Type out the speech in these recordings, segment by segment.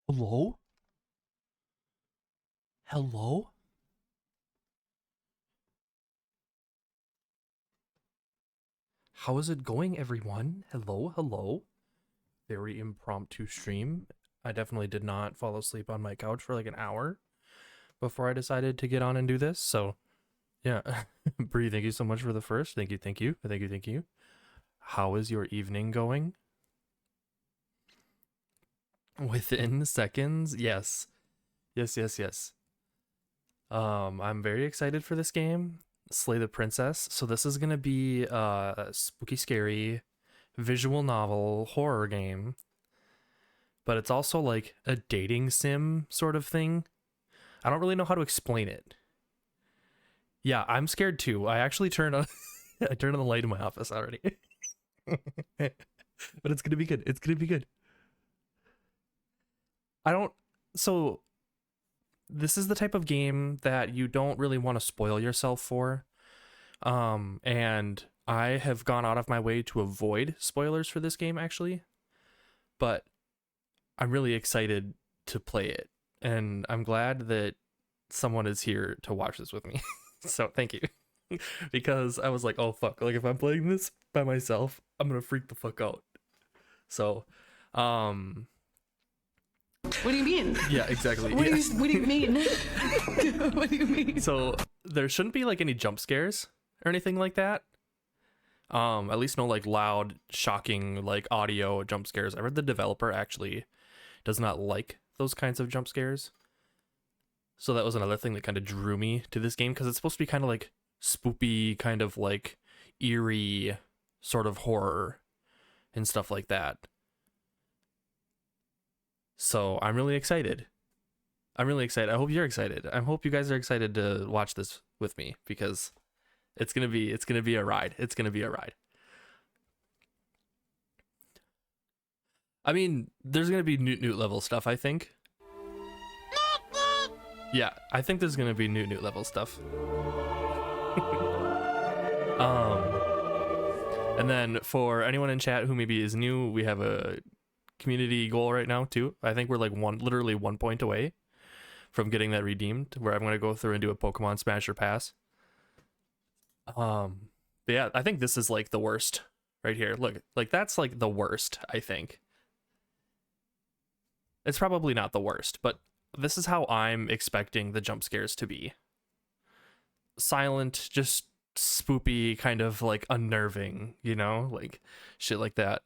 Hello? Hello? How is it going, everyone? Hello, hello. Very impromptu stream. I definitely did not fall asleep on my couch for like an hour before I decided to get on and do this. So, yeah. Bree, thank you so much for the first. Thank you, thank you, thank you, thank you. How is your evening going? Within seconds? Yes. Yes, yes, yes. I'm very excited for this game. Slay the Princess. So this is gonna be a spooky, scary, visual novel horror game, but it's also like a dating sim sort of thing. I don't really know how to explain it. Yeah, I'm scared too. I actually turned on I turned on the light in my office already. But it's gonna be good. It's gonna be good. I don't so this is the type of game that you don't really want to spoil yourself for. And I have gone out of my way to avoid spoilers for this game actually, but I'm really excited to play it. And I'm glad that someone is here to watch this with me. So thank you. Because I was like, oh fuck, like if I'm playing this by myself, I'm gonna freak the fuck out. So what do you mean? Yeah, exactly. What do you mean? What do you mean? So there shouldn't be like any jump scares or anything like that. At least no like loud, shocking like audio jump scares. I read the developer actually does not like those kinds of jump scares. So that was another thing that kind of drew me to this game because it's supposed to be kind of like spoopy, kind of like eerie sort of horror and stuff like that. So I'm really excited. I'm really excited. I hope you're excited. I hope you guys are excited to watch this with me because it's gonna be a ride. It's gonna be a ride. I mean, there's gonna be newt level stuff, I think. Yeah, I think there's gonna be newt level stuff. And then for anyone in chat who maybe is new, we have a community goal right now too. I think we're like literally 1 point away from getting that redeemed, where I'm gonna go through and do a Pokemon Smasher Pass. But yeah, I think this is like the worst right here. Look, like that's like the worst, I think. It's probably not the worst, but this is how I'm expecting the jump scares to be. Silent, just spoopy, kind of like unnerving, you know, like shit like that.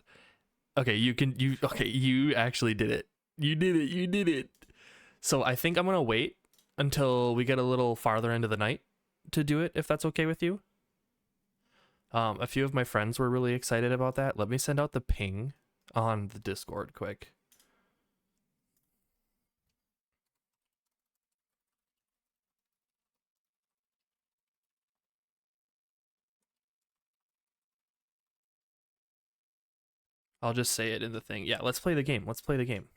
Okay, you actually did it. You did it. So I think I'm gonna wait until we get a little farther into the night to do it, if that's okay with you. A few of my friends were really excited about that. Let me send out the ping on the Discord quick. I'll just say it in the thing. Yeah, let's play the game. Let's play the game.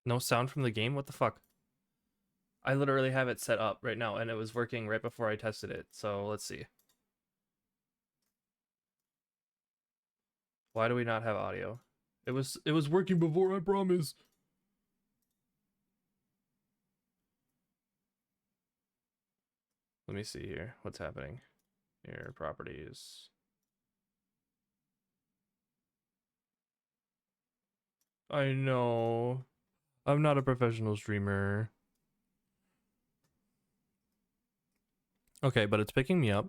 No sound from the game? What the fuck? I literally have it set up right now and it was working right before I tested it. So let's see. Why do we not have audio? It was working before, I promise. Let me see here. What's happening? Here, properties. I know. I'm not a professional streamer. Okay, but it's picking me up,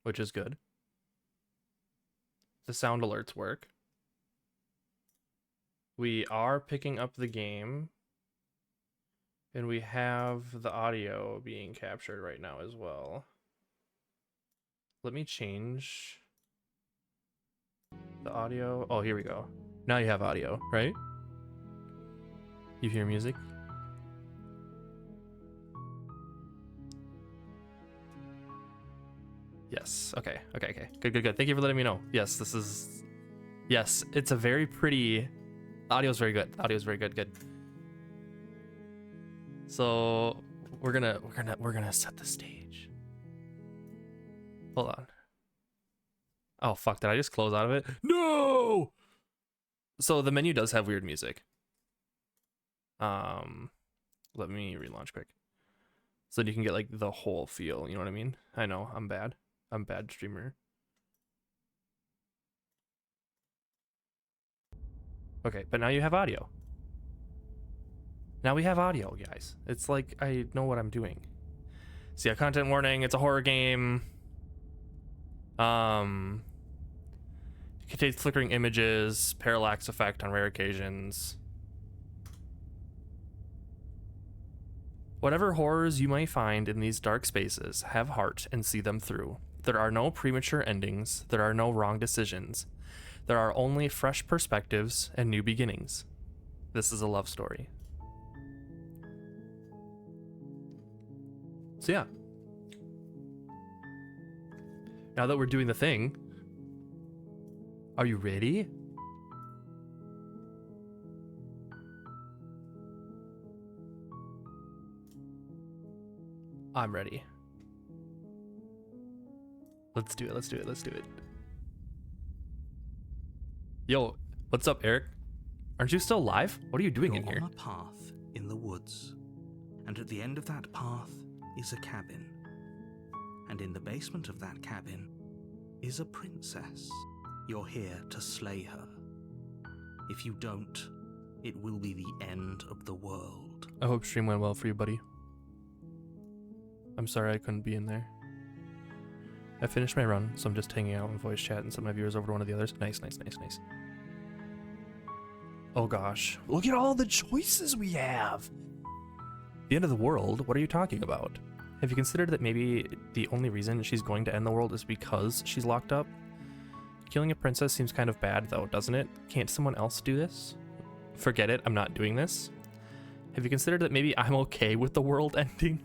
which is good. The sound alerts work. We are picking up the game. And we have the audio being captured right now as well. Let me change the audio. Oh, here we go. Now you have audio, right? You hear music? Yes. Okay. Good. Thank you for letting me know. Yes, this is. Yes, it's a very pretty. Audio's very good. Good. So we're gonna set the stage. Hold on. Oh fuck! Did I just close out of it? No. So the menu does have weird music. Let me relaunch quick, so that you can get like the whole feel. You know what I mean? I know I'm bad. I'm a bad streamer. Okay, but now you have audio. Now we have audio, guys. It's like I know what I'm doing. So yeah, content warning. It's a horror game. It contains flickering images, parallax effect on rare occasions. Whatever horrors you may find in these dark spaces, have heart and see them through. There are no premature endings. There are no wrong decisions. There are only fresh perspectives and new beginnings. This is a love story. So yeah. Now that we're doing the thing, are you ready? I'm ready. Let's do it. Yo, what's up, Eric? Aren't you still live? What are you doing in here? You're on a path in the woods, and at the end of that path is a cabin. And in the basement of that cabin is a princess. You're here to slay her. If you don't, it will be the end of the world. I hope stream went well for you, buddy. I'm sorry I couldn't be in there. I finished my run, so I'm just hanging out in voice chat and sent my viewers over to one of the others. Nice. Oh gosh. Look at all the choices we have! The end of the world? What are you talking about? Have you considered that maybe the only reason she's going to end the world is because she's locked up? Killing a princess seems kind of bad though, doesn't it? Can't someone else do this? Forget it, I'm not doing this. Have you considered that maybe I'm okay with the world ending?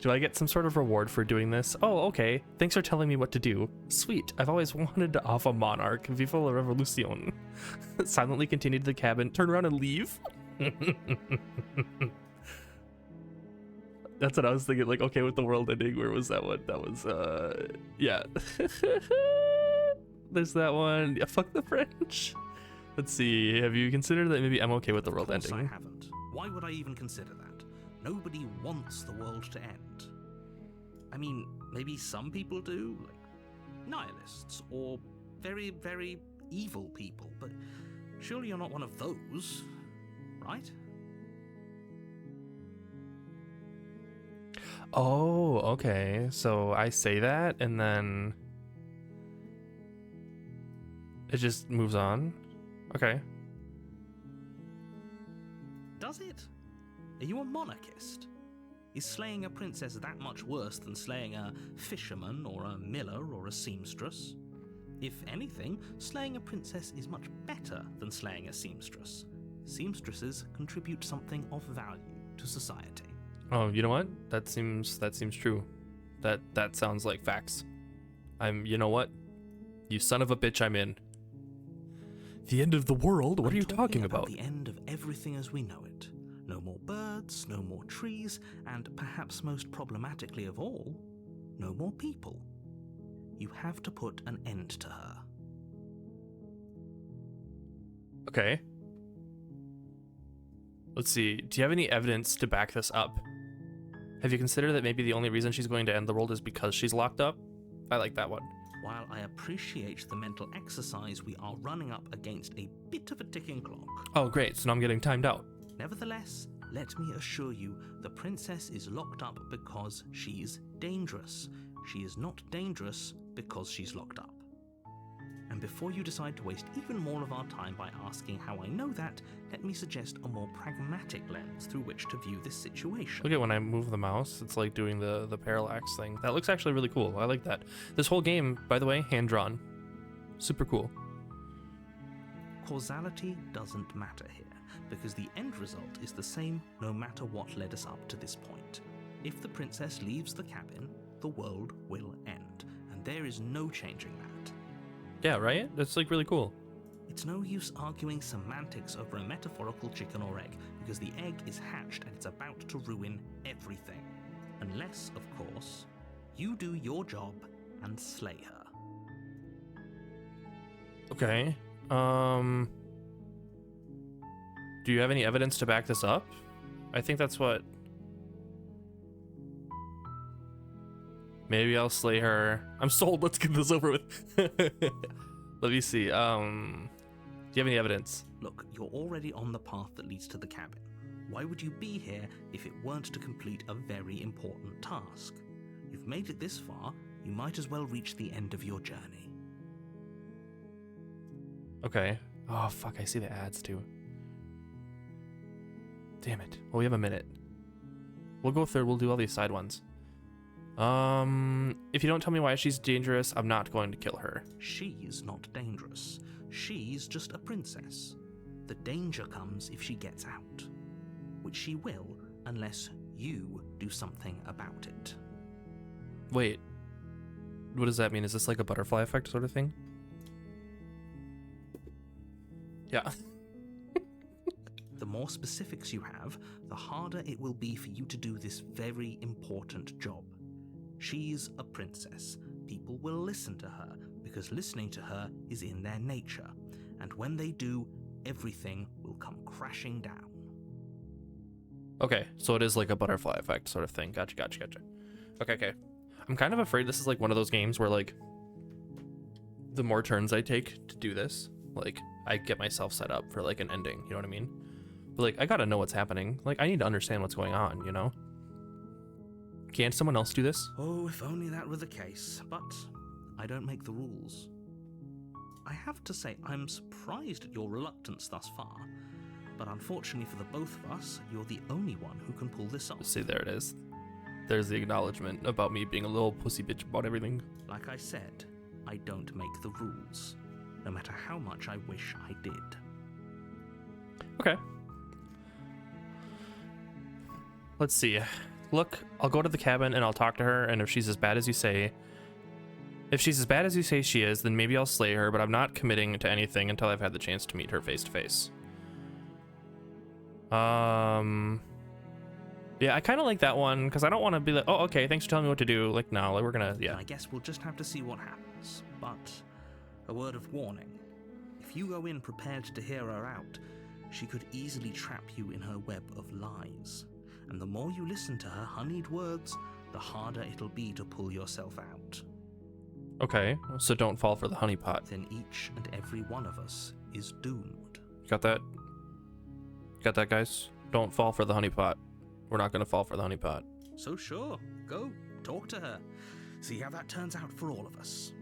Do I get some sort of reward for doing this? Oh, okay. Thanks for telling me what to do. Sweet. I've always wanted to off a monarch. Viva la revolution. Silently continue to the cabin, turn around and leave. That's what I was thinking. Like, okay, with the world ending, where was that one? That was, yeah. There's that one. Yeah, fuck the French. Let's see. Have you considered that maybe I'm okay with the world ending? I haven't. Why would I even consider that? Nobody wants the world to end. I mean, maybe some people do, like nihilists or very, very evil people, but surely you're not one of those, right? Oh, okay. So I say that and then it just moves on. Okay. Does it? Are you a monarchist? Is slaying a princess that much worse than slaying a fisherman or a miller or a seamstress? If anything, slaying a princess is much better than slaying a seamstress. Seamstresses contribute something of value to society. Oh, you know what? That seems true. That sounds like facts. You know what? You son of a bitch, I'm in. The end of the world? What are you talking about? The end of everything as we know it. No more birds, no more trees, and perhaps most problematically of all, no more people. You have to put an end to her. Okay. Let's see. Do you have any evidence to back this up? Have you considered that maybe the only reason she's going to end the world is because she's locked up? I like that one. While I appreciate the mental exercise, we are running up against a bit of a ticking clock. Oh, great. So now I'm getting timed out. Nevertheless, let me assure you, the princess is locked up because she's dangerous. She is not dangerous because she's locked up. And before you decide to waste even more of our time by asking how I know that, let me suggest a more pragmatic lens through which to view this situation. Look at when I move the mouse, it's like doing the parallax thing. That looks actually really cool. I like that. This whole game, by the way, hand-drawn. Super cool. Causality doesn't matter here, because the end result is the same no matter what led us up to this point. If the princess leaves the cabin, the world will end, and There is no changing that. Yeah, right? That's like really cool. It's no use arguing semantics over a metaphorical chicken or egg, because the egg is hatched and it's about to ruin everything. Unless, of course, you do your job and slay her. Okay. Do you have any evidence to back this up? I think that's what... Maybe I'll slay her. I'm sold. Let's get this over with. Let me see. Do you have any evidence? Look, you're already on the path that leads to the cabin. Why would you be here if it weren't to complete a very important task? You've made it this far, you might as well reach the end of your journey. Okay. Oh, fuck. I see the ads too. Damn it. Well, we have a minute. We'll go through. We'll do all these side ones. If you don't tell me why she's dangerous, I'm not going to kill her. She's not dangerous. She's just a princess. The danger comes if she gets out. Which she will, unless you do something about it. Wait. What does that mean? Is this like a butterfly effect sort of thing? Yeah. The more specifics you have, the harder it will be for you to do this very important job. She's a princess. People will listen to her, because listening to her is in their nature. And when they do, everything will come crashing down. Okay, so it is like a butterfly effect sort of thing. Gotcha. Okay. I'm kind of afraid this is like one of those games where like the more turns I take to do this, like I get myself set up for like an ending, you know what I mean? But like I gotta know what's happening. Like I need to understand what's going on, you know? Can't someone else do this? Oh, if only that were the case, but I don't make the rules. I have to say, I'm surprised at your reluctance thus far, but unfortunately for the both of us, you're the only one who can pull this off. See, there it is. There's the acknowledgement about me being a little pussy bitch about everything. Like I said, I don't make the rules, no matter how much I wish I did. Okay. Let's see. Look, I'll go to the cabin and I'll talk to her, and if she's as bad as you say... If she's as bad as you say she is, then maybe I'll slay her, but I'm not committing to anything until I've had the chance to meet her face to face. Yeah, I kind of like that one, because I don't want to be like, oh, okay, thanks for telling me what to do. Like, no, like, we're gonna, yeah. I guess we'll just have to see what happens, but a word of warning. If you go in prepared to hear her out, she could easily trap you in her web of lies. And the more you listen to her honeyed words, the harder it'll be to pull yourself out. Okay, so don't fall for the honeypot. Then each and every one of us is doomed. Got that? Got that, guys? Don't fall for the honeypot. We're not gonna fall for the honeypot. So sure, go, talk to her. See how that turns out for all of us.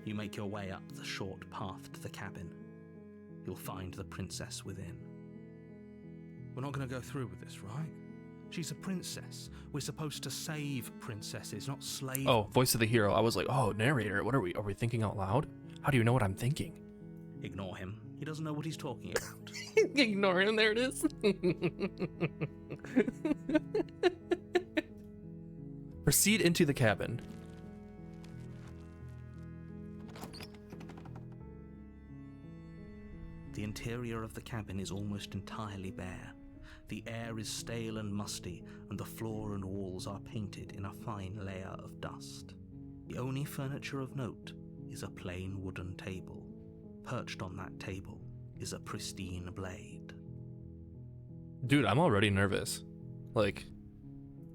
You make your way up the short path to the cabin. You'll find the princess within. We're not going to go through with this, right? She's a princess. We're supposed to save princesses, not slave. Oh, voice of the hero. I was like, oh, narrator. What are we? Are we thinking out loud? How do you know what I'm thinking? Ignore him. He doesn't know what he's talking about. Ignore him. There it is. Proceed into the cabin. The interior of the cabin is almost entirely bare. The air is stale and musty, and the floor and walls are painted in a fine layer of dust. The only furniture of note is a plain wooden table. Perched on that table is a pristine blade. Dude, I'm already nervous. Like...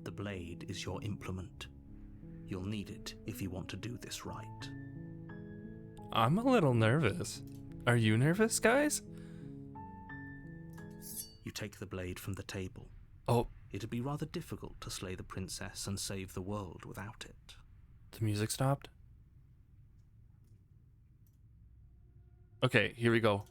The blade is your implement. You'll need it if you want to do this right. I'm a little nervous. Are you nervous, guys? You take the blade from the table. Oh, It'd be rather difficult to slay the princess and save the world without it. the music stopped? Okay, here we go.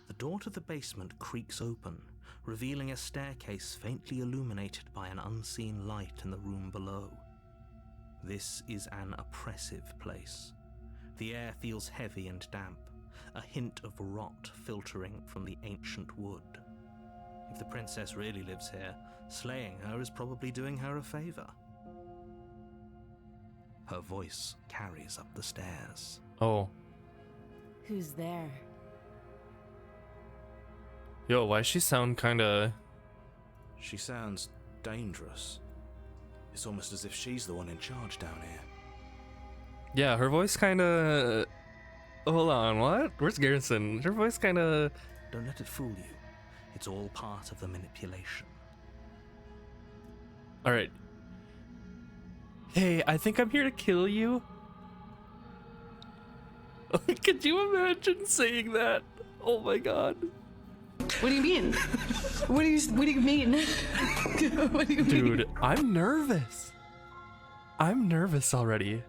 The door to the basement creaks open, revealing a staircase faintly illuminated by an unseen light in the room below. This is an oppressive place. The air feels heavy and damp, a hint of rot filtering from the ancient wood. If the princess really lives here, Slaying her is probably doing her a favor. Her voice carries up the stairs. Oh. Who's there? Yo, why does she sound kinda... She sounds dangerous. It's almost as if she's the one in charge down here. Yeah, her voice kinda... Hold on, what? Where's Garrison? Her voice kinda... Don't let it fool you. It's all part of the manipulation. Alright. Hey, I think I'm here to kill you. Could you imagine saying that? Oh my god. What do you mean? What do you mean? What do you mean? Dude, I'm nervous. I'm nervous already.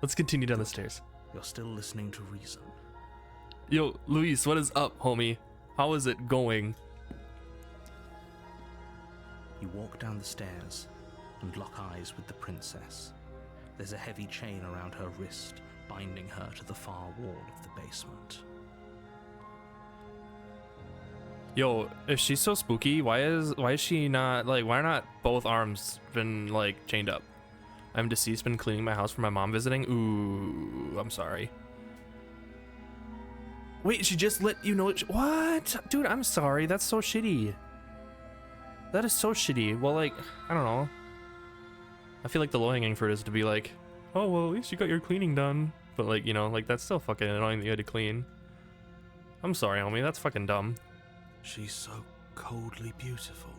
Let's continue down the stairs. You're still listening to reason. Yo, Luis, what is up, homie? How is it going? You walk down the stairs and lock eyes with the princess. There's a heavy chain around her wrist, binding her to the far wall of the basement. Yo, if she's so spooky, why is she not, like, why are not both arms been, like, chained up? I'm deceased, been cleaning my house for my mom visiting. Ooh, I'm sorry. Wait, she just let you know. What? Dude, I'm sorry. That's so shitty. That is so shitty. Well, like, I don't know. I feel like the low-hanging fruit is to be like, oh, well, at least you got your cleaning done. But, like, you know, like, that's still fucking annoying that you had to clean. I'm sorry, homie. That's fucking dumb. She's so coldly beautiful.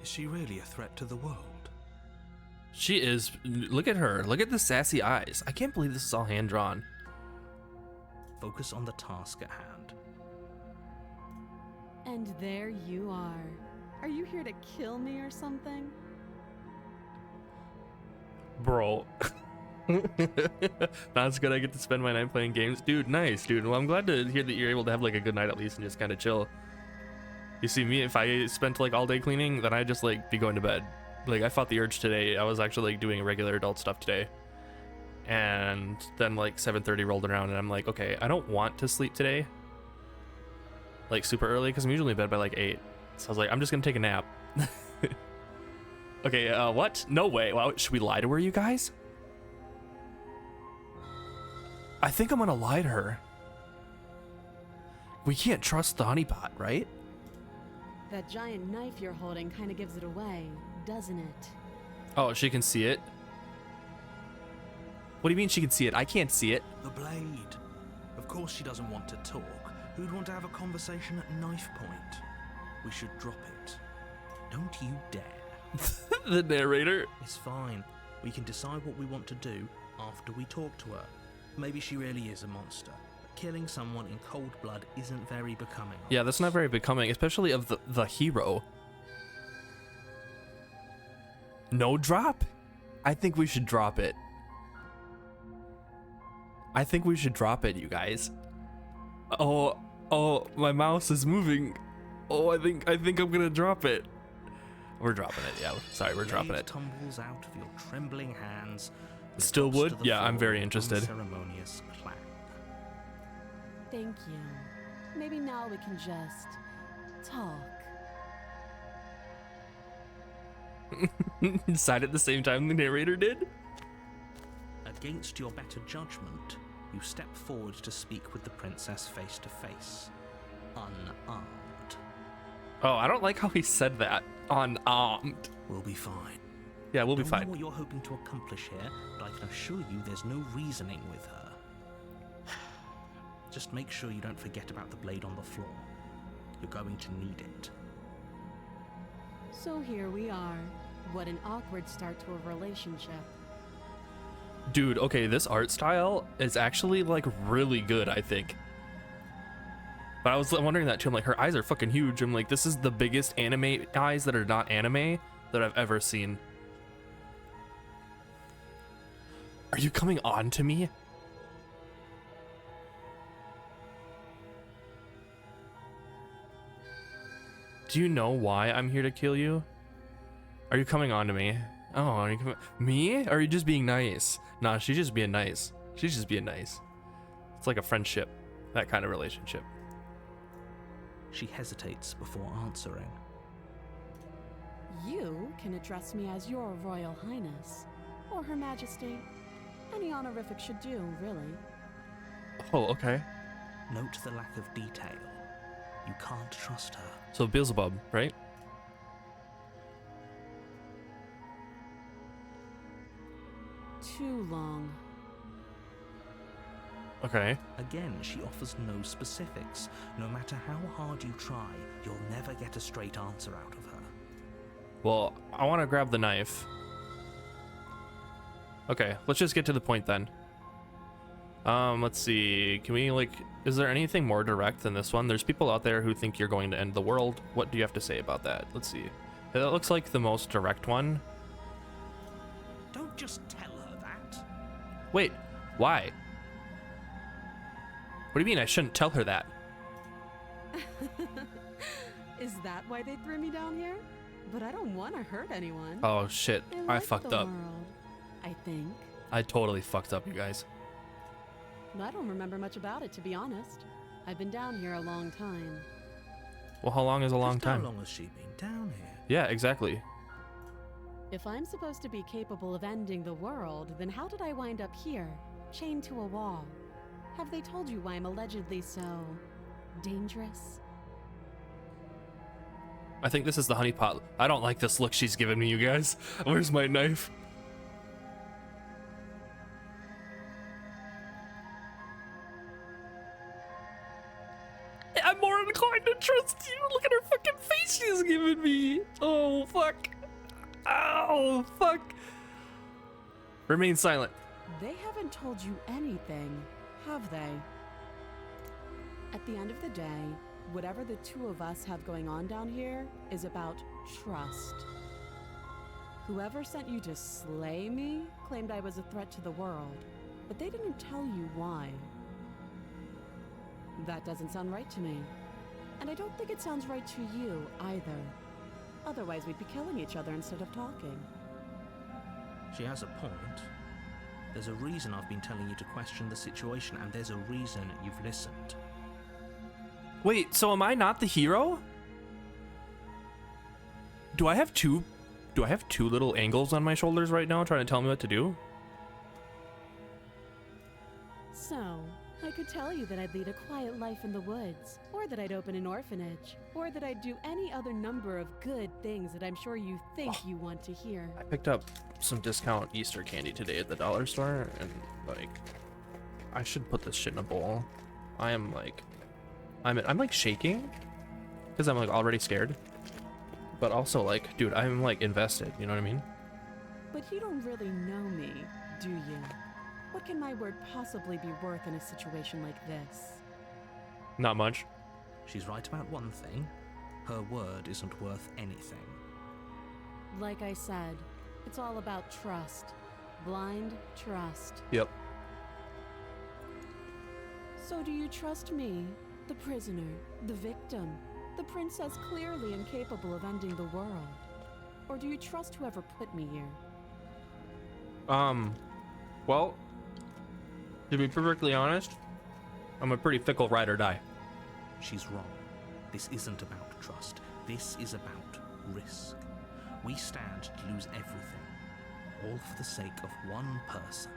Is she really a threat to the world? She is. Look at her. Look at the sassy eyes. I can't believe this is all hand-drawn. Focus on the task at hand. And there you are. Are you here to kill me or something? Bro. That's good. I get to spend my night playing games. Dude, nice, dude. Well, I'm glad to hear that you're able to have like a good night at least and just kind of chill. You see me, if I spent like all day cleaning, then I'd just like be going to bed. Like I fought the urge today. I was actually like doing regular adult stuff today. And then like 7:30 rolled around and I'm like, okay, I don't want to sleep today. Like super early because I'm usually in bed by like 8. So I was like, I'm just gonna take a nap. Okay, what? No way. Wow, should we lie to her, you guys? I think I'm gonna lie to her. We can't trust the honeypot, right? That giant knife you're holding kind of gives it away, doesn't it? Oh, she can see it? What do you mean she can see it? I can't see it. The blade. Of course she doesn't want to talk. Who'd want to have a conversation at knife point? We should drop it. Don't you dare. The narrator. It's fine. We can decide what we want to do after we talk to her. Maybe she really is a monster. Killing someone in cold blood isn't very becoming. Yeah, that's not very becoming, especially of the hero. No drop? I think we should drop it. I think we should drop it, you guys. Oh, my mouse is moving. Oh, I think I'm gonna drop it. We're dropping it, yeah. Sorry, we're dropping it. Tumbles out of your trembling hands. Still drops wood? to the Yeah, I'm floor very with interested. unceremonious clang. Thank you. Maybe now we can just talk. Sighed at the same time the narrator did? Against your better judgment, you step forward to speak with the princess face to face, unarmed. Oh, I don't like how he said that. Unarmed. We'll be fine. Yeah, we'll be Don't know fine. what you're hoping to accomplish here, but I can assure you there's no reasoning with her. Just make sure you don't forget about the blade on the floor. You're going to need it. So here we are. What an awkward start to a relationship. Dude, okay, this art style is actually like really good, I think. But I was wondering that too. I'm like, her eyes are fucking huge. I'm like, this is the biggest anime eyes that are not anime that I've ever seen. Are you coming on to me? Do you know why I'm here to kill you? Are you coming on to me? Oh, are you me? Or are you just being nice? Nah, she's just being nice. She's just being nice. It's like a friendship, that kind of relationship. She hesitates before answering. You can address me as Your Royal Highness, or Her Majesty. Any honorific should do, really. Oh, okay. Note the lack of detail. You can't trust her. So Beelzebub, right? Too long. Okay. Again, she offers no specifics. No matter how hard you try, you'll never get a straight answer out of her. Well, I want to grab the knife. Okay, let's just get to the point then. Let's see. Can we, like, is there anything more direct than this one? There's people out there who think you're going to end the world. What do you have to say about that? Let's see. That looks like the most direct one. Don't just tell her that. Wait, why? What do you mean I shouldn't tell her that? Is that why they threw me down here? But I don't want to hurt anyone. Oh shit, I like fucked the up. world, I think. I totally fucked up, you guys. I don't remember much about it, to be honest. I've been down here a long time. Well, how long is a long Just time? How long has she been down here? Yeah, exactly. If I'm supposed to be capable of ending the world, then how did I wind up here, chained to a wall? Have they told you why I'm allegedly so dangerous? I think this is the honeypot. I don't like this look she's giving me, you guys. Where's my knife? I'm more inclined to trust you. Look at her fucking face she's giving me. Oh, fuck. Oh, fuck. Remain silent. They haven't told you anything, have they? At the end of the day, whatever the two of us have going on down here is about trust. Whoever sent you to slay me claimed I was a threat to the world, but they didn't tell you why. That doesn't sound right to me. And I don't think it sounds right to you either. Otherwise, we'd be killing each other instead of talking. She has a point. There's a reason I've been telling you to question the situation, and there's a reason you've listened. Wait, so am I not the hero? Do I have two little angles on my shoulders right now trying to tell me what to do? So, I could tell you that I'd lead a quiet life in the woods, or that I'd open an orphanage, or that I'd do any other number of good things that I'm sure you think you want to hear. I picked up some discount Easter candy today at the dollar store, and like, I should put this shit in a bowl. I'm like shaking because I'm like already scared, but also like, dude, I'm like invested. You know what I mean? But you don't really know me, do you? What can my word possibly be worth in a situation like this? Not much. She's right about one thing. Her word isn't worth anything. Like I said, it's all about trust. Blind trust. Yep. So do you trust me, the prisoner, the victim, the princess clearly incapable of ending the world? Or do you trust whoever put me here? Well, to be perfectly honest, I'm a pretty fickle ride or die. She's wrong. This isn't about trust. This is about risk. We stand to lose everything, all for the sake of one person,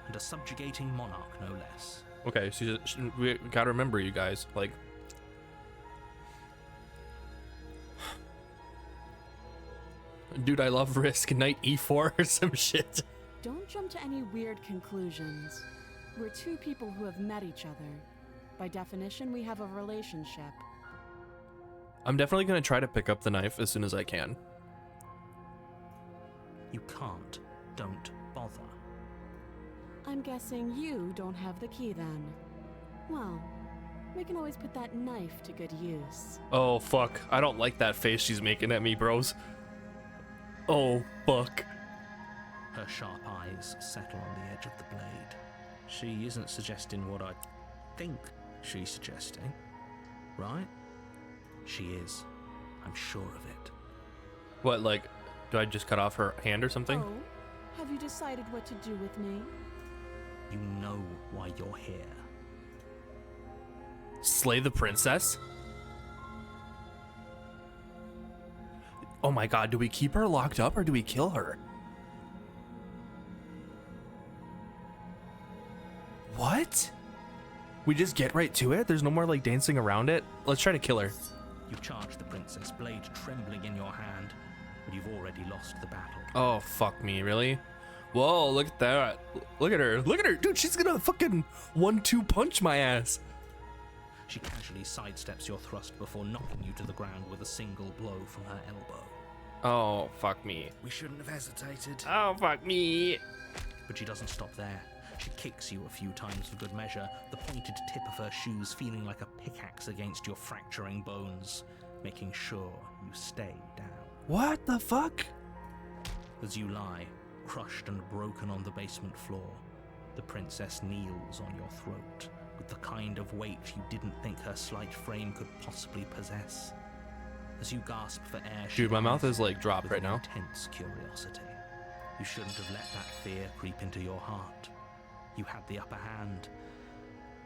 and a subjugating monarch no less. Okay, so we gotta remember, you guys, like, dude, I love risk. Knight E4 or some shit. Don't jump to any weird conclusions. We're two people who have met each other. By definition, we have a relationship. I'm definitely gonna try to pick up the knife as soon as I can. You can't. Don't bother. I'm guessing you don't have the key then. Well, we can always put that knife to good use. Oh, fuck. I don't like that face she's making at me, bros. Oh, fuck. Her sharp eyes settle on the edge of the blade. She isn't suggesting what I think she's suggesting, right? She is. I'm sure of it. What, like, do I just cut off her hand or something? Oh, have you decided what to do with me? You know why you're here. Slay the princess? Oh my god, do we keep her locked up or do we kill her? What? We just get right to it? There's no more like dancing around it? Let's try to kill her. You charge the princess, blade trembling in your hand, but you've already lost the battle. Oh, fuck me, really? Whoa, look at that. Look at her. Look at her. Dude, she's gonna fucking 1-2 punch my ass. She casually sidesteps your thrust before knocking you to the ground with a single blow from her elbow. Oh, fuck me. We shouldn't have hesitated. Oh, fuck me. But she doesn't stop there. She kicks you a few times for good measure, the pointed tip of her shoes feeling like a pickaxe against your fracturing bones, making sure you stay down. What the fuck? As you lie, crushed and broken on the basement floor, the princess kneels on your throat with the kind of weight you didn't think her slight frame could possibly possess. As you gasp for air, Dude, my mouth is like dropped with right now. intense curiosity. You shouldn't have let that fear creep into your heart. You had the upper hand,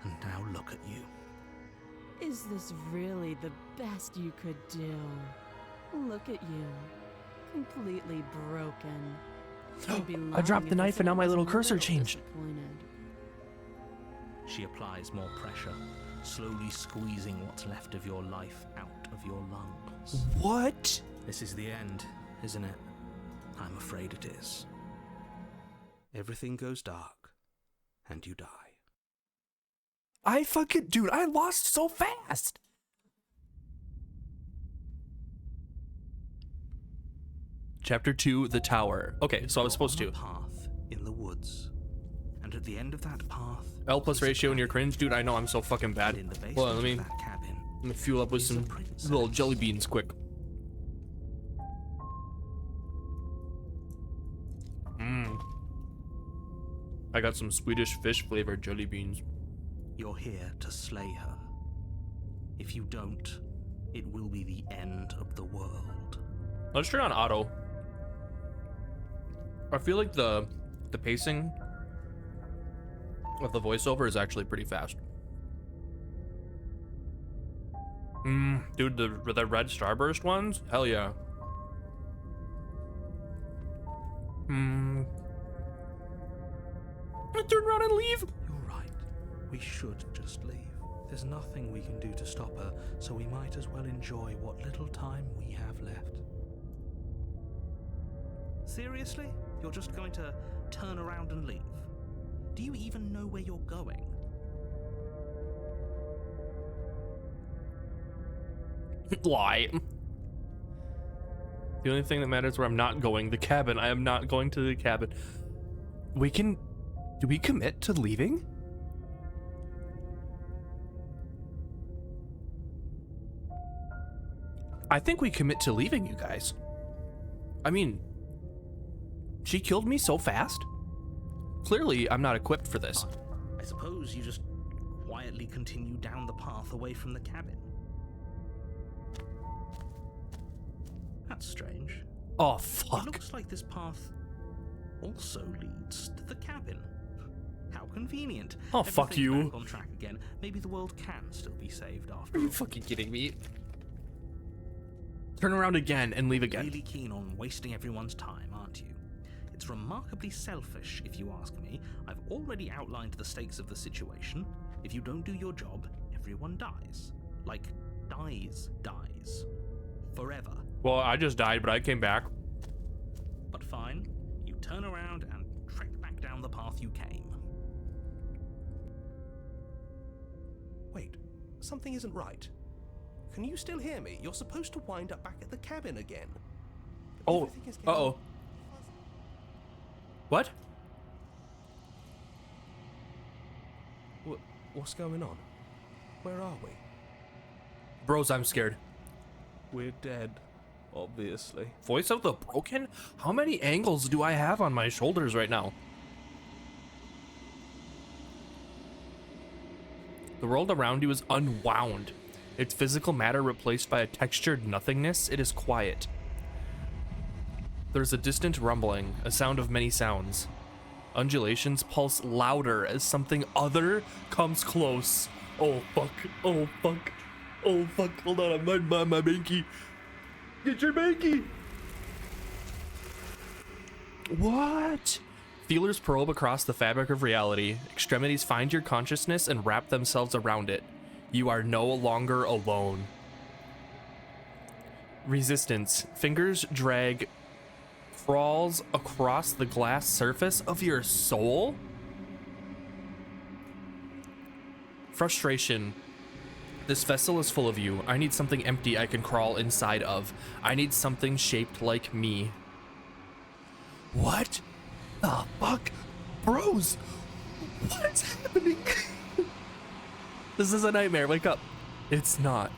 and now look at you. Is this really the best you could do? Look at you. Completely broken. I'd be I dropped lying the if I knife said and now I my little wasn't a cursor little changed. disappointed. She applies more pressure, slowly squeezing what's left of your life out of your lungs. What? This is the end, isn't it? I'm afraid it is. Everything goes dark, and you die. I fucking, dude, I lost so fast. Chapter 2, The Tower. Okay, so I was supposed You're to. on a path in the woods, and at the end of that path, L plus is a ratio and you're cabin. cringe, dude. I know I'm so fucking bad. And in the basement Hold on, let me, of that cabin, let me fuel up with is a some princess. little jelly beans quick. I got some Swedish fish flavored jelly beans. You're here to slay her. If you don't, it will be the end of the world. Let's turn on auto. I feel like the pacing of the voiceover is actually pretty fast. Dude, the red starburst ones? Hell yeah. I turn around and leave. You're right. We should just leave. There's nothing we can do to stop her, so we might as well enjoy what little time we have left. Seriously? You're just going to turn around and leave? Do you even know where you're going? Lie. The only thing that matters where I'm not going, the cabin. I am not going to the cabin. Do we commit to leaving? I think we commit to leaving, you guys. I mean, she killed me so fast. Clearly, I'm not equipped for this. I suppose you just quietly continue down the path away from the cabin. That's strange. Oh, It fuck. looks like this path also leads to the cabin. How convenient. Oh, fuck Everything's you. back on track again. Maybe the world can still be saved after Are you all. fucking kidding me? Turn around again and leave again. Really keen on wasting everyone's time, aren't you? It's remarkably selfish, if you ask me. I've already outlined the stakes of the situation. If you don't do your job, everyone dies. Like, dies. Forever. Well, I just died, but I came back. But fine, you turn around and trek back down the path you came. Wait, something isn't right. Can you still hear me? You're supposed to wind up back at the cabin again. Oh, Everything is getting uh-oh. What? What's going on? Where are we? Bros, I'm scared. We're dead, obviously. Voice of the Broken? How many angles do I have on my shoulders right now? The world around you is unwound. Its physical matter replaced by a textured nothingness. It is quiet. There's a distant rumbling, a sound of many sounds. Undulations pulse louder as something other comes close. Oh fuck, oh fuck, oh fuck, hold on, my banky. Get your banky! What? Feelers probe across the fabric of reality. Extremities find your consciousness and wrap themselves around it. You are no longer alone. Resistance. Fingers drag crawls across the glass surface of your soul. Frustration. This vessel is full of you. I need something empty I can crawl inside of. I need something shaped like me. What the fuck? Bros, what is happening? This is a nightmare. Wake up. It's not.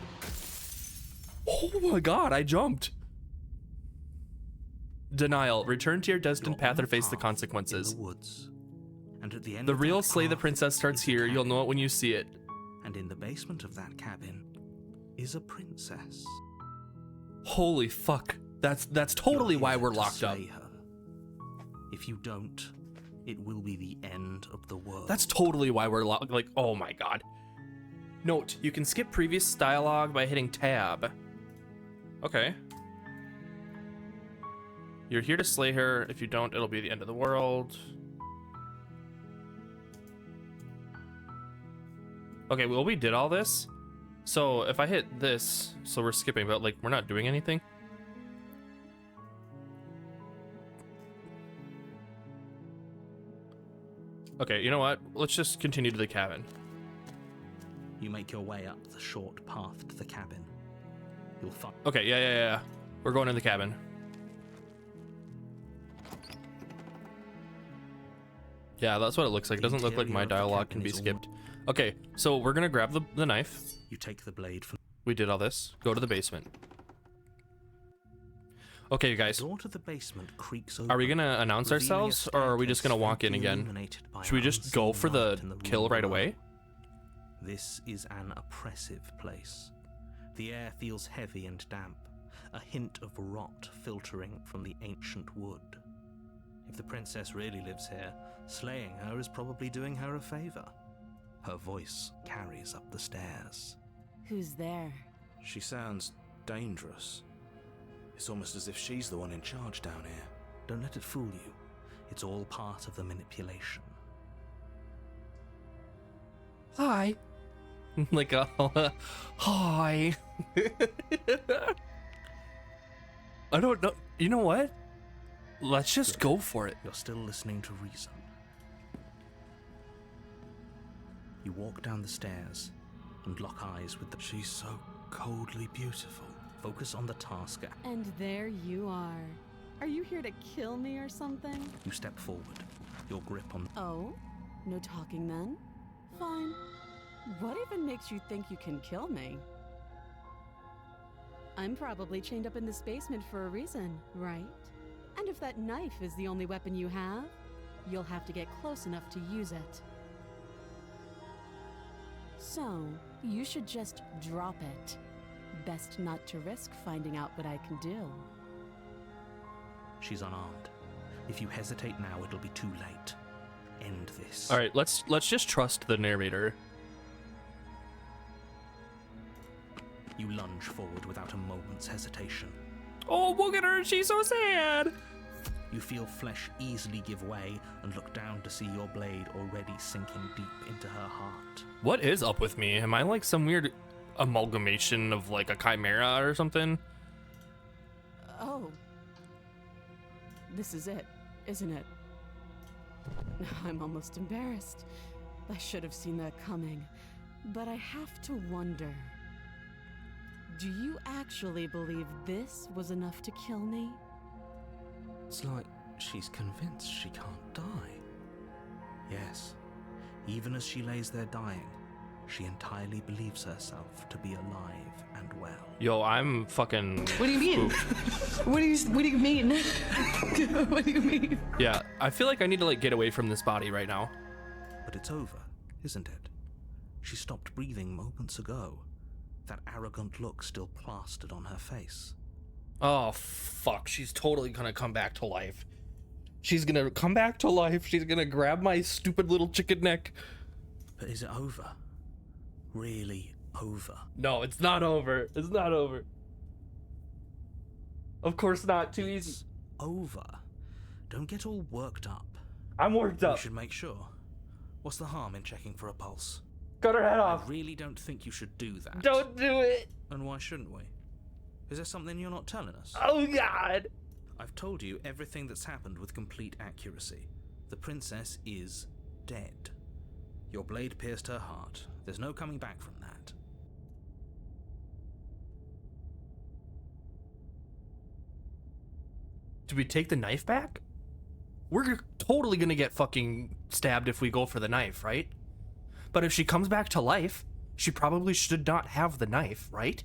Oh my god, I jumped. Denial. Return to your destined path or face the consequences. In the woods. And at the end The of real that Slay the path Princess starts is a here. You'll cabin. know it when you see it. And in the basement of that cabin is a princess. Holy fuck. That's totally You're why here we're to locked up. slay her. If you don't, it will be the end of the world. That's totally why we're locked. Like, oh my god. Note, you can skip previous dialogue by hitting tab. Okay. You're here to slay her. If you don't, it'll be the end of the world. Okay, well, we did all this. So if I hit this, so we're skipping, but like, we're not doing anything. Okay, you know what? Let's just continue to the cabin. You make your way up the short path to the cabin. You'll find Okay, yeah. We're going in the cabin. Yeah, that's what it looks like. It The doesn't look like interior my of the dialogue can cabin be is all- skipped. Okay, so we're gonna grab the knife. you take the blade from We did all this. Go to the basement. Okay, you the guys. door to the basement creaks open. Are we gonna announce revealing a ourselves, or are we just gonna staircase walk in faintly again? illuminated by Should we an just go unseen for the light in kill room right below. away? This is an oppressive place. The air feels heavy and damp, a hint of rot filtering from the ancient wood. If the princess really lives here, slaying her is probably doing her a favor. Her voice carries up the stairs. Who's there? She sounds dangerous. It's almost as if she's the one in charge down here. Don't let it fool you. It's all part of the manipulation. Hi. Like a hi. I don't know. You know what? Let's just go for it. You're still listening to reason. You walk down the stairs and lock eyes with the... She's so coldly beautiful. Focus on the task. And there you are. Are you here to kill me or something? You step forward, your grip on... Oh? No talking then? Fine. What even makes you think you can kill me? I'm probably chained up in this basement for a reason, right? And if that knife is the only weapon you have, you'll have to get close enough to use it. So, you should just drop it. Best not to risk finding out what I can do. She's unarmed. If you hesitate now, it'll be too late. End this. All right, let's just trust the narrator. You lunge forward without a moment's hesitation. Oh, look at her. She's so sad. You feel flesh easily give way and look down to see your blade already sinking deep into her heart. What is up with me? Am I like some weird amalgamation of like a chimera or something? Oh. This is it, isn't it? I'm almost embarrassed. I should have seen that coming. But I have to wonder. Do you actually believe this was enough to kill me? It's like she's convinced she can't die. Yes, even as she lays there dying, she entirely believes herself to be alive and well. Yo, I'm fucking... What do you mean? What do you mean? What do you mean? Yeah, I feel like I need to like get away from this body right now. But it's over, isn't it? She stopped breathing moments ago. That arrogant look still plastered on her face. Oh, fuck. She's totally gonna come back to life. She's gonna come back to life. She's gonna grab my stupid little chicken neck. But is it over? Really over? No, it's not over. It's not over. Of course not. Too easy. Over. don't get all worked up. I'm worked We up. should make sure. What's the harm in checking for a pulse? Cut her head I off. really don't think you should do that. Don't do it. And why shouldn't we? Is there something you're not telling us? Oh God. I've told you everything that's happened with complete accuracy. The princess is dead. Your blade pierced her heart. There's no coming back from that. Do we take the knife back? We're totally gonna get fucking stabbed if we go for the knife, right? But if she comes back to life, she probably should not have the knife, right?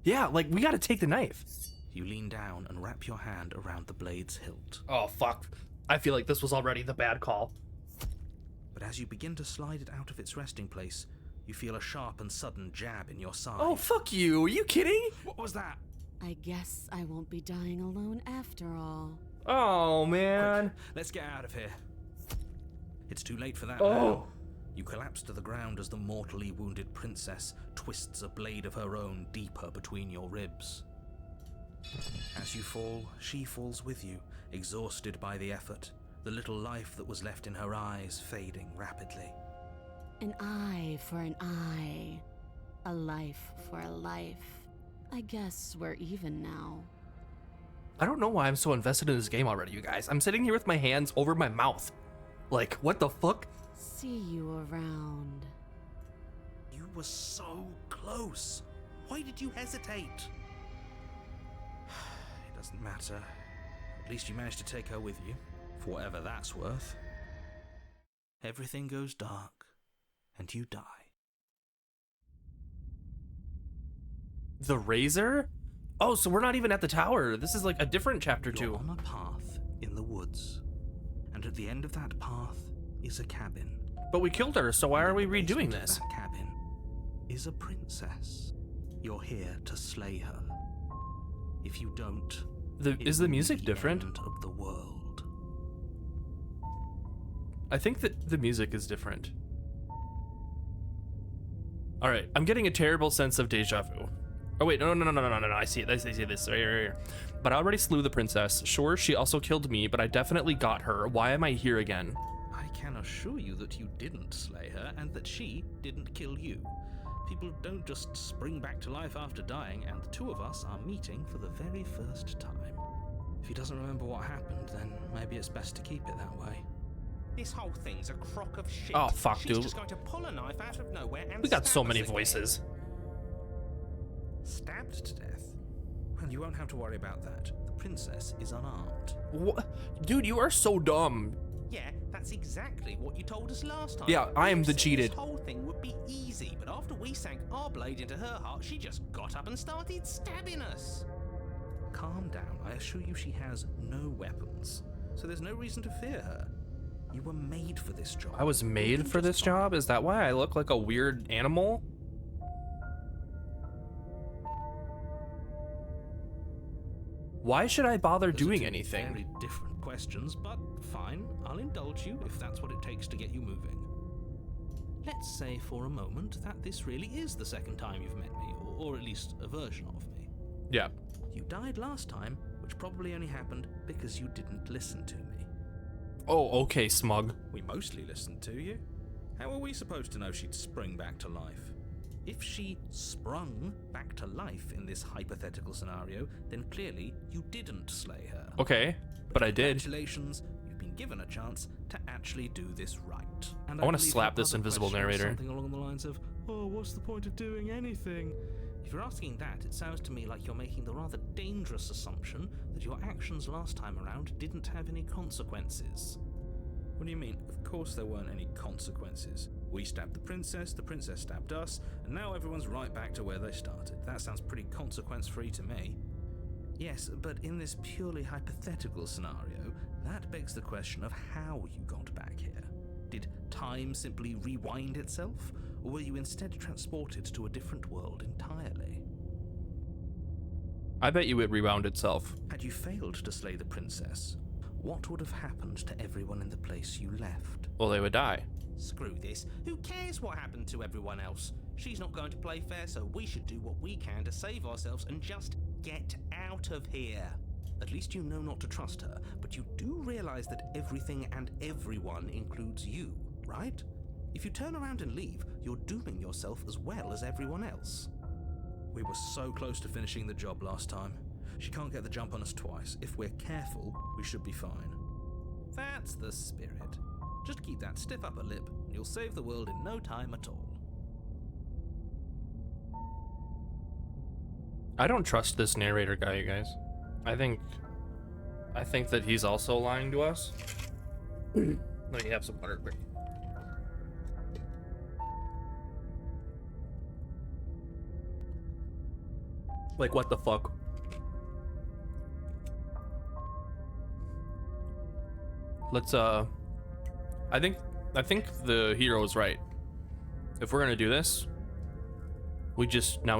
Yeah, like, we gotta take the knife. You lean down and wrap your hand around the blade's hilt. Oh, fuck. I feel like this was already the bad call. But as you begin to slide it out of its resting place, you feel a sharp and sudden jab in your side. Oh, fuck you. Are you kidding? What was that? I guess I won't be dying alone after all. Oh, man. Quick, let's get out of here. It's too late for that Oh. now. You collapse to the ground as the mortally wounded princess twists a blade of her own deeper between your ribs. As you fall, she falls with you, exhausted by the effort, the little life that was left in her eyes fading rapidly. An eye for an eye. A life for a life. I guess we're even now. I don't know why I'm so invested in this game already, you guys. I'm sitting here with my hands over my mouth. Like, what the fuck? See you around. You were so close. Why did you hesitate? It doesn't matter. At least you managed to take her with you, for whatever that's worth. Everything goes dark, and you die. The razor? Oh, so we're not even at the tower. This is like a different chapter You're 2. on a path in the woods, and at the end of that path is a cabin. But we killed her, so why are we In the redoing basement of this? That cabin is a princess. You're here to slay her. If you don't, it Is the will be music the different? end of the world. I think that the music is different. All right, I'm getting a terrible sense of deja vu. Oh wait, no, I see it. I see this right here. But I already slew the princess. Sure, she also killed me, but I definitely got her. Why am I here again? I can assure you that you didn't slay her and that she didn't kill you. People don't just spring back to life after dying, and the two of us are meeting for the very first time. If he doesn't remember what happened, then maybe it's best to keep it that way. This whole thing's a crock of shit. Oh, fuck, She's dude. just going to pull a knife out of nowhere and We got so stab many us again. voices. Stabbed to death? Well, you won't have to worry about that. The princess is unarmed. What? Dude, you are so dumb. Yeah, that's exactly what you told us last time. Yeah, I am You the said cheated. This whole thing would be easy, but after we sank our blade into her heart, she just got up and started stabbing us. Calm down. I assure you she has no weapons, so there's no reason to fear her. You were made for this job. I was You'll made do for just this fine. job? Is that why I look like a weird animal? Why should I bother Those are doing two anything? Very different questions, but fine. I'll indulge you if that's what it takes to get you moving. Let's say for a moment that this really is the second time you've met me, or at least a version of me. Yeah. You died last time, which probably only happened because you didn't listen to me. Oh, okay, smug. We mostly listened to you. How were we supposed to know she'd spring back to life? If she sprung back to life in this hypothetical scenario, then clearly you didn't slay her. Okay, but I did. Congratulations, you've been given a chance to actually do this right. And I wanna believe slap your this other invisible question was narrator. Something along the lines of, "Oh, what's the point of doing anything?" If you're asking that, it sounds to me like you're making the rather dangerous assumption that your actions last time around didn't have any consequences. What do you mean? Of course there weren't any consequences. We stabbed the princess stabbed us, and now everyone's right back to where they started. That sounds pretty consequence-free to me. Yes, but in this purely hypothetical scenario, that begs the question of how you got back here. Did time simply rewind itself, or were you instead transported to a different world entirely? I bet you it rewound itself. Had you failed to slay the princess, what would have happened to everyone in the place you left? Well, they would die. Screw this. Who cares what happened to everyone else? She's not going to play fair, so we should do what we can to save ourselves and just Get out of here. At least you know not to trust her, but you do realize that everything and everyone includes you, right? If you turn around and leave, you're dooming yourself as well as everyone else. We were so close to finishing the job last time. She can't get the jump on us twice. If we're careful, we should be fine. That's the spirit. Just keep that stiff upper lip, and you'll save the world in no time at all. I don't trust this narrator guy, you guys. I think that he's also lying to us. Let me have some water quick. Like, what the fuck? Let's I think the hero is right. If we're gonna do this, we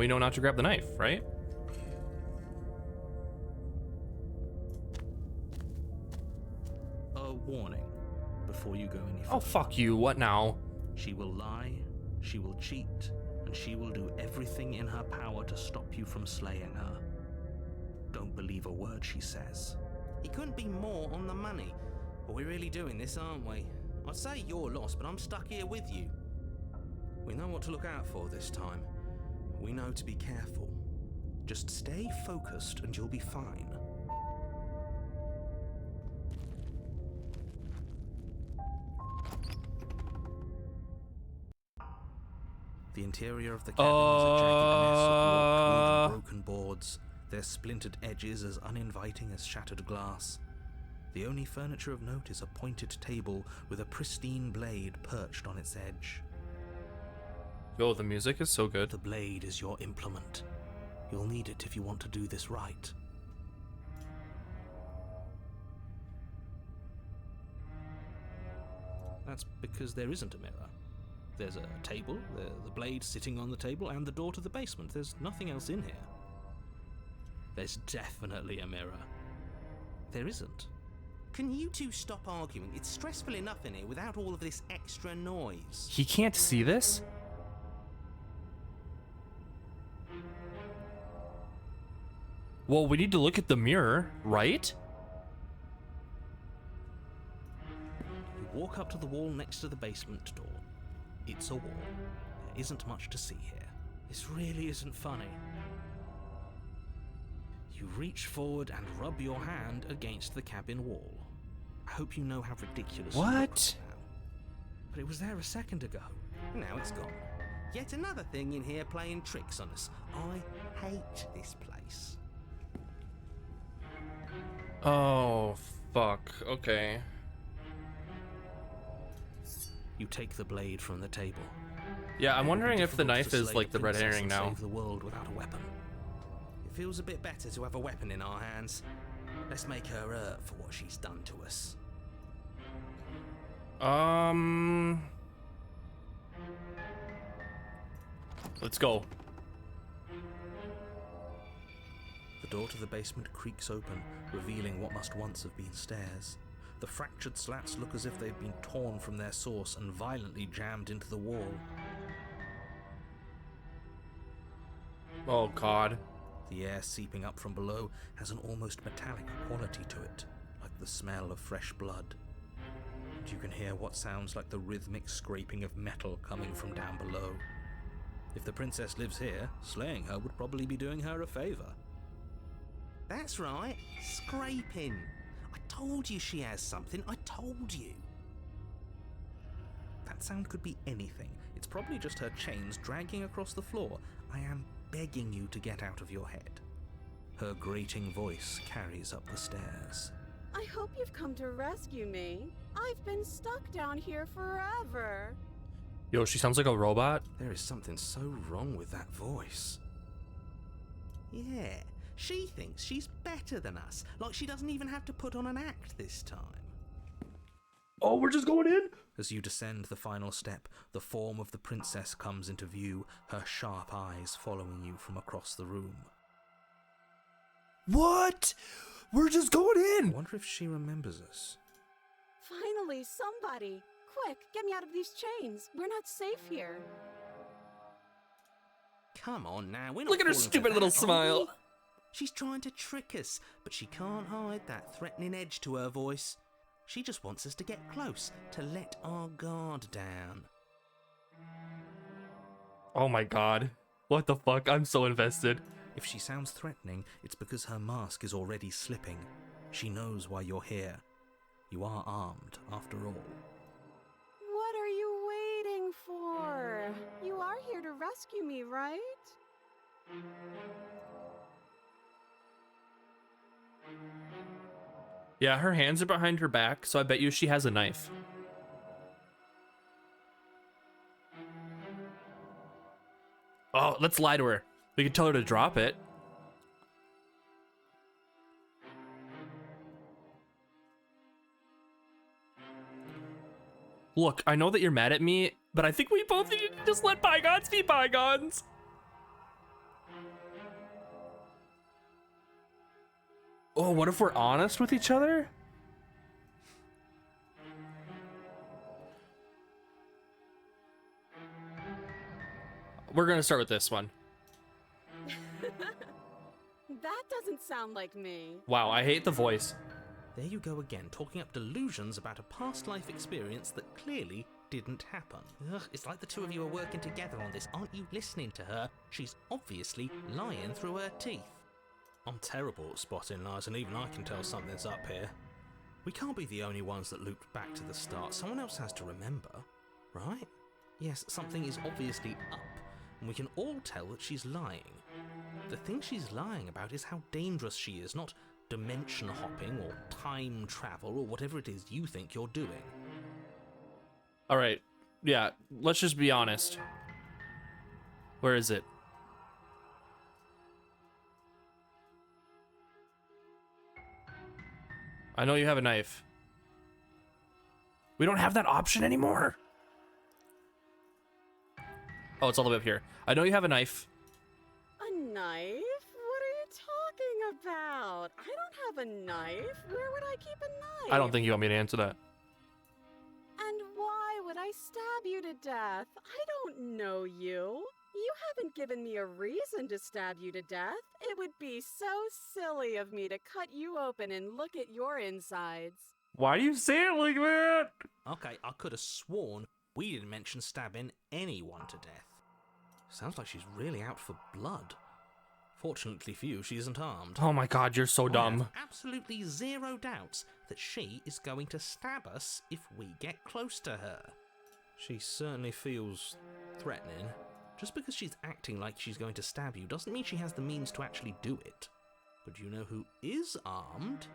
know not to grab the knife, right? A warning before you go any further. Oh, fuck you. What now? She will lie, she will cheat, and she will do everything in her power to stop you from slaying her. Don't believe a word she says. He couldn't be more on the money. But we're really doing this, aren't we? I'd say you're lost, but I'm stuck here with you. We know what to look out for this time. We know to be careful. Just stay focused and you'll be fine. The interior of the cabin is a jagged mess of warped wood and broken boards, their splintered edges as uninviting as shattered glass. The only furniture of note is a pointed table with a pristine blade perched on its edge. Yo, the music is so good. The blade is your implement. You'll need it if you want to do this right. That's because there isn't a mirror. There's a table, the blade sitting on the table, and the door to the basement. There's nothing else in here. There's definitely a mirror. There isn't. Can you two stop arguing? It's stressful enough in here without all of this extra noise. He can't see this? Well, we need to look at the mirror, right? You walk up to the wall next to the basement door. It's a wall. There isn't much to see here. This really isn't funny. You reach forward and rub your hand against the cabin wall. I hope you know how ridiculous you look right now. But it was there a second ago. Now it's gone. Yet another thing in here playing tricks on us. I hate this place. Oh, fuck. Okay. You take the blade from the table. Yeah, I'm wondering if the Difficult knife to is slay like the red princess herring and now. Save the world without a weapon. It feels a bit better to have a weapon in our hands. Let's make her hurt for what she's done to us. Let's go. The door to the basement creaks open, revealing what must once have been stairs. The fractured slats look as if they've been torn from their source and violently jammed into the wall. Oh, God. The air seeping up from below has an almost metallic quality to it, like the smell of fresh blood. And you can hear what sounds like the rhythmic scraping of metal coming from down below. If the princess lives here, slaying her would probably be doing her a favor. That's right, scraping. I told you she has something, I told you. That sound could be anything. It's probably just her chains dragging across the floor. I am begging you to get out of your head. Her grating voice carries up the stairs. I hope you've come to rescue me. I've been stuck down here forever. Yo, she sounds like a robot. There is something so wrong with that voice. Yeah, she thinks she's better than us, like she doesn't even have to put on an act this time. Oh, we're just going in? As you descend the final step, the form of the princess comes into view, her sharp eyes following you from across the room. What? We're just going I in. wonder if she remembers us. Finally, somebody. Quick, get me out of these chains. We're not safe here. Come on now, we're not Look at her falling for stupid that, little are smile. She's trying to trick us, but she can't hide that threatening edge to her voice. She just wants us to get close, to let our guard down. Oh my god. What the fuck? I'm so invested. If she sounds threatening, it's because her mask is already slipping. She knows why you're here. You are armed, after all. What are you waiting for? You are here to rescue me, right? Yeah, her hands are behind her back, so I bet you she has a knife. Oh, let's lie to her. We can tell her to drop it. Look, I know that you're mad at me, but I think we both need to just let bygones be bygones. Oh, what if we're honest with each other? We're gonna start with this one. That doesn't sound like me. Wow, I hate the voice. There you go again, talking up delusions about a past life experience that clearly didn't happen. Ugh, it's like the two of you are working together on this. Aren't you listening to her? She's obviously lying through her teeth. I'm terrible at spotting lies, and even I can tell something's up here. We can't be the only ones that looped back to the start. Someone else has to remember, right? Yes, something is obviously up, and we can all tell that she's lying. The thing she's lying about is how dangerous she is, not dimension hopping or time travel or whatever it is you think you're doing. All right, yeah, let's just be honest. Where is it? I know you have a knife. We don't have that option anymore. Oh, it's all the way up here. I know you have a knife. A knife? What are you talking about? I don't have a knife. Where would I keep a knife? I don't think you want me to answer that. And why would I stab you to death? I don't know you. You haven't given me a reason to stab you to death. It would be so silly of me to cut you open and look at your insides. Why do you say it like that? Okay, I could have sworn we didn't mention stabbing anyone to death. Sounds like she's really out for blood. Fortunately for you, she isn't armed. Oh my god, you're so I dumb. have absolutely zero doubts that she is going to stab us if we get close to her. She certainly feels threatening. Just because she's acting like she's going to stab you doesn't mean she has the means to actually do it. But you know who is armed?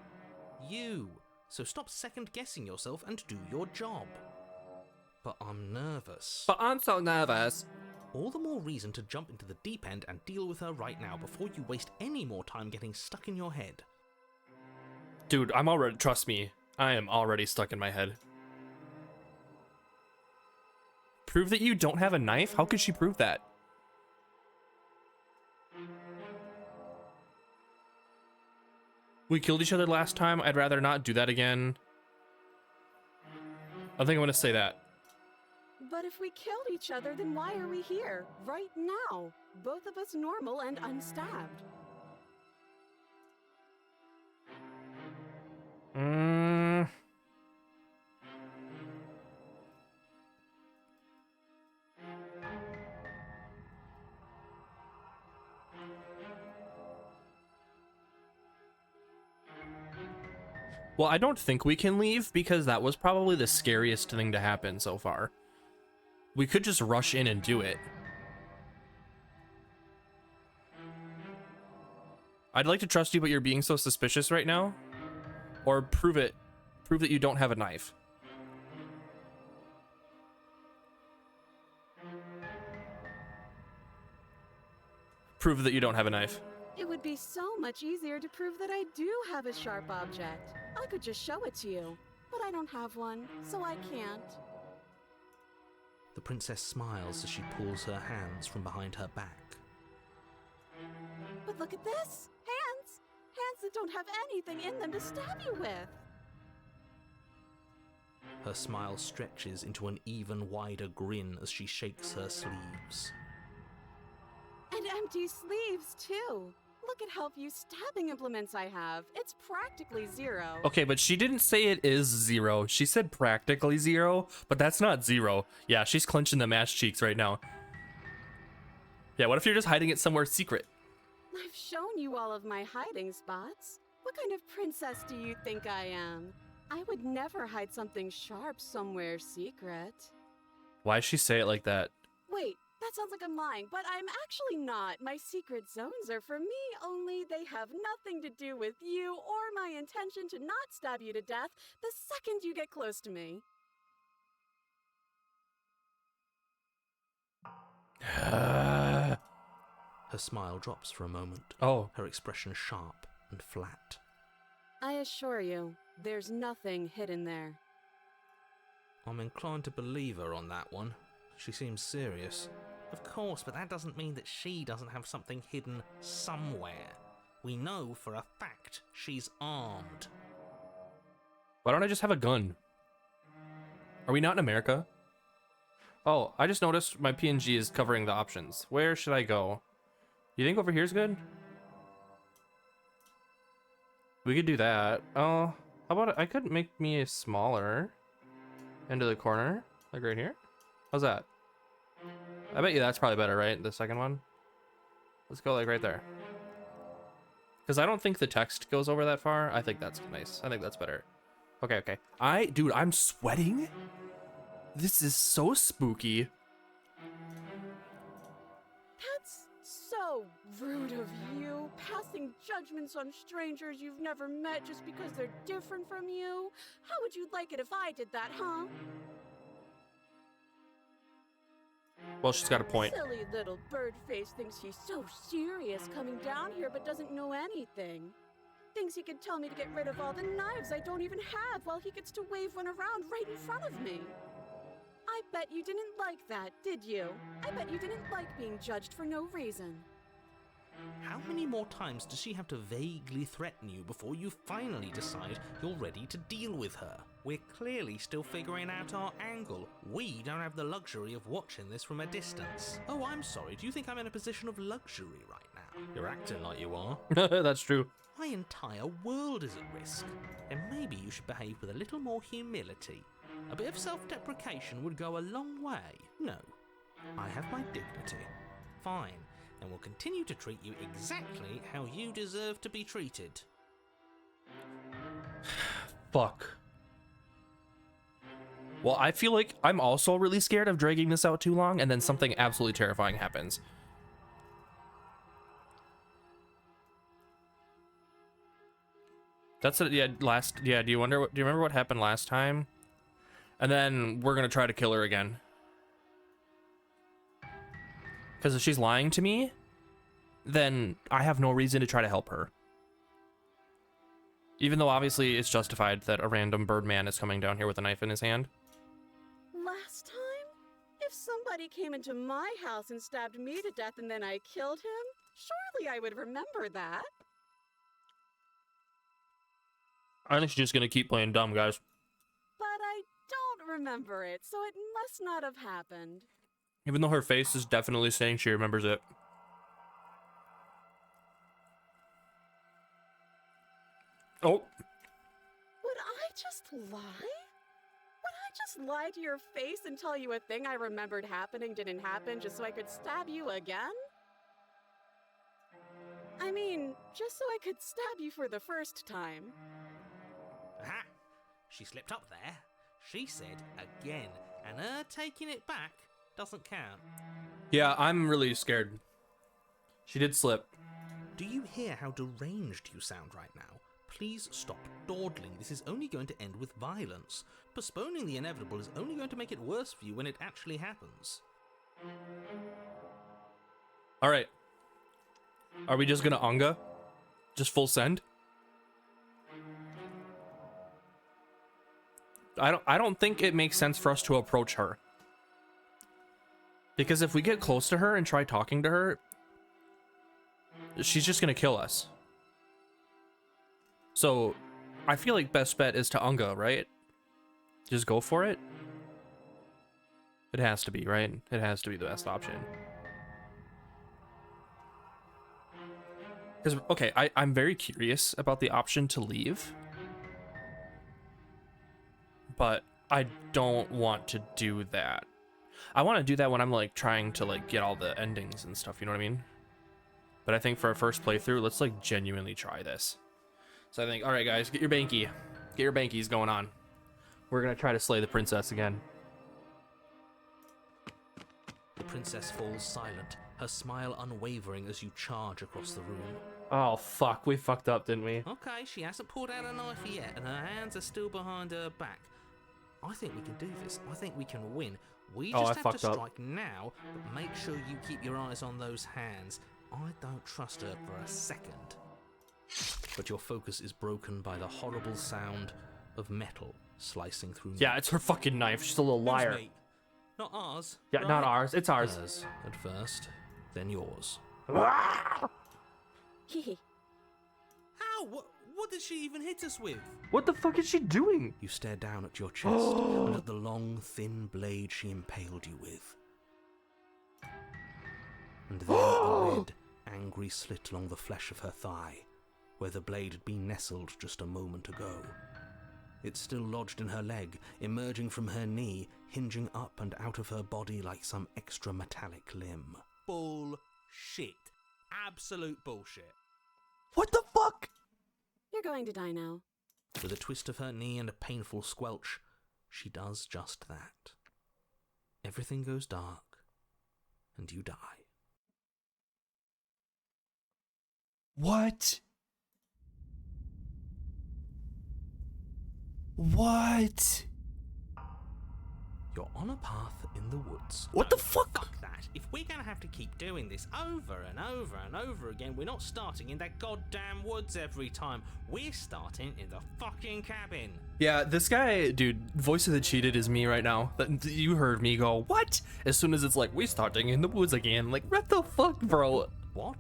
You. So stop second-guessing yourself and do your job. But I'm nervous. But I'm so nervous. All the more reason to jump into the deep end and deal with her right now before you waste any more time getting stuck in your head. Dude, I'm already, trust me, I am already stuck in my head. Prove that you don't have a knife? How could she prove that? We killed each other last time. I'd rather not do that again. I think I'm gonna say that. But if we killed each other, then why are we here, right now? Both of us normal and unstabbed. Well, I don't think we can leave because that was probably the scariest thing to happen so far. We could just rush in and do it. I'd like to trust you, but you're being so suspicious right now. Or prove it. Prove that you don't have a knife. Prove that you don't have a knife. It would be so much easier to prove that I do have a sharp object. I could just show it to you, but I don't have one, so I can't. The princess smiles as she pulls her hands from behind her back. But look at this! Hands! Hands that don't have anything in them to stab you with! Her smile stretches into an even wider grin as she shakes her sleeves. And empty sleeves, too! Look at how few stabbing implements I have. It's practically zero. Okay, but she didn't say it is 0. She said practically 0, but that's not 0. Yeah, she's clenching the ass cheeks right now. Yeah, what if you're just hiding it somewhere secret? I've shown you all of my hiding spots. What kind of princess do you think I am? I would never hide something sharp somewhere secret. Why'd she say it like that? Wait, that sounds like I'm lying, but I'm actually not. My secret zones are for me, only they have nothing to do with you or my intention to not stab you to death the second you get close to me. Her smile drops for a moment. Oh. Her expression sharp and flat. I assure you, there's nothing hidden there. I'm inclined to believe her on that one. She seems serious. Of course, but that doesn't mean that she doesn't have something hidden somewhere. We know for a fact she's armed. Why don't I just have a gun? Are we not in America? Oh, I just noticed my PNG is covering the options. Where should I go? You think over here is good? We could do that. Oh, how about I could make me a smaller into the corner, like right here. How's that? I bet you that's probably better, right? The second one. Let's go like right there. Because I don't think the text goes over that far. I think that's nice. I think that's better. Okay, okay. Dude, I'm sweating. This is so spooky. That's so rude of you, passing judgments on strangers you've never met just because they're different from you. How would you like it if I did that, huh? Well, she's got a point. Silly little bird face thinks he's so serious coming down here but doesn't know anything. Thinks he could tell me to get rid of all the knives I don't even have while he gets to wave one around right in front of me. I bet you didn't like that, did you? I bet you didn't like being judged for no reason. How many more times does she have to vaguely threaten you before you finally decide you're ready to deal with her? We're clearly still figuring out our angle. We don't have the luxury of watching this from a distance. Oh, I'm sorry. Do you think I'm in a position of luxury right now? You're acting like you are. That's true. My entire world is at risk. And maybe you should behave with a little more humility. A bit of self-deprecation would go a long way. No, I have my dignity. Fine, and will continue to treat you exactly how you deserve to be treated. Fuck. Well, I feel like I'm also really scared of dragging this out too long and then something absolutely terrifying happens. That's it. Yeah, do you remember what happened last time? And then we're gonna try to kill her again. Because if she's lying to me, then I have no reason to try to help her. Even though obviously it's justified that a random birdman is coming down here with a knife in his hand. Last time? If somebody came into my house and stabbed me to death and then I killed him, surely I would remember that. I think she's just gonna keep playing dumb, guys. But I don't remember it, so it must not have happened. Even though her face is definitely saying she remembers it. Oh. Would I just lie? Would I just lie to your face and tell you a thing I remembered happening didn't happen just so I could stab you again? I mean, just so I could stab you for the first time. Aha! She slipped up there. She said again, and her taking it back doesn't count. Yeah, I'm really scared. She did slip. Do you hear how deranged you sound right now? Please stop dawdling. This is only going to end with violence. Postponing the inevitable is only going to make it worse for you when it actually happens. All right. Are we just gonna Anga? Just full send? I don't think it makes sense for us to approach her. Because if we get close to her and try talking to her, she's just gonna kill us. So I feel like best bet is to Anga, right? Just go for it. It has to be, right? It has to be the best option. Because, okay, I'm very curious about the option to leave, but I don't want to do that. I want to do that when I'm like trying to like get all the endings and stuff, you know what I mean? But I think for our first playthrough, let's like genuinely try this. So I think, all right, guys, get your bankies going on. We're gonna try to slay the princess again. The princess falls silent, her smile unwavering as you charge across the room. Oh fuck, we fucked up, didn't we? Okay, she hasn't pulled out a knife yet, and her hands are still behind her back. I think we can do this. I think we can win. We just have to strike now, but make sure you keep your eyes on those hands. I don't trust her for a second. But your focus is broken by the horrible sound of metal slicing through. Yeah, it's her fucking knife. She's a little liar. Me. Not ours. Yeah, right? not ours. It's ours. Hers at first, then yours. Hee. How? What did she even hit us with? What the fuck is she doing? You stare down at your chest and at the long, thin blade she impaled you with. And then at the red, angry slit along the flesh of her thigh, where the blade had been nestled just a moment ago. It's still lodged in her leg, emerging from her knee, hinging up and out of her body like some extra metallic limb. Bullshit. Absolute bullshit. What the fuck? You're going to die now. With a twist of her knee and a painful squelch, she does just that. Everything goes dark, and you die. What? What? You're on a path in the woods. What the fuck? Fuck that. If we're gonna have to keep doing this over and over and over again, we're not starting in that goddamn woods every time. We're starting in the fucking cabin. Yeah, this guy, dude, voice of the cheated is me right now. You heard me go, what? As soon as it's like, we're starting in the woods again. Like, what the fuck, bro? What?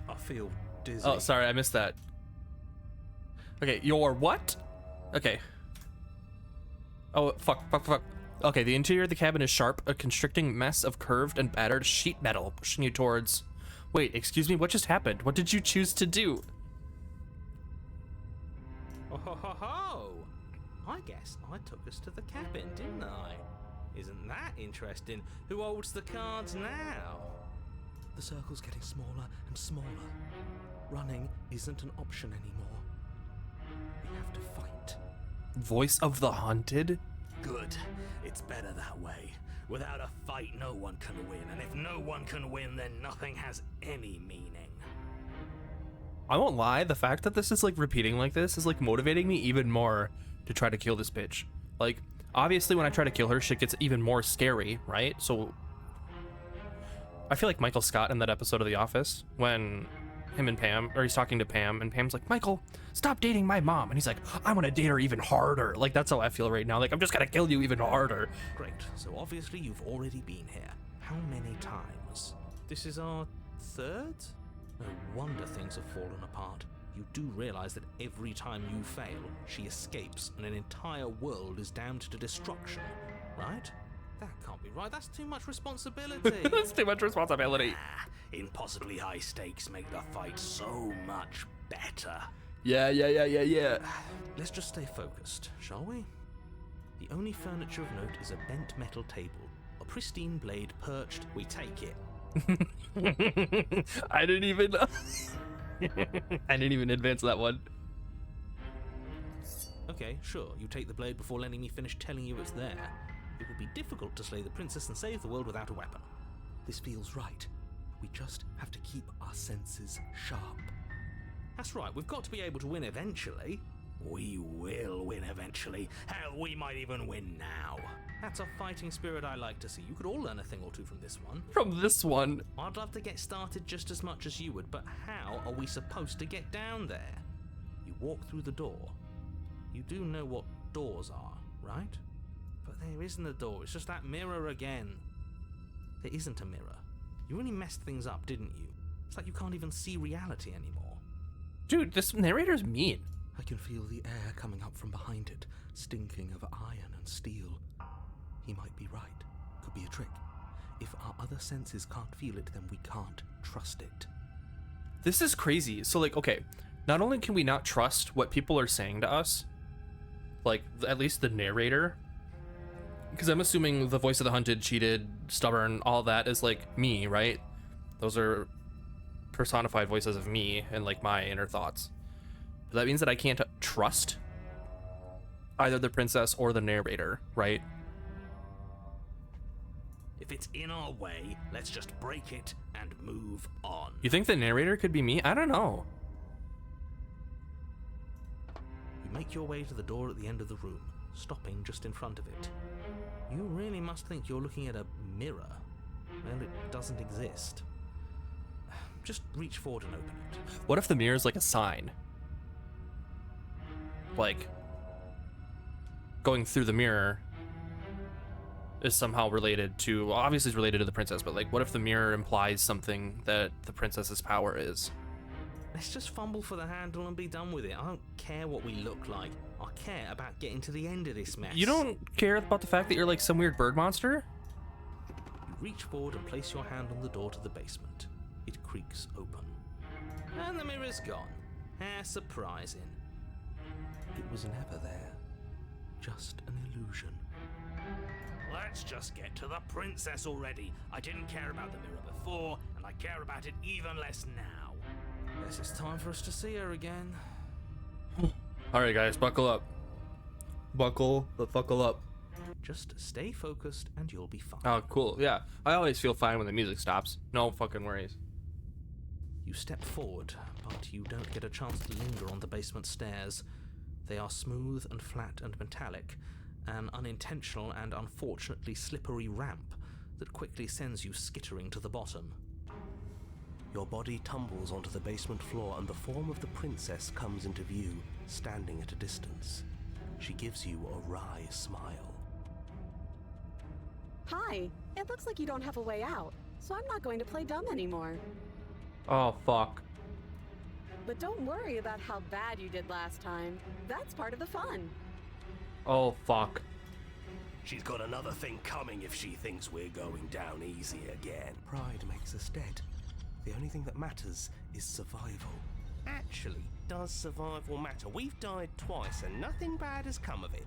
I feel dizzy. Oh, sorry, I missed that. Okay, your what? Okay. Oh, fuck. Okay, the interior of the cabin is sharp, a constricting mess of curved and battered sheet metal pushing you towards... Wait, excuse me, what just happened? What did you choose to do? Oh ho ho ho! I guess I took us to the cabin, didn't I? Isn't that interesting? Who holds the cards now? The circle's getting smaller and smaller. Running isn't an option anymore. We have to fight. Voice of the haunted? Good. It's better that way. Without a fight, no one can win. And if no one can win, then nothing has any meaning. I won't lie, the fact that this is like repeating like this is like motivating me even more to try to kill this bitch. Like, obviously when I try to kill her, shit gets even more scary, right? So I feel like Michael Scott in that episode of The Office when him and Pam, or he's talking to Pam, and Pam's like, Michael, stop dating my mom. And he's like, I want to date her even harder. Like, that's how I feel right now. Like, I'm just gonna kill you even harder. Great. So obviously you've already been here. How many times? This is our third? No wonder things have fallen apart. You do realize that every time you fail, she escapes and an entire world is damned to destruction, right? That can't be right. That's too much responsibility. That's too much responsibility. Impossibly high stakes make the fight so much better. Yeah. Let's just stay focused, shall we? The only furniture of note is a bent metal table. A pristine blade perched. We take it. I didn't even I didn't even advance that one. Okay, sure. You take the blade before letting me finish telling you it's there. It would be difficult to slay the princess and save the world without a weapon. This feels right. We just have to keep our senses sharp. That's right, we've got to be able to win eventually. We will win eventually. Hell, we might even win now. That's a fighting spirit I like to see. You could all learn a thing or two from this one. From this one. I'd love to get started just as much as you would, but how are we supposed to get down there? You walk through the door. You do know what doors are, right? But there isn't a door, it's just that mirror again. There isn't a mirror. You really messed things up, didn't you? It's like you can't even see reality anymore. Dude, this narrator's mean. I can feel the air coming up from behind it, stinking of iron and steel. He might be right. Could be a trick. If our other senses can't feel it, then we can't trust it. This is crazy. So like, okay, not only can we not trust what people are saying to us, like at least the narrator, because I'm assuming the voice of the hunted, cheated, stubborn, all that is like me, right? Those are personified voices of me and like my inner thoughts. But that means that I can't trust either the princess or the narrator, right? If it's in our way, let's just break it and move on. You think the narrator could be me? I don't know. You make your way to the door at the end of the room, stopping just in front of it. You really must think you're looking at a mirror. Well, it doesn't exist. Just reach forward and open it. What if the mirror is like a sign? Like, going through the mirror is somehow related to, well, obviously it's related to the princess, but like, what if the mirror implies something that the princess's power is? Let's just fumble for the handle and be done with it. I don't care what we look like. I care about getting to the end of this mess. You don't care about the fact that you're like some weird bird monster? You reach forward and place your hand on the door to the basement. It creaks open. And the mirror's gone. How surprising. It was never there. Just an illusion. Let's just get to the princess already. I didn't care about the mirror before, and I care about it even less now. Guess it's time for us to see her again. Alright guys, buckle up. Buckle up. Just stay focused and you'll be fine. Oh, cool. Yeah, I always feel fine when the music stops. No fucking worries. You step forward, but you don't get a chance to linger on the basement stairs. They are smooth and flat and metallic, an unintentional and unfortunately slippery ramp that quickly sends you skittering to the bottom. Your body tumbles onto the basement floor and the form of the princess comes into view, standing at a distance. She gives you a wry smile. Hi, it looks like you don't have a way out, so I'm not going to play dumb anymore. Oh, fuck. But don't worry about how bad you did last time. That's part of the fun. Oh, fuck. She's got another thing coming if she thinks we're going down easy again. Pride makes us dead. The only thing that matters is survival. Actually, does survival matter? We've died twice and nothing bad has come of it.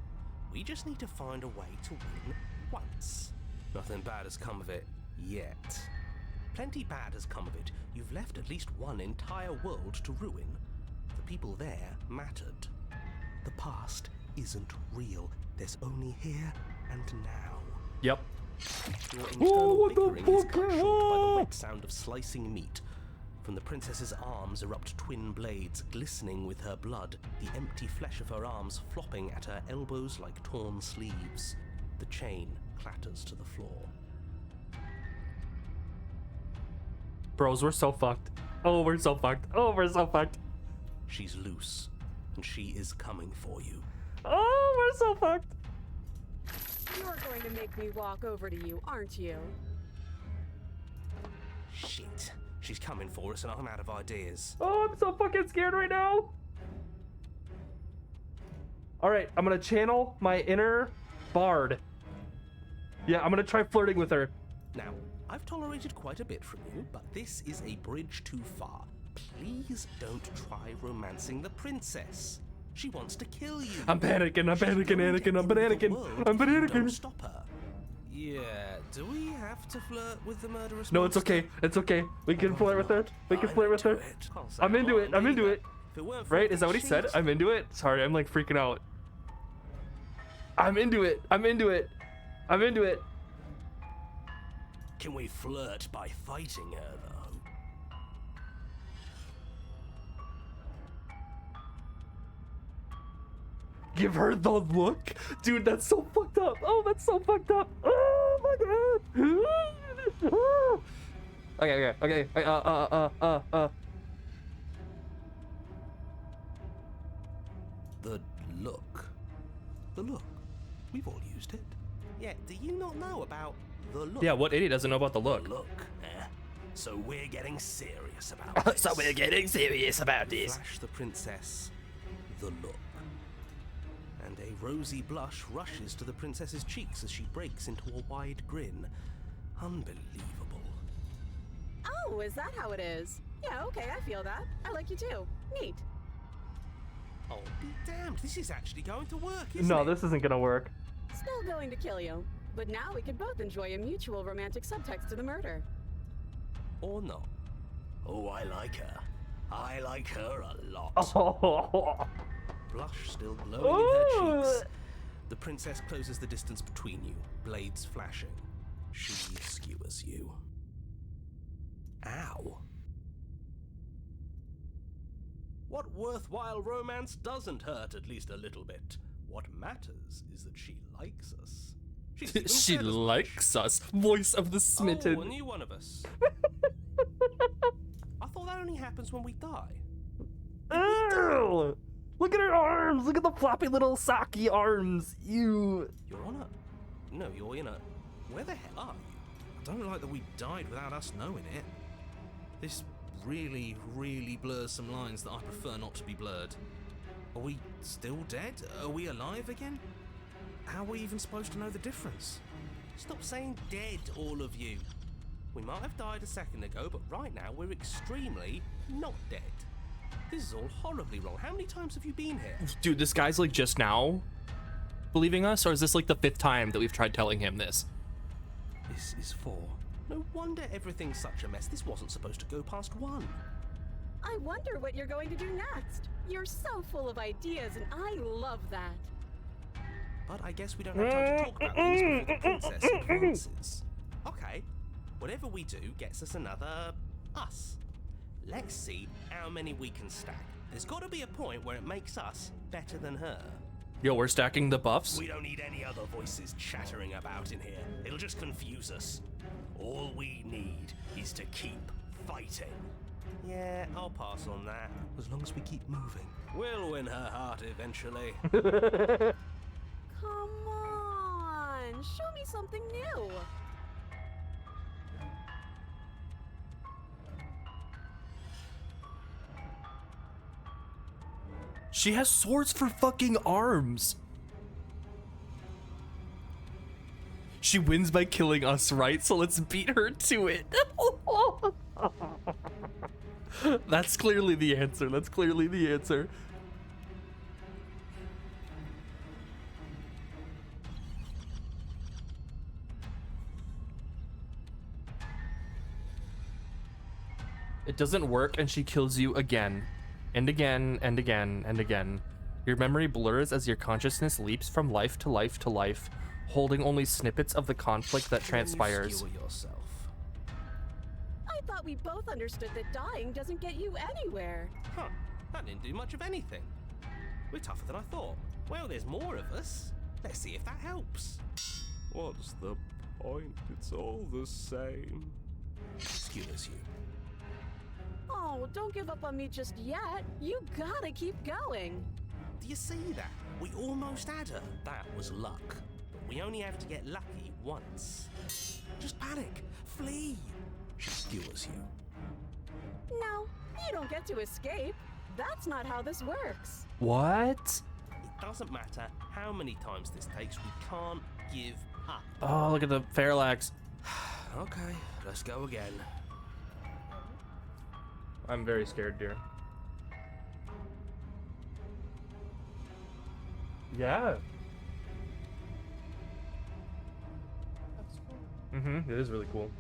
We just need to find a way to win once. Nothing bad has come of it yet. Plenty bad has come of it. You've left at least one entire world to ruin. The people there mattered. The past isn't real. There's only here and now. Yep. Your internal bickering is cut short by the wet sound of slicing meat. From the princess's arms erupt twin blades, glistening with her blood, the empty flesh of her arms flopping at her elbows like torn sleeves. The chain clatters to the floor. Bros, we're so fucked. Oh, we're so fucked. Oh, we're so fucked. She's loose, and she is coming for you. Oh, we're so fucked. You're going to make me walk over to you, aren't you? Shit. She's coming for us and I'm out of ideas. Oh, I'm so fucking scared right now. Alright, I'm gonna channel my inner bard. Yeah, I'm gonna try flirting with her. Now, I've tolerated quite a bit from you, but this is a bridge too far. Please don't try romancing the princess. She wants to kill you. I'm panicking, Anakin, I'm panicking. Don't stop her. Yeah, do we have to flirt with the murderous No, it's monster? okay, it's okay. We can flirt with her. We can flirt with her. I'm into it, I'm into it. Right, is that what he said? I'm into it? Sorry, I'm like freaking out. I'm into it, I'm into it. I'm into it. Can we flirt by fighting her, though? Give her the look? Dude, that's so fucked up. Oh, that's so fucked up. Oh my god. Okay. The look. The look. We've all used it. Yeah, do you not know about the look? Yeah, what idiot doesn't know about the The look? look, eh? So we're getting serious about this. Flash the princess the look. And a rosy blush rushes to the princess's cheeks as she breaks into a wide grin. Unbelievable. Oh, is that how it is? Yeah, okay, I feel that. I like you too. Neat. Oh, be damned. This is actually going to work, isn't No, it? this isn't gonna work. Still going to kill you. But now we can both enjoy a mutual romantic subtext to the murder. Or not. Oh, I like her. I like her a lot. Oh. Blush still glowing in her cheeks. The princess closes the distance between you, blades flashing. She skewers you. Ow. What worthwhile romance doesn't hurt at least a little bit? What matters is that she likes us. She's even She said as much. likes us. Voice of the smitten. Oh, a new one of us. I thought that only happens when we die. Ew! Look at her arms! Look at the floppy little socky arms! Ew! You're on a... No, you're in a... Where the hell are you? I don't like that we died without us knowing it. This really, really blurs some lines that I prefer not to be blurred. Are we still dead? Are we alive again? How are we even supposed to know the difference? Stop saying dead, all of you. We might have died a second ago, but right now we're extremely not dead. This is all horribly wrong. How many times have you been here? Dude, this guy's like just now believing us, or is this like the 5th time that we've tried telling him this? This is 4. No wonder everything's such a mess. This wasn't supposed to go past 1. I wonder what you're going to do next. You're so full of ideas, and I love that. But I guess we don't have time to talk about things before the princess advances. Okay, whatever we do gets us another us. Let's see how many we can stack. There's got to be a point where it makes us better than her. Yo, we're stacking the buffs? We don't need any other voices chattering about in here. It'll just confuse us. All we need is to keep fighting. Yeah, I'll pass on that. As long as we keep moving. We'll win her heart eventually. Come on, show me something new. She has swords for fucking arms. She wins by killing us, right? So let's beat her to it. That's clearly the answer. That's clearly the answer. It doesn't work, and she kills you again. And again, and again, and again. Your memory blurs as your consciousness leaps from life to life to life, holding only snippets of the conflict that transpires. You skewer yourself. I thought we both understood that dying doesn't get you anywhere. Huh, that didn't do much of anything. We're tougher than I thought. Well, there's more of us. Let's see if that helps. What's the point? It's all the same. Skewers you. Oh, don't give up on me just yet. You gotta keep going. Do you see that? We almost had her. That was luck. But we only have to get lucky once. Just panic. Flee. She skewers you. No, you don't get to escape. That's not how this works. What? It doesn't matter how many times this takes. We can't give up. Oh, look at the Fairlax. Okay, let's go again. I'm very scared, dear. Yeah. That's cool. Mm-hmm. It is really cool.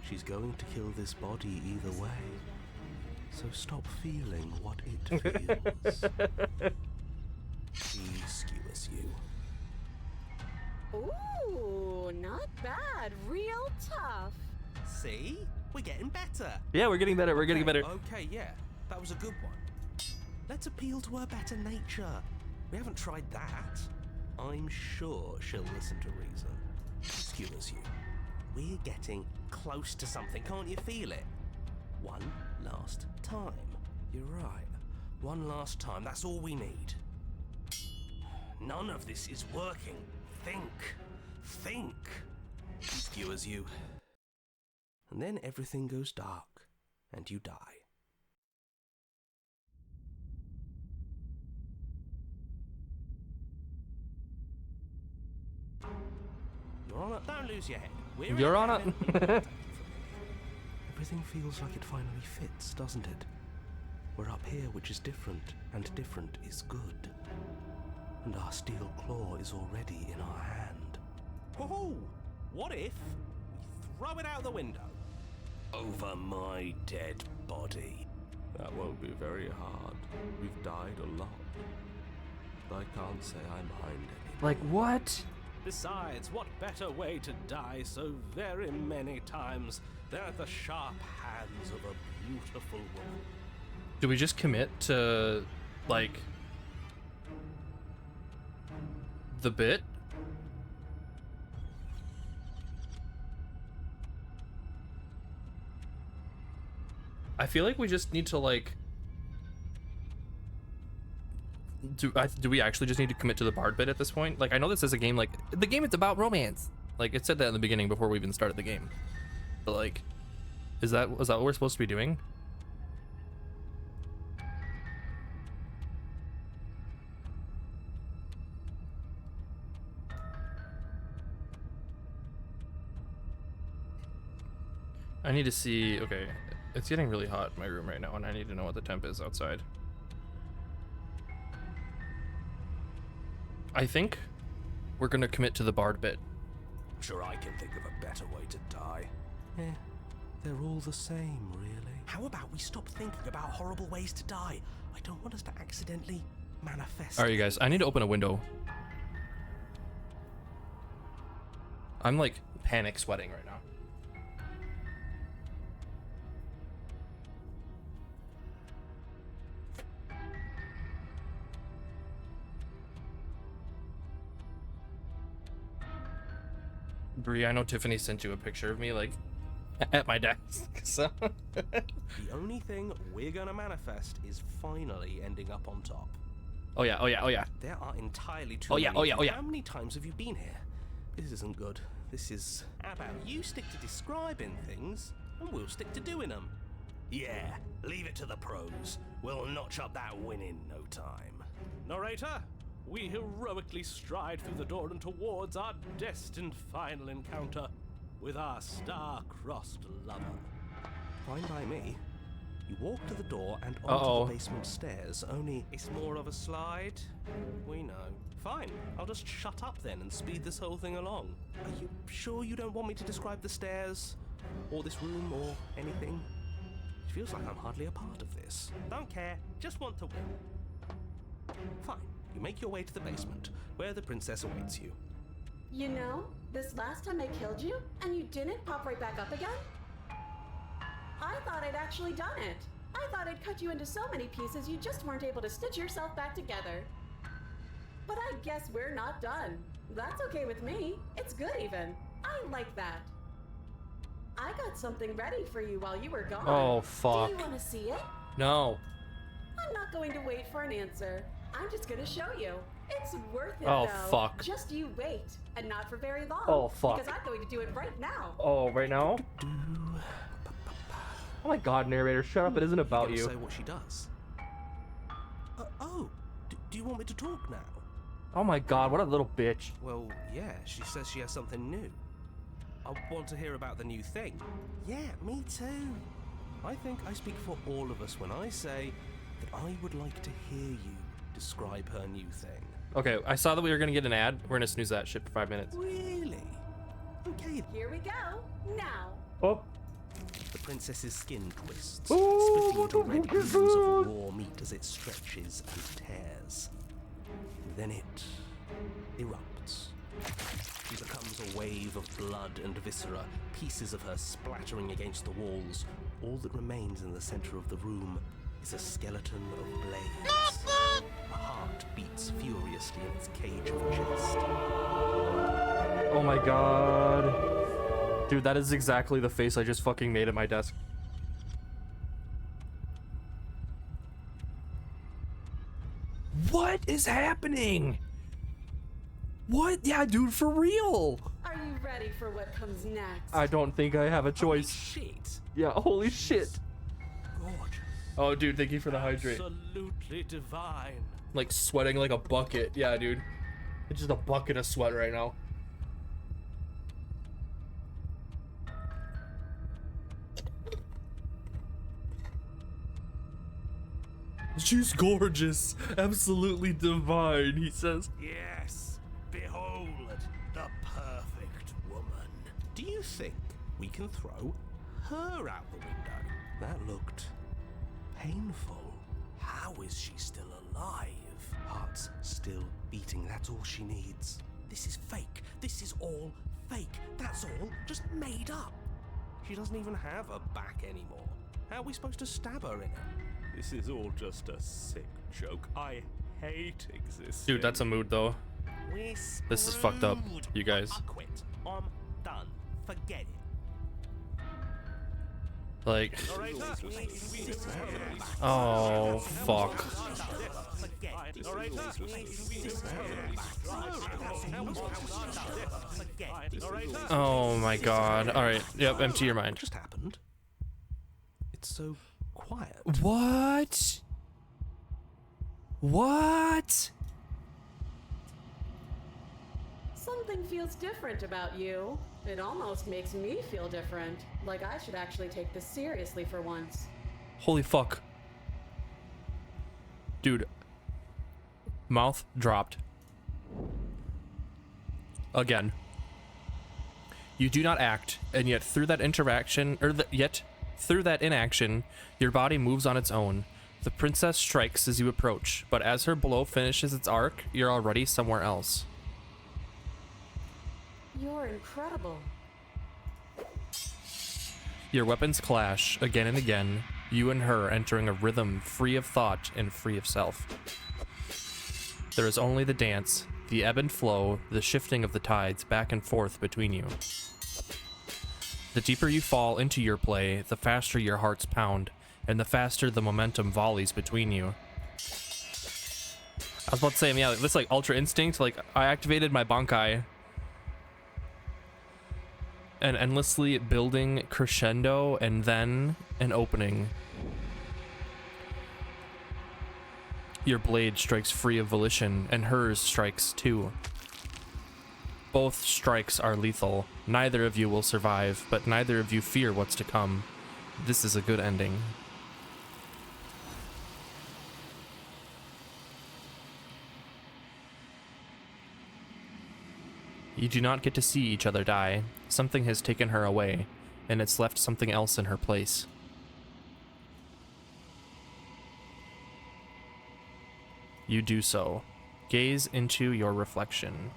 She's going to kill this body either way. So stop feeling what it feels. She skewers you. Ooh, not bad. Real tough. See? We're getting better. Yeah, we're getting better. We're getting better. Okay, yeah. That was a good one. Let's appeal to her better nature. We haven't tried that. I'm sure she'll listen to reason. She skewers you. We're getting close to something. Can't you feel it? One last time. You're right. One last time. That's all we need. None of this is working. Think. Think. She skewers you. And then everything goes dark, and you die. You're on it. Don't lose your head. You're on it. Everything feels like it finally fits, doesn't it? We're up here, which is different, and different is good. And our steel claw is already in our hand. Oh, what if we throw it out the window? Over my dead body. That won't be very hard. We've died a lot. But I can't say I mind any. Like what? Besides, what better way to die so very many times than at the sharp hands of a beautiful woman? Do we just commit to, like, the bit? I feel like we just need to, like, do we actually just need to commit to the bard bit at this point? Like, I know this is a game, like, the game is about romance. Like, it said that in the beginning before we even started the game. But, like, was that what we're supposed to be doing? I need to see, okay, it's getting really hot in my room right now, and I need to know what the temp is outside. I think we're gonna commit to the bard bit. Sure, I can think of a better way to die. Eh, they're all the same, really. How about we stop thinking about horrible ways to die? I don't want us to accidentally manifest. All right, you guys, I need to open a window. I'm like panic sweating right now. Bree, I know Tiffany sent you a picture of me, like, at my desk, so... The only thing we're gonna manifest is finally ending up on top. Oh yeah, oh yeah, oh yeah. There are entirely too Oh yeah, many. oh yeah, oh yeah. How many times have you been here? This isn't good. This is... How about you stick to describing things, and we'll stick to doing them. Yeah, leave it to the pros. We'll notch up that win in no time. Narrator, we heroically stride through the door and towards our destined final encounter with our star-crossed lover. Fine by me. You walk to the door and onto the basement stairs, only it's more of a slide. We know. Fine, I'll just shut up then and speed this whole thing along. Are you sure you don't want me to describe the stairs, or this room, or anything? It feels like I'm hardly a part of this. Don't care, just want to win. Fine, you make your way to the basement, where the princess awaits you. You know, this last time I killed you, and you didn't pop right back up again? I thought I'd actually done it. I thought I'd cut you into so many pieces you just weren't able to stitch yourself back together. But I guess we're not done. That's okay with me. It's good even. I like that. I got something ready for you while you were gone. Oh, fuck. Do you want to see it? No. I'm not going to wait for an answer. I'm just going to show you. It's worth it, Oh, though. fuck. Just you wait, and not for very long. Oh, fuck. Because I'm going to do it right now. Oh, right now? Oh my god, narrator, shut up, it isn't about you. Say what she does. Do you want me to talk now? Oh my god, what a little bitch. Well, yeah, she says she has something new. I want to hear about the new thing. Yeah, me too. I think I speak for all of us when I say that I would like to hear you describe her new thing. Okay, I saw that we were gonna get an ad. We're gonna snooze that shit for 5 minutes. Really? Okay. Here we go. Now. Oh. The princess's skin twists, splitting into red pieces of raw meat as it stretches and tears. Then it erupts. She becomes a wave of blood and viscera, pieces of her splattering against the walls. All that remains in the center of the room is a skeleton of blades. A heart beats furiously in its cage of chest. Oh my god. Dude, that is exactly the face I just fucking made at my desk. What is happening? What? Yeah, dude, for real. Are you ready for what comes next? I don't think I have a choice. Holy shit. Yeah, holy shit. Gorgeous. Oh, dude, thank you for the hydrate. Absolutely divine. Like sweating like a bucket. Yeah, dude. It's just a bucket of sweat right now. She's gorgeous, absolutely divine, he says. Yes, behold the perfect woman. Do you think we can throw her out the window? That looked painful. How is she still alive? Heart's still beating, that's all she needs. This is fake. This is all fake. That's all just made up. She doesn't even have a back anymore. How are we supposed to stab her in it? This is all just a sick joke. I hate existing. Dude, that's a mood though. We're This is fucked up, screwed. you guys. I quit. I'm done. Forget it. Like, oh fuck. Oh my god. Alright, yep, empty your mind. What just happened? It's so quiet. What? What? Something feels different about you. It almost makes me feel different. Like I should actually take this seriously for once. Holy fuck. Dude. Mouth dropped. Again. You do not act, and yet through that interaction, yet through that inaction, your body moves on its own. The princess strikes as you approach, but as her blow finishes its arc, you're already somewhere else. You're incredible. Your weapons clash again and again, you and her entering a rhythm free of thought and free of self. There is only the dance, the ebb and flow, the shifting of the tides back and forth between you. The deeper you fall into your play, the faster your hearts pound, and the faster the momentum volleys between you. I was about to say, yeah, this like Ultra Instinct, like I activated my Bankai and endlessly building crescendo and then an opening. Your blade strikes free of volition and hers strikes too. Both strikes are lethal. Neither of you will survive, but neither of you fear what's to come. This is a good ending. You do not get to see each other die. Something has taken her away, and it's left something else in her place. You do so. Gaze into your reflection.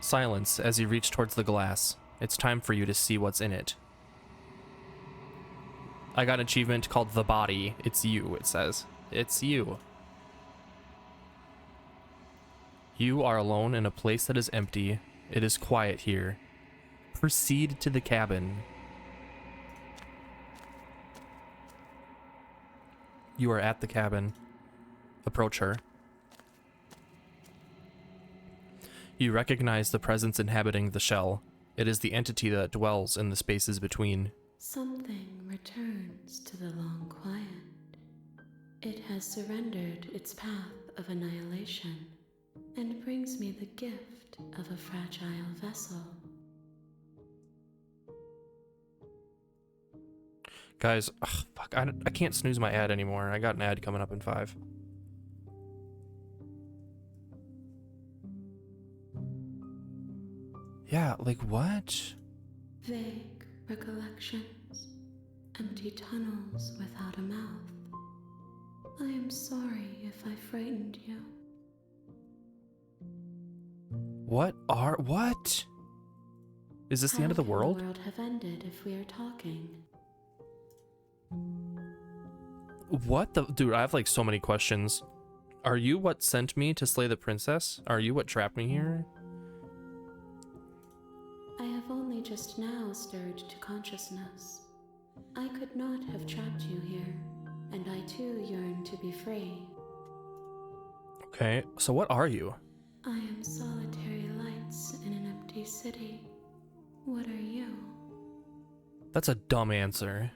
Silence as you reach towards the glass. It's time for you to see what's in it. I got an achievement called The Body. It's you, it says. It's you. You are alone in a place that is empty. It is quiet here. Proceed to the cabin. You are at the cabin. Approach her. You recognize the presence inhabiting the shell. It is the entity that dwells in the spaces between. Something returns to the long quiet. It has surrendered its path of annihilation and brings me the gift of a fragile vessel. Guys, fuck, I can't snooze my ad anymore. I got an ad coming up in 5. Yeah, like what? Vague recollections, empty tunnels without a mouth. I am sorry if I frightened you. What? Is this the end of the world? How can the world have ended if we are talking? What the? Dude, I have like so many questions. Are you what sent me to slay the princess? Are you what trapped me here? I have only just now stirred to consciousness. I could not have trapped you here, and I too yearn to be free. Okay, so what are you? I am solitary lights in an empty city. What are you? That's a dumb answer.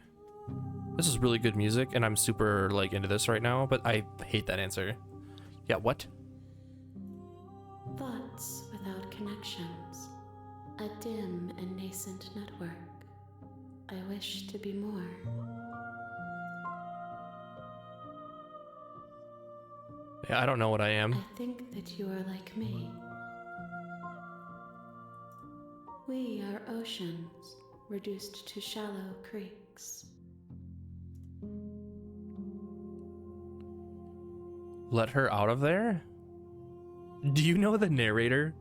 This is really good music, and I'm super like into this right now, but I hate that answer. Yeah, what? Thoughts without connections. A dim and nascent network. I wish to be more. Yeah, I don't know what I am. I think that you are like me. We are oceans, reduced to shallow creeks. Let her out of there? Do you know the narrator?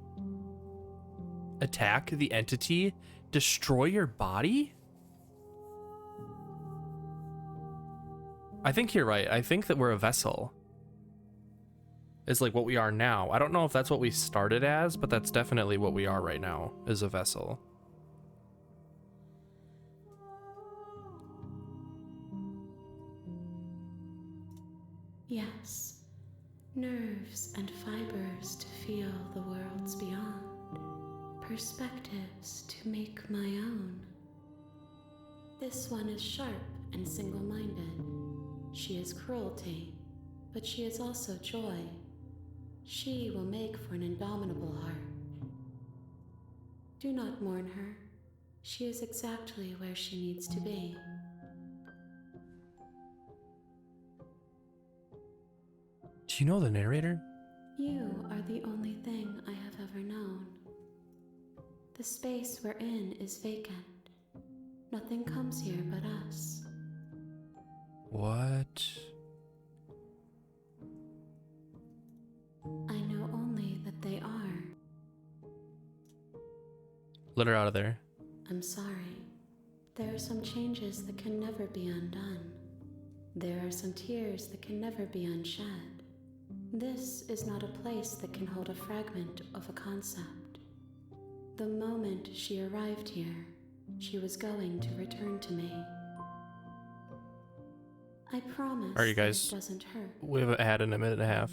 Attack the entity? Destroy your body? I think you're right. I think that we're a vessel. Is like what we are now. I don't know if that's what we started as, but that's definitely what we are right now, is a vessel. Yes, nerves and fibers to feel the worlds beyond, perspectives to make my own. This one is sharp and single-minded. She is cruelty, but she is also joy. She will make for an indomitable heart. Do not mourn her. She is exactly where she needs to be. Do you know the narrator? You are the only thing I have ever known. The space we're in is vacant. Nothing comes here but us. What? I know only that they are. Let her out of there. I'm sorry. There are some changes that can never be undone. There are some tears that can never be unshed. This is not a place that can hold a fragment of a concept. The moment she arrived here, she was going to return to me. I promise All right, you guys. that it doesn't hurt. We have had in a minute and a half.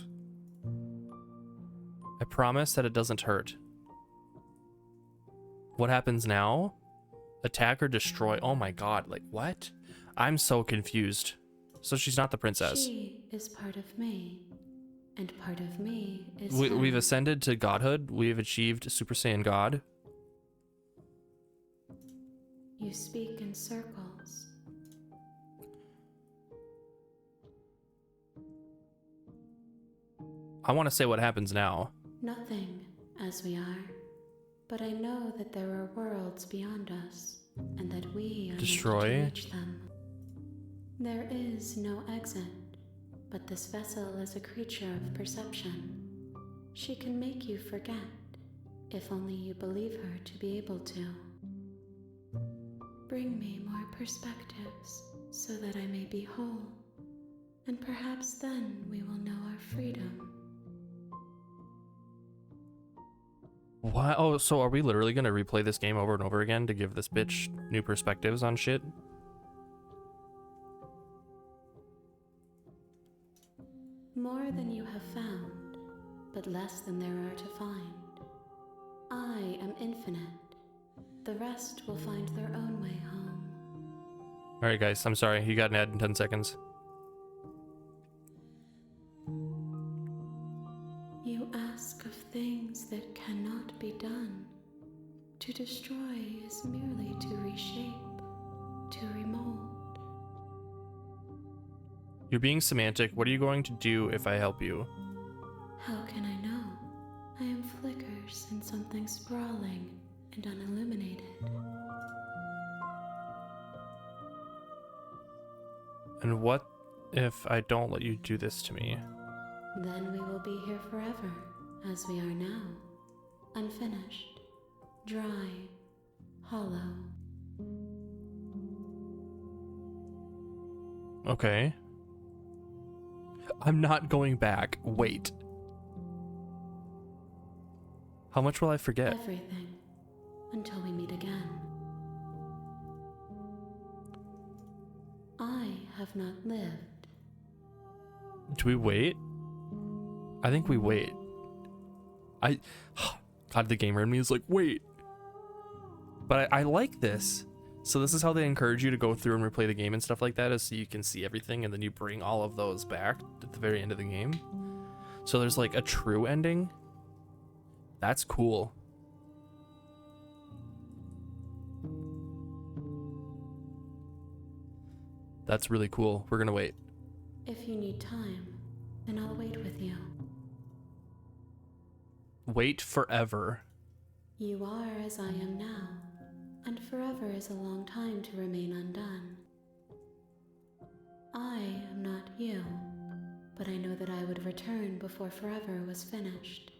I promise that it doesn't hurt. What happens now? Attack or destroy? Oh my god, like what? I'm so confused. So she's not the princess. She is part of me, and part of me is We've her. ascended to godhood. We've achieved Super Saiyan God. You speak in circles. I want to say what happens now. Nothing, as we are. But I know that there are worlds beyond us, and that we are Destroy. meant to reach them. There is no exit, but this vessel is a creature of perception. She can make you forget, if only you believe her to be able to. Bring me more perspectives, so that I may be whole, and perhaps then we will know our freedom. What? Oh, so are we literally going to replay this game over and over again to give this bitch new perspectives on shit? More than you have found, but less than there are to find. I am infinite. The rest will find their own way home. Alright guys, I'm sorry. You got an ad in 10 seconds. You ask of things that cannot be done. To destroy is merely to reshape, to remold. You're being semantic. What are you going to do if I help you? How can I know? I am flickers in something sprawling and unilluminated. And what if I don't let you do this to me? Then we will be here forever, as we are now. Unfinished, dry, hollow. Okay. I'm not going back. Wait. How much will I forget? Everything, until we meet again. I have not lived. Do we wait? I think we wait. God, the gamer in me is like, wait. But I like this. So this is how they encourage you to go through and replay the game and stuff like that, is so you can see everything and then you bring all of those back at the very end of the game. So there's like a true ending. That's cool. That's really cool. We're gonna wait. If you need time, and I'll wait with you. Wait forever. You are as I am now, and forever is a long time to remain undone. I am not you, but I know that I would return before forever was finished.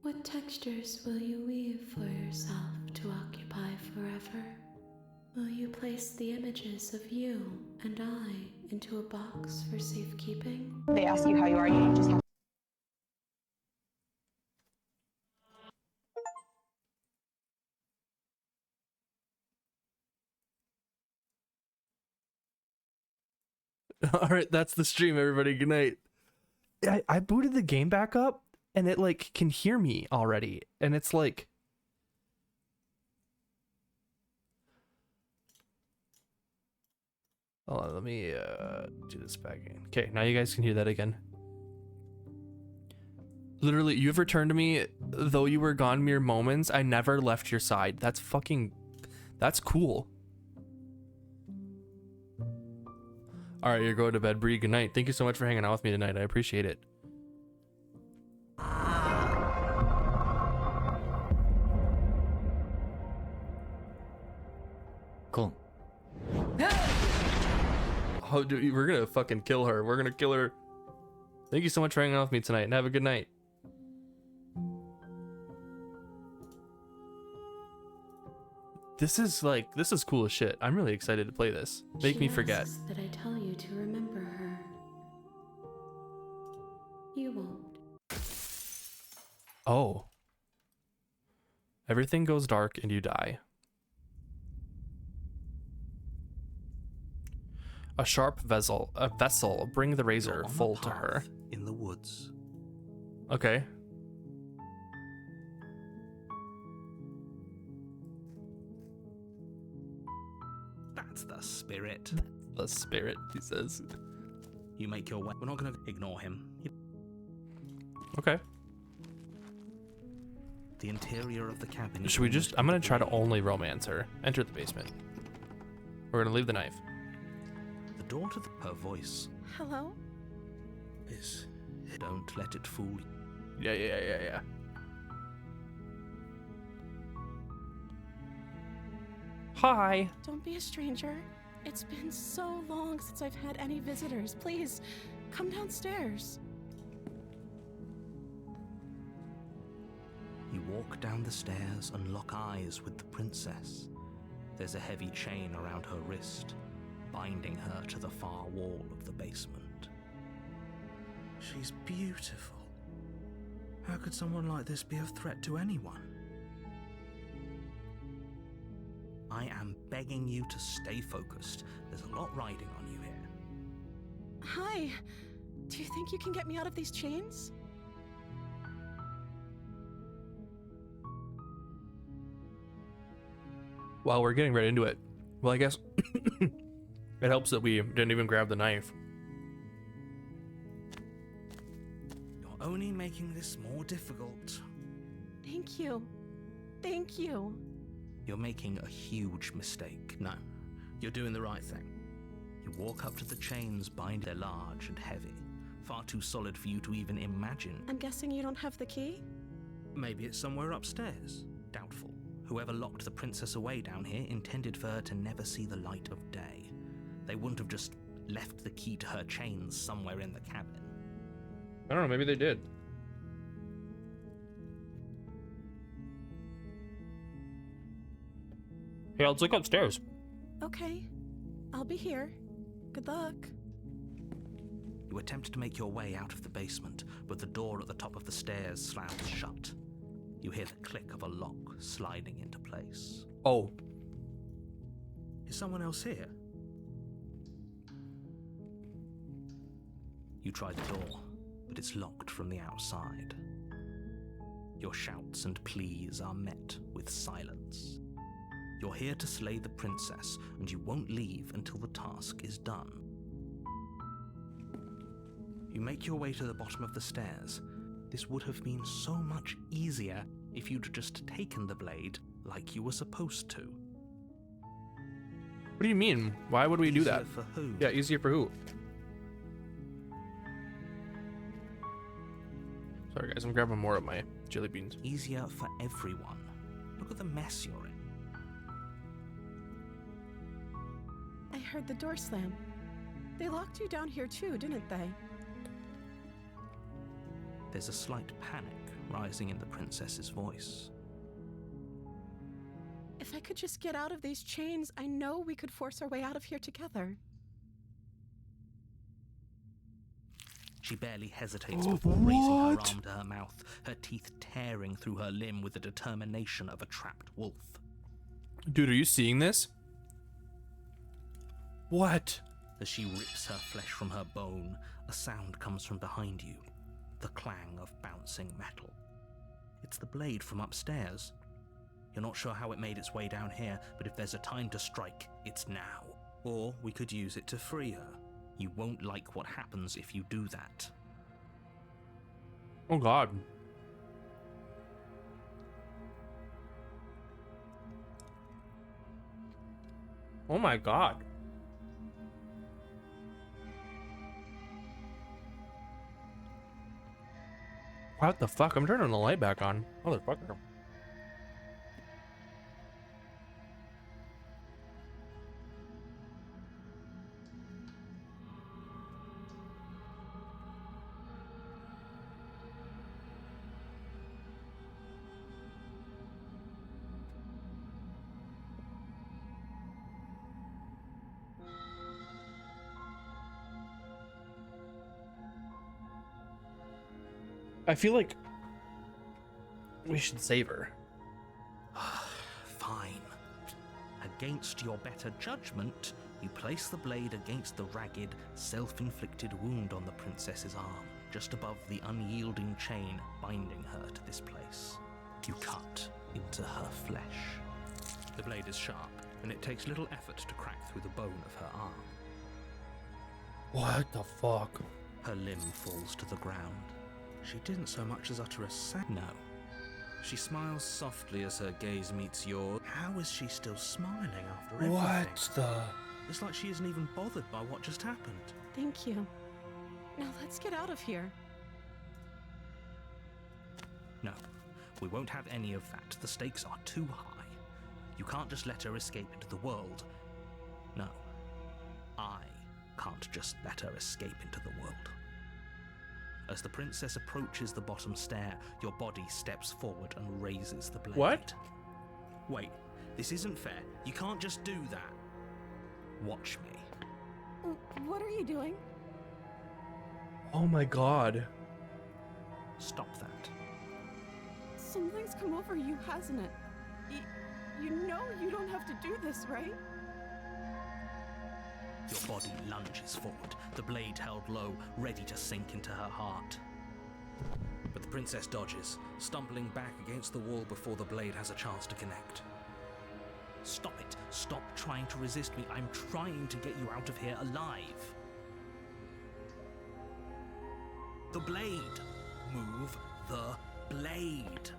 What textures will you weave for yourself to occupy forever? Will you place the images of you and I into a box for safekeeping? They ask you how you are, you just have All right, that's the stream, everybody. Good night. I booted the game back up, and it like can hear me already, and it's like, hold on, let me do this back again. Okay, now you guys can hear that again. Literally, you've returned to me, though you were gone mere moments. I never left your side. That's cool. All right, you're going to bed, Bree. Good night. Thank you so much for hanging out with me tonight. I appreciate it. Cool. Oh, dude, we're gonna fucking kill her. We're gonna kill her. Thank you so much for hanging out with me tonight, and have a good night. This is cool as shit. I'm really excited to play this. Make me forget. She asks that I tell you to remember her. You won't. Oh. Everything goes dark and you die. A sharp vessel. Bring the razor full to her. In the woods. Okay. That's the spirit. The spirit, he says. You make your way. We're not going to ignore him. Okay. The interior of the cabin. Should we just... I'm gonna try to only romance her. Enter the basement. We're gonna leave the knife. The door to her voice Hello? is... Don't let it fool you. Yeah. Hi. Don't be a stranger. It's been so long since I've had any visitors. Please, come downstairs. You walk down the stairs and lock eyes with the princess. There's a heavy chain around her wrist, binding her to the far wall of the basement. She's beautiful. How could someone like this be a threat to anyone? I am begging you to stay focused. There's a lot riding on you here. Hi. Do you think you can get me out of these chains? Well, we're getting right into it. Well, I guess it helps that we didn't even grab the knife. You're only making this more difficult. Thank you. Thank you. You're making a huge mistake. No, you're doing the right thing. You walk up to the chains, bind. They're large and heavy, far too solid for you to even imagine. I'm guessing you don't have the key? Maybe it's somewhere upstairs. Doubtful. Whoever locked the princess away down here intended for her to never see the light of day. They wouldn't have just left the key to her chains somewhere in the cabin. I don't know, maybe they did. Hey, let's look upstairs. Okay. I'll be here. Good luck. You attempt to make your way out of the basement, but the door at the top of the stairs slams shut. You hear the click of a lock sliding into place. Oh. Is someone else here? You try the door, but it's locked from the outside. Your shouts and pleas are met with silence. You're here to slay the princess, and you won't leave until the task is done. You make your way to the bottom of the stairs. This would have been so much easier if you'd just taken the blade like you were supposed to. What do you mean? Why would we do that? Easier for who? Yeah, easier for who? Sorry guys, I'm grabbing more of my jelly beans. Easier for everyone. Look at the mess you're in. I heard the door slam. They locked you down here too, didn't they? There's a slight panic rising in the princess's voice. If I could just get out of these chains, I know we could force our way out of here together. She barely hesitates before raising her arm to her mouth, her teeth tearing through her limb with the determination of a trapped wolf. Dude, are you seeing this? What? As she rips her flesh from her bone, a sound comes from behind you, the clang of bouncing metal. It's the blade from upstairs. You're not sure how it made its way down here, but if there's a time to strike, it's now. Or we could use it to free her. You won't like what happens if you do that. Oh god. Oh my god. What the fuck? I'm turning the light back on. Motherfucker. I feel like we should save her. Fine. Against your better judgment, you place the blade against the ragged, self-inflicted wound on the princess's arm, just above the unyielding chain binding her to this place. You cut into her flesh. The blade is sharp, and it takes little effort to crack through the bone of her arm. What the fuck? Her limb falls to the ground. She didn't so much as utter a sound. No. She smiles softly as her gaze meets yours. How is she still smiling after everything? What the? It's like she isn't even bothered by what just happened. Thank you. Now let's get out of here. No, we won't have any of that. The stakes are too high. You can't just let her escape into the world. No, I can't just let her escape into the world. As the princess approaches the bottom stair, your body steps forward and raises the blade. What? Wait, this isn't fair. You can't just do that. Watch me. What are you doing? Oh my god. Stop that. Something's come over you, hasn't it? You know you don't have to do this, right? Your body lunges forward, the blade held low, ready to sink into her heart. But the princess dodges, stumbling back against the wall before the blade has a chance to connect. Stop it. Stop trying to resist me. I'm trying to get you out of here alive. The blade. Move the blade.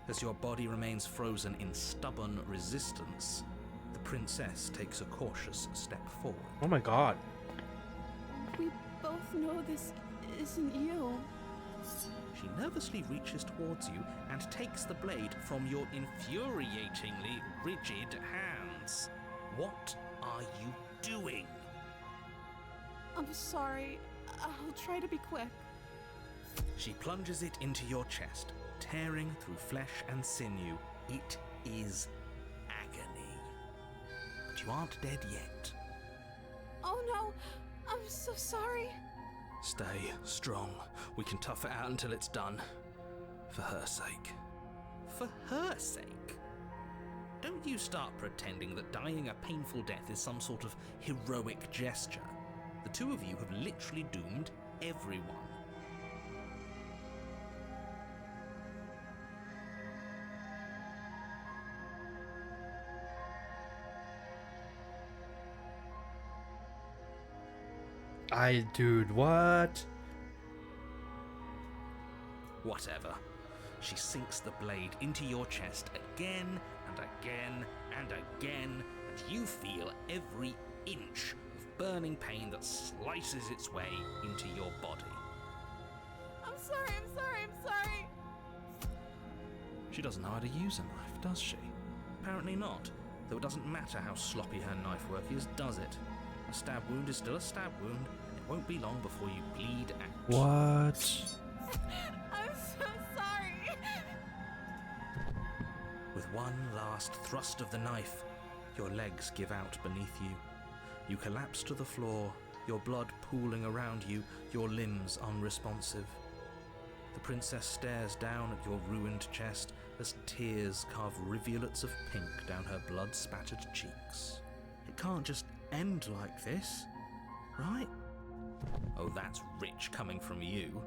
As your body remains frozen in stubborn resistance, the princess takes a cautious step forward. Oh my god. We both know this isn't you. She nervously reaches towards you and takes the blade from your infuriatingly rigid hands. What are you doing? I'm sorry. I'll try to be quick. She plunges it into your chest, tearing through flesh and sinew. It is agony. But you aren't dead yet. Oh no, I'm so sorry. Stay strong. We can tough it out until it's done. For her sake. For her sake? Don't you start pretending that dying a painful death is some sort of heroic gesture. The two of you have literally doomed everyone. Dude, what? Whatever. She sinks the blade into your chest again and again and again, and you feel every inch of burning pain that slices its way into your body. I'm I'm sorry. She doesn't know how to use a knife, does she? Apparently not. Though it doesn't matter how sloppy her knife work is, does it? A stab wound is still a stab wound. It won't be long before you bleed out. What? I'm so sorry. With one last thrust of the knife, your legs give out beneath you. You collapse to the floor, your blood pooling around you, your limbs unresponsive. The princess stares down at your ruined chest as tears carve rivulets of pink down her blood-spattered cheeks. It can't just end like this, right? Oh, that's rich coming from you.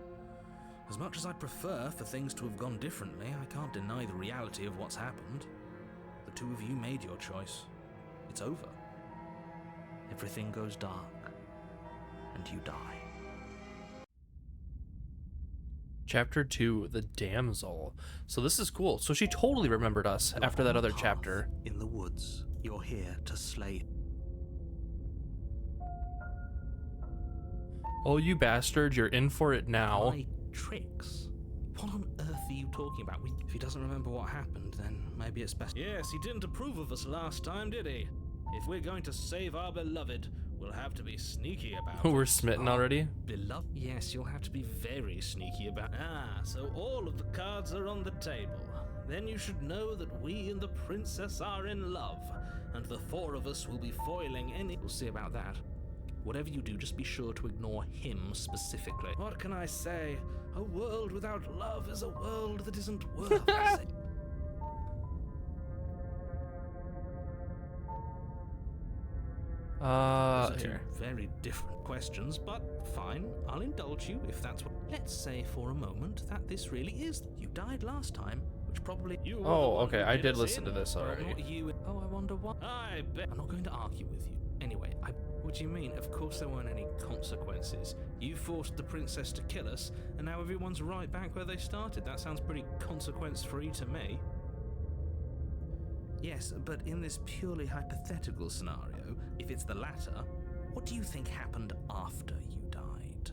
As much as I'd prefer for things to have gone differently, I can't deny the reality of what's happened. The two of you made your choice. It's over. Everything goes dark, and you die. Chapter 2, The Damsel. So this is cool. So she totally remembered us after that other chapter. In the woods, you're here to slay. Oh, you bastard, you're in for it now. My tricks? What on earth are you talking about? If he doesn't remember what happened, then maybe it's best. Yes, he didn't approve of us last time, did he? If we're going to save our beloved, we'll have to be sneaky about it. We're smitten already? Beloved? Yes, you'll have to be very sneaky about it. Ah, so all of the cards are on the table. Then you should know that we and the princess are in love, and the four of us will be foiling any... We'll see about that. Whatever you do, just be sure to ignore him specifically. What can I say? A world without love is a world that isn't worth it. Those are two Here. very different questions, but fine, I'll indulge you if that's what... Let's say for a moment that this really is... You died last time, which probably... You were the Oh, one okay, who I did did us listen in. to this Well, already. not you. Oh, I wonder what... I bet. I'm not going to argue with you. Anyway, What do you mean? Of course there weren't any consequences. You forced the princess to kill us, and now everyone's right back where they started. That sounds pretty consequence-free to me. Yes, but in this purely hypothetical scenario, if it's the latter, what do you think happened after you died?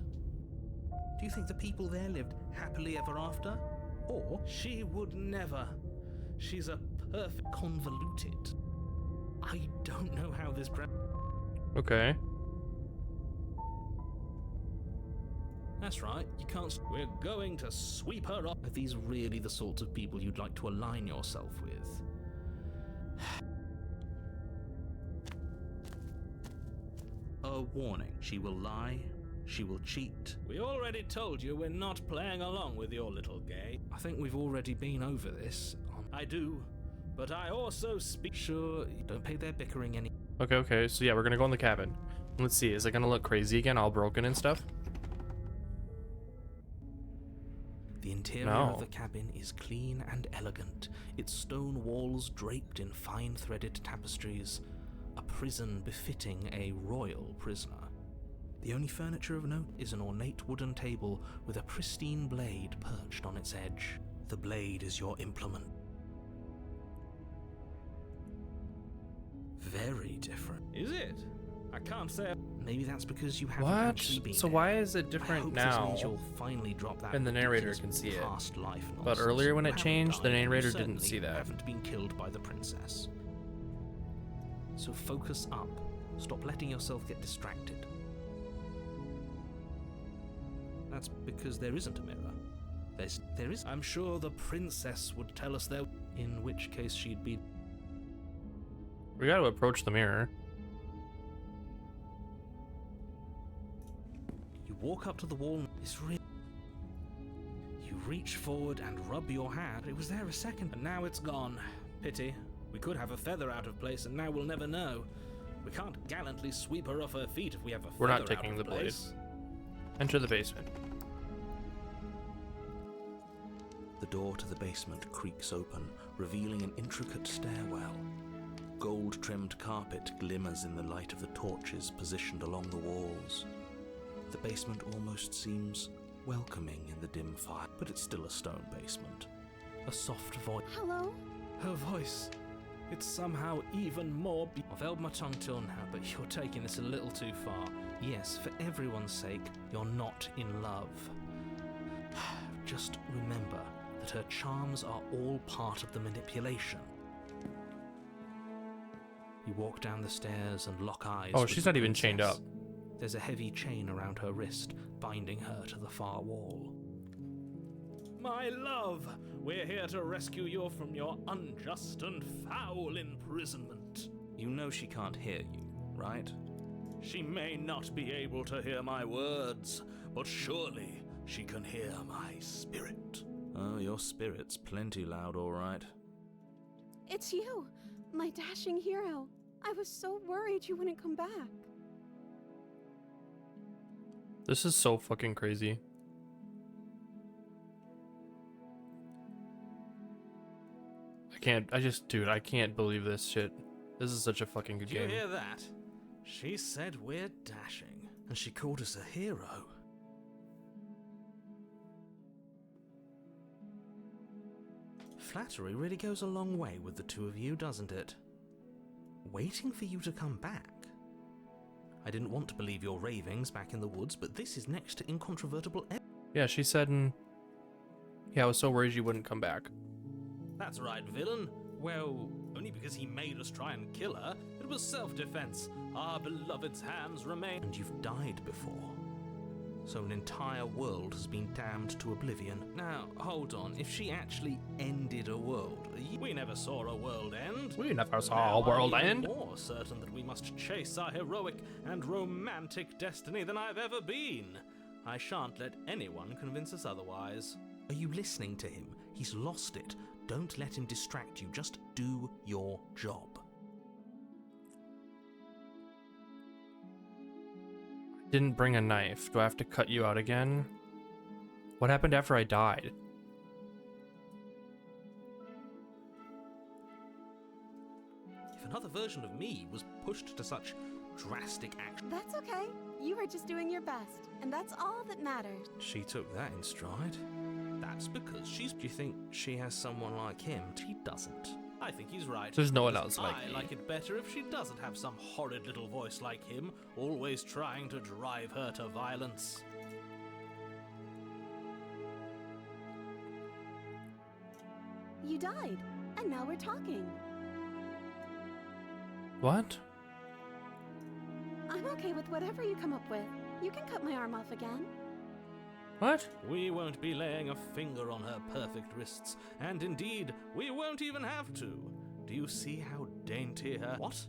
Do you think the people there lived happily ever after? Or She would never. She's a perfect... convoluted? I don't know how this... Okay. That's right, you can't... We're going to sweep her off. Are these really the sorts of people you'd like to align yourself with? A warning. She will lie. She will cheat. We already told you we're not playing along with your little game. I think we've already been over this. I do, but I also speak... Sure, don't pay their bickering any... Okay, so yeah, we're gonna go in the cabin. Let's see, is it gonna look crazy again, all broken and stuff? The interior No. of the cabin is clean and elegant, its stone walls draped in fine threaded tapestries, a prison befitting a royal prisoner. The only furniture of note is an ornate wooden table with a pristine blade perched on its edge. The blade is your implement. Very different. Is it? I can't say... Maybe that's because you haven't What? actually been So there. why is it I different hope this now? means you'll finally drop that And the narrator ridiculous can see it. past life But nonsense. earlier when You it haven't changed, the died, and you narrator didn't certainly see that. haven't been killed by the princess. So focus up. Stop letting yourself get distracted. That's because there isn't a mirror. There is. I'm sure the princess would tell us there... In which case she'd be... We gotta approach the mirror. You walk up to the wall. It's real. You reach forward and rub your hand. It was there a second. And now it's gone. Pity. We could have a feather out of place, and now we'll never know. We can't gallantly sweep her off her feet if we have a feather We're not out taking of the blade. place. Enter the basement. The door to the basement creaks open, revealing an intricate stairwell. Gold-trimmed carpet glimmers in the light of the torches positioned along the walls. The basement almost seems welcoming in the dim fire, but it's still a stone basement. A soft voice. Hello? Her voice. It's somehow even more... I've held my tongue till now, but you're taking this a little too far. Yes, for everyone's sake, you're not in love. Just remember that her charms are all part of the manipulation. You walk down the stairs and lock eyes. Oh, with she's the not even chained up. princess. There's a heavy chain around her wrist, binding her to the far wall. My love, we're here to rescue you from your unjust and foul imprisonment. You know she can't hear you, right? She may not be able to hear my words, but surely she can hear my spirit. Oh, your spirit's plenty loud, all right. It's you, my dashing hero. I was so worried you wouldn't come back. This is so fucking crazy. I can't believe this shit. This is such a fucking good Did you game. hear that? She said we're dashing, And she called us a hero. Flattery really goes a long way with the two of you, doesn't it? Waiting for you to come back. I didn't want to believe your ravings back in the woods, but this is next to incontrovertible evidence. Yeah, she said, yeah, I was so worried you wouldn't come back. That's right, villain. Well, only because he made us try and kill her. It was self-defense. Our beloved's hands remain. And you've died before. So an entire world has been damned to oblivion. Now, hold on. If she actually ended a world, we never saw a world end. We never Now saw a world I'm end. more certain that we must chase our heroic and romantic destiny than I've ever been. I shan't let anyone convince us otherwise. Are you listening to him? He's lost it. Don't let him distract you. Just do your job. Didn't bring a knife. Do I have to cut you out again? What happened after I died? If another version of me was pushed to such drastic action. That's okay. You were just doing your best, and that's all that matters. She took that in stride. That's because Do you think she has someone like him? She doesn't. I think he's right. There's no one Because else like I me. like it better if she doesn't have some horrid little voice like him, always trying to drive her to violence. You died, and now we're talking. What? I'm okay with whatever you come up with. You can cut my arm off again. What? We won't be laying a finger on her perfect wrists, and indeed, we won't even have to. Do you see how dainty her... What?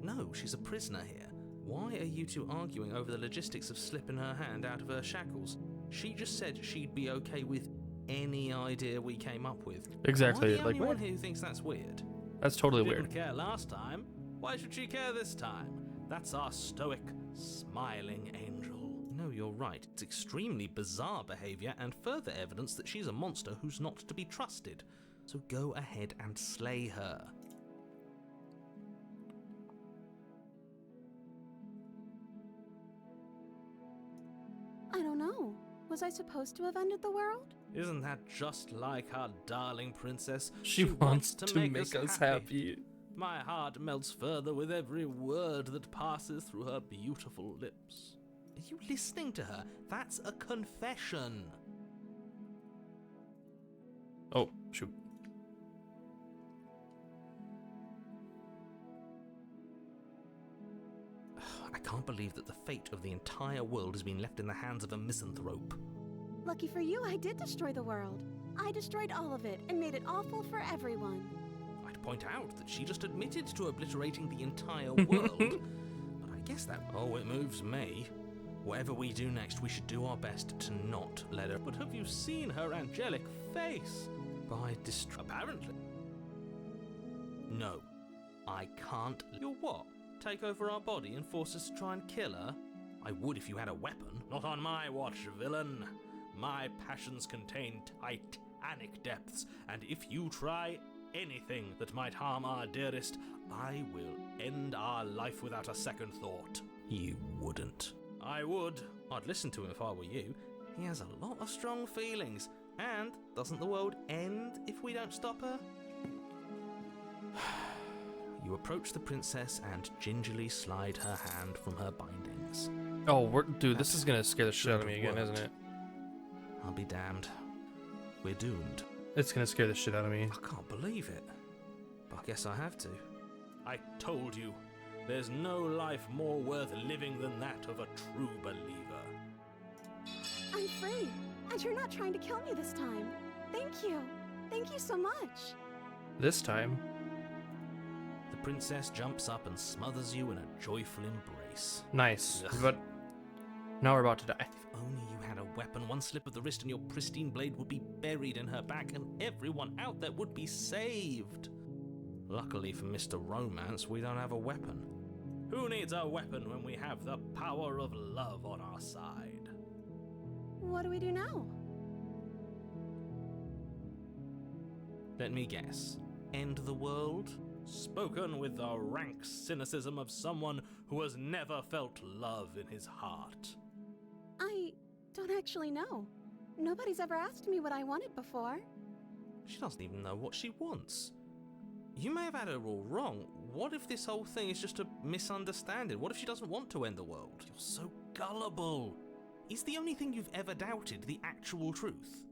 No, she's a prisoner here. Why are you two arguing over the logistics of slipping her hand out of her shackles? She just said she'd be okay with any idea we came up with. Exactly. Am I the Like, only one what? who thinks that's weird? That's totally She weird. didn't care last time. Why should she care this time? That's our stoic, smiling angel. No, you're right. It's extremely bizarre behavior and further evidence that she's a monster who's not to be trusted. So go ahead and slay her. I don't know. Was I supposed to have ended the world? Isn't that just like our darling princess? She wants to make us happy. My heart melts further with every word that passes through her beautiful lips. Are you listening to her? That's a confession. Oh, shoot. I can't believe that the fate of the entire world has been left in the hands of a misanthrope. Lucky for you, I did destroy the world. I destroyed all of it and made it awful for everyone. I'd point out that she just admitted to obliterating the entire world. But I guess that... Oh, it moves me. Whatever we do next, we should do our best to not let her... But have you seen her angelic face? By Apparently. No, I can't... You'll what? Take over our body and force us to try and kill her? I would if you had a weapon. Not on my watch, villain. My passions contain titanic depths, and if you try anything that might harm our dearest, I will end our life without a second thought. You wouldn't. I would. I'd listen to him if I were you. He has a lot of strong feelings. And doesn't the world end if we don't stop her? You approach the princess and gingerly slide her hand from her bindings. Oh, dude, this is gonna scare the shit out of me again, isn't it? I'll be damned. We're doomed. It's gonna scare the shit out of me. I can't believe it. But I guess I have to. I told you, there's no life more worth living than that of a true believer. I'm free, and you're not trying to kill me this time. Thank you. Thank you so much. This time. The princess jumps up and smothers you in a joyful embrace. Nice. Ugh. But now we're about to die. If only you had a weapon, one slip of the wrist and your pristine blade would be buried in her back and everyone out there would be saved. Luckily for Mr. Romance, we don't have a weapon. Who needs a weapon when we have the power of love on our side? What do we do now? Let me guess. End the world? Spoken with the rank cynicism of someone who has never felt love in his heart. I don't actually know. Nobody's ever asked me what I wanted before. She doesn't even know what she wants. You may have had her all wrong. What if this whole thing is just a misunderstanding? What if she doesn't want to end the world? You're so gullible. Is the only thing you've ever doubted the actual truth?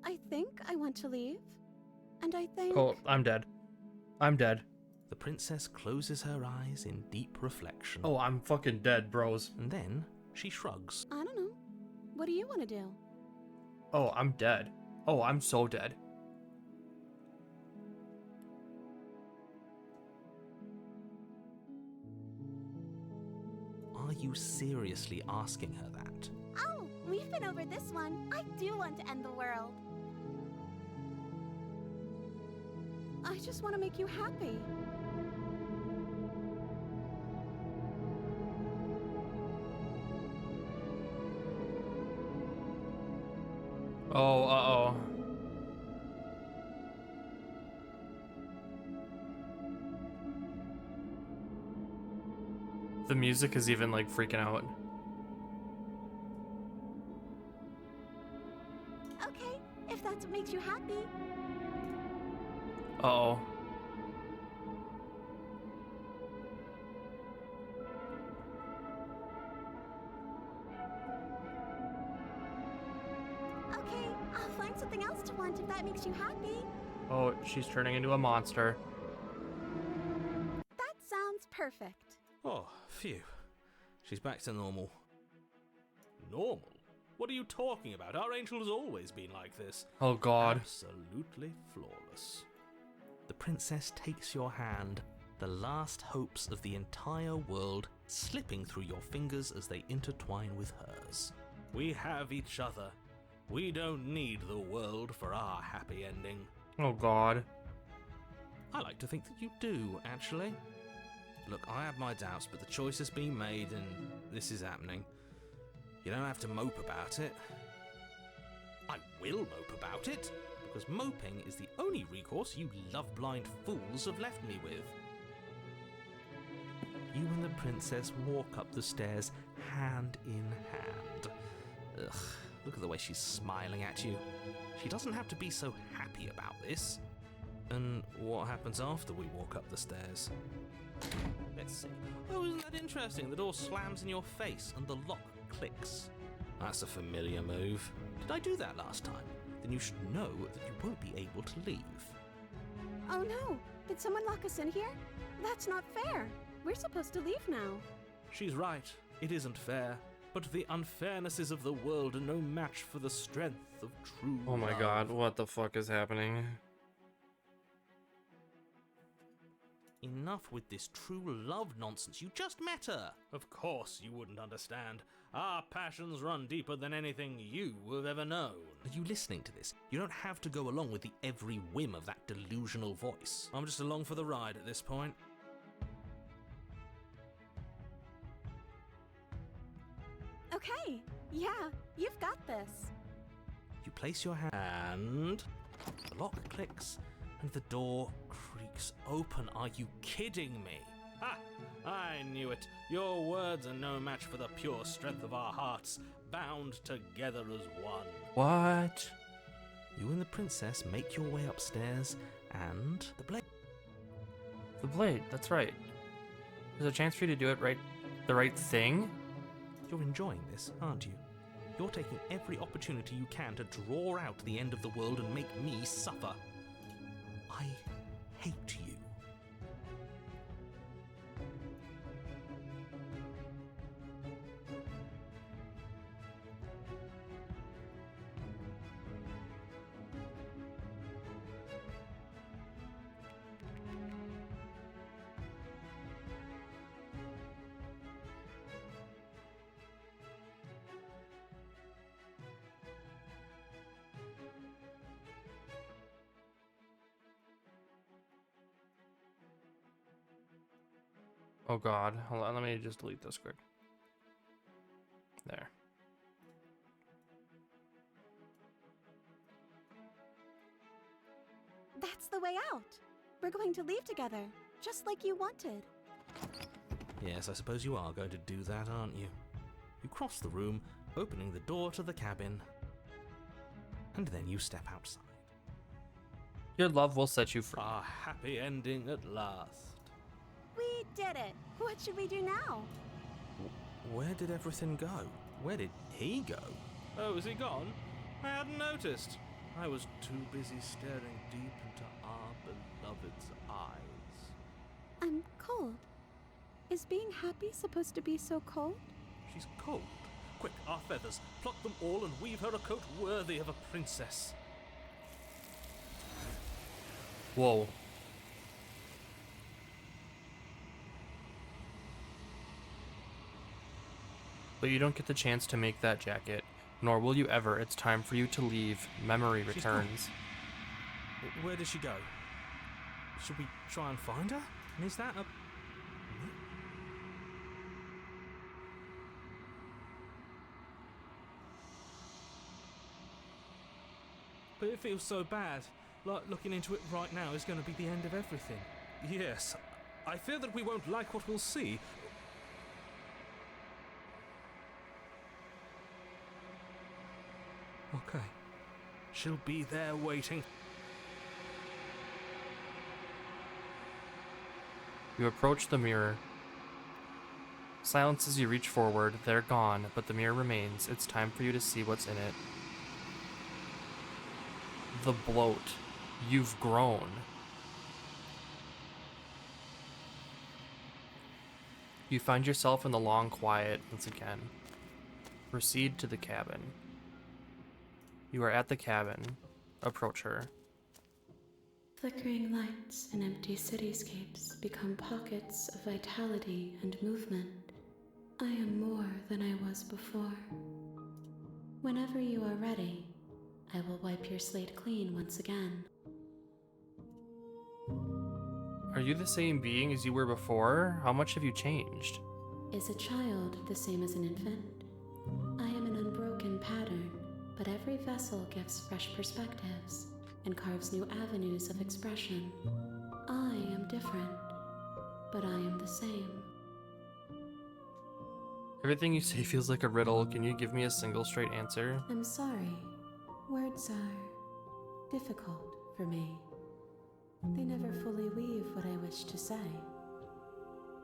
I think I want to leave. And I think... Oh, I'm dead. I'm dead. The princess closes her eyes in deep reflection. Oh, I'm fucking dead, bros. And then she shrugs. I don't know. What do you want to do? Oh, I'm dead. Oh, I'm so dead. Are you seriously asking her that? Oh, we've been over this one. I do want to end the world. I just want to make you happy. Oh, uh-oh. The music is even, like, freaking out. Okay, if that's what makes you happy. Uh-oh. Okay, I'll find something else to want if that makes you happy. Oh, she's turning into a monster. That sounds perfect. Oh, phew. She's back to normal. Normal? What are you talking about? Our angel has always been like this. Oh, God. Absolutely flawless. The princess takes your hand, the last hopes of the entire world slipping through your fingers as they intertwine with hers. We have each other. We don't need the world for our happy ending. Oh, God. I like to think that you do, actually. Look, I have my doubts, but the choice has been made and this is happening. You don't have to mope about it. I will mope about it, because moping is the only recourse you love-blind fools have left me with. You and the princess walk up the stairs, hand in hand. Ugh, look at the way she's smiling at you. She doesn't have to be so happy about this. And what happens after we walk up the stairs? Let's see. Oh, isn't that interesting? The door slams in your face and the lock clicks. That's a familiar move. Did I do that last time? Then you should know that you won't be able to leave. Oh no, did someone lock us in here? That's not fair. We're supposed to leave now. She's right. It isn't fair. But the unfairnesses of the world are no match for the strength of true Oh, my love. God. What the fuck is happening? Enough with this true love nonsense. You just met her. Of course you wouldn't understand. Our passions run deeper than anything you have ever known. Are you listening to this? You don't have to go along with the every whim of that delusional voice. I'm just along for the ride at this point. Okay, yeah, you've got this. You place your hand, the lock clicks, and the door creaks open. Are you kidding me? Ha! I knew it. Your words are no match for the pure strength of our hearts, bound together as one. What? You and the princess make your way upstairs, and the blade. The blade, that's right. There's a chance for you to do it right, the right thing? You're enjoying this, aren't you? You're taking every opportunity you can to draw out the end of the world and make me suffer. I hate you. Oh god, hold on, let me just delete this quick. There. That's the way out. We're going to leave together, just like you wanted. Yes, I suppose you are going to do that, aren't you? You cross the room, opening the door to the cabin, and then you step outside. Your love will set you free. A happy ending at last. We did it. What should we do now? Where did everything go? Where did he go? Oh, is he gone? I hadn't noticed. I was too busy staring deep into our beloved's eyes. I'm cold. Is being happy supposed to be so cold? She's cold. Quick, our feathers. Pluck them all and weave her a coat worthy of a princess. Whoa. But you don't get the chance to make that jacket, nor will you ever. It's time for you to leave. Memory She's gone. returns. Where did she go? Should we try and find her? And is that a... But it feels so bad. Like looking into it right now is going to be the end of everything. Yes. I fear that we won't like what we'll see. Okay. She'll be there waiting. You approach the mirror. Silence as you reach forward. They're gone, but the mirror remains. It's time for you to see what's in it. The bloat. You've grown. You find yourself in the long quiet once again. Proceed to the cabin. You are at the cabin. Approach her. Flickering lights and empty cityscapes become pockets of vitality and movement. I am more than I was before. Whenever you are ready, I will wipe your slate clean once again. Are you the same being as you were before? How much have you changed? Is a child the same as an infant? I am an unbroken pattern, but every vessel gives fresh perspectives and carves new avenues of expression. I am different, but I am the same. Everything you say feels like a riddle. Can you give me a single straight answer? I'm sorry. Words are difficult for me. They never fully weave what I wish to say.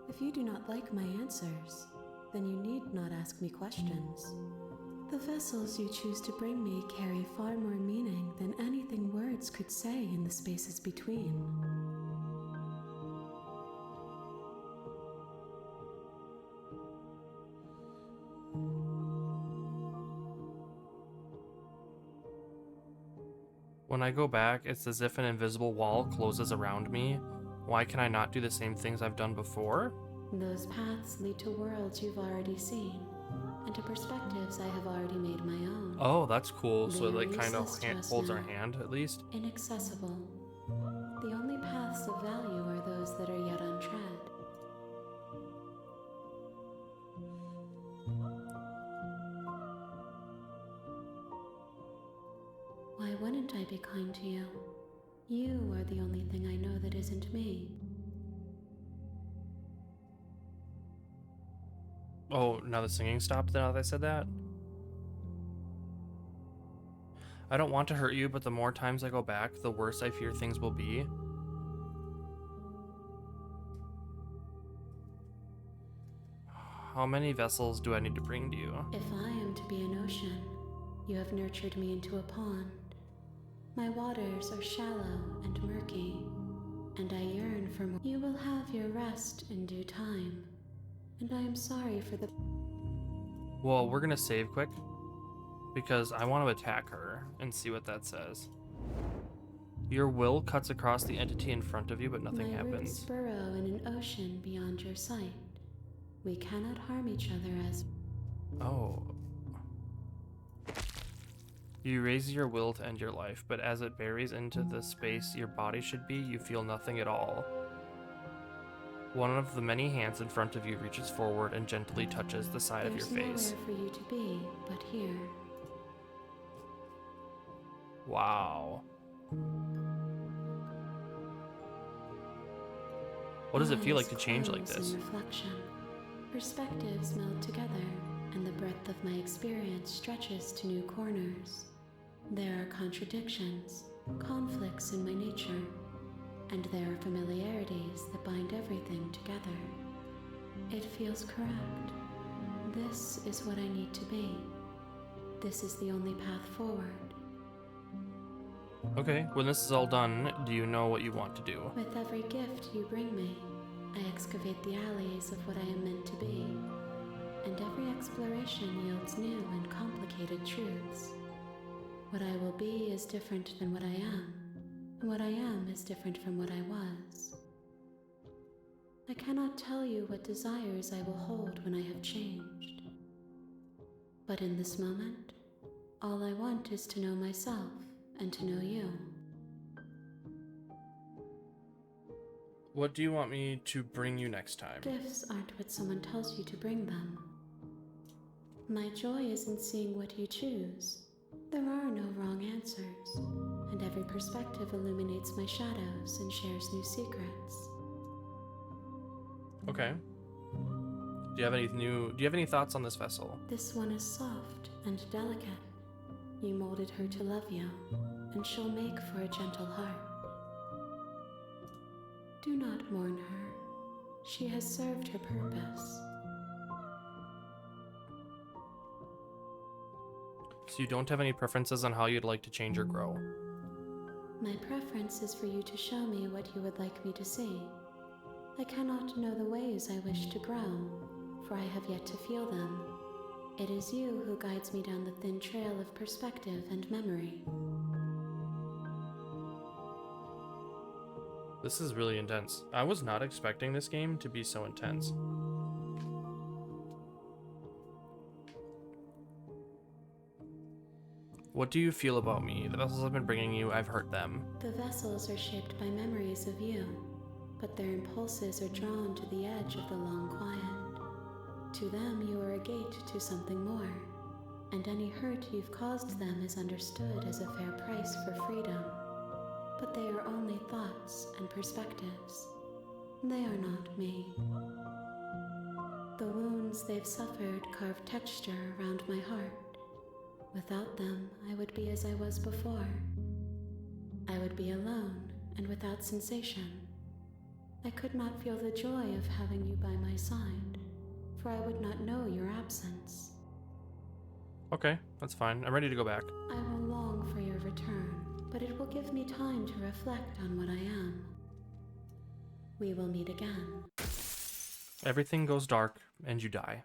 If you do not like my answers, then you need not ask me questions. The vessels you choose to bring me carry far more meaning than anything words could say in the spaces between. When I go back, it's as if an invisible wall closes around me. Why can I not do the same things I've done before? Those paths lead to worlds you've already seen, and to perspectives I have already made my own. Oh, that's cool. So it They are like kind of useless to us holds our now. hand at least. Inaccessible. The only paths of value are those that are yet untread. Why wouldn't I be kind to you? You are the only thing I know that isn't me. Oh, now the singing stopped now that I said that? I don't want to hurt you, but the more times I go back, the worse I fear things will be. How many vessels do I need to bring to you? If I am to be an ocean. You have nurtured me into a pond. My waters are shallow and murky, and I yearn for more. You will have your rest in due time, and I am sorry for the... Well, we're gonna save quick because I want to attack her and see what that says. Your will cuts across the entity in front of you, but nothing My roots happens. burrow in an ocean beyond your sight. We cannot harm each other as... Oh. You raise your will to end your life, but as it buries into the space your body should be, you feel nothing at all. One of the many hands in front of you reaches forward and gently touches the side of your face. There's nowhere for you to be but here. Wow. What does it feel like to change like Close this? in reflection. Perspectives meld together, and the breadth of my experience stretches to new corners. There are contradictions, conflicts in my nature, and there are familiarities that bind everything together. It feels correct. This is what I need to be. This is the only path forward. Okay, when this is all done, do you know what you want to do? With every gift you bring me, I excavate the alleys of what I am meant to be, and every exploration yields new and complicated truths. What I will be is different than what I am, and what I am is different from what I was. I cannot tell you what desires I will hold when I have changed. But in this moment, all I want is to know myself and to know you. What do you want me to bring you next time? Gifts aren't what someone tells you to bring them. My joy is in seeing what you choose. There are no wrong answers, and every perspective illuminates my shadows and shares new secrets. Okay. Do you have any thoughts on this vessel? This one is soft and delicate. You molded her to love you, and she'll make for a gentle heart. Do not mourn her. She has served her purpose. So you don't have any preferences on how you'd like to change or grow? My preference is for you to show me what you would like me to see. I cannot know the ways I wish to grow, for I have yet to feel them. It is you who guides me down the thin trail of perspective and memory. This is really intense. I was not expecting this game to be so intense. What do you feel about me? The vessels I've been bringing you, I've hurt them. The vessels are shaped by memories of you, but their impulses are drawn to the edge of the long quiet. To them, you are a gate to something more, and any hurt you've caused them is understood as a fair price for freedom. But they are only thoughts and perspectives. They are not me. The wounds they've suffered carve texture around my heart. Without them, I would be as I was before. I would be alone and without sensation. I could not feel the joy of having you by my side, for I would not know your absence. Okay, that's fine. I'm ready to go back. I will long for your return, but it will give me time to reflect on what I am. We will meet again. Everything goes dark and you die.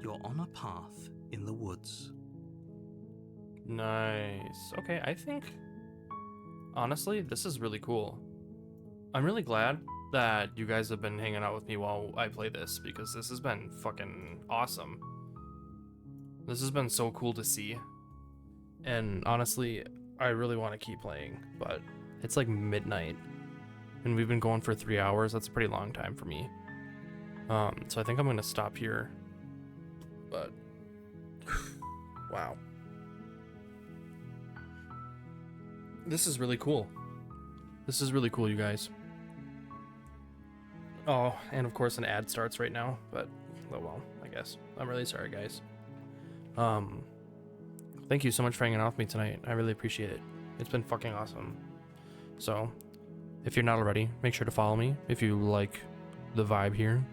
You're on a path in the woods. Nice. Okay, I think honestly, this is really cool. I'm really glad that you guys have been hanging out with me while I play this, because this has been fucking awesome. This has been so cool to see. And honestly, I really want to keep playing, but it's like midnight and we've been going for 3 hours. That's a pretty long time for me. So I think I'm going to stop here. But wow. This is really cool. This is really cool, you guys. Oh, and of course an ad starts right now, but oh well, I guess. I'm really sorry, guys. Thank you so much for hanging out with me tonight. I really appreciate it. It's been fucking awesome. So, if you're not already, make sure to follow me if you like the vibe here.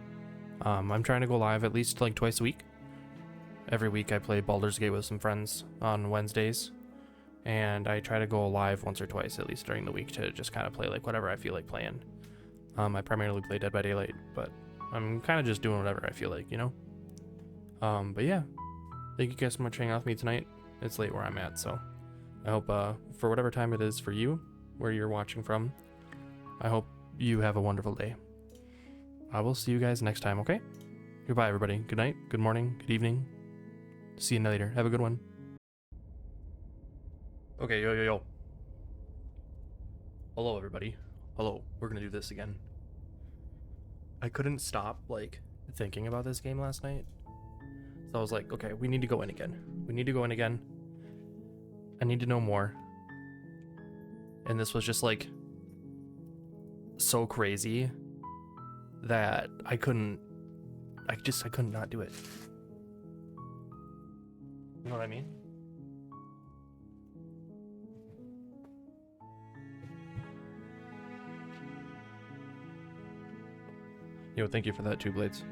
I'm trying to go live at least like twice a week. Every week I play Baldur's Gate with some friends on Wednesdays, and I try to go live once or twice at least during the week to just kind of play like whatever I feel like playing. I primarily play Dead by Daylight, but I'm kind of just doing whatever I feel like, you know? But yeah, thank you guys so much for hanging out with me tonight. It's late where I'm at, so I hope for whatever time it is for you, where you're watching from, I hope you have a wonderful day. I will see you guys next time, okay? Goodbye, everybody. Good night, good morning, good evening. See you later. Have a good one. Okay, yo. Hello, everybody. Hello. We're gonna do this again. I couldn't stop, like, thinking about this game last night. So I was like, okay, we need to go in again. We need to go in again. I need to know more. And this was just, like, so crazy that I couldn't not do it. You know what I mean? Yo, thank you for that, 2 Blades.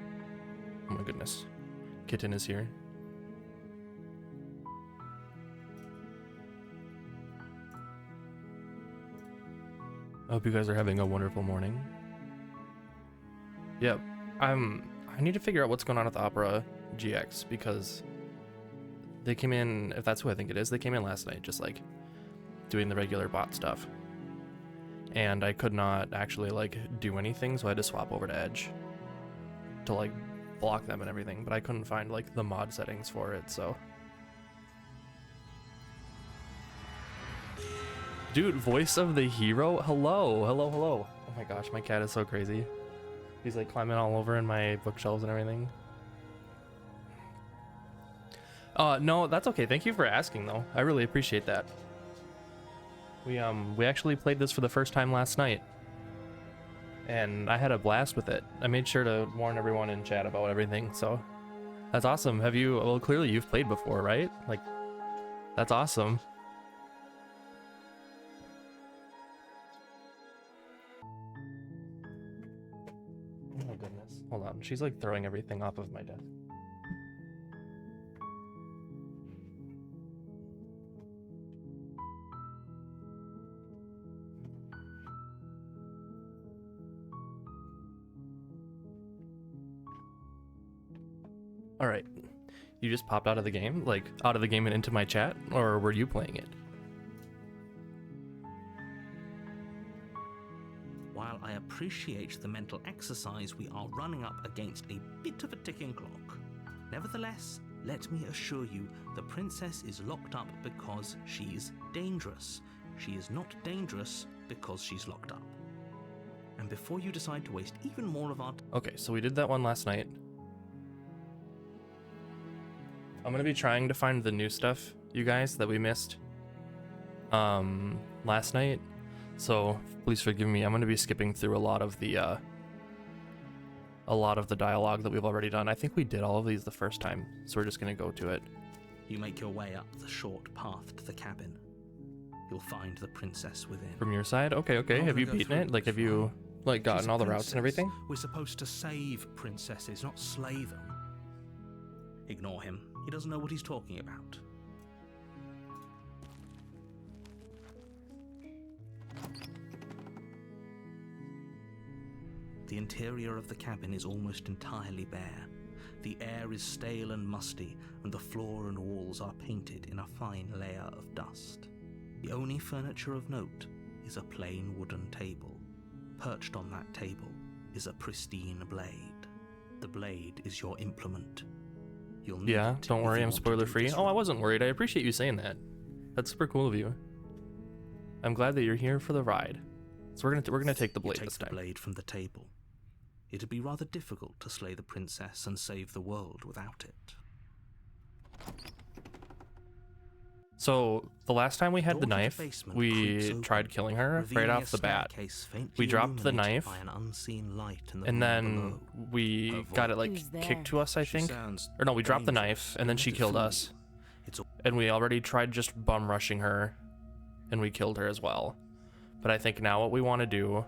Oh my goodness. Kitten is here. I hope you guys are having a wonderful morning. Yep. I need to figure out what's going on with Opera GX, because they came in, if that's who I think it is, they came in last night just like doing the regular bot stuff. And I could not actually like do anything, so I had to swap over to Edge to like block them and everything, but I couldn't find like the mod settings for it, so. Dude, voice of the hero? Hello. Oh my gosh, my cat is so crazy. He's like climbing all over in my bookshelves and everything. No, that's okay. Thank you for asking though. I really appreciate that. We actually played this for the first time last night, and I had a blast with it. I made sure to warn everyone in chat about everything, so that's awesome. Have you, well, clearly you've played before, right? Like, that's awesome. Oh my goodness. Hold on. She's like throwing everything off of my desk. All right. You just popped out of the game? Like, out of the game and into my chat? Or were you playing it? While I appreciate the mental exercise, we are running up against a bit of a ticking clock. Nevertheless, let me assure you, the princess is locked up because she's dangerous. She is not dangerous because she's locked up. And before you decide to waste even more of our Okay, so we did that one last night. I'm gonna be trying to find the new stuff, you guys, that we missed last night. So please forgive me. I'm gonna be skipping through a lot of the dialogue that we've already done. I think we did all of these the first time, so we're just gonna go to it. You make your way up the short path to the cabin. You'll find the princess within. From your side? Okay. Have you beaten it? Like, have you like gotten all the routes and everything? We're supposed to save princesses, not slay them. Ignore him. He doesn't know what he's talking about. The interior of the cabin is almost entirely bare. The air is stale and musty, and the floor and walls are painted in a fine layer of dust. The only furniture of note is a plain wooden table. Perched on that table is a pristine blade. The blade is your implement. You'll need Yeah, it don't if worry, you I'm want to spoiler do free. this Oh, I right. wasn't worried. I appreciate you saying that. That's super cool of you. I'm glad that you're here for the ride. So we're gonna take the blade You take this the time. blade from the table. It'd be rather difficult to slay the princess and save the world without it. So the last time we had the Door to knife, basement we creaks open, tried killing her right revealing off a the bat. staircase faintly We dropped the illuminated knife, by an unseen light in the and room then below. we Her got it like Who's there? kicked to us, I She think. sounds Or no, we dropped the dangerous. knife, and then Don't she let it killed fool us. you. It's all And we already tried just bum rushing her, and we killed her as well. But I think now what we want to do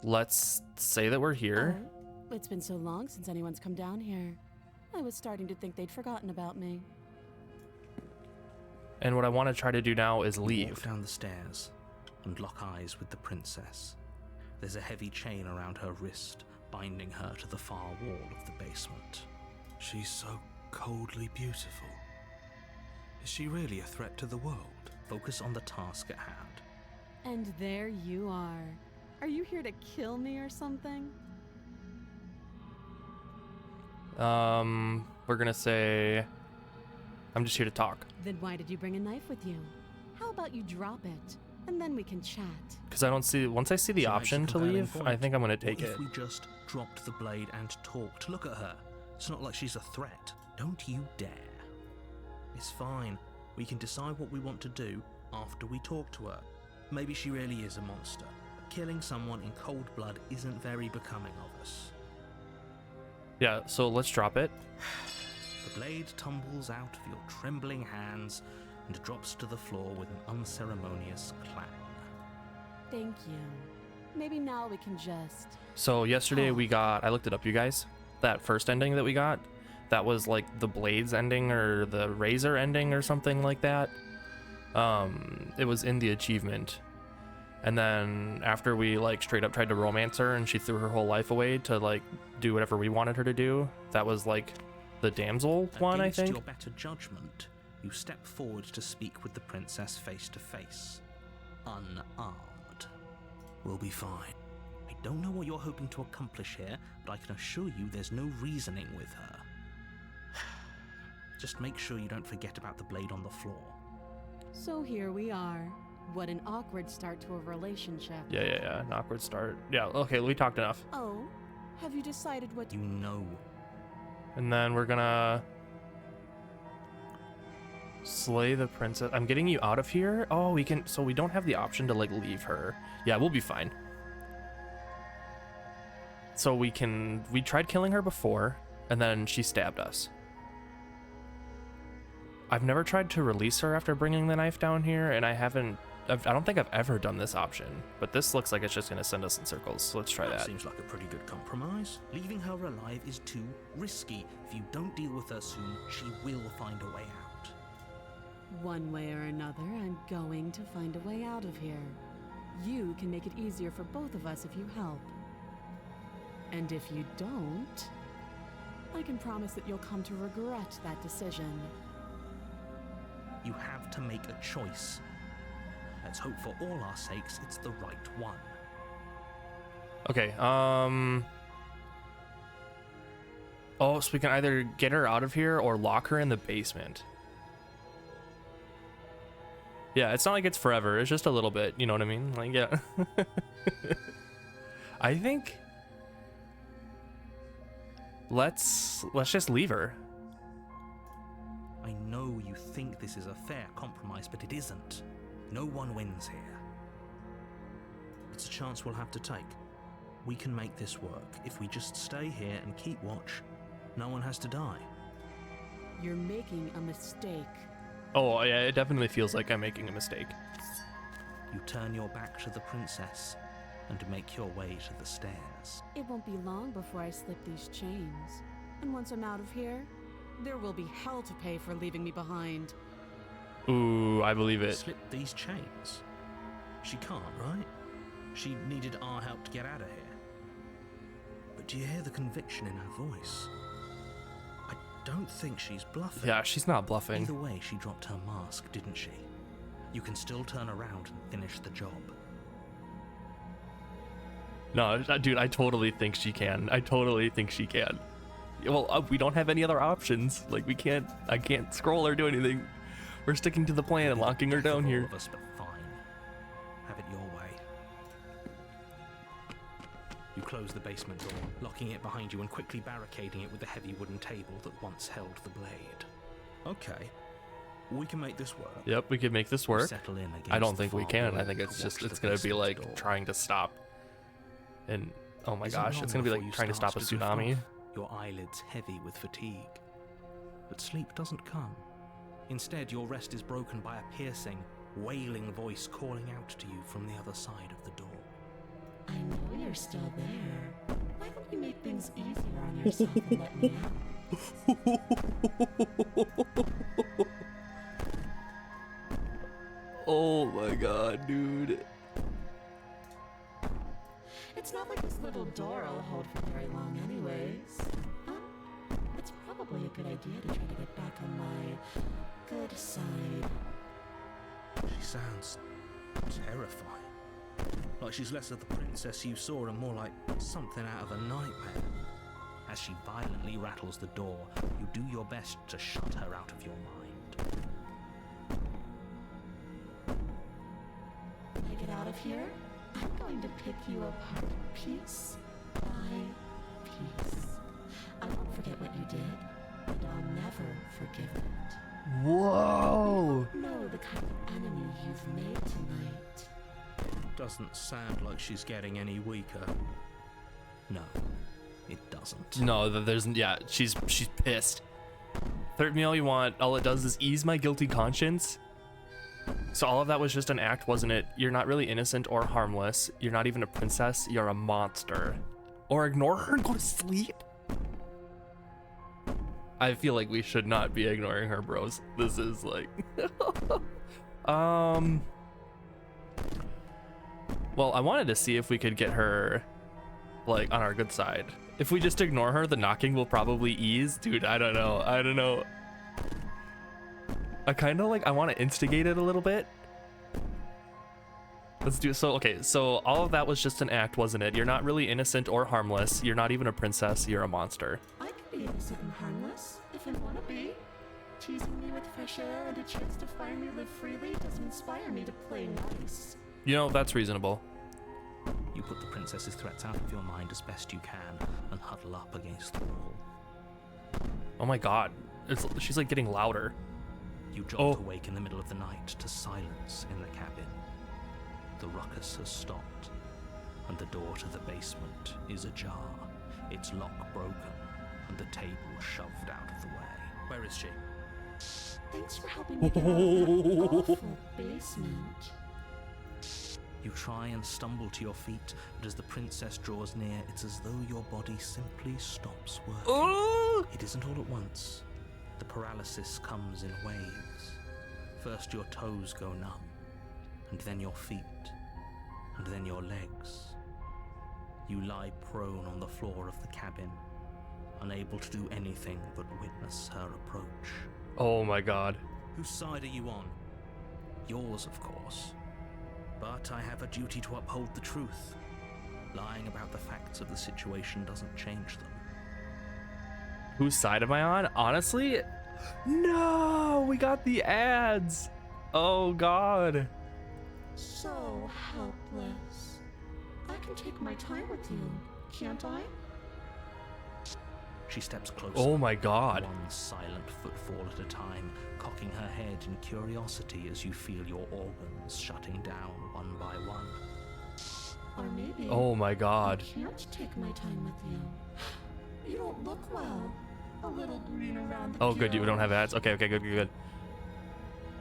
let's say that we're here. Oh, it's been so long since anyone's come down here. I was starting to think they'd forgotten about me. And what I want to try to do now is You leave. walk down the stairs and lock eyes with the princess. There's a heavy chain around her wrist, binding her to the far wall of the basement. She's so coldly beautiful. Is she really a threat to the world? Focus on the task at hand. And there you are. Are you here to kill me or something? We're gonna say, I'm just here to talk. Then why did you bring a knife with you? How about you drop it, and then we can chat. Because I don't see, once I see the She makes a option to compelling leave, point. I think I'm gonna take What it. if we just dropped the blade and talked? Look at her. It's not like she's a threat. Don't you dare. It's fine. We can decide what we want to do after we talk to her. Maybe she really is a monster. Killing someone in cold blood isn't very becoming of us. Yeah, so let's drop it. The blade tumbles out of your trembling hands and drops to the floor with an unceremonious clang. Thank you. Maybe now we can just... So yesterday we got, I looked it up, you guys. That first ending that we got, that was like the Blades ending or the Razor ending or something like that. It was in the achievement. And then after we like straight up tried to romance her and she threw her whole life away to like do whatever we wanted her to do, that was like the damsel one, I Against think. your better judgment, you step forward to speak with the princess face to face, unarmed. We'll be fine. I don't know what you're hoping to accomplish here, but I can assure you there's no reasoning with her. Just make sure you don't forget about the blade on the floor. So here we are. What an awkward start to a relationship. Yeah, an awkward start. Yeah, okay, we talked enough. Oh, have you decided what... You know. And then we're gonna slay the princess. I'm getting you out of here. Oh, we can, so we don't have the option to like leave her. Yeah, we'll be fine. So we tried killing her before and then she stabbed us. I've never tried to release her after bringing the knife down here, and I don't think I've ever done this option, but this looks like it's just gonna send us in circles, so let's try that. Seems like a pretty good compromise. Leaving her alive is too risky. If you don't deal with her soon, she will find a way out. One way or another, I'm going to find a way out of here. You can make it easier for both of us if you help. And if you don't, I can promise that you'll come to regret that decision. You have to make a choice. Let's hope for all our sakes it's the right one. Okay, oh, so we can either get her out of here or lock her in the basement. Yeah, it's not like it's forever, it's just a little bit, you know what I mean? Like, yeah. I think let's just leave her. I know you think this is a fair compromise, but it isn't. No one wins here. It's a chance we'll have to take. We can make this work. If we just stay here and keep watch, no one has to die. You're making a mistake. Oh, yeah, it definitely feels like I'm making a mistake. You turn your back to the princess and make your way to the stairs. It won't be long before I slip these chains. And once I'm out of here, there will be hell to pay for leaving me behind. Ooh, I believe it. Slip these chains? She can't, right? She needed our help to get out of here. But do you hear the conviction in her voice? I don't think she's bluffing. Yeah, she's not bluffing. Either way, she dropped her mask, didn't she? You can still turn around and finish the job. No, dude, I totally think she can. I totally think she can. Well, we don't have any other options. Like, I can't scroll or do anything. We're sticking to the plan and locking her down All here. of us, but fine. Have it your way. You close the basement door, locking it behind you and quickly barricading it with the heavy wooden table that once held the blade. Okay, we can make this work. Yep, we can make this work. Settle in against I don't the think we far can. wall I think and it's watch just, the gonna be basement like door. trying to stop. And, oh my Isn't gosh, long it's gonna be before like you trying to start stop a drift tsunami. off, your eyelids heavy with fatigue. But sleep doesn't come. Instead, your rest is broken by a piercing, wailing voice calling out to you from the other side of the door. I know you're you're still there, why don't you make things easier on yourself and let me out? Oh my god, dude. It's not like this little door will hold for very long anyways. It's probably a good idea to try to get back on my good side. She sounds terrifying. Like she's less of the princess you saw and more like something out of a nightmare. As she violently rattles the door, you do your best to shut her out of your mind. When I get out of here, I'm going to pick you apart piece by piece. I won't forget what you did, and I'll never forgive it. Whoa! You don't know the kind of enemy you've made tonight. Doesn't sound like she's getting any weaker. No, it doesn't. No, there's, yeah, she's pissed. Threaten me all you want. All it does is ease my guilty conscience. So all of that was just an act, wasn't it? You're not really innocent or harmless. You're not even a princess. You're a monster. Or ignore her and go to sleep? I feel like we should not be ignoring her, bros. This is like... Well, I wanted to see if we could get her, like, on our good side. If we just ignore her, the knocking will probably ease. Dude, I don't know. I don't know. I kind of like, I want to instigate it a little bit. Let's do it. So, okay, so all of that was just an act, wasn't it? You're not really innocent or harmless. You're not even a princess. You're a monster. I can be innocent and harmless if I want to be. Teasing me with fresh air and a chance to finally live freely doesn't inspire me to play nice. You know, that's reasonable. You put the princess's threats out of your mind as best you can and huddle up against the wall. Oh my god. She's like getting louder. You jolt awake in the middle of the night to silence in the cabin. The ruckus has stopped, and the door to the basement is ajar, its lock broken, and the table shoved out of the way. Where is she? Thanks for helping me get out of that awful basement. You try and stumble to your feet, but as the princess draws near, it's as though your body simply stops working. It isn't all at once. The paralysis comes in waves. First your toes go numb, and then your feet, and then your legs. You lie prone on the floor of the cabin, unable to do anything but witness her approach. Oh my god. Whose side are you on? Yours, of course. But I have a duty to uphold the truth. Lying about the facts of the situation doesn't change them. Whose side am I on? Honestly, no, we got the ads. Oh god. So helpless. I can take my time with you, can't I? She steps closer. Oh my god. One silent footfall at a time, cocking her head in curiosity as you feel your organs shutting down one by one. Or maybe Oh my god. I can't take my time with you. You don't look well. A little green around the Oh good, you gill. don't have ads. Okay, good.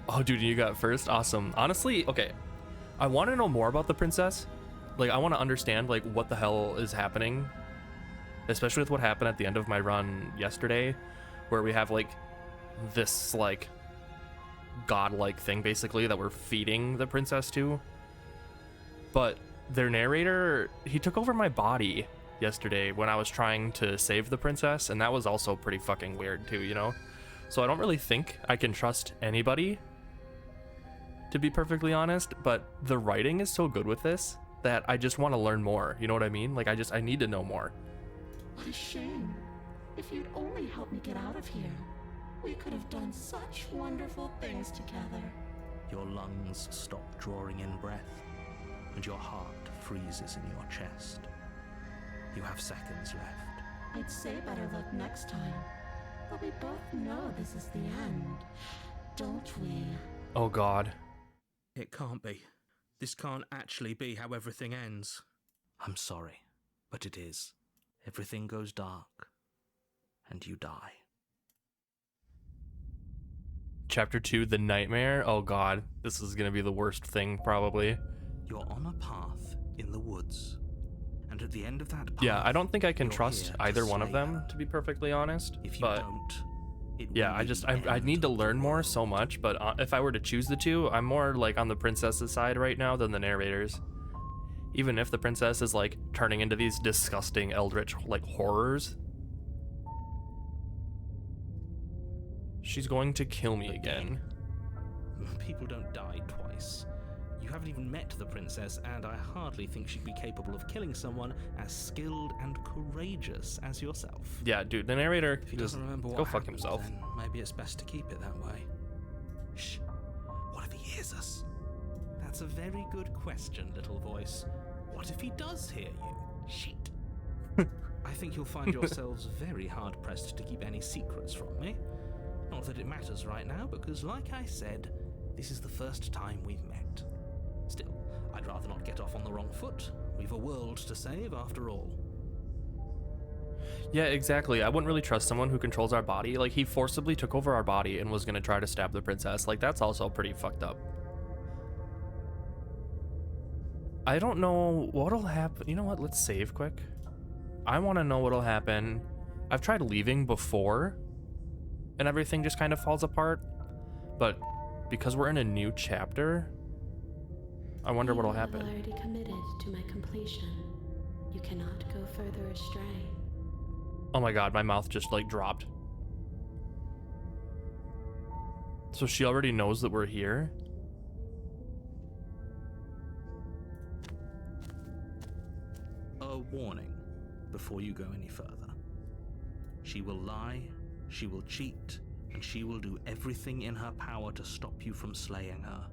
Oh dude, you got first? Awesome. Honestly, okay. I want to know more about the princess. Like, I want to understand, like, what the hell is happening. Especially with what happened at the end of my run yesterday, where we have, like, this, like, godlike thing, basically, that we're feeding the princess to. But their narrator, he took over my body yesterday when I was trying to save the princess, and that was also pretty fucking weird, too, you know? So I don't really think I can trust anybody, to be perfectly honest, but the writing is so good with this that I just want to learn more, you know what I mean? Like, I need to know more. What a shame. If you'd only helped me get out of here, we could have done such wonderful things together. Your lungs stop drawing in breath, and your heart freezes in your chest. You have seconds left. I'd say better luck next time, but we both know this is the end, don't we? Oh god. It can't be. This can't actually be how everything ends. I'm sorry, but it is. Everything goes dark, and you die. Chapter 2, The Nightmare. Oh god, this is gonna be the worst thing, probably. You're on a path in the woods, and And at the end of that path, Yeah, I don't think I can you're trust here to either one of slay them, her. to be perfectly honest. If you But don't, it yeah, will be the I end need to of the learn more world. so much. But if I were to choose the two, I'm more like on the princess's side right now than the narrator's. Even if the princess is like turning into these disgusting eldritch like horrors, she's going to kill me again. People don't die twice. You haven't even met the princess, and I hardly think she'd be capable of killing someone as skilled and courageous as yourself. Yeah, dude, the narrator If he just doesn't remember what go fuck happened, himself. then maybe it's best to keep it that way. Shh. What if he hears us? That's a very good question, little voice. What if he does hear you? Shit. I think you'll find yourselves very hard-pressed to keep any secrets from me. Not that it matters right now, because like I said, this is the first time we've met. Still, I'd rather not get off on the wrong foot. We've a world to save after all. Yeah, exactly. I wouldn't really trust someone who controls our body. Like, he forcibly took over our body and was gonna try to stab the princess. Like, that's also pretty fucked up. I don't know what'll happen. You know what? Let's save quick. I want to know what'll happen. I've tried leaving before, and everything just kind of falls apart. But because we're in a new chapter, I wonder what'll happen. You have already committed to my completion. You cannot go further astray. Oh my god, my mouth just like dropped. So she already knows that we're here? A warning before you go any further. She will lie, she will cheat, and she will do everything in her power to stop you from slaying her.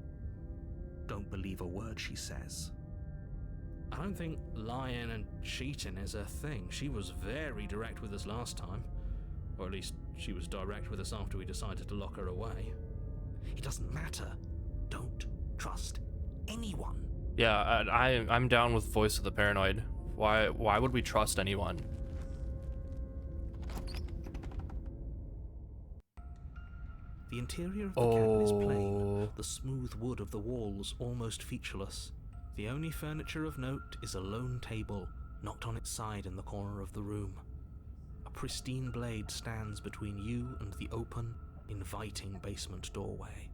Don't believe a word she says. I don't think lying and cheating is a thing. She was very direct with us last time. Or at least she was direct with us after we decided to lock her away. It doesn't matter. Don't trust anyone. Yeah, I'm down with Voice of the Paranoid. Why would we trust anyone? The interior of the cabin is plain, the smooth wood of the walls almost featureless. The only furniture of note is a lone table, knocked on its side in the corner of the room. A pristine blade stands between you and the open, inviting basement doorway.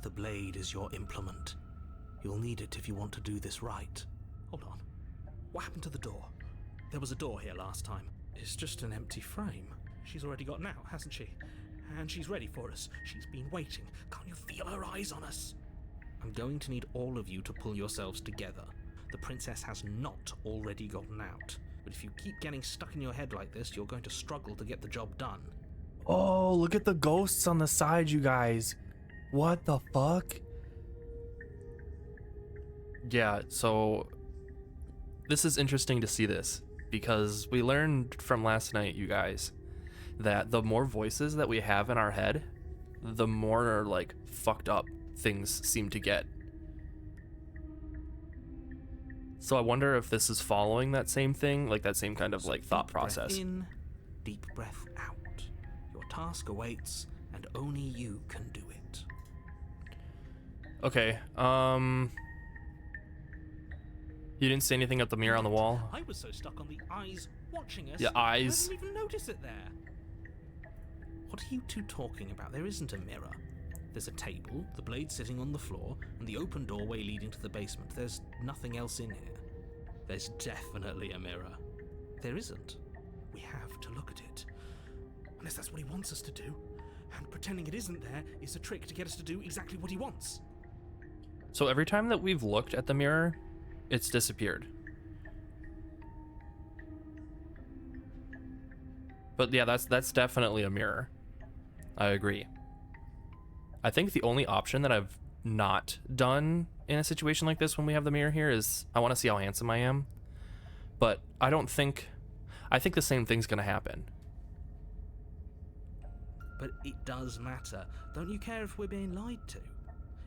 The blade is your implement. You'll need it if you want to do this right. Hold on. What happened to the door? There was a door here last time. It's just an empty frame. She's already got out, hasn't she? And she's ready for us. She's been waiting. Can't you feel her eyes on us? I'm going to need all of you to pull yourselves together. The princess has not already gotten out. But if you keep getting stuck in your head like this, you're going to struggle to get the job done. Oh, look at the ghosts on the side, you guys. What the fuck? Yeah, so this is interesting to see this because we learned from last night, you guys, that the more voices that we have in our head, the more like fucked up things seem to get. So I wonder if this is following that same thing, like that same kind of like thought Deep breath process. in, deep breath out. Your task awaits, and only you can do it. Okay, you didn't say anything at the mirror on the wall? I was so stuck on the eyes watching us. Yeah, eyes. I didn't even notice it there. What are you two talking about? There isn't a mirror. There's a table, the blade sitting on the floor, and the open doorway leading to the basement. There's nothing else in here. There's definitely a mirror. There isn't. We have to look at it. Unless that's what he wants us to do. And pretending it isn't there is a trick to get us to do exactly what he wants. So every time that we've looked at the mirror, it's disappeared. But yeah, that's definitely a mirror. I agree. I think the only option that I've not done in a situation like this when we have the mirror here is I want to see how handsome I am. But I think the same thing's gonna happen. But it does matter. Don't you care if we're being lied to?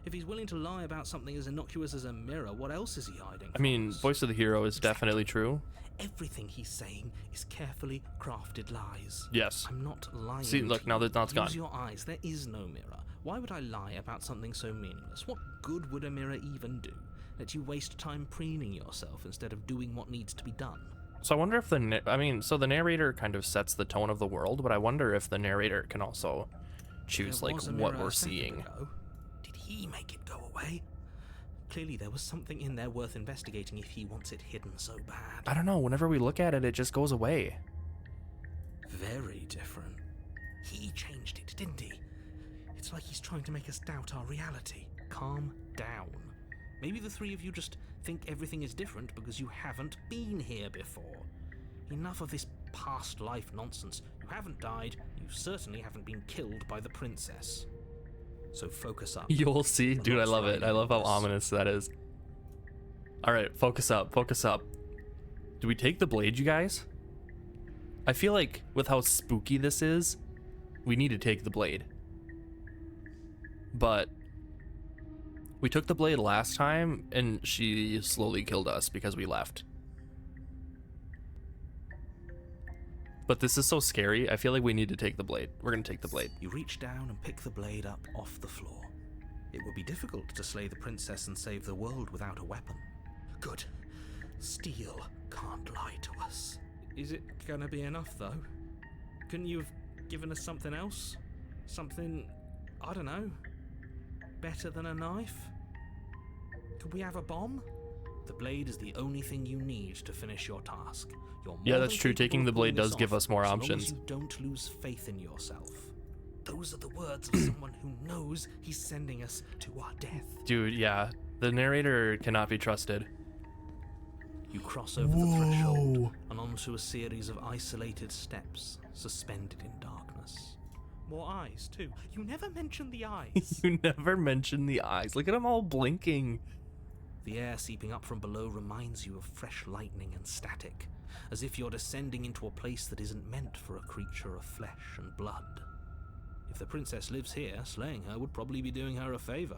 If he's willing to lie about something as innocuous as a mirror, what else is he hiding I from mean, us? Voice of the Hero is Exactly. definitely true. Everything he's saying is carefully crafted lies. Yes. I'm not lying. See, look, to now you. that it's gone. Use your eyes. There is no mirror. Why would I lie about something so meaningless? What good would a mirror even do? Let you waste time preening yourself instead of doing what needs to be done. So I wonder if so the narrator kind of sets the tone of the world, but I wonder if the narrator can also choose There like was a what mirror we're a second seeing. ago. Did he make it go away? Clearly there was something in there worth investigating if he wants it hidden so bad. I don't know, whenever we look at it, it just goes away. Very different. He changed it, didn't he? It's like he's trying to make us doubt our reality. Calm down. Maybe the three of you just think everything is different because you haven't been here before. Enough of this past life nonsense. You haven't died, you certainly haven't been killed by the princess. So focus up. You'll see. Dude, I Looks love it. I love how this. ominous that is. Alright, focus up, focus up. Do we take the blade, you guys? I feel like with how spooky this is, we need to take the blade. But we took the blade last time and she slowly killed us because we left. But this is so scary. I feel like we need to take the blade. We're gonna take the blade. You reach down and pick the blade up off the floor. It would be difficult to slay the princess and save the world without a weapon. Good. Steel can't lie to us. Is it gonna be enough, though? Couldn't you have given us something else? Something, I don't know, better than a knife? Could we have a bomb? The blade is the only thing you need to finish your task. You're Yeah, more that's than true. capable Taking of the blade pulling does this give off, us more as long options. as you don't lose faith in yourself. Those are the words of someone who knows he's sending us to our death. Dude, yeah. The narrator cannot be trusted. You cross over the threshold and onto a series of isolated steps, suspended in darkness. More eyes, too. You never mention the eyes. You never mention the eyes. Look at them all blinking. The air seeping up from below reminds you of fresh lightning and static, as if you're descending into a place that isn't meant for a creature of flesh and blood. If the princess lives here, slaying her would probably be doing her a favor.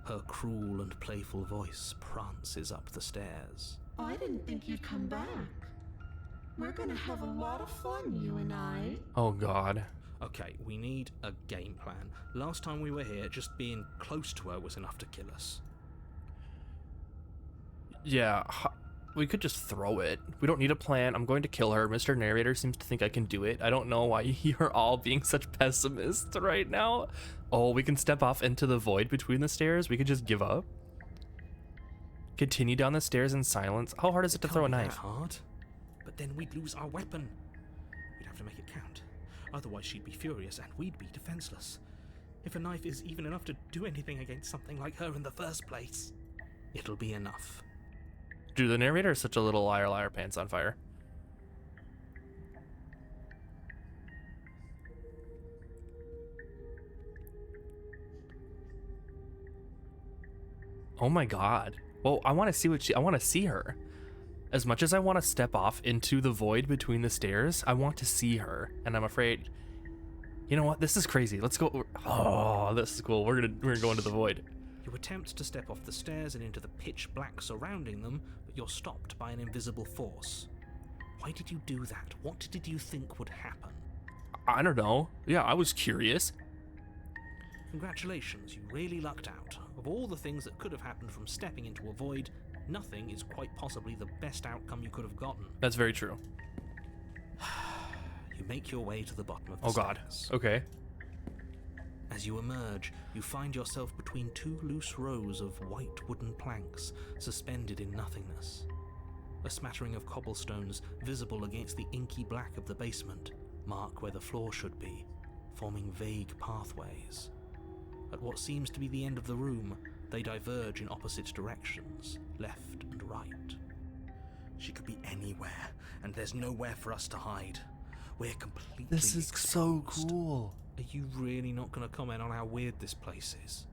Her cruel and playful voice prances up the stairs. I didn't think you'd come back. We're gonna have a lot of fun, you and I. Oh god. Okay, we need a game plan. Last time we were here, just being close to her was enough to kill us. Yeah, we could just throw it. We don't need a plan. I'm going to kill her. Mr. Narrator seems to think I can do it. I don't know why you're all being such pessimists right now. Oh, we can step off into the void between the stairs. We could just give up. Continue down the stairs in silence. How hard is it to throw a knife? Hard, but then we'd lose our weapon. We'd have to make it count. Otherwise she'd be furious and we'd be defenseless. If a knife is even enough to do anything against something like her in the first place, it'll be enough. Dude, the narrator is such a little liar pants on fire. Oh my god. Well, I want to see I want to see her. As much as I want to step off into the void between the stairs, I want to see her. And I'm afraid, you know what? This is crazy. Let's go. Oh, this is cool. We're gonna go into the void. You attempt to step off the stairs and into the pitch black surrounding them, but you're stopped by an invisible force. Why did you do that? What did you think would happen? I don't know. Yeah, I was curious. Congratulations, you really lucked out. Of all the things that could have happened from stepping into a void, nothing is quite possibly the best outcome you could have gotten. That's very true. You make your way to the bottom of the Oh god. stairs. Okay. As you emerge, you find yourself between two loose rows of white wooden planks suspended in nothingness. A smattering of cobblestones visible against the inky black of the basement mark where the floor should be, forming vague pathways. At what seems to be the end of the room, they diverge in opposite directions, left and right. She could be anywhere, and there's nowhere for us to hide. We're completely exposed. cool. Are you really not going to comment on how weird this place is?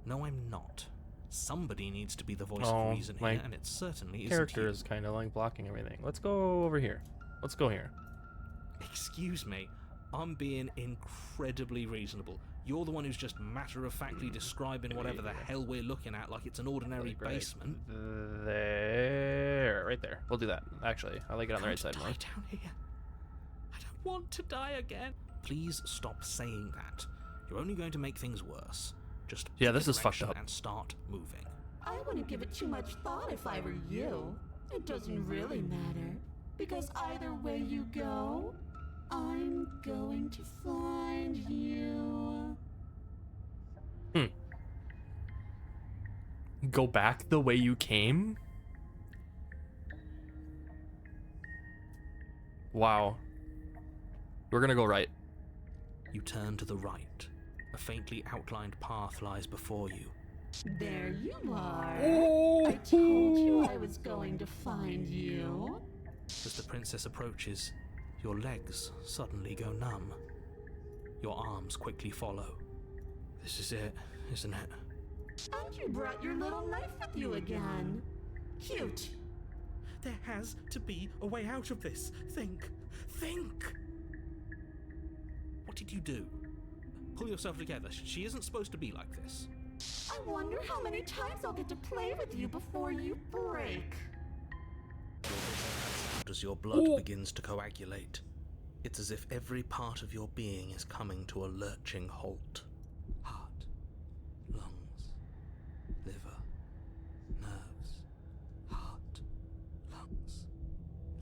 No, I'm not. Somebody needs to be the voice of reason my here, and it certainly isn't Character you. is kind of like blocking everything. Let's go over here. Let's go here. Excuse me, I'm being incredibly reasonable. You're the one who's just matter-of-factly describing whatever the hell we're looking at like it's an ordinary basement. There. Right there. We'll do that. Actually, I like it on the right side more. Down here. I don't want to die again. Please stop saying that. You're only going to make things worse. Just Yeah, pick this a is fucked direction up. And start moving. I wouldn't give it too much thought if I were you. It doesn't really matter, because either way you go, I'm going to find you. Go back the way you came? Wow. We're gonna go right. You turn to the right. A faintly outlined path lies before you. There you are. I told you I was going to find you. As the princess approaches, your legs suddenly go numb. Your arms quickly follow. This is it, isn't it? And you brought your little knife with you again. Cute. There has to be a way out of this. Think. What did you do? Pull yourself together. She isn't supposed to be like this. I wonder how many times I'll get to play with you before you break. As your blood begins to coagulate, it's as if every part of your being is coming to a lurching halt. Heart, lungs, liver, nerves. Heart, lungs,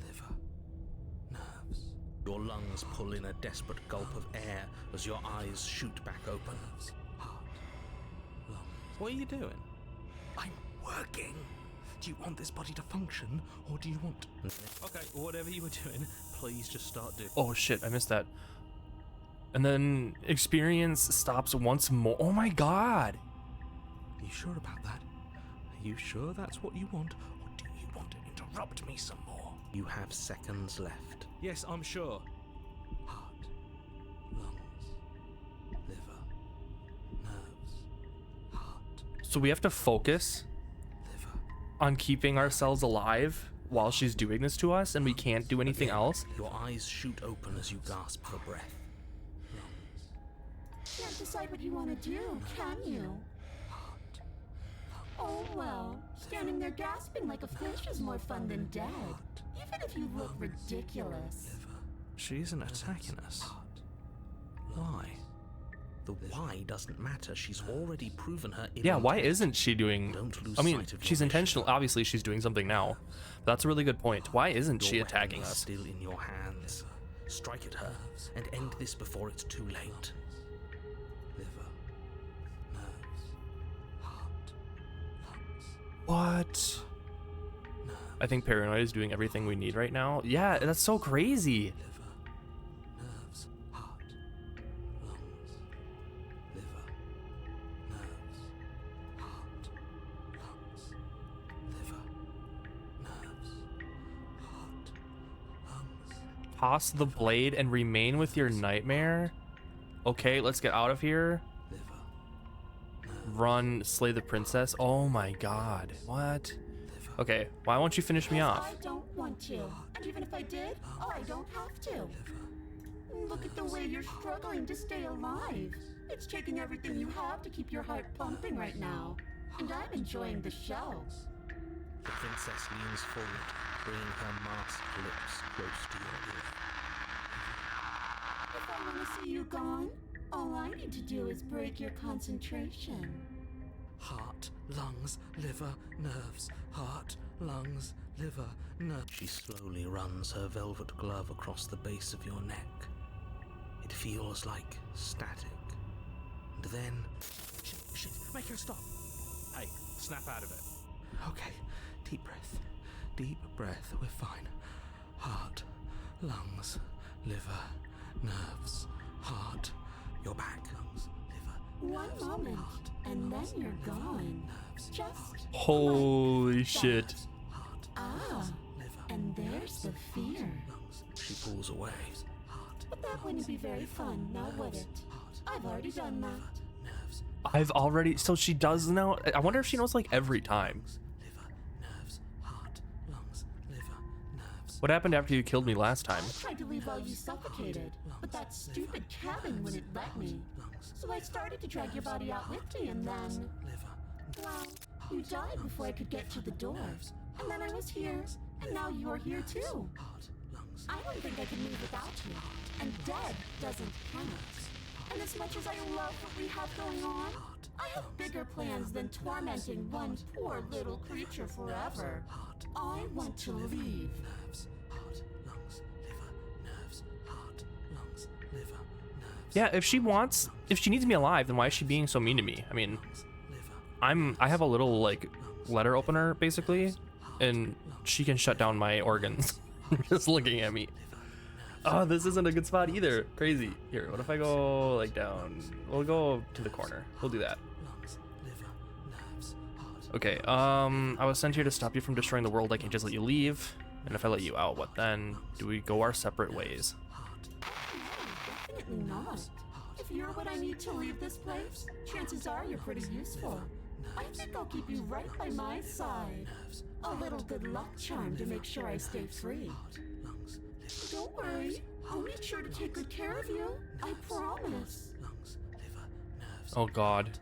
liver, nerves. Your lungs pull in a desperate gulp of air as your eyes shoot back open. Heart, lungs. What are you doing? I'm working. Do you want this body to function, or do you want... Okay, whatever you were doing, please just start doing... Oh shit, I missed that. And then experience stops once more. Oh my god. Are you sure about that? Are you sure that's what you want, or do you want to interrupt me some more? You have seconds left. Yes, I'm sure. Heart, lungs, liver, nerves, heart, So we have to focus liver. on keeping ourselves alive while she's doing this to us, and we can't do anything else. Your eyes shoot open as you gasp for breath. Can't decide what you want to do, can you? Oh well, standing there gasping like a fish is more fun than dead. Even if you look ridiculous. She isn't attacking us. Why? The why doesn't matter. She's already proven her intent. Yeah, why isn't she doing... Don't lose I mean, sight of she's your intentional. mission. Obviously, she's doing something now. That's a really good point. Why isn't she Your weapon attacking is us? still in your hands. Strike at her and end this before it's too late. Liver, nerves, heart, lungs, What? I think paranoia is doing everything we need right now. Yeah, that's so crazy. liver, nerves, heart, lungs, liver, nerves, heart, lungs, liver, nerves, heart, lungs. Toss the blade and remain with your nightmare. Okay, let's get out of here. Run, slay the princess. Oh my god. What? Okay, why won't you finish me off? I don't want to. And even if I did, I don't have to. Look at the way you're struggling to stay alive. It's taking everything you have to keep your heart pumping right now. And I'm enjoying the show. The princess leans forward, bringing her masked lips close to your ear. If I want to see you gone, all I need to do is break your concentration. Heart, lungs, liver, nerves. Heart, lungs, liver, nerves. She slowly runs her velvet glove across the base of your neck. It feels like static. And then... Shit, make her stop. Hey, snap out of it. Okay, deep breath, we're fine. Heart, lungs, liver, nerves, heart, you're back. Lungs, liver, One nerves, moment, heart, and then lungs, you're liver, gone. nerves, Just heart, Holy like shit. that. heart, Ah, liver, and there's the fear. lungs. She pulls away. Heart, But that wouldn't be very fun, now would it? I've already done that. nerves, I've already... So she does know... I wonder if she knows like every time. liver, nerves, heart, lungs, liver, nerves. What happened after you killed me last time? I tried to leave while you suffocated, but that stupid cabin wouldn't let me. So I started to drag your body out with me, and then... Well, you died before I could get to the door. And then I was here, and now you're here too. I don't think I could move without you. And dead doesn't count. And as much as I love what we have going on, I have bigger plans than tormenting one poor little creature forever. I want to leave. Nerves, heart, lungs, liver, nerves, heart, lungs, liver, nerves. Yeah, if she needs me alive, then why is she being so mean to me? I mean, I have a little like letter opener basically, and she can shut down my organs just looking at me. Oh, this isn't a good spot either. Crazy. Here, what if I go like down? We'll go to the corner. We'll do that. Okay, I was sent here to stop you from destroying the world. I can't just let you leave. And if I let you out, what then? Do we go our separate ways? Definitely not. If you're what I need to leave this place, chances are you're pretty useful. I think I'll keep you right by my side. A little good luck charm to make sure I stay free. Don't worry, I'll make sure to take good care of you. I promise. Oh God.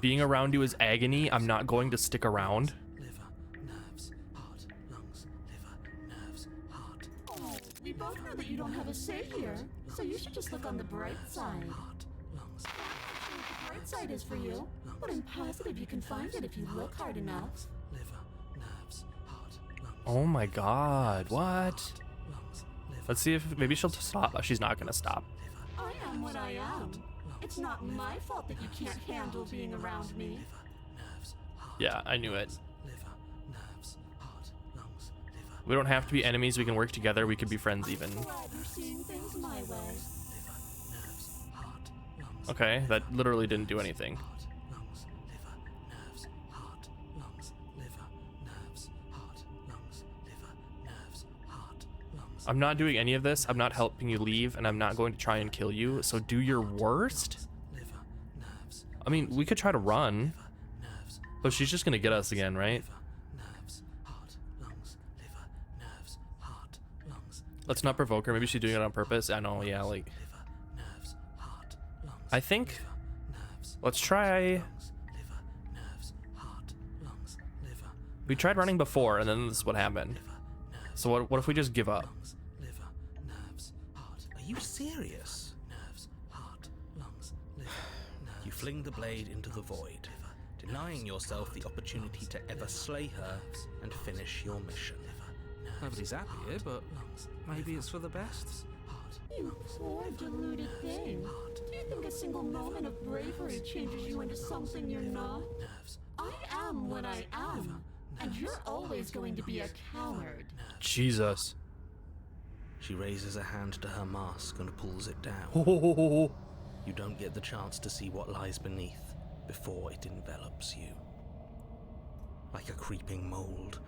Being around you is agony. I'm not going to stick around. Oh, we both know that you don't have a say here, so you should just look on the bright side. The bright side is for you, but I'm positive you can find it if you look hard enough. Oh my God, what? Let's see if maybe she'll stop. She's not gonna stop. I am what I am. It's not my fault that you can't handle being around me. Yeah, I knew it. We don't have to be enemies. We can work together. We could be friends even. Glad you're seeing things my way. Okay, that literally didn't do anything. I'm not doing any of this. I'm not helping you leave, and I'm not going to try and kill you. So do your worst. I mean, we could try to run, but she's just gonna get us again, right? Let's not provoke her. Maybe she's doing it on purpose. I know, yeah, like. I think. Let's try. We tried running before, and then this is what happened. So what if we just give up? Are you serious? You fling the blade into the void, denying yourself the opportunity to ever slay her and finish your mission. Nobody's happy here, but maybe it's for the best. You poor deluded thing. Do you think a single moment of bravery changes you into something you're not? I am what I am, and you're always going to be a coward. Jesus. She raises a hand to her mask and pulls it down. You don't get the chance to see what lies beneath before it envelops you. Like a creeping mold,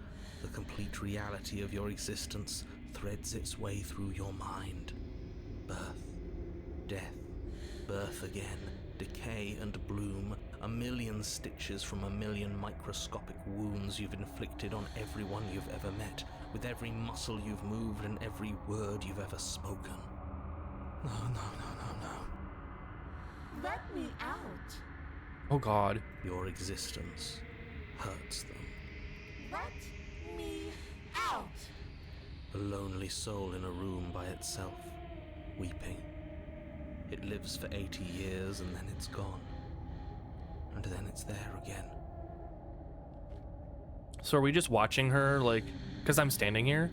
the complete reality of your existence threads its way through your mind. Birth, death, birth again, decay and bloom, a million stitches from a million microscopic wounds you've inflicted on everyone you've ever met, with every muscle you've moved and every word you've ever spoken. No. Let me out. Oh God. Your existence hurts them. Let me out. A lonely soul in a room by itself, weeping. It lives for 80 years and then it's gone. And then it's there again. So are we just watching her, like, because I'm standing here?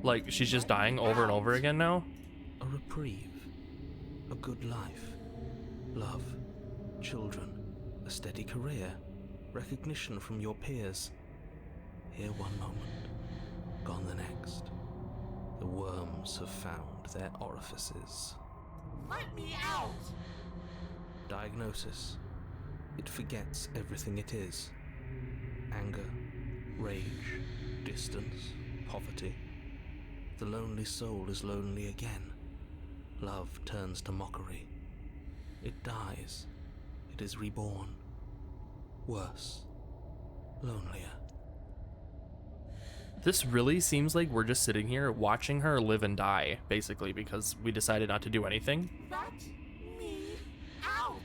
Like, she's just dying over and over again now? A reprieve. A good life. Love. Children. A steady career. Recognition from your peers. Here one moment. Gone the next. The worms have found their orifices. Let me out. Diagnosis. It forgets everything it is. Anger, rage, distance, poverty. The lonely soul is lonely again. Love turns to mockery. It dies. It is reborn. Worse. Lonelier. This really seems like we're just sitting here watching her live and die, basically, because we decided not to do anything. Let me out.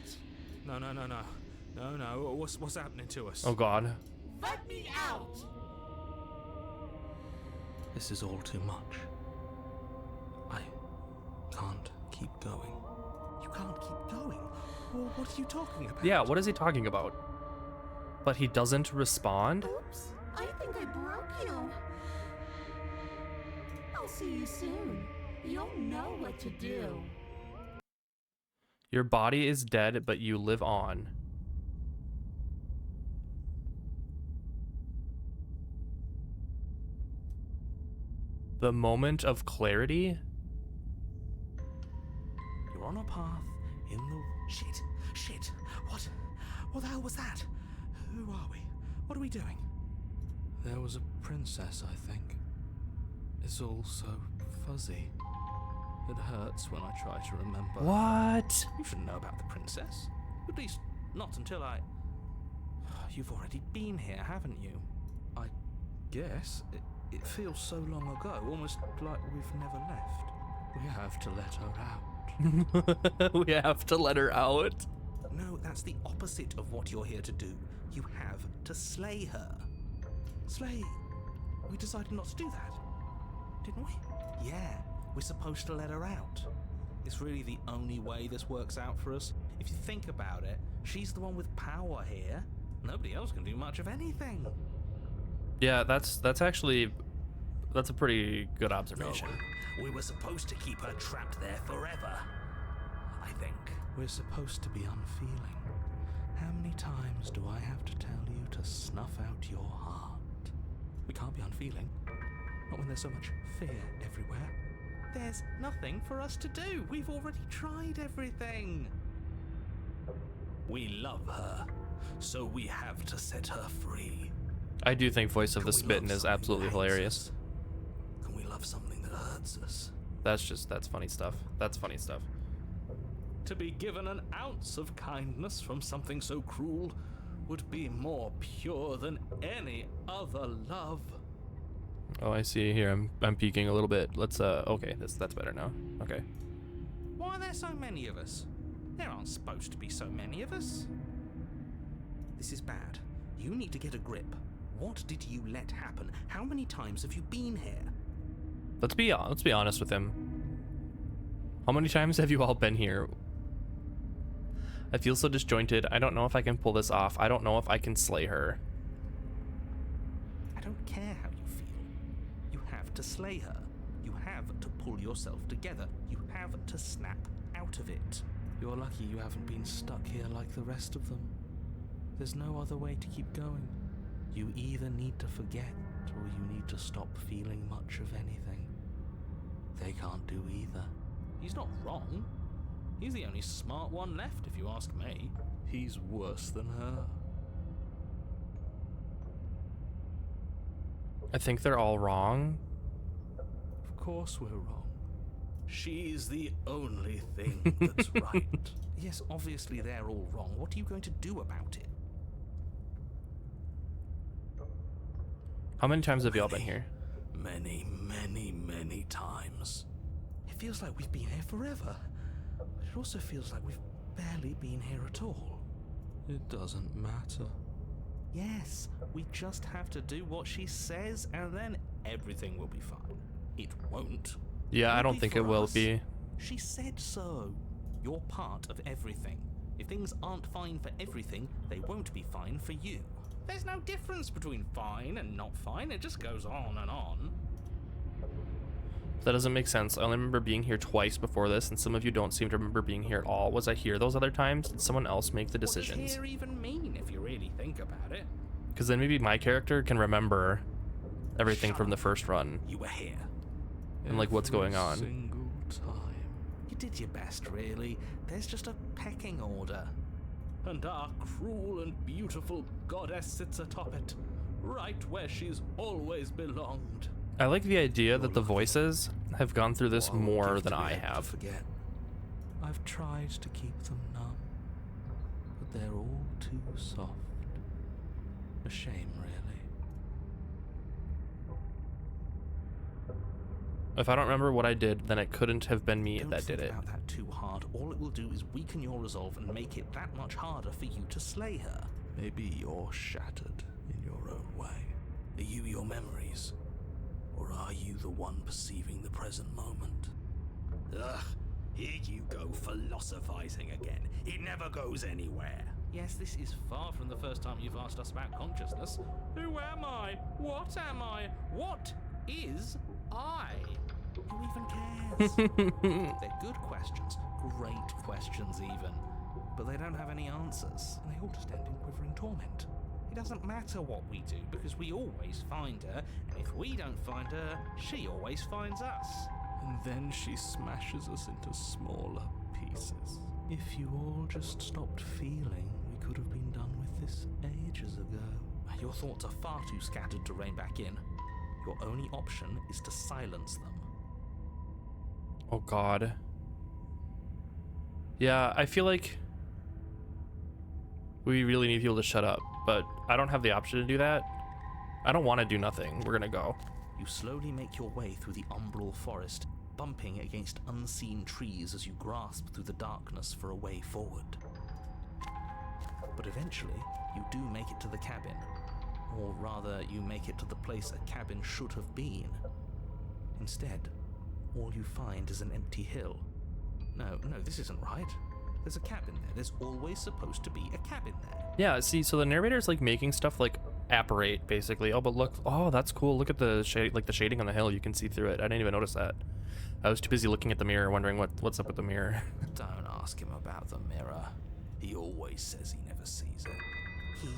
No. What's happening to us? Oh God. Let me out. This is all too much. I can't keep going. You are you talking about? Yeah, what is he talking about? But he doesn't respond? Oops, I think I broke you. I'll see you soon. You'll know what to do. Your body is dead, but you live on. The moment of clarity? You're on a path in the... Shit. What the hell was that? Who are we? What are we doing? There was a princess, I think. It's all so fuzzy. It hurts when I try to remember. What? You should know about the princess. At least, not until I... You've already been here, haven't you? I guess. It feels so long ago, almost like we've never left. We have to let her out. We have to let her out. No, that's the opposite of what you're here to do. You have to slay her. Slay? We decided not to do that, didn't we? Yeah, we're supposed to let her out. It's really the only way this works out for us. If you think about it, she's the one with power here. Nobody else can do much of anything. Yeah, that's a pretty good observation. No, we were supposed to keep her trapped there forever. I think. We're supposed to be unfeeling. How many times do I have to tell you to snuff out your heart? We can't be unfeeling. Not when there's so much fear everywhere. There's nothing for us to do. We've already tried everything. We love her, so we have to set her free. I do think Voice of Can the we Spittin' love is something absolutely that hates hilarious. us? Can we love something that hurts us? That's funny stuff. That's funny stuff. To be given an ounce of kindness from something so cruel would be more pure than any other love. Oh, I see here. I'm peeking a little bit. Let's okay, that's better now. Okay. Why are there so many of us? There aren't supposed to be so many of us. This is bad. You need to get a grip. What did you let happen? How many times have you been here? Let's be honest with him. How many times have you all been here? I feel so disjointed. I don't know if I can pull this off. I don't know if I can slay her. I don't care how you feel. You have to slay her. You have to pull yourself together. You have to snap out of it. You're lucky you haven't been stuck here like the rest of them. There's no other way to keep going. You either need to forget, or you need to stop feeling much of anything. They can't do either. He's not wrong. He's the only smart one left, if you ask me. He's worse than her. I think they're all wrong. Of course we're wrong. She's the only thing that's right. Yes, obviously they're all wrong. What are you going to do about it? How many times have y'all been here? Many times. It feels like we've been here forever. But it also feels like we've barely been here at all. It doesn't matter. Yes, we just have to do what she says, and then everything will be fine. It won't. Yeah, I It'll don't be think for it will us. be. She said so. You're part of everything. If things aren't fine for everything, they won't be fine for you. There's no difference between fine and not fine. It just goes on and on. That doesn't make sense. I only remember being here twice before this, and some of you don't seem to remember being here at all. Was I here those other times? Did someone else make the decisions? What does here even mean, if you really think about it? Because then maybe my character can remember everything Shut from the up. first run You were here. and like what's going on. Single time. You did your best, really. There's just a pecking order. And our cruel and beautiful goddess sits atop it, right where she's always belonged. I like the idea that the voices have gone through this Or I'll more give than to I be able to have. Forget. I've tried to keep them numb, but they're all too soft. A shame, really. If I don't remember what I did, then it couldn't have been me Don't that think did it. about that too hard. All it will do is weaken your resolve and make it that much harder for you to slay her. Maybe you're shattered in your own way. Are you your memories? Or are you the one perceiving the present moment? Ugh, Here you go philosophizing again. It never goes anywhere. Yes, this is far from the first time you've asked us about consciousness. Who am I? What am I? What is I? Who even cares? They're good questions, great questions even. But they don't have any answers, and they all just end in quivering torment. It doesn't matter what we do, because we always find her, and if we don't find her, she always finds us. And then she smashes us into smaller pieces. If you all just stopped feeling, we could have been done with this ages ago. Your thoughts are far too scattered to rein back in. Your only option is to silence them. Oh god. Yeah, I feel like we really need people to shut up, but I don't have the option to do that. I don't want to do nothing. We're gonna go. You slowly make your way through the umbral forest, bumping against unseen trees as you grasp through the darkness for a way forward. But eventually, you do make it to the cabin. Or rather, you make it to the place a cabin should have been. Instead, all you find is an empty hill. No, this isn't right. There's a cabin there. There's always supposed to be a cabin there. Yeah, see, so the narrator's like making stuff like apparate, basically. Oh, but look, oh, that's cool. Look at the shade, like the shading on the hill. You can see through it. I didn't even notice that. I was too busy looking at the mirror, wondering what's up with the mirror. Don't ask him about the mirror. He always says he never sees it. He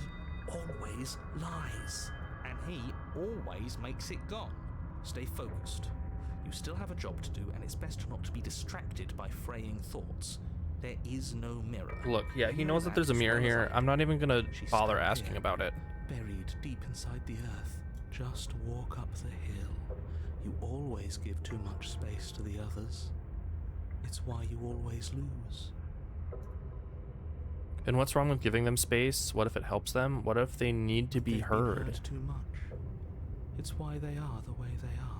always lies. And he always makes it gone. Stay focused. You still have a job to do, and it's best not to be distracted by fraying thoughts. There is no mirror. Look, yeah, he knows that there's a mirror here. I'm not even gonna bother asking about it. Buried deep inside the earth. Just walk up the hill. You always give too much space to the others. It's why you always lose. And what's wrong with giving them space? What if it helps them? What if they need to be They've been heard? heard too much. It's why they are the way they are.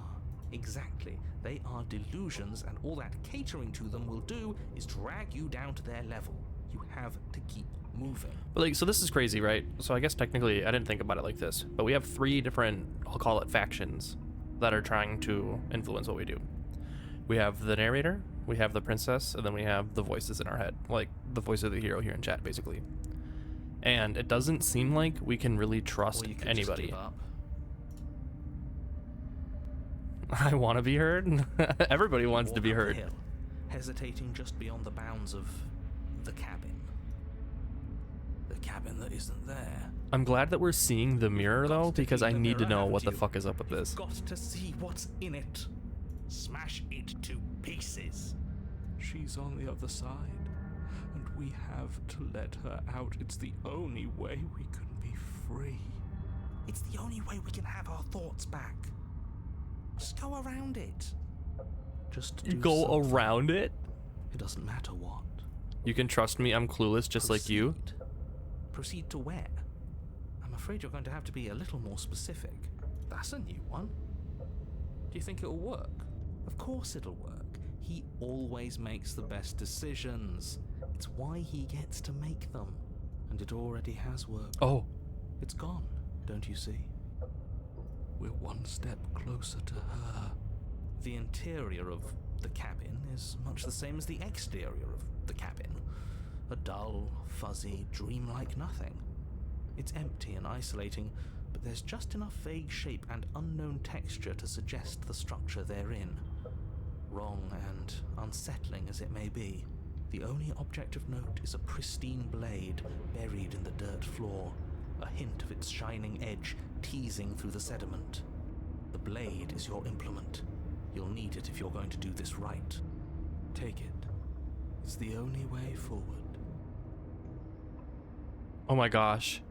Exactly. They are delusions, and all that catering to them will do is drag you down to their level. You have to keep moving. But like, so this is crazy, right? So I guess technically I didn't think about it like this, but we have 3 different, I'll call it factions, that are trying to influence what we do. We have the narrator, we have the princess, and then we have the voices in our head, like the voice of the hero here in chat, basically. And it doesn't seem like we can really trust Or you could anybody. Just give up. I want to be heard. Everybody wants to be Walk up the heard. hill, hesitating just beyond the bounds of the cabin. The cabin that isn't there. I'm glad that we're seeing the mirror You've got though, to because keep I the need to mirror know out what the of you. fuck is up with this. You've got to see what's in it. Smash it to pieces. She's on the other side, and we have to let her out. It's the only way we can be free. It's the only way we can have our thoughts back. Just go around it. Just do Go something. around it? It doesn't matter what. You can trust me, I'm clueless just like you. Proceed to where? I'm afraid you're going to have to be a little more specific. That's a new one. Do you think it'll work? Of course it'll work. He always makes the best decisions. It's why he gets to make them. And it already has worked. Oh, It's gone, don't you see? We're one step closer to her. The interior of the cabin is much the same as the exterior of the cabin. A dull, fuzzy, dreamlike nothing. It's empty and isolating, but there's just enough vague shape and unknown texture to suggest the structure they're in. Wrong and unsettling as it may be, the only object of note is a pristine blade buried in the dirt floor, a hint of its shining edge teasing through the sediment. The blade is your implement. You'll need it if you're going to do this right. Take it. It's the only way forward. oh my gosh.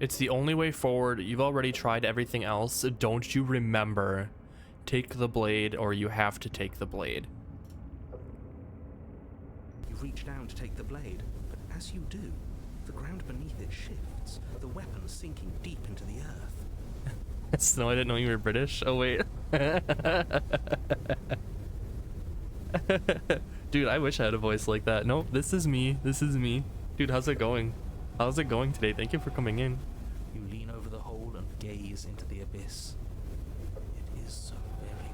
It's the only way forward. You've already tried everything else. Don't you remember? Take the blade or you have to take the blade. You reach down to take the blade, but as you do, the ground beneath it shifts, the weapon sinking deep into the earth. Snow, I didn't know you were British. Oh wait. Dude, I wish I had a voice like that. Nope, this is me. This is me. Dude, how's it going? How's it going today? Thank you for coming in. You lean over the hole and gaze into the abyss. It is so very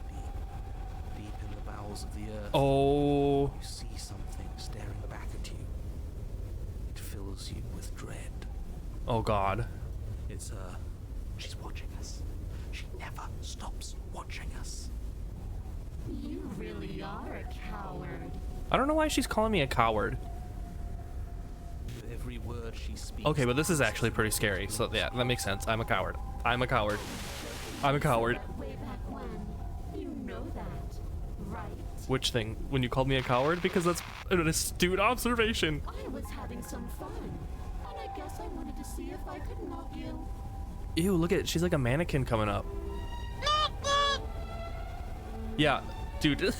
deep. deep in the bowels of the earth, Oh. you see something staring back at you. It fills you with dread. Oh God. It's her. She's watching us. She never stops watching us. You really are a coward. I don't know why she's calling me a coward. With every word she speaks. Okay, but this is actually pretty scary. So yeah, that makes sense. I'm a coward. I'm a coward. I'm a coward. Way back when. You know that, right? Which thing? When you called me a coward? Because that's an astute observation. I was having some fun, and I guess I wanted to see if I could knock you. Ew, look at it. She's like a mannequin coming up. Yeah, dude.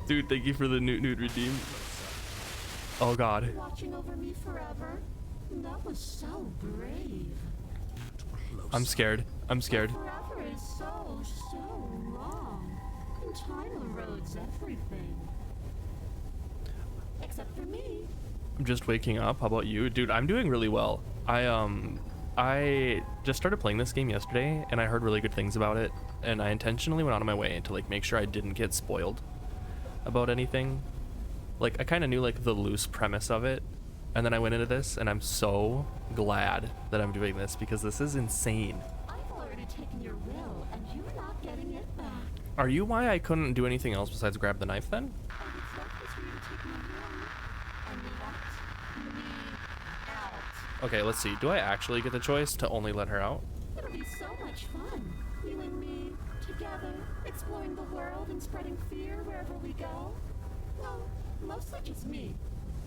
Dude, thank you for the nude redeem. Oh God. Watching over me forever? That was so brave. I'm scared. I'm scared. Forever is so long. And time erodes everything. Except for me. I'm just waking up. How about you? Dude, I'm doing really well. I just started playing this game yesterday and I heard really good things about it, and I intentionally went out of my way to like make sure I didn't get spoiled about anything. Like I kind of knew like the loose premise of it, and then I went into this and I'm so glad that I'm doing this because this is insane. I've already taken your will, and you're not getting it back. Are you why I couldn't do anything else besides grab the knife then? And it's like for you to take my will and let me out. Okay, let's see. Do I actually get the choice to only let her out? It'll be so much fun. You and me, together, exploring the world and spreading fear wherever we go. Well, mostly just me.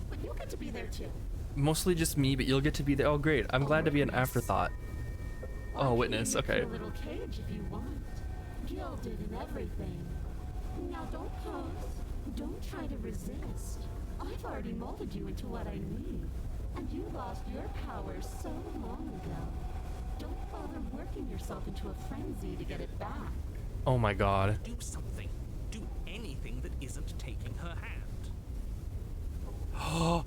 But you'll get to be there too. Mostly just me, but you'll get to be there. Oh, great. I'm glad to be an afterthought. Oh, I'll witness. keep you in Okay. a little cage if you want. Gilded and everything. Now don't pose. Don't try to resist. I've already molded you into what I need. And you lost your power so long ago. Don't bother working yourself into a frenzy to get it back. Oh my God. Do something. Do anything that isn't taking her hand.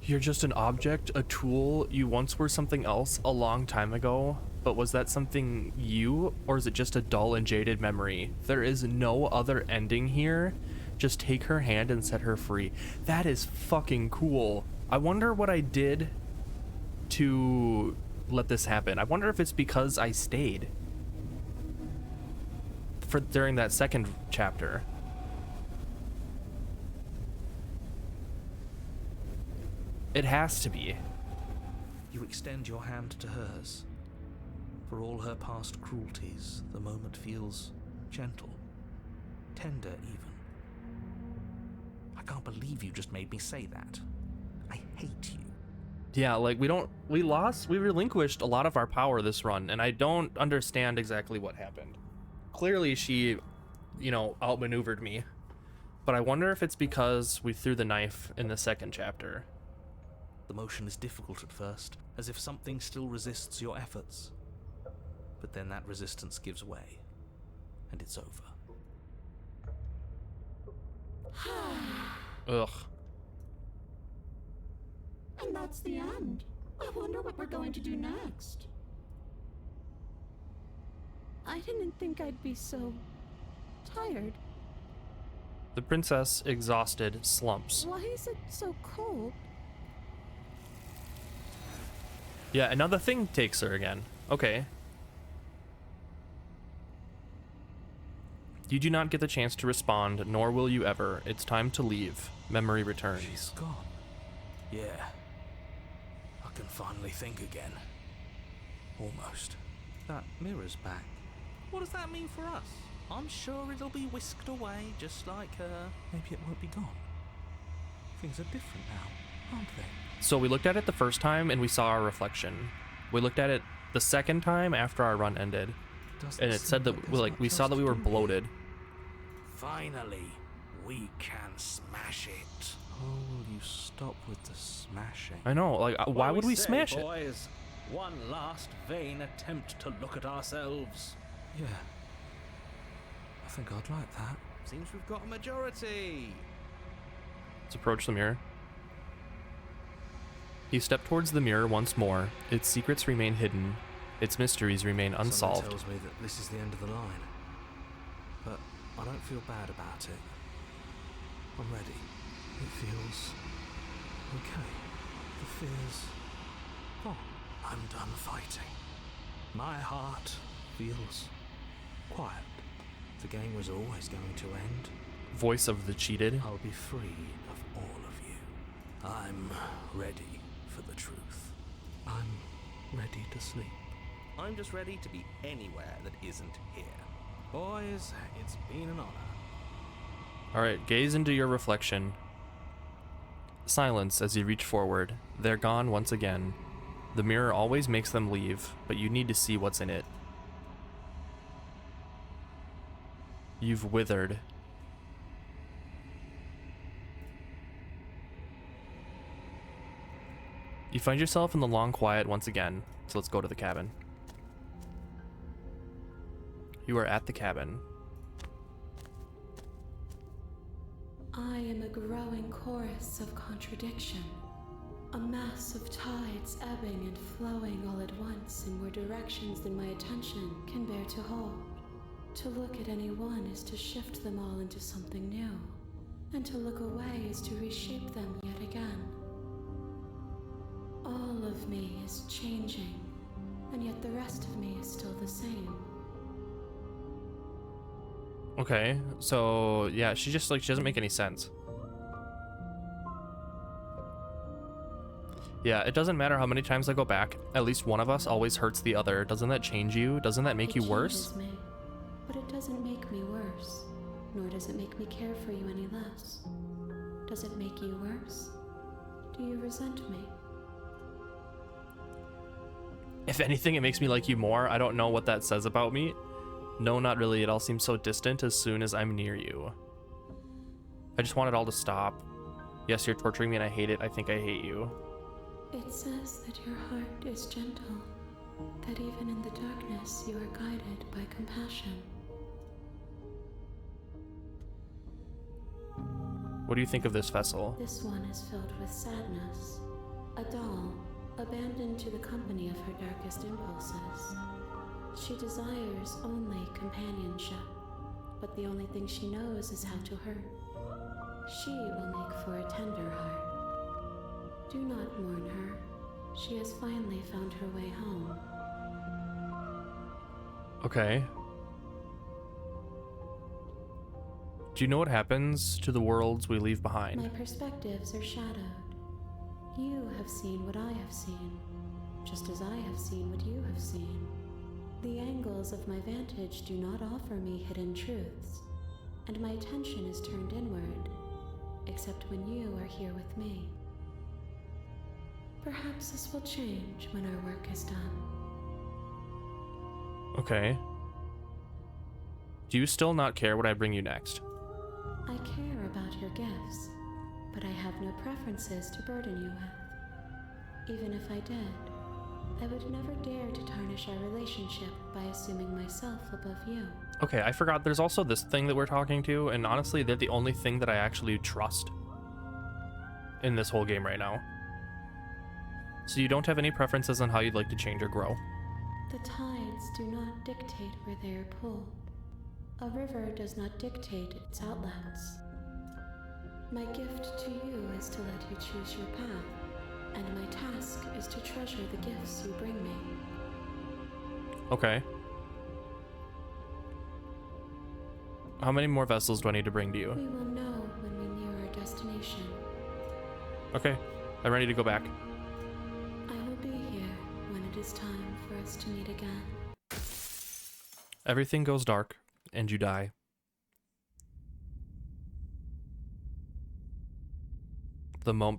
You're just an object, a tool. You once were something else a long time ago. But was that something you, or is it just a dull and jaded memory? There is no other ending here. Just take her hand and set her free. That is fucking cool. I wonder what I did to let this happen. I wonder if it's because I stayed for during that second chapter. It has to be. You extend your hand to hers. For all her past cruelties, the moment feels gentle, tender even. I can't believe you just made me say that. I hate you. Yeah, like we relinquished a lot of our power this run, and I don't understand exactly what happened. Clearly she, outmaneuvered me. But I wonder if it's because we threw the knife in the second chapter. The motion is difficult at first, as if something still resists your efforts. But then that resistance gives way, and it's over. Ugh. And that's the end. I wonder what we're going to do next. I didn't think I'd be so tired. The princess, exhausted, slumps. Why is it so cold? Yeah, and now the thing takes her again. Okay. You do not get the chance to respond, nor will you ever. It's time to leave. Memory returns. She's gone. Yeah. I can finally think again. Almost. That mirror's back. What does that mean for us? I'm sure it'll be whisked away just like her. Maybe it won't be gone. Things are different now, aren't they? So we looked at it the first time and we saw our reflection. We looked at it the second time after our run ended, Doesn't and it seem said that there's we much saw else that we to were do here. bloated. Finally, we can smash it. Oh, will you stop with the smashing? I know, like why would we say, smash it? boys? One last vain attempt to look at ourselves. Yeah. I think I'd like that. Seems we've got a majority. Let's approach the mirror. He stepped towards the mirror once more. Its secrets remain hidden. Its mysteries remain Someone unsolved. tells me that this is the end of the line, but I don't feel bad about it. I'm ready. It feels okay. The fear's gone. I'm done fighting. My heart feels quiet. The game was always going to end. Voice of the cheated. I'll be free of all of you. I'm ready for the truth. I'm ready to sleep. I'm just ready to be anywhere that isn't here. Boys, it's been an honor. Alright, gaze into your reflection. Silence as you reach forward. They're gone once again. The mirror always makes them leave, but you need to see what's in it. You've withered. You find yourself in the long quiet once again, so let's go to the cabin. You are at the cabin. I am a growing chorus of contradiction, a mass of tides ebbing and flowing all at once in more directions than my attention can bear to hold. To look at any one is to shift them all into something new, and to look away is to reshape them yet again. All of me is changing, and yet the rest of me is still the same. Okay, so yeah, she just like, she doesn't make any sense. Yeah, it doesn't matter how many times I go back, at least one of us always hurts the other. Doesn't that change you? Doesn't that make you worse? It changes me, but it doesn't make me worse, nor does it make me care for you any less. Does it make you worse? Do you resent me? If anything, it makes me like you more. I don't know what that says about me. No, not really. It all seems so distant as soon as I'm near you. I just want it all to stop. Yes, you're torturing me and I hate it. I think I hate you. It says that your heart is gentle, that even in the darkness you are guided by compassion. What do you think of this vessel? This one is filled with sadness, a doll, abandoned to the company of her darkest impulses. She desires only companionship, but the only thing she knows is how to hurt. She will make for a tender heart. Do not mourn her. She has finally found her way home. Okay. Do you know what happens to the worlds we leave behind? My perspectives are shadowed. You have seen what I have seen, just as I have seen what you have seen. The angles of my vantage do not offer me hidden truths, and my attention is turned inward, except when you are here with me. Perhaps this will change when our work is done. Okay. Do you still not care what I bring you next? I care about your gifts, but I have no preferences to burden you with. Even if I did, I would never dare to tarnish our relationship by assuming myself above you. Okay, I forgot there's also this thing that we're talking to, and honestly, they're the only thing that I actually trust in this whole game right now. So you don't have any preferences on how you'd like to change or grow? The tides do not dictate where they are pulled. A river does not dictate its outlets. My gift to you is to let you choose your path, and my task is to treasure the gifts you bring me. Okay. How many more vessels do I need to bring to you? We will know when we near our destination. Okay, I'm ready to go back. I will be here when it is time for us to meet again. Everything goes dark, and you die.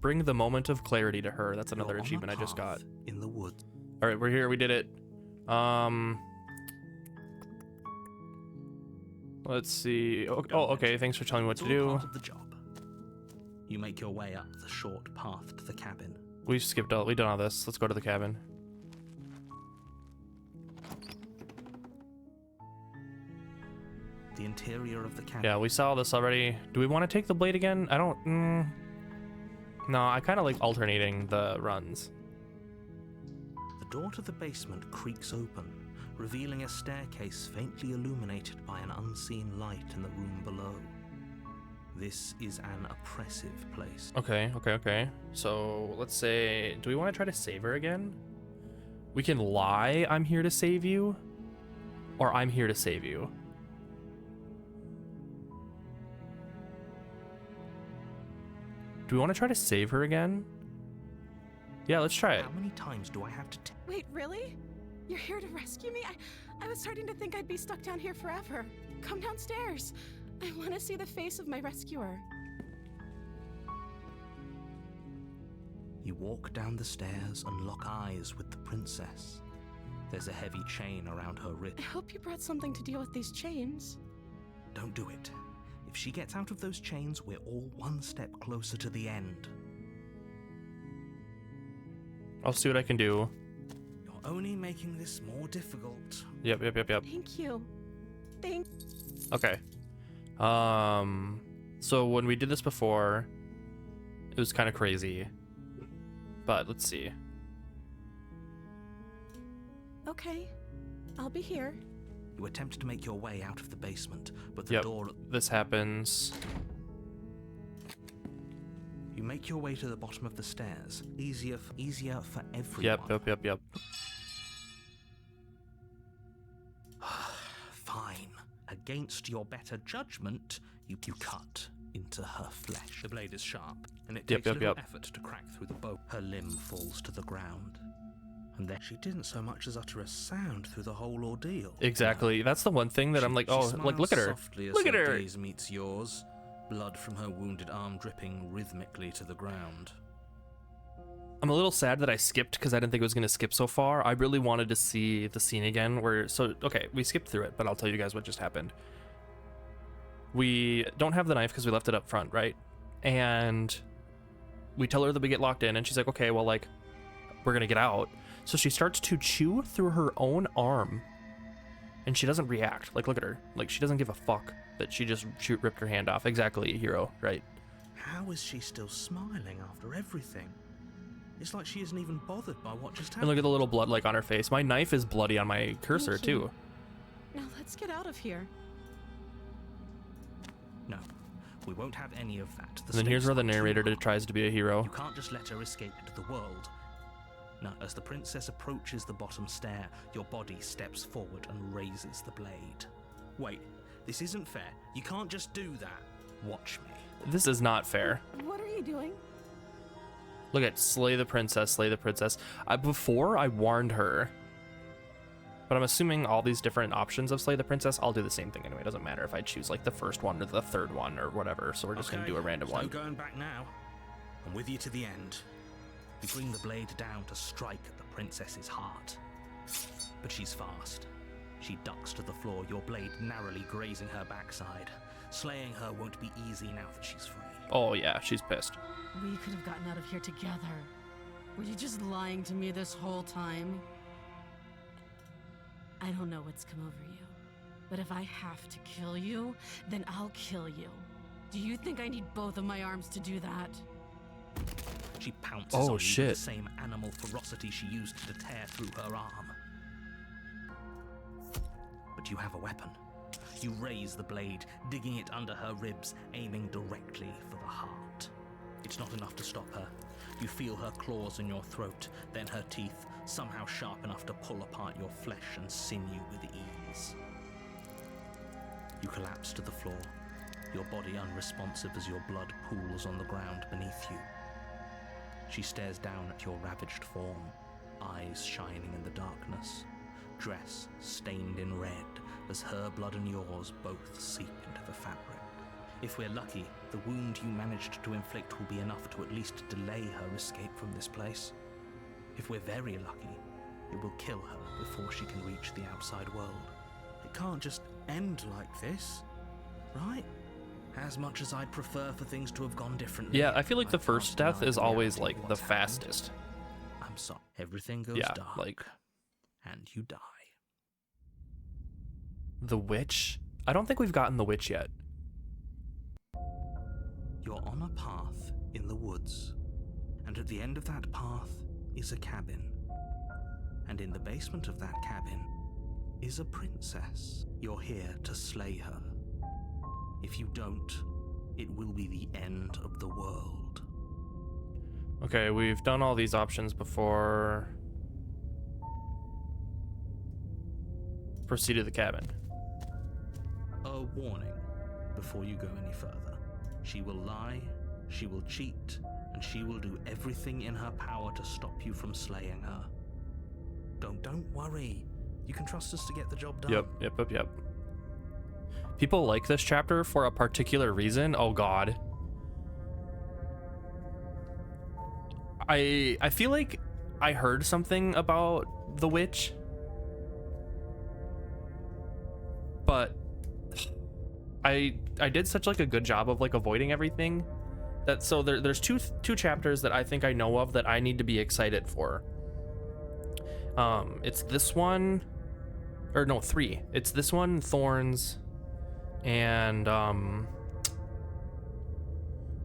Bring the moment of clarity to her. That's another You're on a achievement I just got. path in the woods. All right, we're here. We did it. Let's see. Oh, okay. Thanks for telling me what It's to all do. part of the job. You make your way up the short path to the cabin. We done all this. Let's go to the cabin. The interior of the cabin. Yeah, we saw this already. Do we want to take the blade again? I don't. No, I kind of like alternating the runs. The door to the basement creaks open, revealing a staircase faintly illuminated by an unseen light in the room below. This is an oppressive place. Okay. So let's say, do we want to try to save her again? We can lie, I'm here to save you, or I'm here to save you. Do we want to try to save her again? Yeah, let's try it. How many times do I have to Wait, really? You're here to rescue me? I was starting to think I'd be stuck down here forever. Come downstairs. I want to see the face of my rescuer. You walk down the stairs and lock eyes with the princess. There's a heavy chain around her wrist. I hope you brought something to deal with these chains. Don't do it. If she gets out of those chains, we're all one step closer to the end. I'll see what I can do. You're only making this more difficult. Yep. Thank you. Okay. So when we did this before, it was kind of crazy. But let's see. Okay. I'll be here. You attempt to make your way out of the basement, but the door... This happens. You make your way to the bottom of the stairs. Easier for everyone. Yep. Fine. Against your better judgment, you cut into her flesh. The blade is sharp, and it takes little effort to crack through the bone. Her limb falls to the ground. And then she didn't so much as utter a sound through the whole ordeal. Exactly. That's the one thing that I'm like, oh, like, look at her. Look at her. Gaze meets yours. Blood from her wounded arm dripping rhythmically to the ground. I'm a little sad that I skipped because I didn't think it was going to skip so far. I really wanted to see the scene again where, so, okay, we skipped through it, but I'll tell you guys what just happened. We don't have the knife because we left it up front, right? And we tell her that we get locked in, and she's like, okay, well, like, we're going to get out. So she starts to chew through her own arm, and she doesn't react. Like, look at her. Like, she doesn't give a fuck that she just ripped her hand off. Exactly, hero, right? How is she still smiling after everything? It's like she isn't even bothered by what just happened. And look at the little blood like on her face. My knife is bloody on my cursor too. Now let's get out of here. No, we won't have any of that. And then here's where the narrator tries to be a hero. You can't just let her escape into the world. Now, as the princess approaches the bottom stair, your body steps forward and raises the blade. Wait, this isn't fair. You can't just do that. Watch me. This is not fair. What are you doing? Look at slay the princess, slay the princess. Before I warned her, but I'm assuming all these different options of slay the princess, I'll do the same thing anyway. It doesn't matter if I choose like the first one or the third one or whatever. So we're just gonna do a random one. No going back now. I'm with you to the end. You bring the blade down to strike at the princess's heart. But she's fast. She ducks to the floor, your blade narrowly grazing her backside. Slaying her won't be easy now that she's free. Oh yeah, she's pissed. We could have gotten out of here together. Were you just lying to me this whole time? I don't know what's come over you, but if I have to kill you, then I'll kill you. Do you think I need both of my arms to do that? She pounces on you with shit. the same animal ferocity she used to tear through her arm. But you have a weapon. You raise the blade, digging it under her ribs, aiming directly for the heart. It's not enough to stop her. You feel her claws in your throat, then her teeth, somehow sharp enough to pull apart your flesh and sinew with ease. You collapse to the floor, your body unresponsive as your blood pools on the ground beneath you. She stares down at your ravaged form, eyes shining in the darkness, dress stained in red as her blood and yours both seep into the fabric. If we're lucky, the wound you managed to inflict will be enough to at least delay her escape from this place. If we're very lucky, it will kill her before she can reach the outside world. It can't just end like this, right? As much as I'd prefer for things to have gone differently. Yeah, I feel like the first death is always like the fastest. I'm sorry. Everything goes Yeah, dark, like and you die. the witch. I don't think we've gotten the witch yet. You're on a path in the woods, and at the end of that path is a cabin. And in the basement of that cabin is a princess. You're here to slay her. If you don't, it will be the end of the world. Okay, we've done all these options before. Proceed to the cabin. A warning before you go any further. She will lie, she will cheat, and she will do everything in her power to stop you from slaying her. Don't worry. You can trust us to get the job done. Yep. People like this chapter for a particular reason. Oh god. I feel like I heard something about the witch, but I did such like a good job of like avoiding everything that there's two chapters that I think I know of that I need to be excited for. It's this one, or no, 3. It's this one, Thorns, and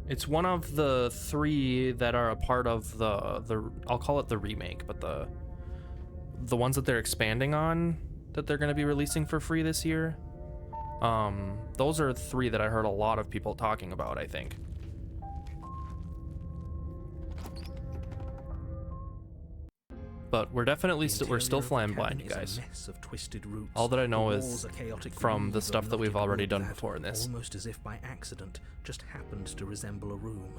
it's one of the 3 that are a part of the I'll call it the remake, but the ones that they're expanding on that they're going to be releasing for free this year. Those are 3 that I heard a lot of people talking about, I think. But we're definitely we're still flying blind, you guys. All that I know is from the stuff that we've already done before in this. Almost as if by accident, just happened to resemble a room.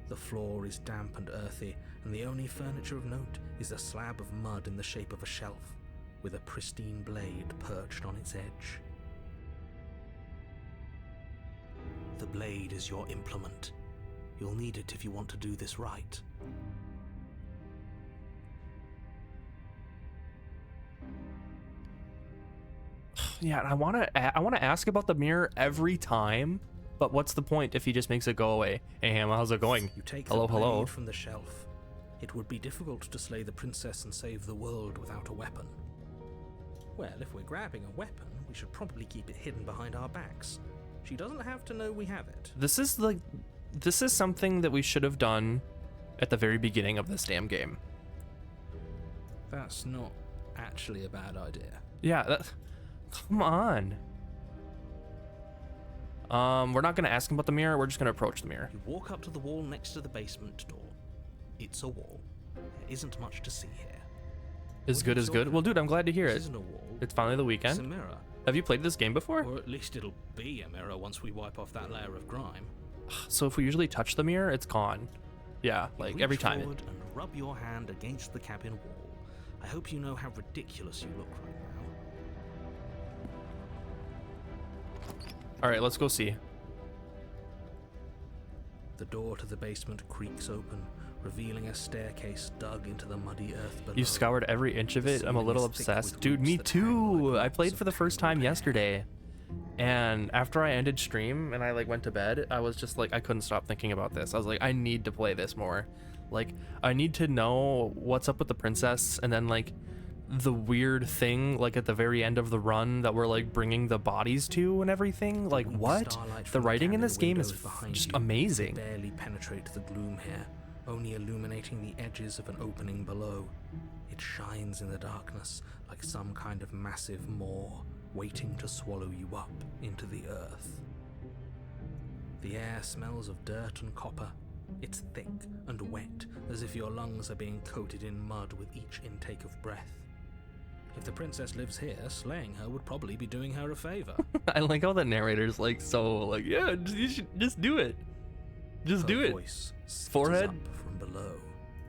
The floor is damp and earthy, and the only furniture of note is a slab of mud in the shape of a shelf, with a pristine blade perched on its edge. The blade is your implement. You'll need it if you want to do this right. Yeah, and I want to ask about the mirror every time, but what's the point if he just makes it go away? Hey, Ham, how's it going? You take hello, the hello. blade from the shelf. It would be difficult to slay the princess and save the world without a weapon. Well, if we're grabbing a weapon, we should probably keep it hidden behind our backs. She doesn't have to know we have it. This is something that we should have done at the very beginning of this damn game. That's not actually a bad idea. Yeah, come on. We're not gonna ask him about the mirror. We're just gonna approach the mirror. You walk up to the wall next to the basement door. It's a wall. There isn't much to see here. As good as good. Well, dude, I'm glad to hear This it. isn't a wall. It's finally the It's a weekend. mirror. Have you played this game before? Or at least it'll be a mirror once we wipe off that layer of grime. So if we usually touch the mirror, it's gone. Yeah, like Reach every time. forward and rub your hand against the cabin wall. I hope you know how ridiculous you look right now. All right, let's go see. The door to the basement creaks open, revealing a staircase dug into the muddy earth below. You scoured every inch of it. I'm a little obsessed. Dude, me too. I played for the first time yesterday. And after I ended stream and I like went to bed, I was just like, I couldn't stop thinking about this. I was like, I need to play this more. Like, I need to know what's up with the princess, and then like the weird thing like at the very end of the run that we're like bringing the bodies to and everything. Like, what? The writing in this game is just amazing. Barely penetrate the gloom here, only illuminating the edges of an opening below. It shines in the darkness like some kind of massive maw waiting to swallow you up into the earth. The air smells of dirt and copper. It's thick and wet, as if your lungs are being coated in mud with each intake of breath. If the princess lives here, slaying her would probably be doing her a favor. I like how the narrator's like, so like, yeah, you should just do it. Just do it. Voice Forehead. up from below.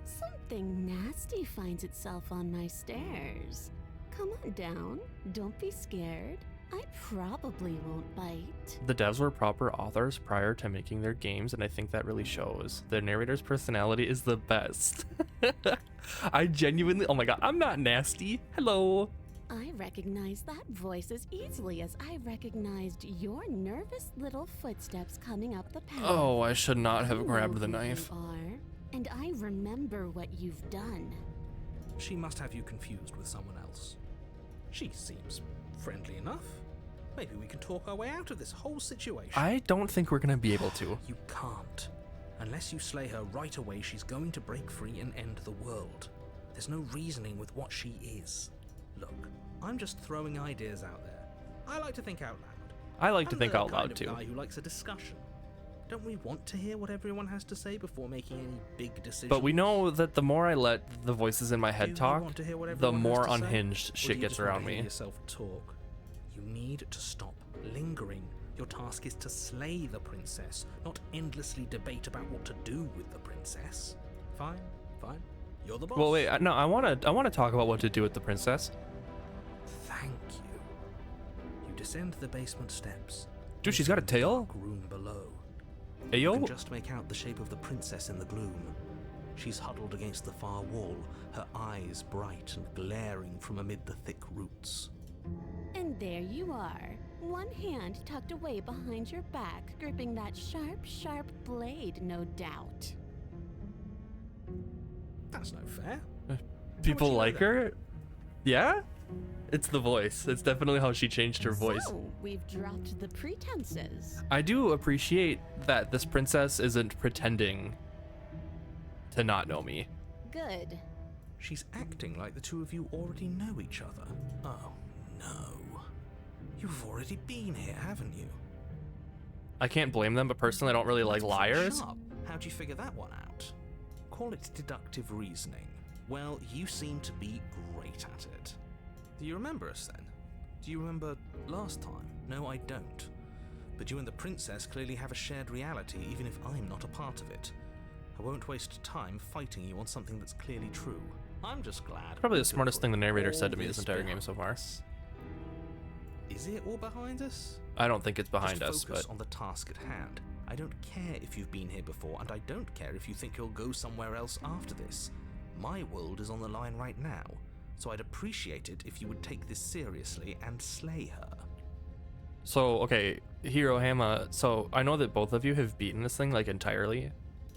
Something nasty finds itself on my stairs. Come on down. Don't be scared. I probably won't bite. The devs were proper authors prior to making their games, and I think that really shows. The narrator's personality is the best. I genuinely, oh my god, I'm not nasty. Hello. I recognize that voice as easily as I recognized your nervous little footsteps coming up the path. Oh, I should not have I grabbed know the who knife. you are, and I remember what you've done. She must have you confused with someone else. She seems friendly enough. Maybe we can talk our way out of this whole situation. I don't think we're gonna be able to. You can't. Unless you slay her right away, she's going to break free and end the world. There's no reasoning with what she is. Look, I'm just throwing ideas out there. I like to think out loud. I like to I'm think the out kind loud of too. guy who likes a discussion. Don't we want to hear what everyone has to say before making any big decisions? But we know that the more I let the voices in my Do head you talk, want to hear what the everyone has more to say? unhinged Or shit do you gets just want around to hear me. yourself talk? You need to stop lingering. Your task is to slay the princess, not endlessly debate about what to do with the princess. Fine, fine. You're the boss. Well, wait, no, I want to talk about what to do with the princess. Thank you. You descend the basement steps. Dude, she's got a into the tail? dark room below. You Ayo? can just make out the shape of the princess in the gloom. She's huddled against the far wall, her eyes bright and glaring from amid the thick roots. And there you are, one hand tucked away behind your back, gripping that sharp, sharp blade, no doubt. That's no fair. People you know like that? her? Yeah? It's the voice. It's definitely how she changed her voice. So, we've dropped the pretenses. I do appreciate that this princess isn't pretending to not know me. Good. She's acting like the two of you already know each other. Oh, no. You've already been here, haven't you? I can't blame them, but personally I don't really like liars. Sharp. How'd you figure that one out? Call it deductive reasoning. Well, you seem to be great at it. Do you remember us then? Do you remember last time? No, I don't. But you and the princess clearly have a shared reality, even if I'm not a part of it. I won't waste time fighting you on something that's clearly true. I'm just glad. Probably we the could smartest put thing the narrator all said to me this entire game so far. behind us. Is it all behind us? I don't think it's behind Just us, focus but on the task at hand. I don't care if you've been here before, and I don't care if you think you'll go somewhere else after this. My world is on the line right now, so I'd appreciate it if you would take this seriously and slay her. so okay, Hirohama, so I know that both of you have beaten this thing like entirely.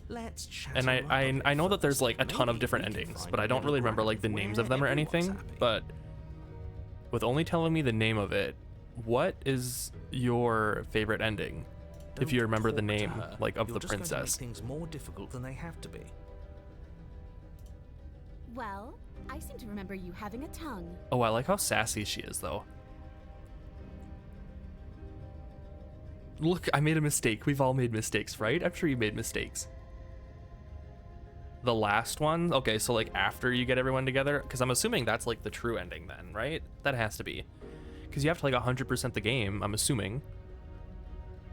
Let's chat. And her up a bit I know that there's first. like a ton of Maybe different we can endings, find but a I don't really middle remember like the ground names where of them or everyone's anything. happy. But with only telling me the name of it, what is your favorite ending? If you Don't remember the talk to name, her. like, of You're the just going to make princess. things more difficult than they have to be. Well, I seem to remember you having a tongue. Oh, I like how sassy she is though. Look, I made a mistake. We've all made mistakes, right? I'm sure you made mistakes. The last one? Okay, so like after you get everyone together, because I'm assuming that's like the true ending then, right? That has to be. Because you have to like 100% the game, I'm assuming,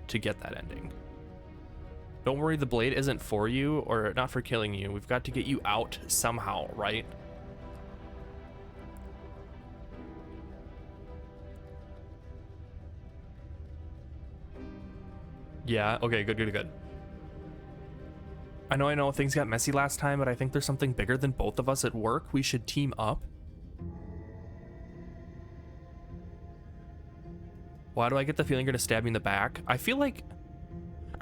to get that ending. Don't worry, the blade isn't for you, or not for killing you. We've got to get you out somehow, right? Yeah, okay, good. I know things got messy last time, but I think there's something bigger than both of us at work. We should team up. Why do I get the feeling you're gonna stab me in the back? I feel like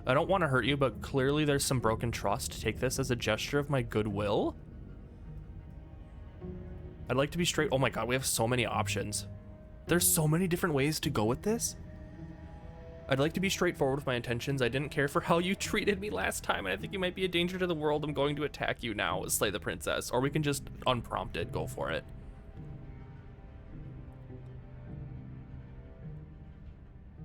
I don't want to hurt you, but clearly there's some broken trust. Take this as a gesture of my goodwill. I'd like to be straight. Oh my god, we have so many options. There's so many different ways to go with this. I'd like to be straightforward with my intentions. I didn't care for how you treated me last time, and I think you might be a danger to the world. I'm going to attack you now. Slay the princess. Or we can just, unprompted, go for it.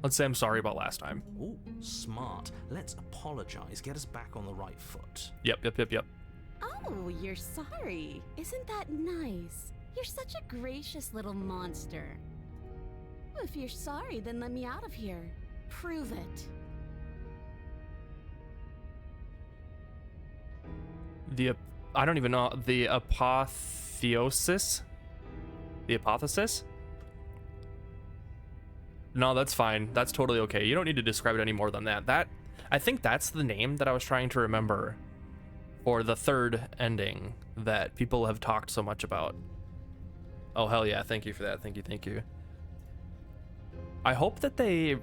Let's say I'm sorry about last time. Ooh, smart. Let's apologize. Get us back on the right foot. Yep. Oh, you're sorry. Isn't that nice? You're such a gracious little monster. If you're sorry, then let me out of here. Prove it. I don't even know, the apotheosis? The apotheosis? No, that's fine. That's totally okay. You don't need to describe it any more than that. I think that's the name that I was trying to remember for the third ending that people have talked so much about. Oh, hell yeah. Thank you for that. Thank you. I hope that they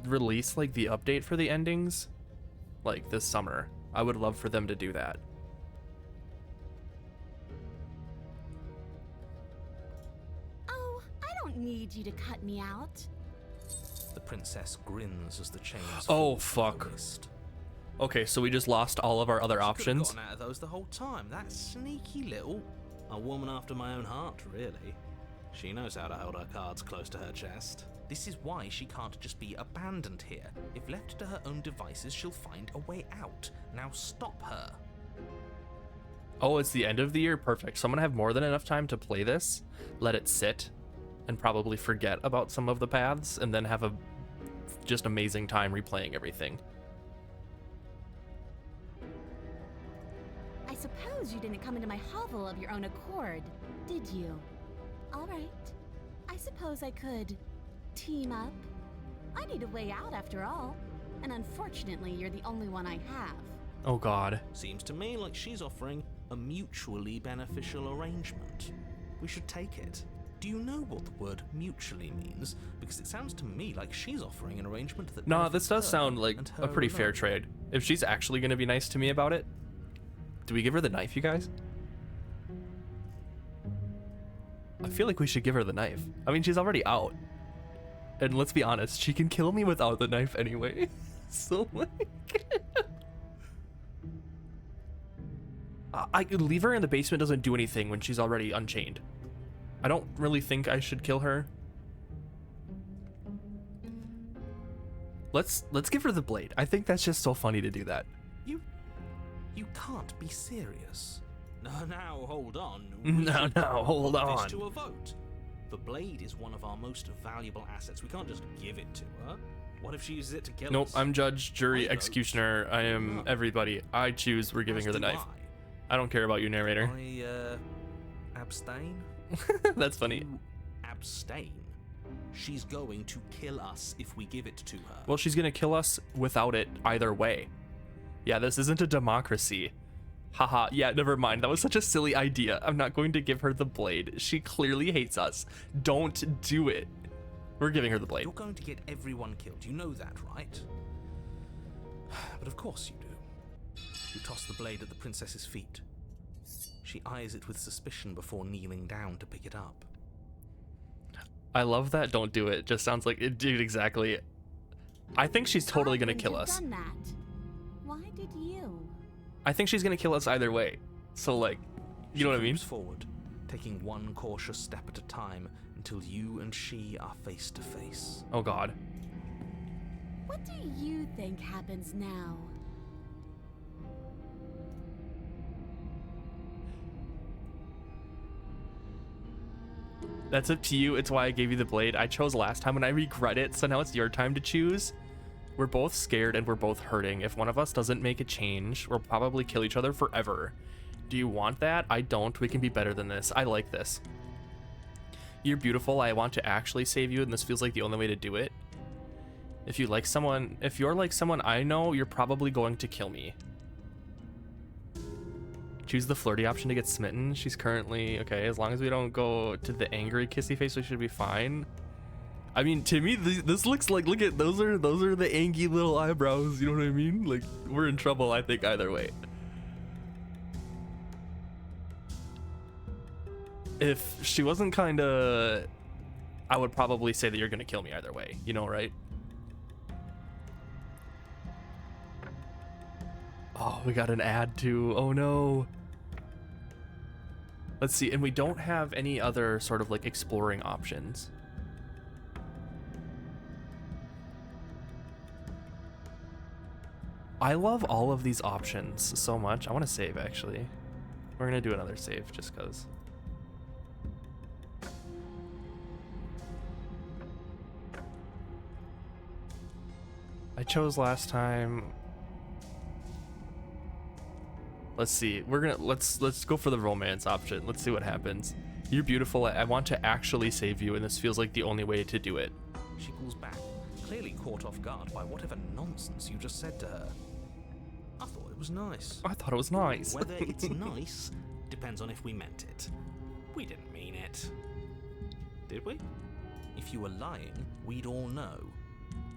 release like the update for the endings like this summer. I would love for them to do that. Oh, I don't need you to cut me out. The princess grins as the chains Oh, fall from her fuck. wrist. Okay, so we just lost all of our other She could've options. gotten out of those the whole time. That sneaky little. A woman after my own heart, really. She knows how to hold her cards close to her chest. This is why she can't just be abandoned here. If left to her own devices, she'll find a way out. Now stop her. Oh, it's the end of the year? Perfect. So I'm gonna have more than enough time to play this, let it sit, and probably forget about some of the paths, and then have a just amazing time replaying everything. I suppose you didn't come into my hovel of your own accord, did you? All right. I suppose I could team up. I need a way out after all, and unfortunately, you're the only one I have. Oh god. Seems to me like she's offering a mutually beneficial arrangement. We should take it. Do you know what the word mutually means? Because it sounds to me like she's offering an arrangement that No, this benefits does her sound like and a her pretty fair alone. trade. If she's actually gonna be nice to me about it, do we give her the knife, you guys? I feel like we should give her the knife. I mean, she's already out. And let's be honest, she can kill me without the knife anyway. So, like... I could leave her in the basement doesn't do anything when she's already unchained. I don't really think I should kill her. Let's give her the blade. I think that's just so funny to do that. You can't be serious. Now, hold on. No, hold Put on. this to a vote. The blade is one of our most valuable assets. We can't just give it to her. What if she uses it to kill Nope, us? I'm judge, jury, I vote executioner. I am no. everybody. I choose. We're giving As her the do knife. I don't care about you, narrator. I, abstain? That's funny. You abstain. She's going to kill us if we give it to her. Well, she's gonna kill us without it either way. Yeah, this isn't a democracy. Haha, yeah, never mind. That was such a silly idea. I'm not going to give her the blade. She clearly hates us. Don't do it. We're giving her the blade. You're going to get everyone killed. You know that, right? But of course you do. You toss the blade at the princess's feet. She eyes it with suspicion before kneeling down to pick it up. I love that. Don't do it. Just sounds like it did exactly. I think she's totally gonna kill us. Done that. Why did you? I think she's gonna kill us either way. So like, you know what I mean? She moves forward, taking one cautious step at a time until you and she are face to face. Oh god. What do you think happens now? That's up to you. It's why I gave you the blade. I chose last time and I regret it, so now it's your time to choose. We're both scared and we're both hurting. If one of us doesn't make a change, we'll probably kill each other forever. Do you want that? I don't. We can be better than this. I like this. You're beautiful. I want to actually save you, and this feels like the only way to do it. If you're like someone I know, you're probably going to kill me. Choose the flirty option to get smitten. She's currently okay. As long as we don't go to the angry kissy face, we should be fine. I mean, to me, this looks like, look at those are the angy little eyebrows. You know what I mean? Like, we're in trouble, I think, either way. If she wasn't kind of, I would probably say that you're gonna kill me either way. You know, right? Oh, we got an ad too. Oh no. Let's see, and we don't have any other sort of like exploring options. I love all of these options so much. I want to save, actually. We're gonna do another save just because. I chose last time. Let's see. Let's go for the romance option. Let's see what happens. You're beautiful. I want to actually save you, and this feels like the only way to do it. She pulls back, clearly caught off guard by whatever nonsense you just said to her. I thought it was nice. I thought it was nice. Whether it's nice depends on if we meant it. We didn't mean it. Did we? If you were lying, we'd all know.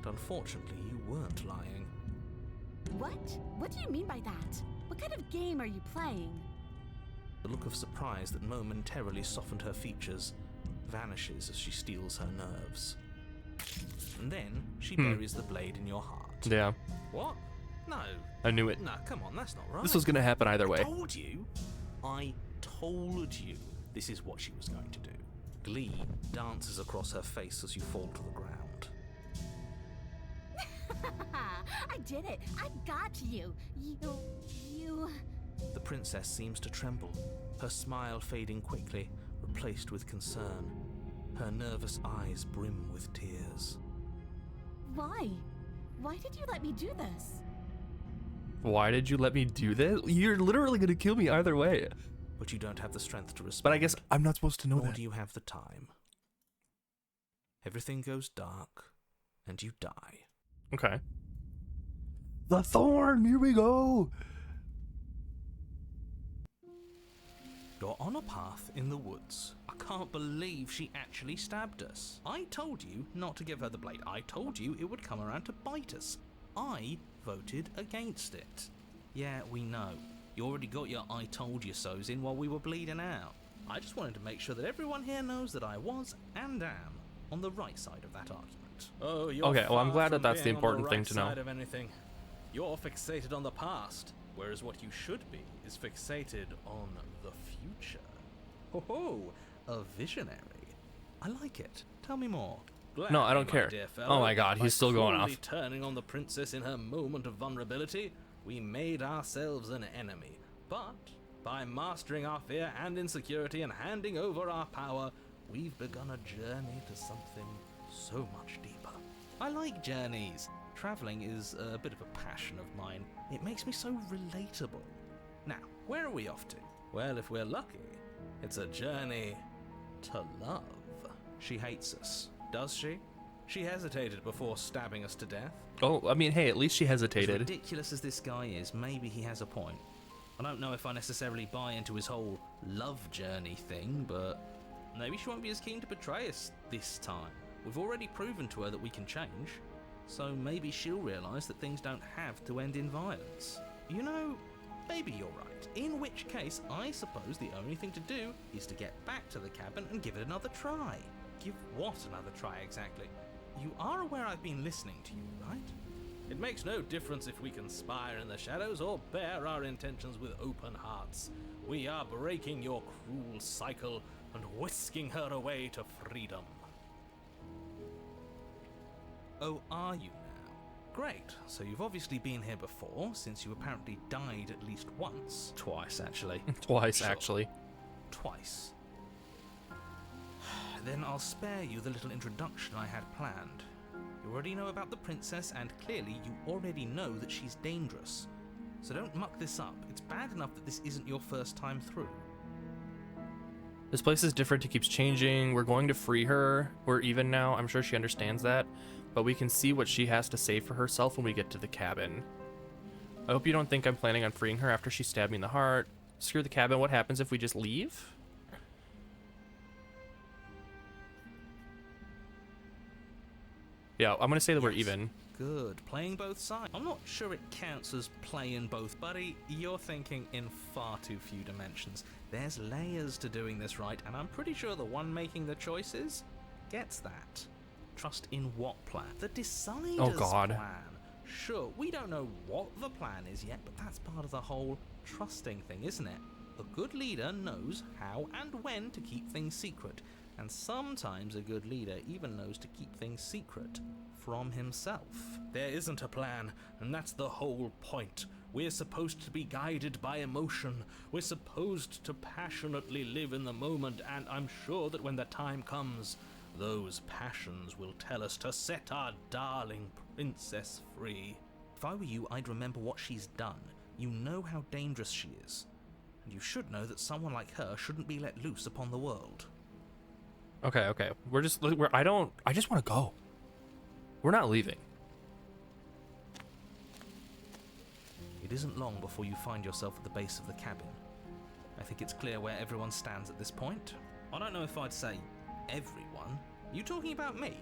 But unfortunately, you weren't lying. What? What do you mean by that? What kind of game are you playing? The look of surprise that momentarily softened her features vanishes as she steals her nerves. And then she buries the blade in your heart. Yeah, What? No. I knew it. No, come on, that's not right. This was gonna happen either way. I told you. I told you this is what she was going to do. Glee dances across her face as you fall to the ground. I did it. I got you. You... The princess seems to tremble, her smile fading quickly, replaced with concern. Her nervous eyes brim with tears. Why? Why did you let me do this? Why did you let me do this? You're literally gonna kill me either way. But you don't have the strength to respond. But I guess I'm not supposed to know Nor that. do you have the time. Everything goes dark, and you die. Okay. The thorn, here we go. You're on a path in the woods. I can't believe she actually stabbed us. I told you not to give her the blade. I told you it would come around to bite us. I voted against it. Yeah, we know. You already got your I told you so's in while we were bleeding out. I just wanted to make sure that everyone here knows that I was and am on the right side of that argument. Oh, you're Okay, well, I'm far glad that from that's the being on important right thing to know. side of anything. You're fixated on the past, whereas what you should be is fixated on the future. Ho, a visionary. I like it. Tell me more. No, I don't Gladly, care. my dear fellow. Oh my God, By he's still going cruelly off. turning on the princess in her moment of vulnerability, we made ourselves an enemy. But by mastering our fear and insecurity and handing over our power, we've begun a journey to something so much deeper. I like journeys. Traveling is a bit of a passion of mine. It makes me so relatable. Now, where are we off to? Well, if we're lucky, it's a journey to love. She hates us, does she? She hesitated before stabbing us to death. Oh, I mean, hey, at least she As hesitated. ridiculous as this guy is, maybe he has a point. I don't know if I necessarily buy into his whole love journey thing, but maybe she won't be as keen to betray us this time. We've already proven to her that we can change, so maybe she'll realise that things don't have to end in violence. You know, maybe you're right. In which case, I suppose the only thing to do is to get back to the cabin and give it another try. Give what another try exactly? You are aware I've been listening to you, right? It makes no difference if we conspire in the shadows or bear our intentions with open hearts. We are breaking your cruel cycle and whisking her away to freedom. Oh, are you now? Great, so you've obviously been here before, since you apparently died at least once. Twice, actually. Twice, Sure. actually. Twice. Then I'll spare you the little introduction I had planned. You already know about the princess, and clearly you already know that she's dangerous. So don't muck this up. It's bad enough that this isn't your first time through. This place is different. It keeps changing. We're going to free her. We're even now. I'm sure she understands that. But we can see what she has to say for herself when we get to the cabin. I hope you don't think I'm planning on freeing her after she stabbed me in the heart. Screw the cabin. What happens if we just leave? Yeah, I'm gonna say that we're Yes. even. Good. Playing both sides. I'm not sure it counts as playing both, buddy. You're thinking in far too few dimensions. There's layers to doing this right, and I'm pretty sure the one making the choices gets that. Trust in what plan? The decider's Oh, God. plan. Sure, we don't know what the plan is yet, but that's part of the whole trusting thing, isn't it? A good leader knows how and when to keep things secret, and sometimes a good leader even knows to keep things secret from himself. There isn't a plan, and that's the whole point. We're supposed to be guided by emotion. We're supposed to passionately live in the moment, and I'm sure that when the time comes, those passions will tell us to set our darling princess free. If I were you, I'd remember what she's done. You know how dangerous she is. And you should know that someone like her shouldn't be let loose upon the world. Okay. I just want to go. We're not leaving. It isn't long before you find yourself at the base of the cabin. I think it's clear where everyone stands at this point. I don't know if I'd say everyone. You talking about me?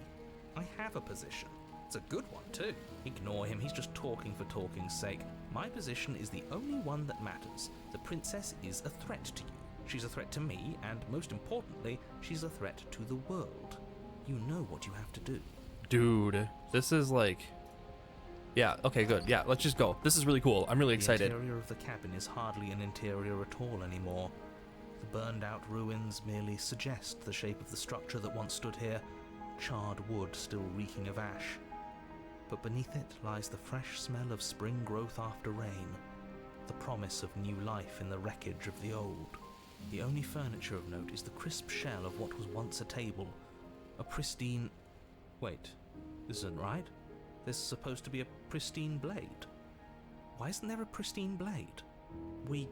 I have a position. It's a good one too. Ignore him, he's just talking for talking's sake. My position is the only one that matters. The princess is a threat to you. She's a threat to me, and most importantly, she's a threat to the world. You know what you have to do. Dude, this is like... Yeah, okay, good. Yeah, let's just go. This is really cool. I'm really excited. The interior of the cabin is hardly an interior at all anymore. The burned out ruins merely suggest the shape of the structure that once stood here, charred wood still reeking of ash. But beneath it lies the fresh smell of spring growth after rain, the promise of new life in the wreckage of the old. The only furniture of note is the crisp shell of what was once a table, a pristine... Wait, this isn't right. There's supposed to be a pristine blade. Why isn't there a pristine blade? We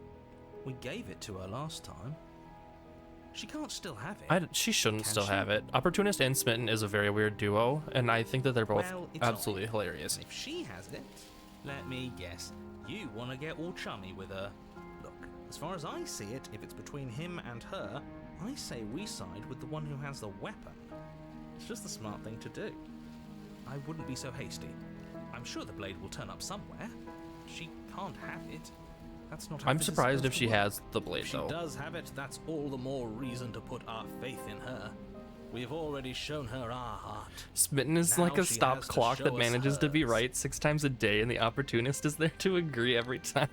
gave it to her last time. She can't still have it. She shouldn't Can still she? have it. Opportunist and Smitten is a very weird duo, and I think that they're both Well, it's absolutely not. hilarious. If she has it, let me guess, you want to get all chummy with her. Look, as far as I see it, if it's between him and her, I say we side with the one who has the weapon. It's just the smart thing to do. I wouldn't be so hasty. I'm sure the blade will turn up somewhere. She can't have it. That's not how I'm this is surprised supposed if to she work. has the blade, If she though. does have it, that's all the more reason to put our faith in her. We've already shown her our heart. Smitten is Now like a she stopped has to clock that show us manages to be hers. right 6 times a day, and the Opportunist is there to agree every time.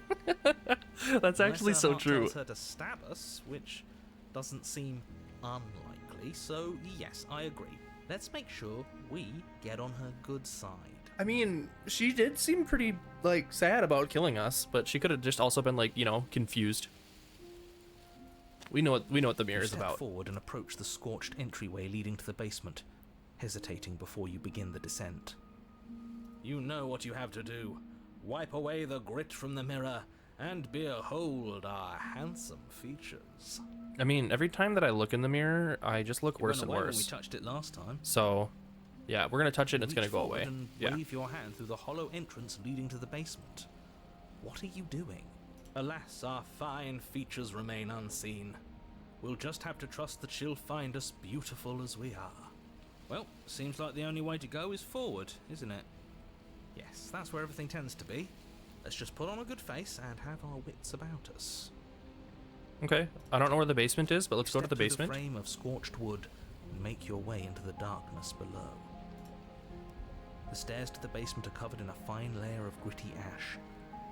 That's actually Unless her so heart true. tells her to stab us, which doesn't seem unlikely. So yes, I agree. Let's make sure we get on her good side. I mean, she did seem pretty, like, sad about killing us, but she could have just also been, like, you know, confused. We know what the mirror You is step about. forward and approach the scorched entryway leading to the basement, hesitating before you begin the descent. You know what you have to do. Wipe away the grit from the mirror and behold our handsome features. I mean, every time that I look in the mirror, I just look It worse went and away when we worse. touched it last time. So, yeah, we're gonna touch it and it's gonna Reach go forward away. And Yeah. wave your hand through the hollow entrance leading to the basement. What are you doing? Alas, our fine features remain unseen. We'll just have to trust that she'll find us beautiful as we are. Well, seems like the only way to go is forward, isn't it? Yes, that's where everything tends to be. Let's just put on a good face and have our wits about us. Okay, I don't know where the basement is, but let's go to Step the through basement. The frame of scorched wood and make your way into the darkness below. The stairs to the basement are covered in a fine layer of gritty ash.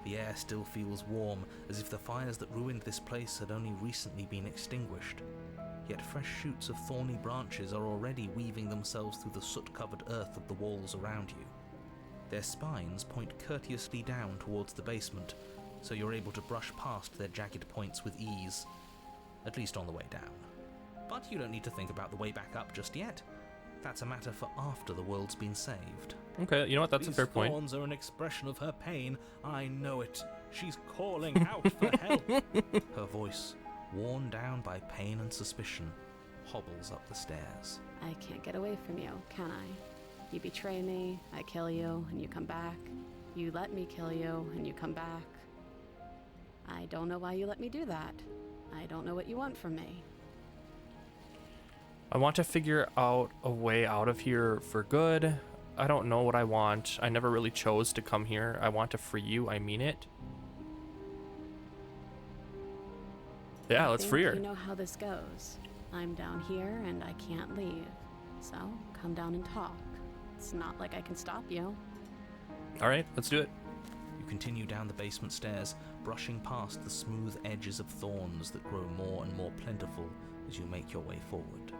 The air still feels warm, as if the fires that ruined this place had only recently been extinguished. Yet fresh shoots of thorny branches are already weaving themselves through the soot-covered earth of the walls around you. Their spines point courteously down towards the basement, so you're able to brush past their jagged points with ease, at least on the way down. But you don't need to think about the way back up just yet. That's a matter for after the world's been saved. Okay, you know what? That's a These fair point. thorns are an expression of her pain. I know it. She's calling out for help. Her voice, worn down by pain and suspicion, hobbles up the stairs. I can't get away from you, can I? You betray me, I kill you, and you come back. You let me kill you, and you come back. I don't know why you let me do that. I don't know what you want from me. I want to figure out a way out of here for good. I don't know what I want. I never really chose to come here. I want to free you. I mean it. Yeah, let's free her. You know how this goes. I'm down here and I can't leave. So come down and talk. It's not like I can stop you. All right, let's do it. You continue down the basement stairs, brushing past the smooth edges of thorns that grow more and more plentiful as you make your way forward.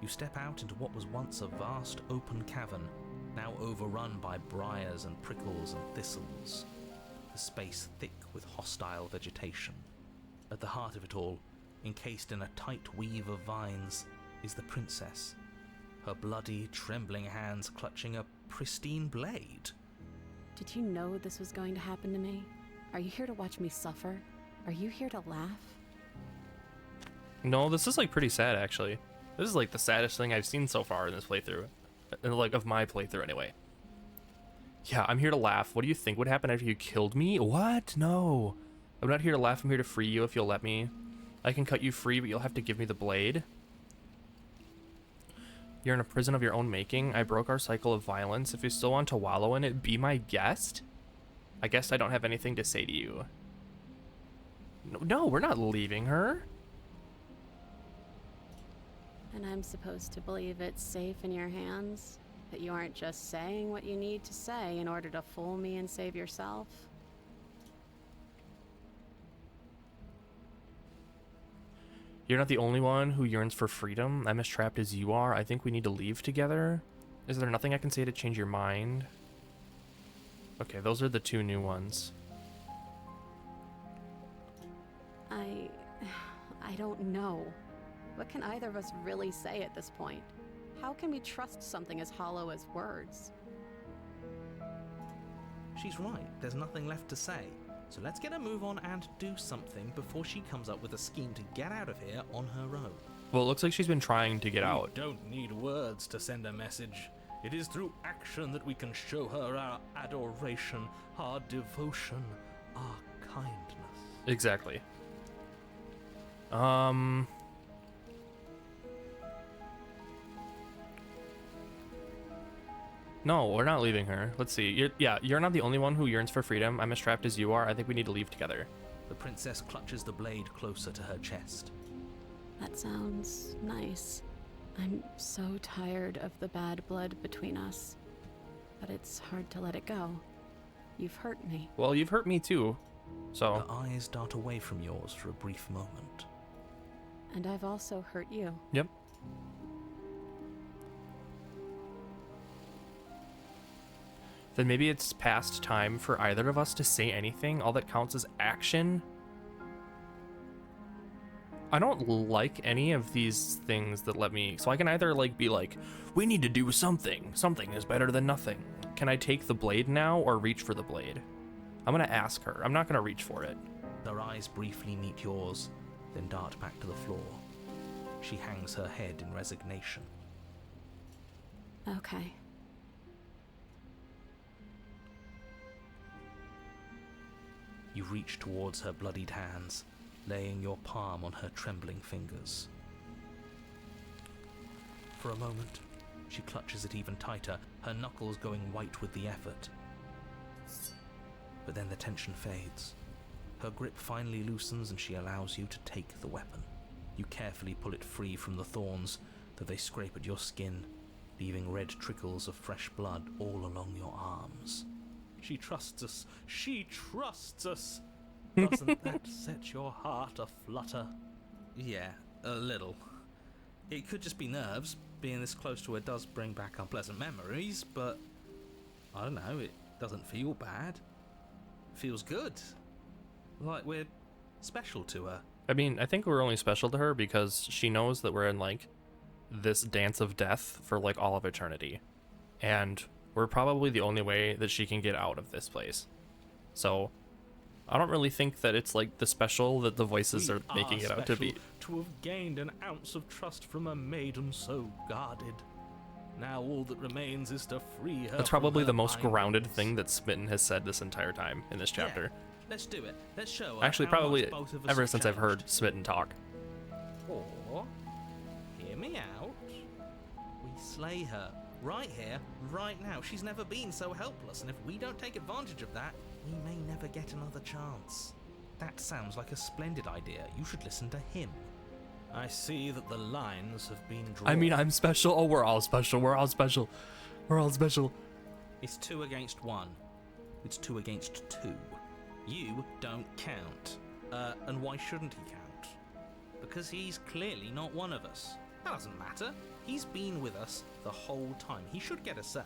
You step out into what was once a vast open cavern, now overrun by briars and prickles and thistles, the space thick with hostile vegetation. At the heart of it all, encased in a tight weave of vines, is the princess, her bloody, trembling hands clutching a pristine blade. Did you know this was going to happen to me? Are you here to watch me suffer? Are you here to laugh? No, this is like pretty sad actually. This is like the saddest thing I've seen so far in this playthrough. Like of my playthrough anyway. Yeah, I'm here to laugh. What do you think would happen after you killed me? What? No. I'm not here to laugh. I'm here to free you if you'll let me. I can cut you free, but you'll have to give me the blade. You're in a prison of your own making. I broke our cycle of violence. If you still want to wallow in it, be my guest. I guess I don't have anything to say to you. No, we're not leaving her. And I'm supposed to believe it's safe in your hands? That you aren't just saying what you need to say in order to fool me and save yourself? You're not the only one who yearns for freedom. I'm as trapped as you are. I think we need to leave together. Is there nothing I can say to change your mind? Okay, those are the 2 new ones. I don't know. What can either of us really say at this point? How can we trust something as hollow as words? She's right, there's nothing left to say. So let's get a move on and do something before she comes up with a scheme to get out of here on her own. Well, it looks like she's been trying to get out. We don't need words to send a message. It is through action that we can show her our adoration, our devotion, our kindness. Exactly. No, we're not leaving her. Let's see. You're not the only one who yearns for freedom. I'm as trapped as you are. I think we need to leave together. The princess clutches the blade closer to her chest. That sounds nice. I'm so tired of the bad blood between us. But it's hard to let it go. You've hurt me. Well, you've hurt me too. So. Her eyes dart away from yours for a brief moment. And I've also hurt you. Yep. Then maybe it's past time for either of us to say anything. All that counts is action. I don't like any of these things that let me... So I can either like be like, we need to do something. Something is better than nothing. Can I take the blade now or reach for the blade? I'm going to ask her. I'm not going to reach for it. Her eyes briefly meet yours, then dart back to the floor. She hangs her head in resignation. Okay. You reach towards her bloodied hands, laying your palm on her trembling fingers. For a moment, she clutches it even tighter, her knuckles going white with the effort. But then the tension fades. Her grip finally loosens and she allows you to take the weapon. You carefully pull it free from the thorns, though they scrape at your skin, leaving red trickles of fresh blood all along your arms. She trusts us. She trusts us. Doesn't that set your heart aflutter? Yeah, a little. It could just be nerves. Being this close to her does bring back unpleasant memories, but I don't know, it doesn't feel bad. It feels good. Like we're special to her. I mean, I think we're only special to her because she knows that we're in like this dance of death for like all of eternity. And we're probably the only way that she can get out of this place. So I don't really think that it's like the special that the voices are making it out to be. To have gained an ounce of trust from a maiden so guarded. Now all that remains is to free her. That's probably from the her most grounded bindings. thing that Smitten has said this entire time in this chapter. Yeah, let's do it. Let's show her. Actually, how probably much both of us ever have since I've heard changed. Smitten talk. Or, hear me out. We slay her. Right here, right now. She's never been so helpless, and if we don't take advantage of that, we may never get another chance. That sounds like a splendid idea. You should listen to him. I see that the lines have been drawn. I mean, I'm special. Oh, we're all special. We're all special. We're all special. It's 2 against 1. It's 2 against 2. You don't count. And why shouldn't he count? Because he's clearly not one of us. That doesn't matter. He's been with us the whole time. He should get a say.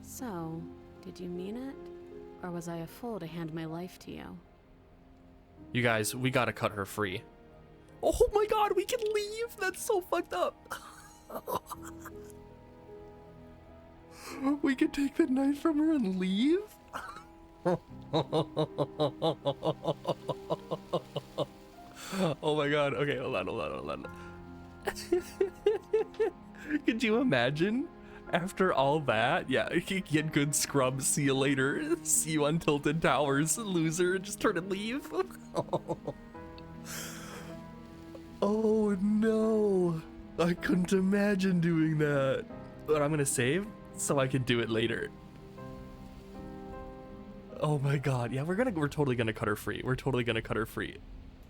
So, did you mean it? Or was I a fool to hand my life to you? You guys, we gotta cut her free. Oh my god, we can leave! That's so fucked up. We could take the knife from her and leave? Oh my god. Okay, hold on. Could you imagine? After all that, yeah, get good scrub. See you later. See you on Tilted Towers, loser. Just turn and leave. Oh no, I couldn't imagine doing that. But I'm gonna save so I can do it later. Oh my god, yeah, we're totally gonna cut her free. We're totally gonna cut her free.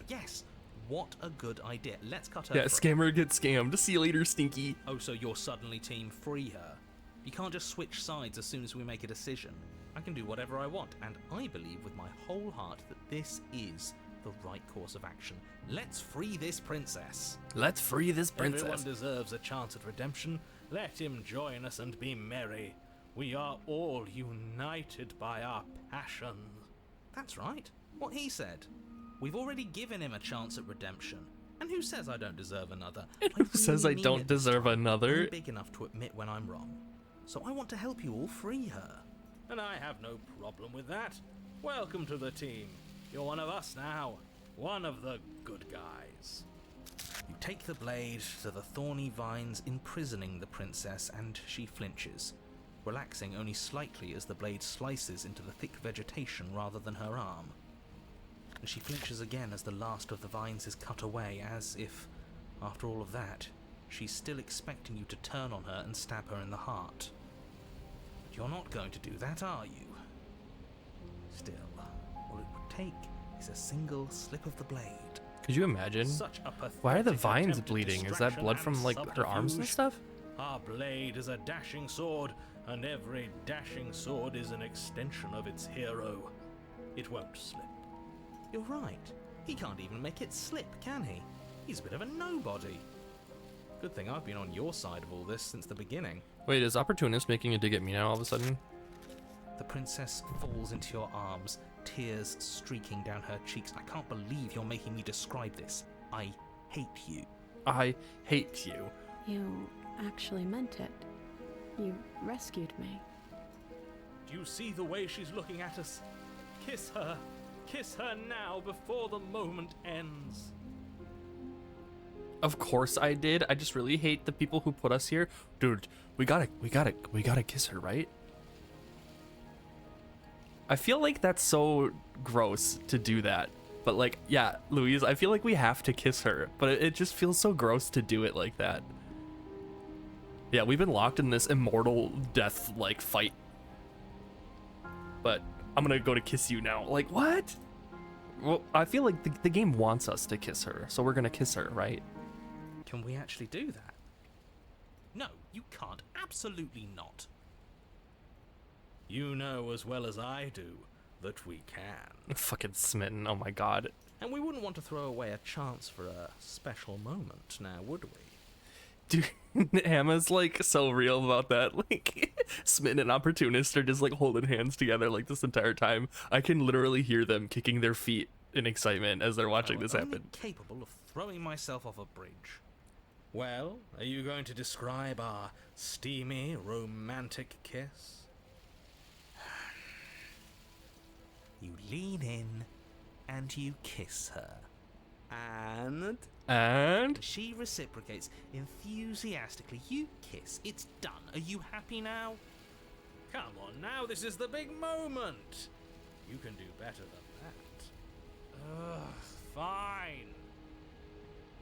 Yes, what a good idea. Let's cut her Yeah, free. scammer gets scammed. See you later, Stinky. Oh, so you're suddenly team free her. You can't just switch sides as soon as we make a decision. I can do whatever I want, and I believe with my whole heart that this is the the right course of action. Let's free this princess. Let's free this princess. Everyone deserves a chance at redemption. Let him join us and be merry. We are all united by our passion. That's right. What he said. We've already given him a chance at redemption. And who says I don't deserve another? And who says I mean don't it this deserve time. another? I'm big enough to admit when I'm wrong. So I want to help you all free her. And I have no problem with that. Welcome to the team. You're one of us now. One of the good guys. You take the blade to the thorny vines imprisoning the princess, and she flinches, relaxing only slightly as the blade slices into the thick vegetation rather than her arm. And she flinches again as the last of the vines is cut away, as if, after all of that, she's still expecting you to turn on her and stab her in the heart. But you're not going to do that, are you? Still, all it would take is a single slip of the blade. Could you imagine? Such a pathetic Why are the vines attempt at bleeding? Is that distraction blood and from like her arms and subterfuge. stuff? Our blade is a dashing sword, and every dashing sword is an extension of its hero. It won't slip. You're right. He can't even make it slip, can he? He's a bit of a nobody. Good thing I've been on your side of all this since the beginning. Wait, is Opportunist making a dig at me now all of a sudden? The princess falls into your arms, tears streaking down her cheeks. I can't believe you're making me describe this. I hate you. I hate you. You actually meant it. You rescued me. Do you see the way she's looking at us? Kiss her. Kiss her now before the moment ends. Of course I did. I just really hate the people who put us here. Dude, we gotta kiss her, right? I feel like that's so gross to do that. But like, yeah, Louise, I feel like we have to kiss her. But it just feels so gross to do it like that. Yeah, we've been locked in this immortal death like fight. But I'm gonna go to kiss you now. Like, what? Well, I feel like the game wants us to kiss her, so we're gonna kiss her, right? Can we actually do that? No, you can't. Absolutely not. You know as well as I do that we can. Fucking smitten, oh my god. And we wouldn't want to throw away a chance for a special moment, now would we? Dude, Emma's like so real about that. Like, Smitten and Opportunist are just like holding hands together like this entire time. I can literally hear them kicking their feet in excitement as they're watching this happen. Capable of throwing myself off a bridge. Well, are you going to describe our steamy, romantic kiss? You lean in and you kiss her. And She reciprocates enthusiastically. You kiss. It's done. Are you happy now? Come on now, this is the big moment. You can do better than that. Ugh, fine.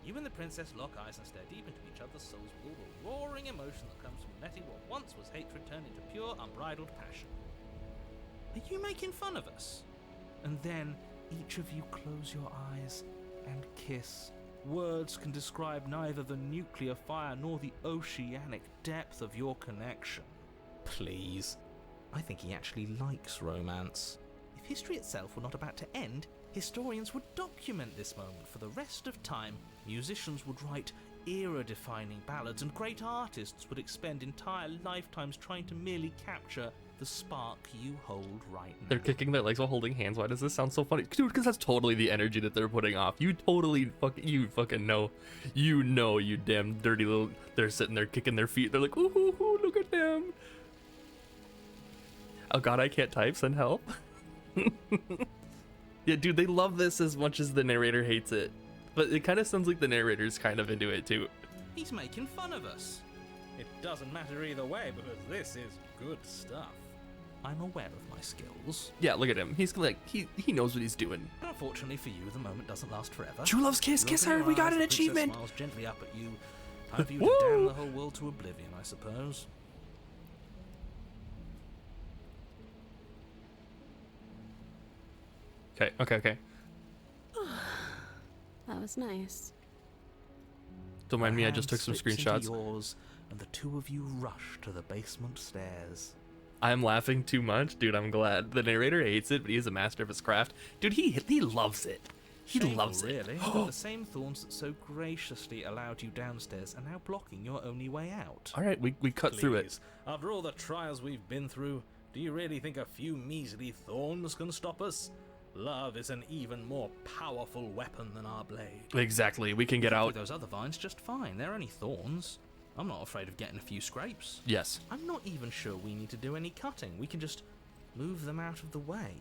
You and the princess lock eyes and stare deep into each other's souls with all the roaring emotion that comes from letting what once was hatred turn into pure, unbridled passion. Are you making fun of us? And then each of you close your eyes and kiss. Words can describe neither the nuclear fire nor the oceanic depth of your connection. Please. I think he actually likes romance. If history itself were not about to end, historians would document this moment for the rest of time. Musicians would write era-defining ballads, and great artists would expend entire lifetimes trying to merely capture the spark you hold right now. they're kicking their legs while holding hands. Why does this sound so funny? Dude, because that's totally the energy that they're putting off. You fucking know. You know, you damn dirty little... They're sitting there kicking their feet. They're like, ooh, ooh, ooh, look at them. Oh god, I can't type. Send help. Yeah, dude, they love this as much as the narrator hates it. But it kind of sounds like the narrator's kind of into it, too. He's making fun of us. It doesn't matter either way because this is good stuff. I'm aware of my skills. Yeah, look at him. He's like, he knows what he's doing. But unfortunately for you, the moment doesn't last forever. True love's kiss. You Kiss open her. your We got eyes, an the princess achievement. Smiles gently up at you. Time for you to damn Woo! the whole world to oblivion, I suppose. Okay. That was nice. Don't mind me, I Her just hand took some slips into screenshots. yours, and the two of you rush to the basement stairs. I'm laughing too much. Dude, I'm glad. The narrator hates it, but he's a master of his craft. Dude, he loves it. He Shameful, loves it. really. But the same thorns that so graciously allowed you downstairs are now blocking your only way out. All right, we cut through it. Please, after all the trials we've been through, do you really think a few measly thorns can stop us? Love is an even more powerful weapon than our blade. Exactly. We can get out. Those other vines just fine. They're only thorns. I'm not afraid of getting a few scrapes. Yes. I'm not even sure we need to do any cutting. We can just move them out of the way.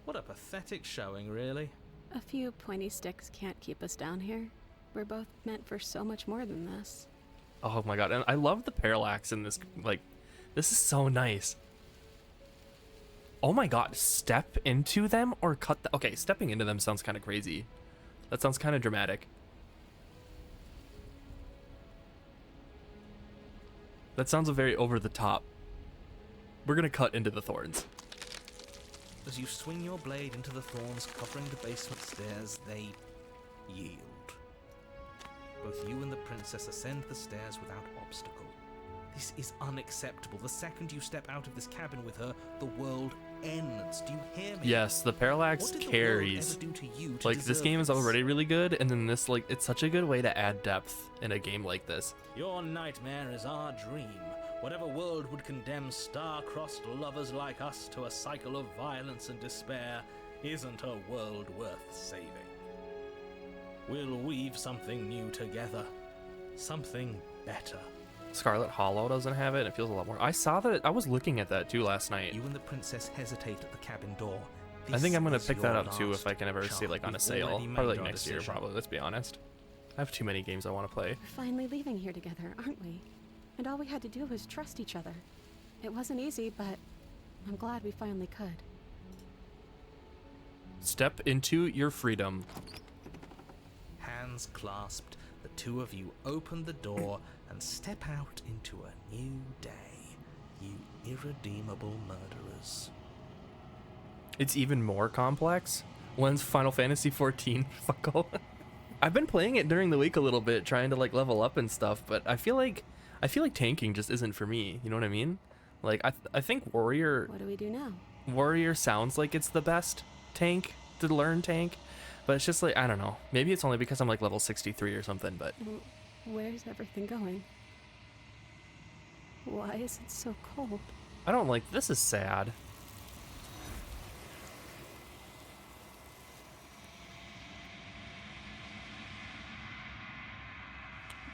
What a pathetic showing, really. A few pointy sticks can't keep us down here. We're both meant for so much more than this. Oh my god, and I love the parallax in this. Like, this is so nice. Oh my god, step into them or cut the... Okay, stepping into them sounds kind of crazy. That sounds kind of dramatic. That sounds very over the top. We're gonna cut into the thorns. As you swing your blade into the thorns covering the basement stairs, they yield. Both you and the princess ascend the stairs without obstacle. This is unacceptable. The second you step out of this cabin with her, the world ends. Do you hear me? Yes, the parallax What did the carries. world ever do to you to Like, this deserve game is this? already really good, and then this, like, it's such a good way to add depth in a game like this. Your nightmare is our dream. Whatever world would condemn star-crossed lovers like us to a cycle of violence and despair isn't a world worth saving. We'll weave something new together. Something better. Scarlet Hollow doesn't have it. It feels a lot more. I saw that. I was looking at that too last night. You and the princess hesitate at the cabin door. I think I'm gonna This pick is that your up too last if I can ever see it like on a chance. sale. We've already made Probably like our next year, decision. probably. Let's be honest. I have too many games I want to play. We're finally leaving here together, aren't we? And all we had to do was trust each other. It wasn't easy, but I'm glad we finally could. Step into your freedom. Hands clasped, the two of you open the door and step out into a new day. You irredeemable murderers. It's even more complex. When's Final Fantasy 14? Fucko. I've been playing it during the week a little bit, trying to like level up and stuff, but I feel like tanking just isn't for me. You know what I mean? Like I think Warrior What do we do now? Warrior sounds like it's the best tank to learn tank, but it's just like, I don't know. Maybe it's only because I'm like level 63 or something, but Where's everything going? Why is it so cold? I don't like, this is sad.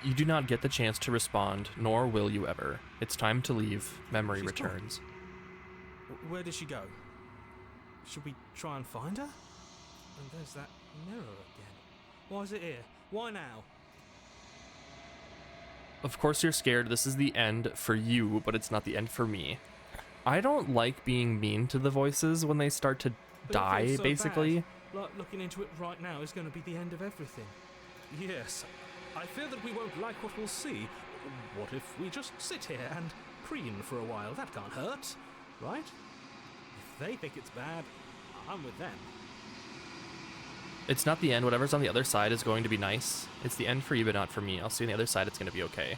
You do not get the chance to respond, nor will you ever. It's time to leave. Memory She's gone. returns. Where did she go? Should we try and find her? And there's that mirror again. Why is it here? Why now? Of course you're scared. This is the end for you, but it's not the end for me. I don't like being mean to the voices when they start to die, basically. Like looking into it right now is going to be the end of everything. Yes, I fear that we won't like what we'll see. What if we just sit here and preen for a while? That can't hurt, right? If they think it's bad, I'm with them. It's not the end. Whatever's on the other side is going to be nice. It's the end for you, but not for me. I'll see on the other side. It's going to be okay.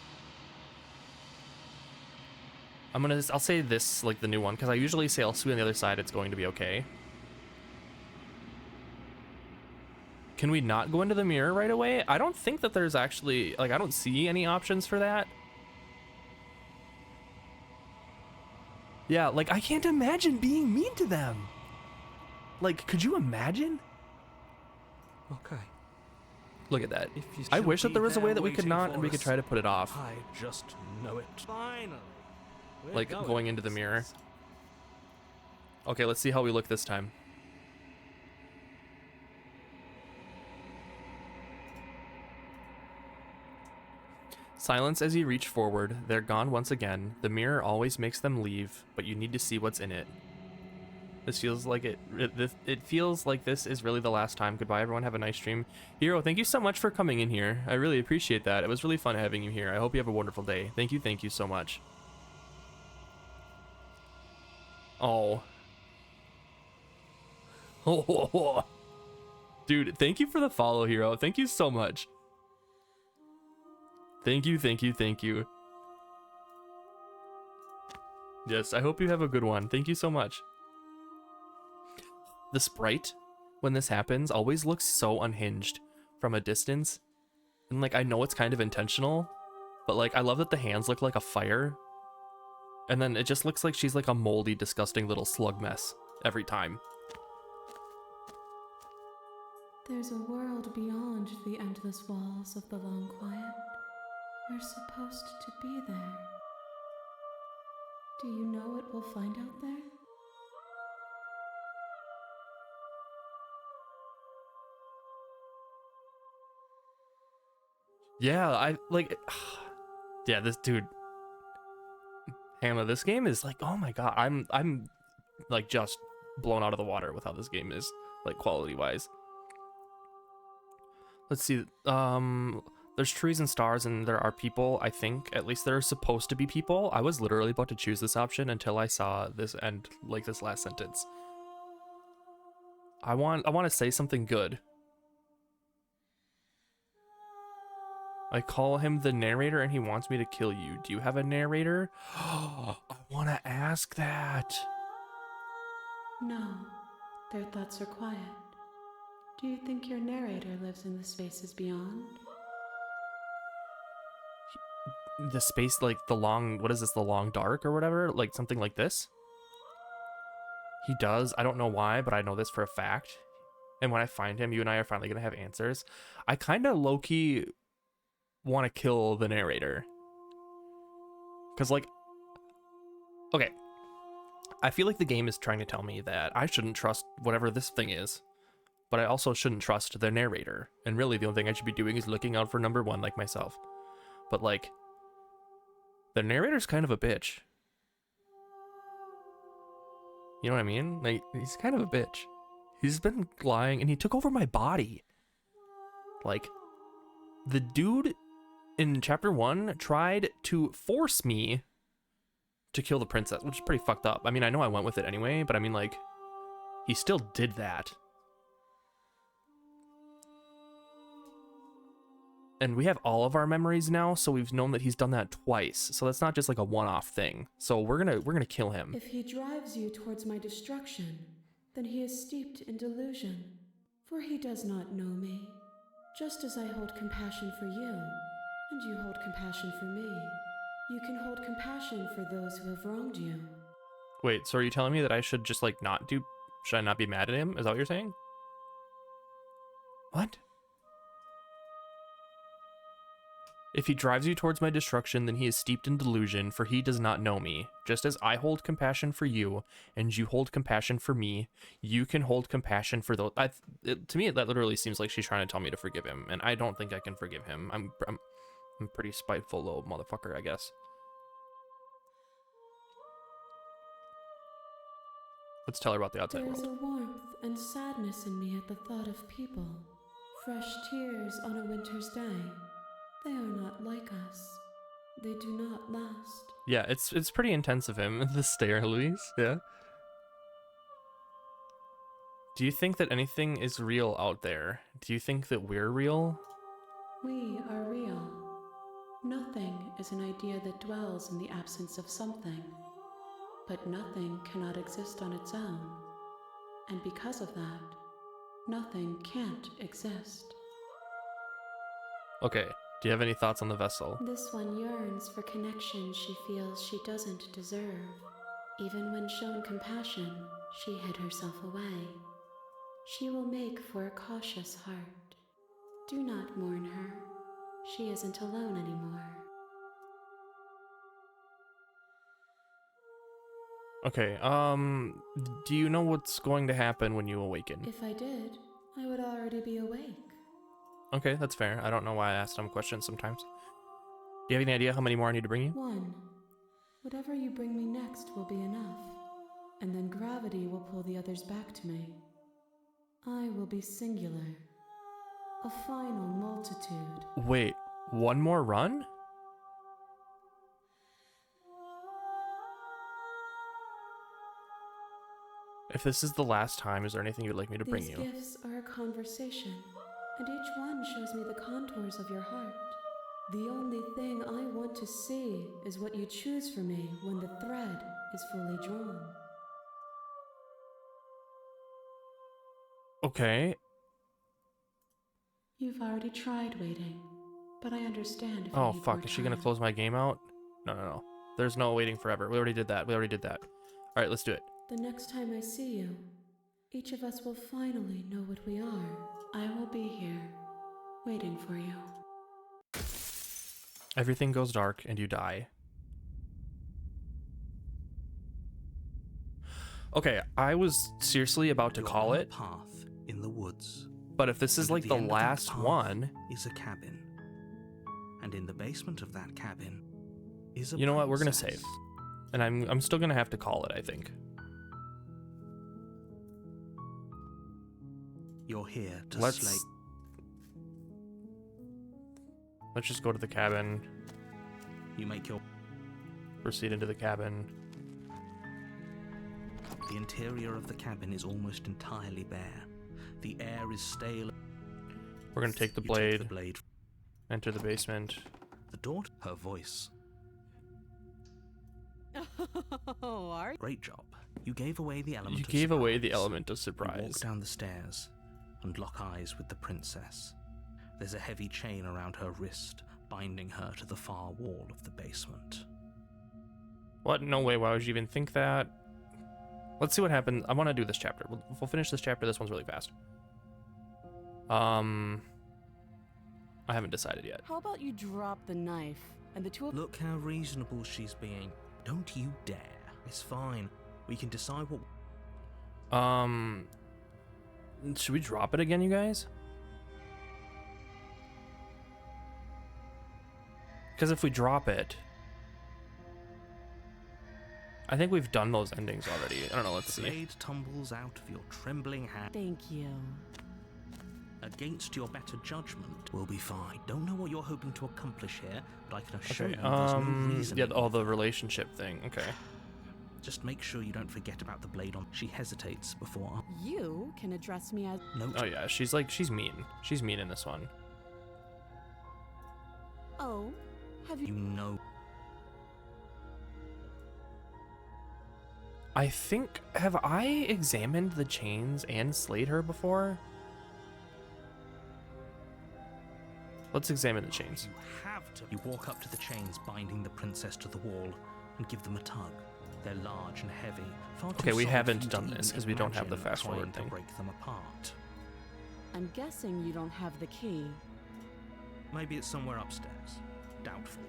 I'll say this, like the new one, because I usually say I'll see on the other side. It's going to be okay. Can we not go into the mirror right away? I don't think that there's actually, like, I don't see any options for that. Yeah, like, I can't imagine being mean to them. Like, could you imagine? Okay. Look at that. If you I shall wish that be there was a way there that we could waiting not, for and we could us, try to put it off. I just know it. Finally. We're Like, going into the mirror. Okay, let's see how we look this time. Silence as you reach forward. They're gone once again. The mirror always makes them leave, but you need to see what's in it. This feels like it feels like this is really the last time. Goodbye, everyone. Have a nice stream. Hero, thank you so much for coming in here. I really appreciate that. It was really fun having you here. I hope you have a wonderful day. Thank you so much. Oh. Dude, thank you for the follow, Hero. Thank you so much. Thank you. Yes, I hope you have a good one. Thank you so much. The sprite when this happens always looks so unhinged from a distance. And like, I know it's kind of intentional, but like, I love that the hands look like a fire. And then it just looks like she's like a moldy, disgusting little slug mess every time. There's a world beyond the endless walls of the long quiet. We're supposed to be there. Do you know what we'll find out there? Yeah, I like, yeah, this dude, Hannah, this game is like, oh my god, I'm like just blown out of the water with how this game is, like, quality wise. Let's see, there's trees and stars and there are people. I think at least there are supposed to be people. I was literally about to choose this option until I saw this end, like this last sentence. I want to say something good. I call him the narrator and he wants me to kill you. Do you have a narrator? I want to ask that. No, their thoughts are quiet. Do you think your narrator lives in the spaces beyond? The space, like the long, what is this, the long dark or whatever? Like something like this? He does. I don't know why, but I know this for a fact. And when I find him, you and I are finally going to have answers. I kind of low-key want to kill the narrator. Because, like, okay, I feel like the game is trying to tell me that I shouldn't trust whatever this thing is, but I also shouldn't trust the narrator. And really, the only thing I should be doing is looking out for number one, like myself. But, like, the narrator's kind of a bitch. You know what I mean? Like, he's kind of a bitch. He's been lying, and he took over my body. Like, the dude in chapter 1 tried to force me to kill the princess, which is pretty fucked up. I mean, I know I went with it anyway, but I mean, like, he still did that. And we have all of our memories now, so we've known that he's done that twice. So that's not just like a one-off thing. So we're gonna kill him. If he drives you towards my destruction, then he is steeped in delusion, for he does not know me. Just as I hold compassion for you, and you hold compassion for me, you can hold compassion for those who have wronged you. Wait, so are you telling me that I should just like not do, should I not be mad at him? Is that what you're saying? What? If he drives you towards my destruction, then he is steeped in delusion, for he does not know me. Just as I hold compassion for you, and you hold compassion for me, you can hold compassion for those. To me, that literally seems like she's trying to tell me to forgive him, and I don't think I can forgive him. I'm pretty spiteful little motherfucker, I guess. Let's tell her about the outside There is world. a warmth and sadness in me at the thought of people. Fresh tears on a winter's day. They are not like us. They do not last. Yeah, it's pretty intense of him. The stare, Louise. Yeah. Do you think that anything is real out there? Do you think that we're real? We are real. Nothing is an idea that dwells in the absence of something. But nothing cannot exist on its own. And because of that, nothing can't exist. Okay. Do you have any thoughts on the vessel? This one yearns for connection she feels she doesn't deserve. Even when shown compassion, she hid herself away. She will make for a cautious heart. Do not mourn her. She isn't alone anymore. Okay, do you know what's going to happen when you awaken? If I did, I would already be awake. Okay, that's fair. I don't know why I ask dumb questions sometimes. Do you have any idea how many more I need to bring you? 1. Whatever you bring me next will be enough, and then gravity will pull the others back to me. I will be singular, a final multitude. Wait, one more run? If this is the last time, is there anything you'd like me to bring These you? gifts are a conversation, and each one shows me the contours of your heart. The only thing I want to see is what you choose for me when the thread is fully drawn. Okay. You've already tried waiting, but I understand if you Oh, need fuck. more Is she gonna time. close my game out? No, no, no. There's no waiting forever. We already did that. We already did that. All right, let's do it. The next time I see you, each of us will finally know what we are. I will be here, waiting for you. Everything goes dark and you die. Okay, I was seriously about to You're call on it, a path in the woods. but if this is And at like the the end of that last path one, is a cabin. And in the basement of that cabin is a you know what? We're gonna princess. save, and I'm still gonna have to call it. I think. You're here to Let's slay. let's just go to the cabin. You make your. Proceed into the cabin. The interior of the cabin is almost entirely bare. The air is stale. We're gonna take the You blade. Take the blade. Enter the basement. The door. Her voice. Oh, are you? Great job. You gave away the element. You of gave away the surprise. element of You surprise. walk down the stairs and lock eyes with the princess. There's a heavy chain around her wrist, binding her to the far wall of the basement. What? No way. Why would you even think that? Let's see what happens. I want to do this chapter. We'll finish this chapter. This one's really fast. I haven't decided yet. How about you drop the knife and the two of Look how reasonable she's being. Don't you dare. It's fine. We can decide what. Should we drop it again, you guys? Because if we drop it, I think we've done those endings already. I don't know. Let's The see. blade tumbles out of your trembling hand. Thank you. Against your better judgment, we'll be fine. Don't know what you're hoping to accomplish here, but I can assure Okay. you there's no reason. Yeah. Oh, the relationship thing. Okay. Just make sure you don't forget about the blade on. She hesitates before. You can address me as. No. Oh yeah. She's mean. She's mean in this one. Oh, have You you? know. I think. Have I examined the chains and slayed her before? Let's examine the chains. You have to. You walk up to the chains binding the princess to the wall and give them a tug. They're large and heavy. Far too Okay, we solid haven't for you to done this even 'cause we don't have the imagine fast forward trying to thing. break them apart. I'm guessing you don't have the key. Maybe it's somewhere upstairs. Doubtful.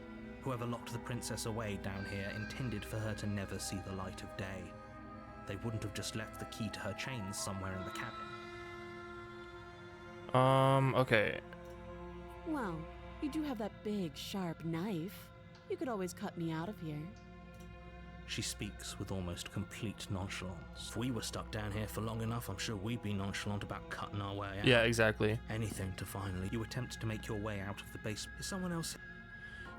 Whoever locked the princess away down here intended for her to never see the light of day. They wouldn't have just left the key to her chains somewhere in the cabin. Okay. Well, you do have that big, sharp knife. You could always cut me out of here. She speaks with almost complete nonchalance. If we were stuck down here for long enough, I'm sure we'd be nonchalant about cutting our way out. Yeah, exactly. Anything to finally. You attempt to make your way out of the basement. Is someone else?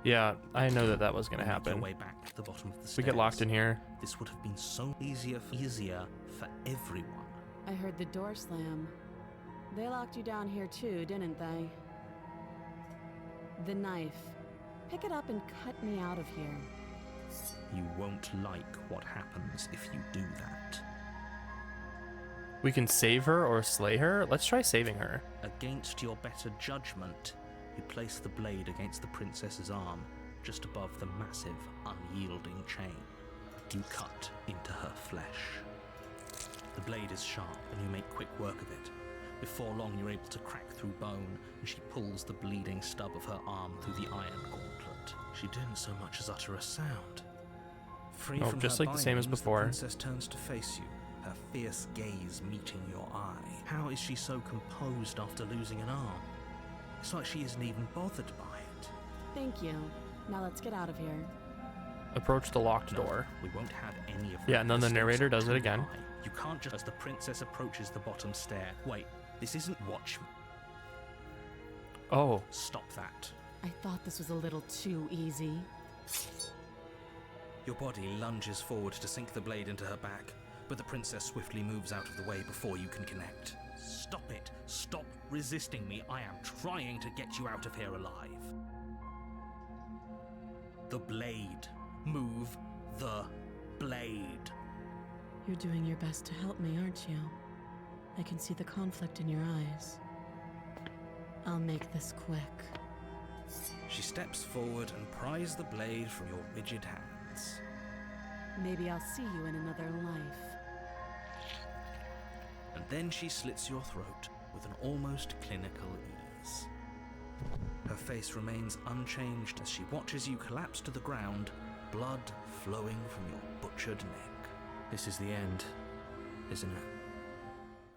Yeah, I know that was gonna Make happen. Your way back to the bottom of the stairs. We get locked in here. This would have been so easier for everyone. I heard the door slam. They locked you down here too, didn't they? The knife. Pick it up and cut me out of here. You won't like what happens if you do that. We can save her or slay her. Let's try saving her. Against your better judgment, you place the blade against the princess's arm, just above the massive, unyielding chain. You cut into her flesh. The blade is sharp, and you make quick work of it. Before long, you're able to crack through bone, and she pulls the bleeding stub of her arm through the iron gauntlet. She didn't so much as utter a sound. Free Oh, from just her like the same as bindings, before. The princess turns to face you, her fierce gaze meeting your eye. How is she so composed after losing an arm? It's like she isn't even bothered by it. Thank you. Now let's get out of here. Approach the locked No, door. we won't have any of that. Yeah, and then the stakes narrator are does it too again. high. You can't just as the princess approaches the bottom stair. Wait, this isn't watch. Oh, Stop that. I thought this was a little too easy. Your body lunges forward to sink the blade into her back, but the princess swiftly moves out of the way before you can connect. Stop it. Stop resisting me. I am trying to get you out of here alive. The blade. Move the blade. You're doing your best to help me, aren't you? I can see the conflict in your eyes. I'll make this quick. She steps forward and pries the blade from your rigid hands. Maybe I'll see you in another life. And then she slits your throat with an almost clinical ease. Her face remains unchanged as she watches you collapse to the ground, blood flowing from your butchered neck. This is the end, isn't it?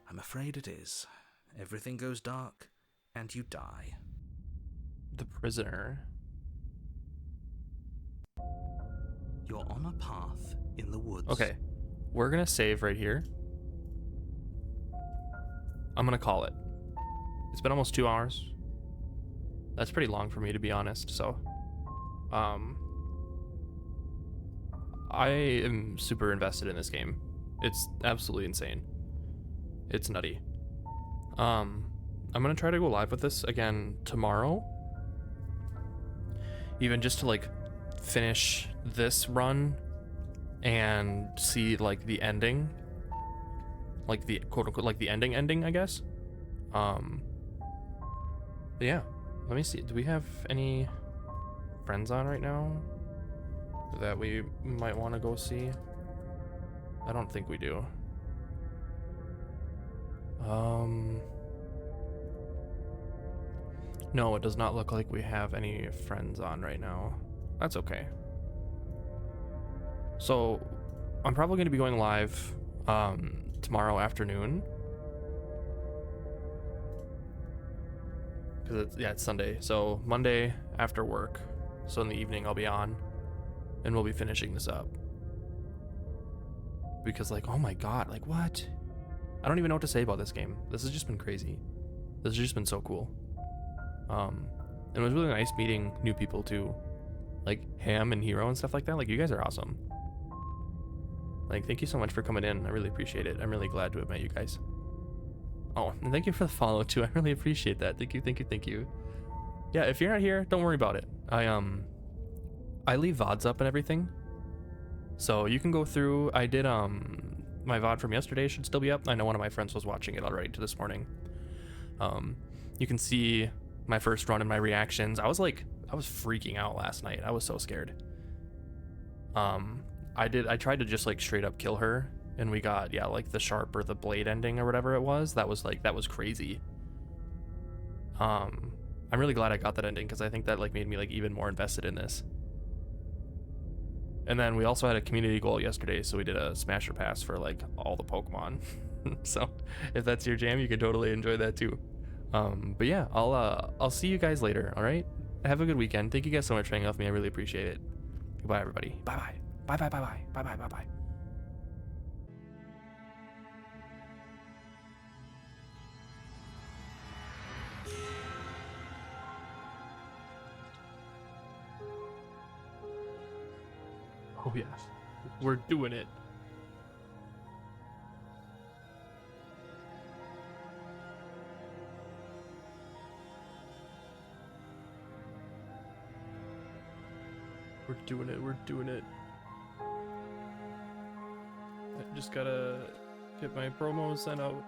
I'm afraid it is. Everything goes dark, and you die. The prisoner. You're on a path in the woods. Okay, we're gonna save right here. I'm gonna call it. It's been almost 2 hours. That's pretty long for me, to be honest. So, I am super invested in this game. It's absolutely insane. It's nutty. I'm gonna try to go live with this again tomorrow. Even just to like finish this run and see like the ending, like the quote unquote like the ending, I guess. But yeah, let me see. Do we have any friends on right now that we might want to go see? I don't think we do. No, it does not look like we have any friends on right now. That's okay. So, I'm probably going to be going live tomorrow afternoon. Because it's Sunday. So, Monday after work. So, in the evening, I'll be on. And we'll be finishing this up. Because, like, oh my god, like, what? I don't even know what to say about this game. This has just been crazy. This has just been so cool. And it was really nice meeting new people too, like Ham and Hero and stuff like that. Like, you guys are awesome. Like, thank you so much for coming in. I really appreciate it. I'm really glad to have met you guys. Oh, and thank you for the follow too. I really appreciate that. Thank you. Yeah, if you're not here, don't worry about it. I leave VODs up and everything, so you can go through. I did my VOD from yesterday should still be up. I know one of my friends was watching it already to this morning. You can see my first run and my reactions. I was freaking out last night. I was so scared. I tried to just like straight up kill her, and we got, yeah, like the sharp or the blade ending or whatever it was. That was crazy. I'm really glad I got that ending, because I think that like made me like even more invested in this. And then we also had a community goal yesterday, so we did a smasher pass for like all the Pokemon. So if that's your jam, you can totally enjoy that too. But yeah, I'll see you guys later. All right, have a good weekend. Thank you guys so much for hanging out with me. I really appreciate it. Goodbye, everybody. Bye bye. Oh yes, we're doing it. We're doing it. I just gotta get my promos sent out.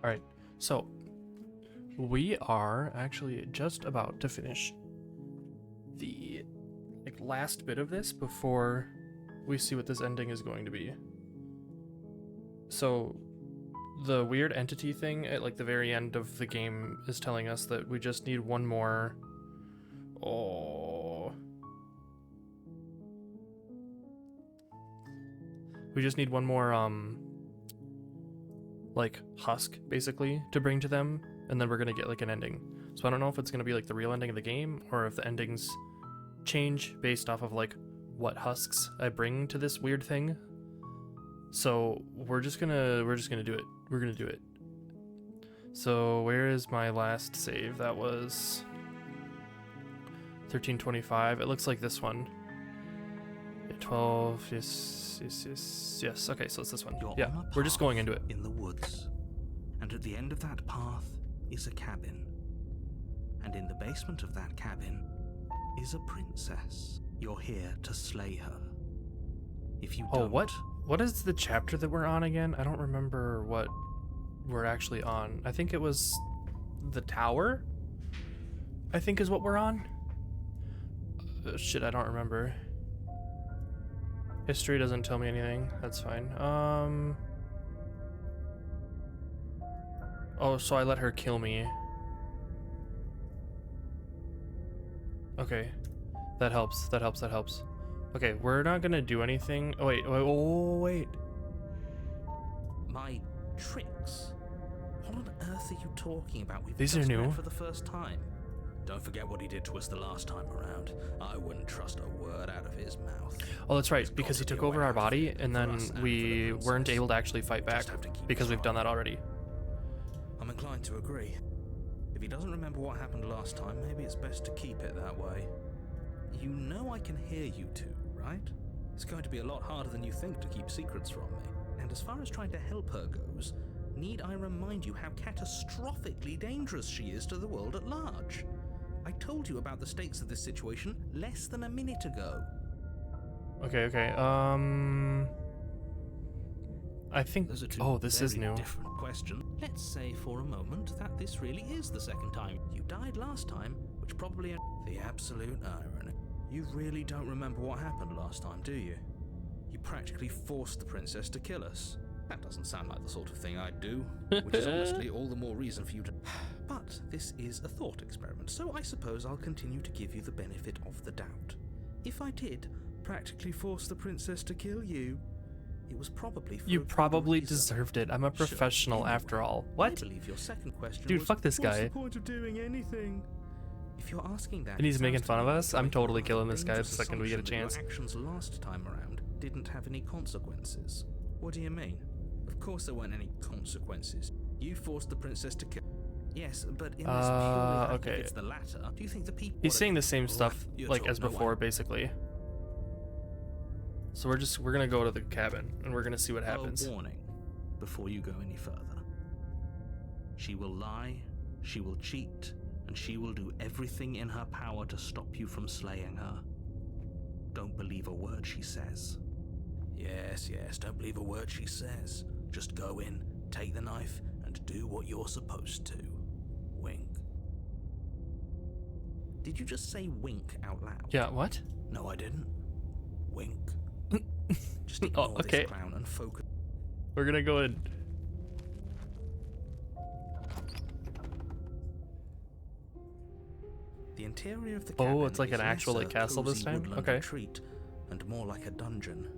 All right, so we are actually just about to finish the like last bit of this before we see what this ending is going to be. So the weird entity thing at like the very end of the game is telling us that we just need one more. Oh. We just need one more like husk basically to bring to them, and then we're gonna get like an ending. So I don't know if it's gonna be like the real ending of the game or if the endings change based off of like what husks I bring to this weird thing. So we're just gonna do it. We're gonna do it. So where is my last save? That was 1325. It looks like this one. 12. Yes. Okay, so it's this one. You're Yeah, on a we're just going into it. in the woods, and at the end of that path is a cabin, and in the basement of that cabin is a princess. You're here to slay her. If you Oh, don't, what is the chapter that we're on again? I don't remember what we're actually on. I think it was the tower, I think is what we're on. Shit, I don't remember. History doesn't tell me anything. That's fine. Oh, so I let her kill me. Okay. That helps. That helps. That helps. Okay, we're not gonna do anything. Oh, wait. Wait. My tricks? What on earth are you talking about? We've These are just new. met for the first time. Don't forget what he did to us the last time around. I wouldn't trust a word out of his mouth. Oh, that's right, There's because he got to took be a over way our out of body, it and for then us and for we the weren't princess. able to actually fight back Just have to keep because we've done trying. that already. I'm inclined to agree. If he doesn't remember what happened last time, maybe it's best to keep it that way. You know I can hear you two, right? It's going to be a lot harder than you think to keep secrets from me. And as far as trying to help her goes, need I remind you how catastrophically dangerous she is to the world at large? I told you about the stakes of this situation less than a minute ago. Okay. I think. Those are two Oh, this is very new. different questions. Let's say for a moment that this really is the second time. You died last time, which probably... The absolute irony. You really don't remember what happened last time, do you? You practically forced the princess to kill us. That doesn't sound like the sort of thing I'd do, which is honestly all the more reason for you to... But this is a thought experiment, so I suppose I'll continue to give you the benefit of the doubt. If I did practically force the princess to kill you, it was probably for You a good probably reason. deserved it. I'm a Sure, professional anyway, after all. I What? believe your second question Dude, was, fuck this what's guy. the point of doing anything? If you're asking that, And he's it making sounds fun to of me us? like I'm you're totally making killing a this guy the dangerous second we get a assumption that chance. Your actions last time around didn't have any consequences. What do you mean? Of course there weren't any consequences. You forced the princess to kill. Yes, but in this purely okay. if it's the latter, do you think the people... He's saying the same Right, stuff you're like told as no before, one. basically. So we're gonna go to the cabin and we're gonna see what happens. A warning before you go any further. She will lie, she will cheat, and she will do everything in her power to stop you from slaying her. Don't believe a word she says. Yes, don't believe a word she says. Just go in, take the knife, and do what you're supposed to. Wink. Did you just say wink out loud? Yeah, what? No, I didn't. Wink. Just ignore okay. this clown and focus. We're gonna go in. The interior of the Oh, cabin it's like is an actual, less like, a castle this cozy time? woodland Okay. retreat and more like a dungeon.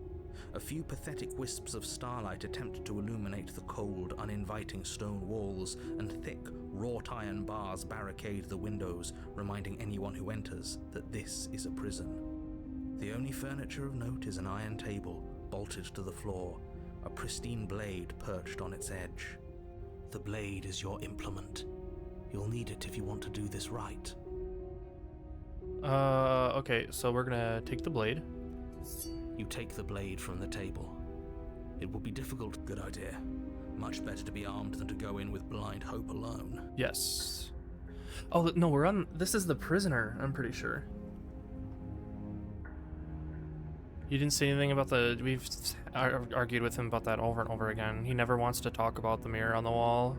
A few pathetic wisps of starlight attempt to illuminate the cold, uninviting stone walls, and thick, wrought iron bars barricade the windows, reminding anyone who enters that this is a prison. The only furniture of note is an iron table, bolted to the floor, a pristine blade perched on its edge. The blade is your implement. You'll need it if you want to do this right. Okay, so we're gonna take the blade. You take the blade from the table. It will be difficult. Good idea. Much better to be armed than to go in with blind hope alone. Yes. Oh, no, we're on... This is the prisoner, I'm pretty sure. You didn't say anything about the... We've argued with him about that over and over again. He never wants to talk about the mirror on the wall.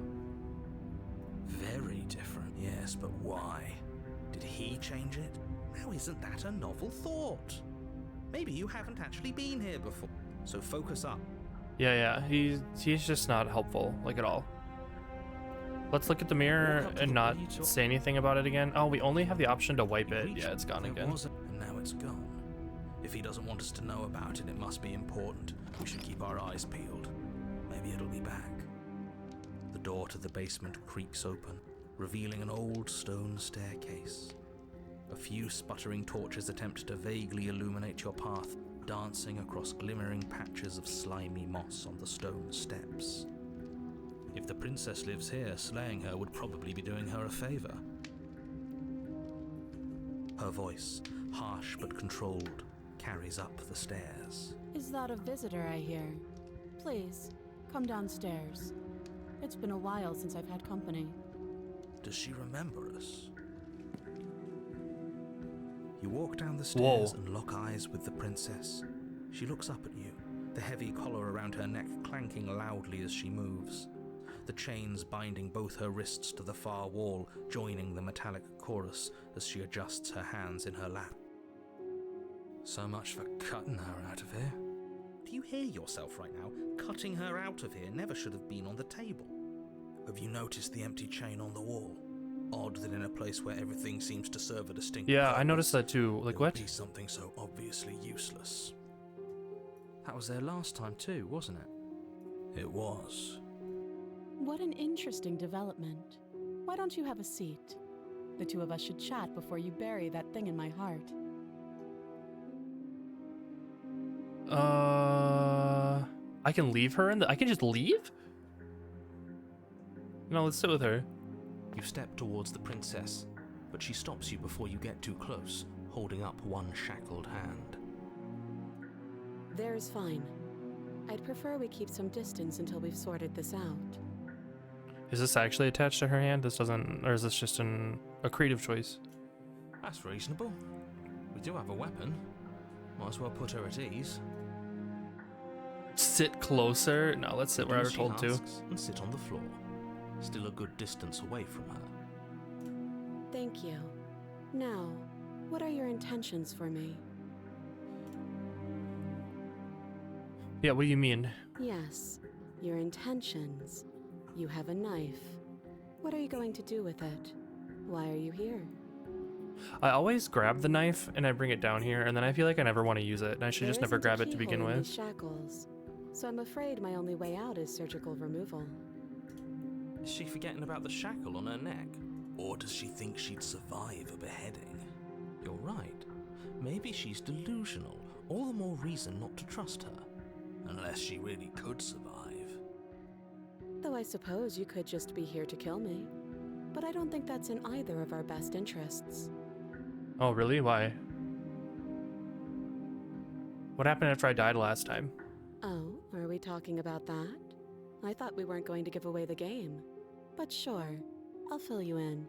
Very different, yes, but why? Did he change it? Now isn't that a novel thought? Maybe you haven't actually been here before. So focus up. Yeah, he's just not helpful, like, at all. Let's look at the mirror and not say anything about it again. Oh, we only have the option to wipe it. Yeah, it's gone again. And now it's gone. If he doesn't want us to know about it, it must be important. We should keep our eyes peeled. Maybe it'll be back. The door to the basement creaks open, revealing an old stone staircase. A few sputtering torches attempt to vaguely illuminate your path, dancing across glimmering patches of slimy moss on the stone steps. If the princess lives here, slaying her would probably be doing her a favor. Her voice, harsh but controlled, carries up the stairs. Is that a visitor I hear? Please, come downstairs. It's been a while since I've had company. Does she remember us? You walk down the stairs and lock eyes with the princess. She looks up at you, the heavy collar around her neck clanking loudly as she moves. The chains binding both her wrists to the far wall, joining the metallic chorus as she adjusts her hands in her lap. So much for cutting her out of here. Do you hear yourself right now? Cutting her out of here never should have been on the table. Have you noticed the empty chain on the wall? Odd that in a place where everything seems to serve a distinct Yeah, purpose, I noticed that too. Like, there would what? be something so obviously useless. That was there last time too, wasn't it? It was. What an interesting development. Why don't you have a seat? The two of us should chat before you bury that thing in my heart. I can leave her I can just leave? No, let's sit with her. You step towards the princess, but she stops you before you get too close, holding up one shackled hand. There's fine. I'd prefer we keep some distance until we've sorted this out. Is this actually attached to her hand? This doesn't, or is this just a creative choice? That's reasonable. We do have a weapon. Might as well put her at ease. Sit closer? No, let's sit where I was told to. And sit on the floor. Still a good distance away from her. Thank you. Now, what are your intentions for me? Yeah, what do you mean? Yes, your intentions. You have a knife. What are you going to do with it? Why are you here? I always grab the knife and I bring it down here, and then I feel like I never want to use it, and I should just never grab it to begin with. Shackles, so I'm afraid my only way out is surgical removal. Is she forgetting about the shackle on her neck? Or does she think she'd survive a beheading? You're right. Maybe she's delusional. All the more reason not to trust her. Unless she really could survive. Though I suppose you could just be here to kill me. But I don't think that's in either of our best interests. Oh, really? Why? What happened after I died last time? Oh, are we talking about that? I thought we weren't going to give away the game. But sure, I'll fill you in.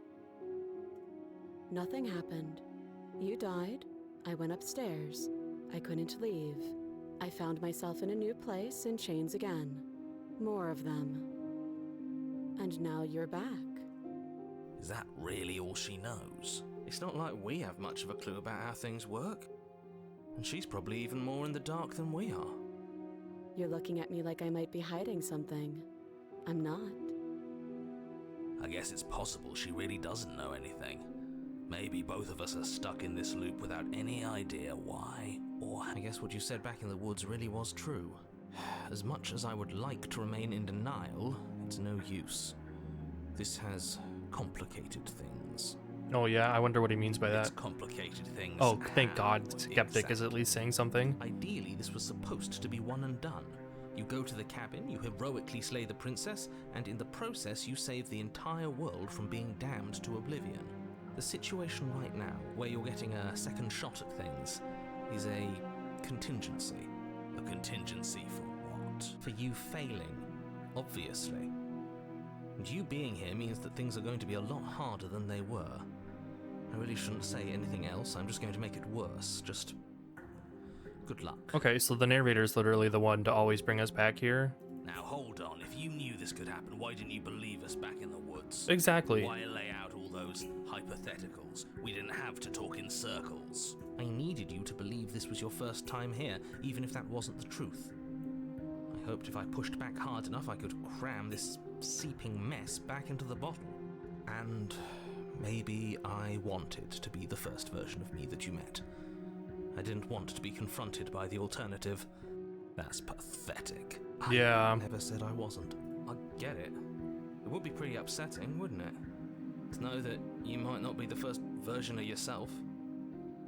Nothing happened. You died. I went upstairs. I couldn't leave. I found myself in a new place in chains again. More of them. And now you're back. Is that really all she knows? It's not like we have much of a clue about how things work. And she's probably even more in the dark than we are. You're looking at me like I might be hiding something. I'm not. I guess it's possible she really doesn't know anything. Maybe both of us are stuck in this loop without any idea why or how. I guess what you said back in the woods really was true. As much as I would like to remain in denial, it's no use. This has complicated things. Oh yeah, I wonder what he means by It's that. complicated things. Oh, thank How God, Skeptic is at least saying something. Ideally, this was supposed to be one and done. You go to the cabin, you heroically slay the princess, and in the process you save the entire world from being damned to oblivion. The situation right now, where you're getting a second shot at things, is a contingency. A contingency for what? For you failing, obviously. And you being here means that things are going to be a lot harder than they were. I really shouldn't say anything else, I'm just going to make it worse. Just good luck. Okay, so the narrator is literally the one to always bring us back here. Now hold on, if you knew this could happen, why didn't you believe us back in the woods? Exactly. Why lay out all those hypotheticals? We didn't have to talk in circles. I needed you to believe this was your first time here, even if that wasn't the truth. I hoped if I pushed back hard enough I could cram this seeping mess back into the bottle. And maybe I wanted to be the first version of me that you met. I didn't want to be confronted by the alternative. That's pathetic. Yeah. I never said I wasn't. I get it. It would be pretty upsetting, wouldn't it? To know that you might not be the first version of yourself.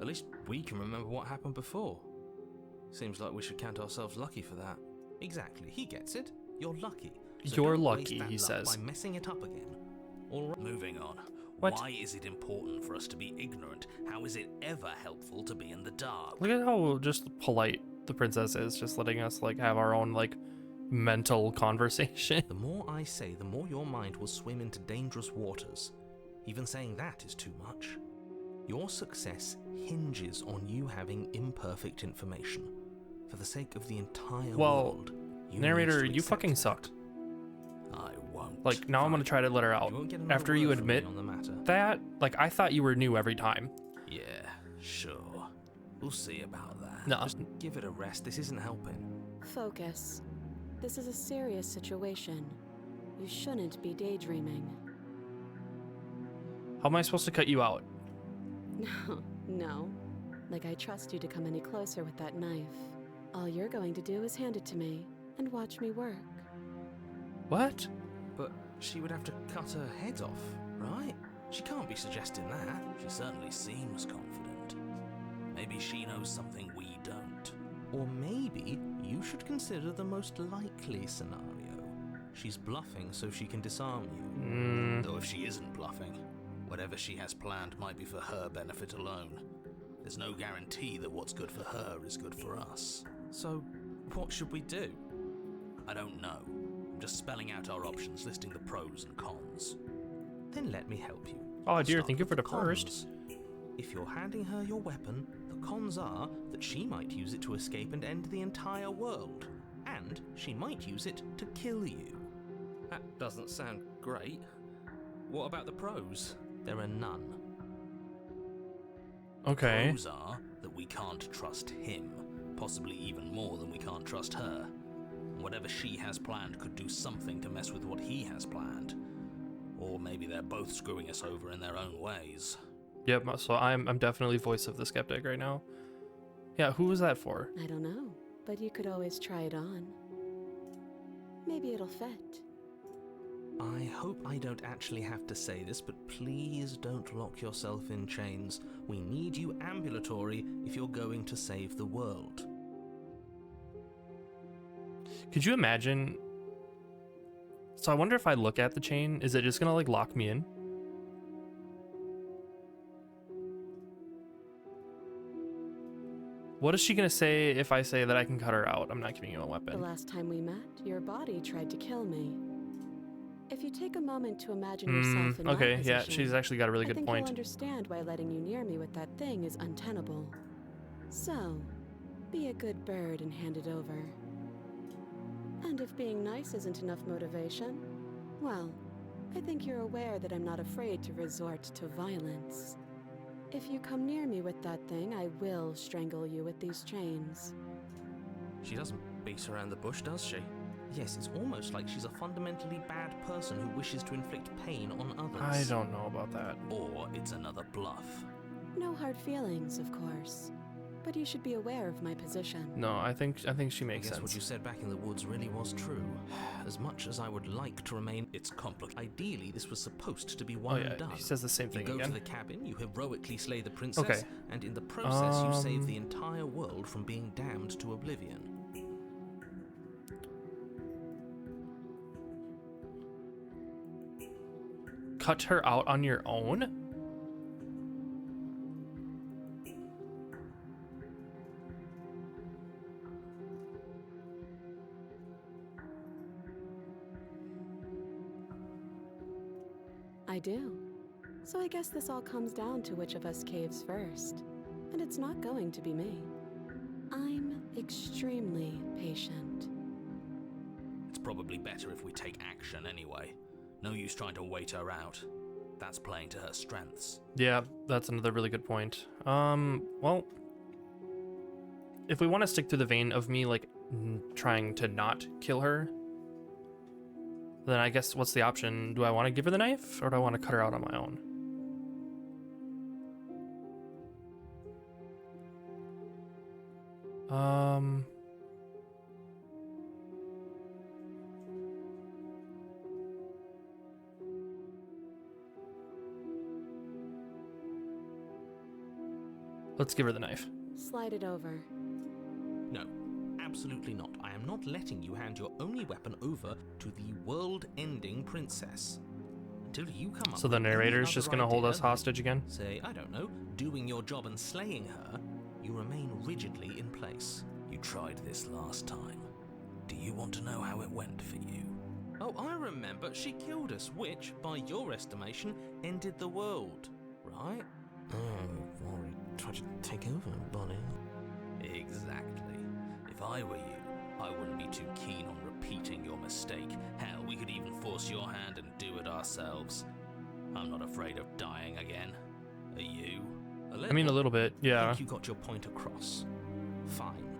At least we can remember what happened before. Seems like we should count ourselves lucky for that. Exactly. He gets it. You're lucky. So You're don't lucky, waste that he luck says. by messing it up again. All right. Moving on. What? Why is it important for us to be ignorant? How is it ever helpful to be in the dark? Look at how just polite the princess is, just letting us like have our own like mental conversation. The more I say, the more your mind will swim into dangerous waters. Even saying that is too much. Your success hinges on you having imperfect information. For the sake of the entire world, you narrator, need to you accept fucking that. suck. I won't. Like, now I'm gonna try to let her out. You won't get another After you word from me admit on the matter. that, like, I thought you were new every time. Yeah, sure. We'll see about that. No. Just give it a rest. This isn't helping. Focus. This is a serious situation. You shouldn't be daydreaming. How am I supposed to cut you out? No. Like I trust you to come any closer with that knife. All you're going to do is hand it to me and watch me work. What? But she would have to cut her head off, right? She can't be suggesting that. She certainly seems confident. Maybe she knows something we don't. Or maybe you should consider the most likely scenario. She's bluffing so she can disarm you. Though if she isn't bluffing, whatever she has planned might be for her benefit alone. There's no guarantee that what's good for her is good for us. So, what should we do? I don't know. I'm just spelling out our options, listing the pros and cons. Then let me help you. Oh I'll dear, start thank you with for the cons. first. If you're handing her your weapon, the cons are that she might use it to escape and end the entire world. And she might use it to kill you. That doesn't sound great. What about the pros? There are none. Okay. Pros are that we can't trust him, possibly even more than we can't trust her. Whatever she has planned could do something to mess with what he has planned. Or maybe they're both screwing us over in their own ways. Yep, so I'm definitely voice of the skeptic right now. Yeah, who was that for? I don't know, but you could always try it on. Maybe it'll fit. I hope I don't actually have to say this, but please don't lock yourself in chains. We need you ambulatory if you're going to save the world. Could you imagine? So I wonder if I look at the chain, is it just gonna like lock me in? What is she gonna say if I say that I can cut her out? I'm not giving you a The weapon. last time we met, your body tried to kill me. If you take a moment to imagine yourself in my Okay, yeah, position, she's actually got a really I good think point. you'll understand why letting you near me with that thing is untenable. So, be a good bird and hand it over. And if being nice isn't enough motivation, well, I think you're aware that I'm not afraid to resort to violence. If you come near me with that thing, I will strangle you with these chains. She doesn't beat around the bush, does she? Yes, it's almost like she's a fundamentally bad person who wishes to inflict pain on others. I don't know about that. Or it's another bluff. No hard feelings, of course. But you should be aware of my position. No, I think she I makes guess sense. what you said back in the woods really was true. As much as I would like to remain, It's complicated. ideally this was supposed to be Oh one yeah, and done. he says the same You thing go to again. the cabin, you heroically slay the princess, Okay. and in the process you save the entire world from being damned to oblivion. Cut her out on your own? I do. So I guess this all comes down to which of us caves first. And it's not going to be me. I'm extremely patient. It's probably better if we take action anyway. No use trying to wait her out. That's playing to her strengths. Yeah, that's another really good point. Well, if we want to stick to the vein of me like trying to not kill her, then I guess what's the option? Do I want to give her the knife or do I want to cut her out on my own? Let's give her the knife. Slide it over. No, absolutely not. I am not letting you hand your only weapon over to the world-ending princess. Until you come up So the with any narrator's other just gonna hold idea, us hostage again? Say, I don't know, doing your job and slaying her, you remain rigidly in place. You tried this last time. Do you want to know how it went for you? Oh, I remember. She killed us, which, by your estimation, ended the world, right? Oh, Rory tried to take over, Bonnie. Exactly. If I were you, I wouldn't be too keen on repeating your mistake. Hell, we could even force your hand and do it ourselves. I'm not afraid of dying again. Are you? I mean, a little bit, I yeah. think you got your point across. Fine.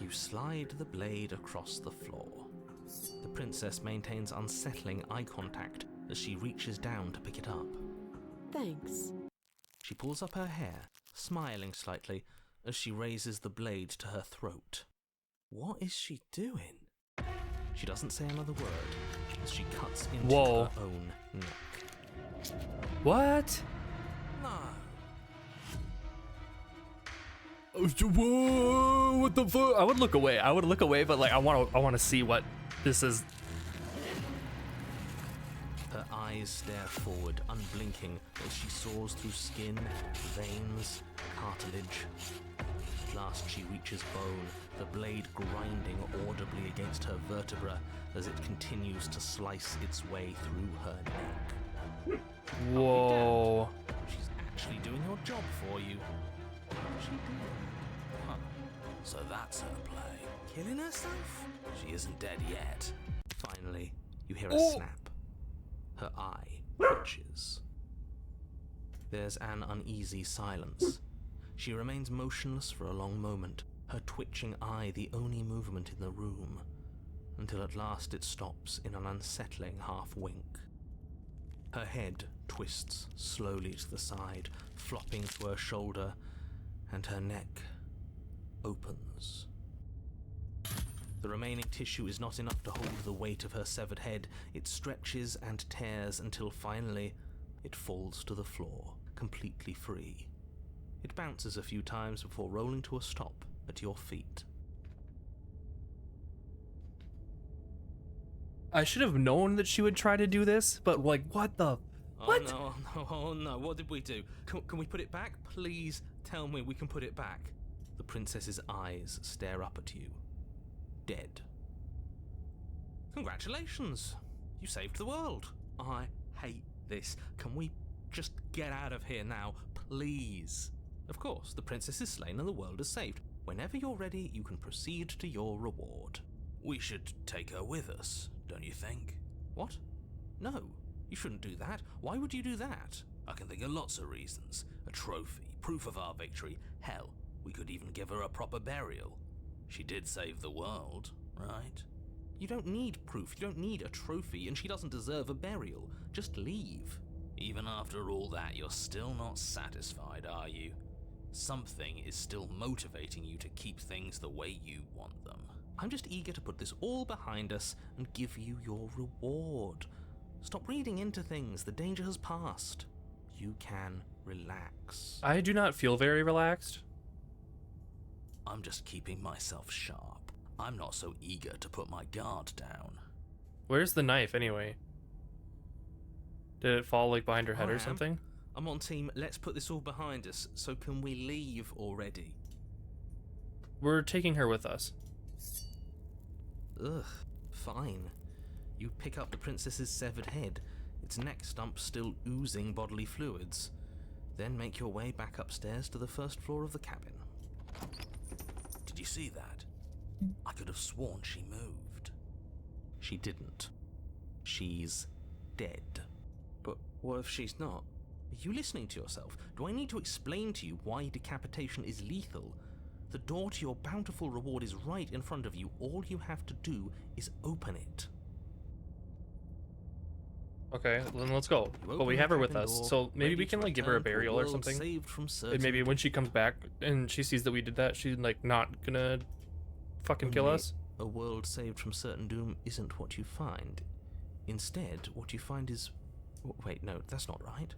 You slide the blade across the floor. The princess maintains unsettling eye contact as she reaches down to pick it up. Thanks. She pulls up her hair, smiling slightly as she raises the blade to her throat. What is she doing? She doesn't say another word as she cuts into Whoa. her own neck. What? No. Whoa, what the fuck? I would look away. I would look away, but like I want to see what this is. Her eyes stare forward, unblinking, as she soars through skin, veins, cartilage. At last she reaches bone, the blade grinding audibly against her vertebra as it continues to slice its way through her neck. Whoa. She's actually doing your job for you. She did. Huh. So that's her play. Killing herself? She isn't dead yet. Finally, you hear a snap. Her eye twitches. There's an uneasy silence. She remains motionless for a long moment, her twitching eye the only movement in the room, until at last it stops in an unsettling half-wink. Her head twists slowly to the side, flopping to her shoulder, and her neck opens. The remaining tissue is not enough to hold the weight of her severed head. It stretches and tears until finally it falls to the floor, completely free. It bounces a few times before rolling to a stop at your feet. I should have known that she would try to do this, but like, what the? What? Oh no, oh no, what did we do? Can we put it back? Please tell me we can put it back. The princess's eyes stare up at you. Dead. Congratulations! You saved the world. I hate this. Can we just get out of here now, please? Of course, the princess is slain and the world is saved. Whenever you're ready, you can proceed to your reward. We should take her with us, don't you think? What? No, you shouldn't do that. Why would you do that? I can think of lots of reasons. A trophy, proof of our victory. Hell, we could even give her a proper burial. She did save the world, right? You don't need proof, you don't need a trophy, and she doesn't deserve a burial. Just leave. Even after all that, you're still not satisfied, are you? Something is still motivating you to keep things the way you want them. I'm just eager to put this all behind us and give you your reward. Stop reading into things, the danger has passed. You can relax. I do not feel very relaxed. I'm just keeping myself sharp. I'm not so eager to put my guard down. Where's the knife anyway? Did it fall like behind her head I or am. something? I'm on team, let's put this all behind us, so can we leave already? We're taking her with us. Ugh, fine. You pick up the princess's severed head, its neck stump still oozing bodily fluids. Then make your way back upstairs to the first floor of the cabin. Did you see that? I could have sworn she moved. She didn't. She's dead. But what if she's not? Are you listening to yourself? Do I need to explain to you why decapitation is lethal? The door to your bountiful reward is right in front of you. All you have to do is open it. Okay, then let's go. You But open we the have her with cabin us, door, so maybe ready we can to like give her a return to burial or world something. saved from And certain maybe when she comes back and she sees that we did that, she's like not gonna fucking kill Only us. A world saved from certain doom isn't what you find. Instead, what you find is... Wait, no, that's not right.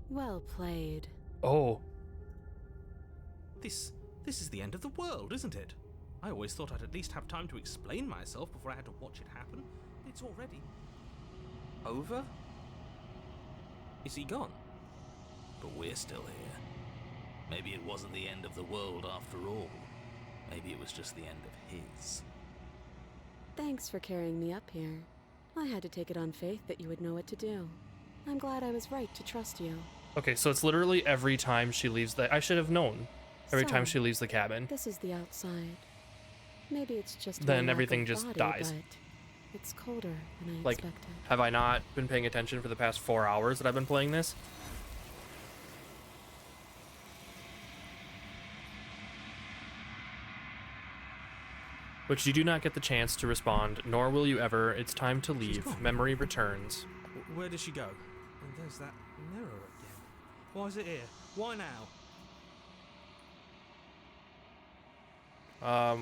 Well played. Oh, This is the end of the world, isn't it? I always thought I'd at least have time to explain myself before I had to watch it happen. It's already... over? Is he gone? But we're still here. Maybe it wasn't the end of the world after all. Maybe it was just the end of his. Thanks for carrying me up here. I had to take it on faith that you would know what to do. I'm glad I was right to trust you. okay, so it's literally every time she leaves the... I should have known. Every time So, she leaves the cabin. This is the outside. Maybe it's just Then my lack everything of just body, dies. But it's colder than I Like, expected. have I not been paying attention for the past 4 hours that I've been playing this? Which you do not get the chance to respond, nor will you ever. It's time to leave. gone. Memory returns. Where did she go? And there's that mirror again. Why is it here? Why now?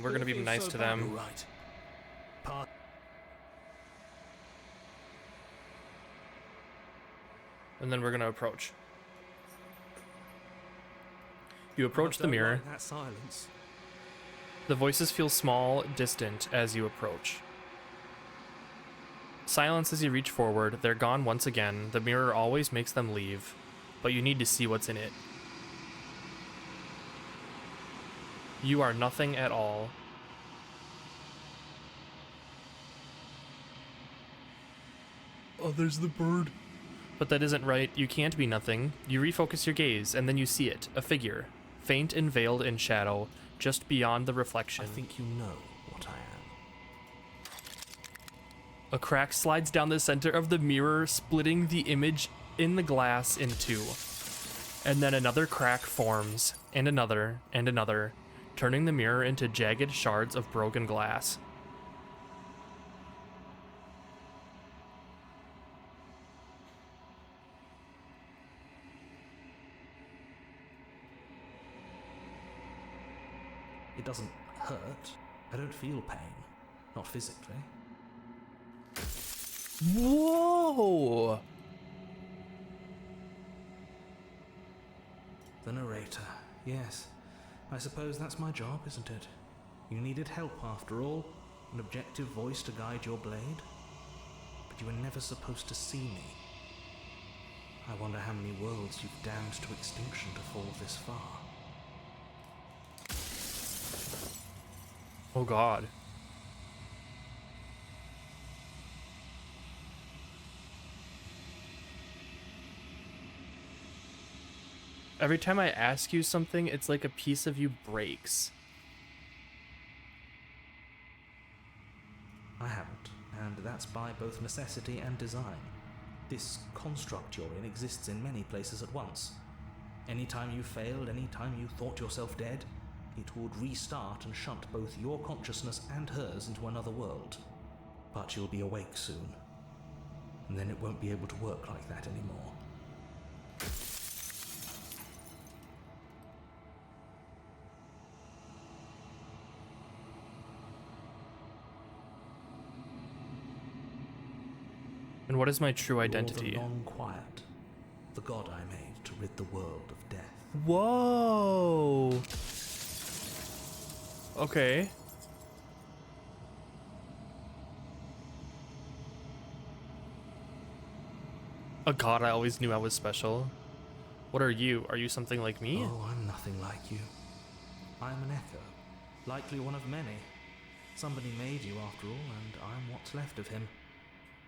We're gonna be Feels nice so to bad. them. All right. Part And then we're gonna approach. You approach I the don't mirror. like that silence. The voices feel small, distant as you approach. Silence as you reach forward. They're gone once again. The mirror always makes them leave, but you need to see what's in it. You are nothing at all. Oh, there's the bird. But that isn't right. You can't be nothing. You refocus your gaze, and then you see it. A figure. Faint and veiled in shadow, just beyond the reflection. I think you know what I am. A crack slides down the center of the mirror, splitting the image in the glass in two. And then another crack forms, and another, turning the mirror into jagged shards of broken glass. It doesn't hurt. I don't feel pain. Not physically. Whoa! The narrator. Yes. I suppose that's my job, isn't it? You needed help after all. An objective voice to guide your blade. But you were never supposed to see me. I wonder how many worlds you've damned to extinction to fall this far. Oh god. Every time I ask you something, it's like a piece of you breaks. I haven't, and that's by both necessity and design. This construct you're in exists in many places at once. Anytime you failed, anytime you thought yourself dead, it would restart and shunt both your consciousness and hers into another world. But you'll be awake soon, and then it won't be able to work like that anymore. And what is my true You're identity? the non-quiet, the god I made to rid the world of death. Whoa! Okay. Oh god, I always knew I was special. What are you? Are you something like me? Oh, I'm nothing like you. I'm an echo, likely one of many. Somebody made you after all, and I'm what's left of him.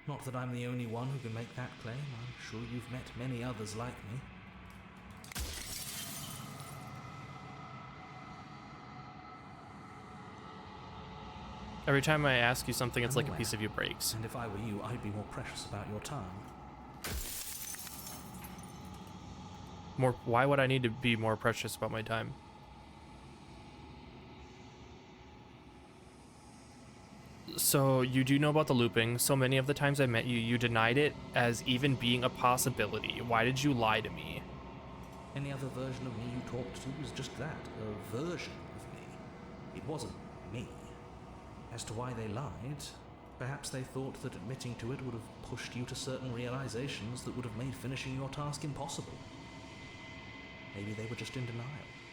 Not that I'm the only one who can make that claim. I'm sure you've met many others like me. Every time I ask you something, it's I'm like a aware. piece of you breaks. And if I were you, I'd be more precious about your time. More. Why would I need to be more precious about my time? So you do know about the looping. So many of the times I met you, you denied it as even being a possibility. Why did you lie to me? Any other version of me you talked to was just that, a version of me. It wasn't me. As to why they lied, perhaps they thought that admitting to it would have pushed you to certain realizations that would have made finishing your task impossible. Maybe they were just in denial.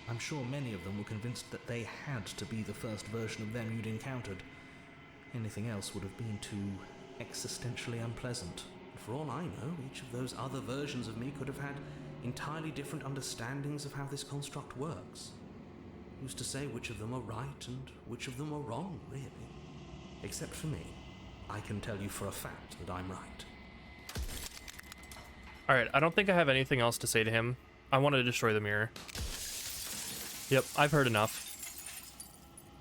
I'm sure many of them were convinced that they had to be the first version of them you'd encountered. Anything else would have been too existentially unpleasant. And for all I know, each of those other versions of me could have had entirely different understandings of how this construct works. Who's to say which of them are right and which of them are wrong, really? Except for me. I can tell you for a fact that I'm right. Alright, I don't think I have anything else to say to him. I want to destroy the mirror. Yep, I've heard enough.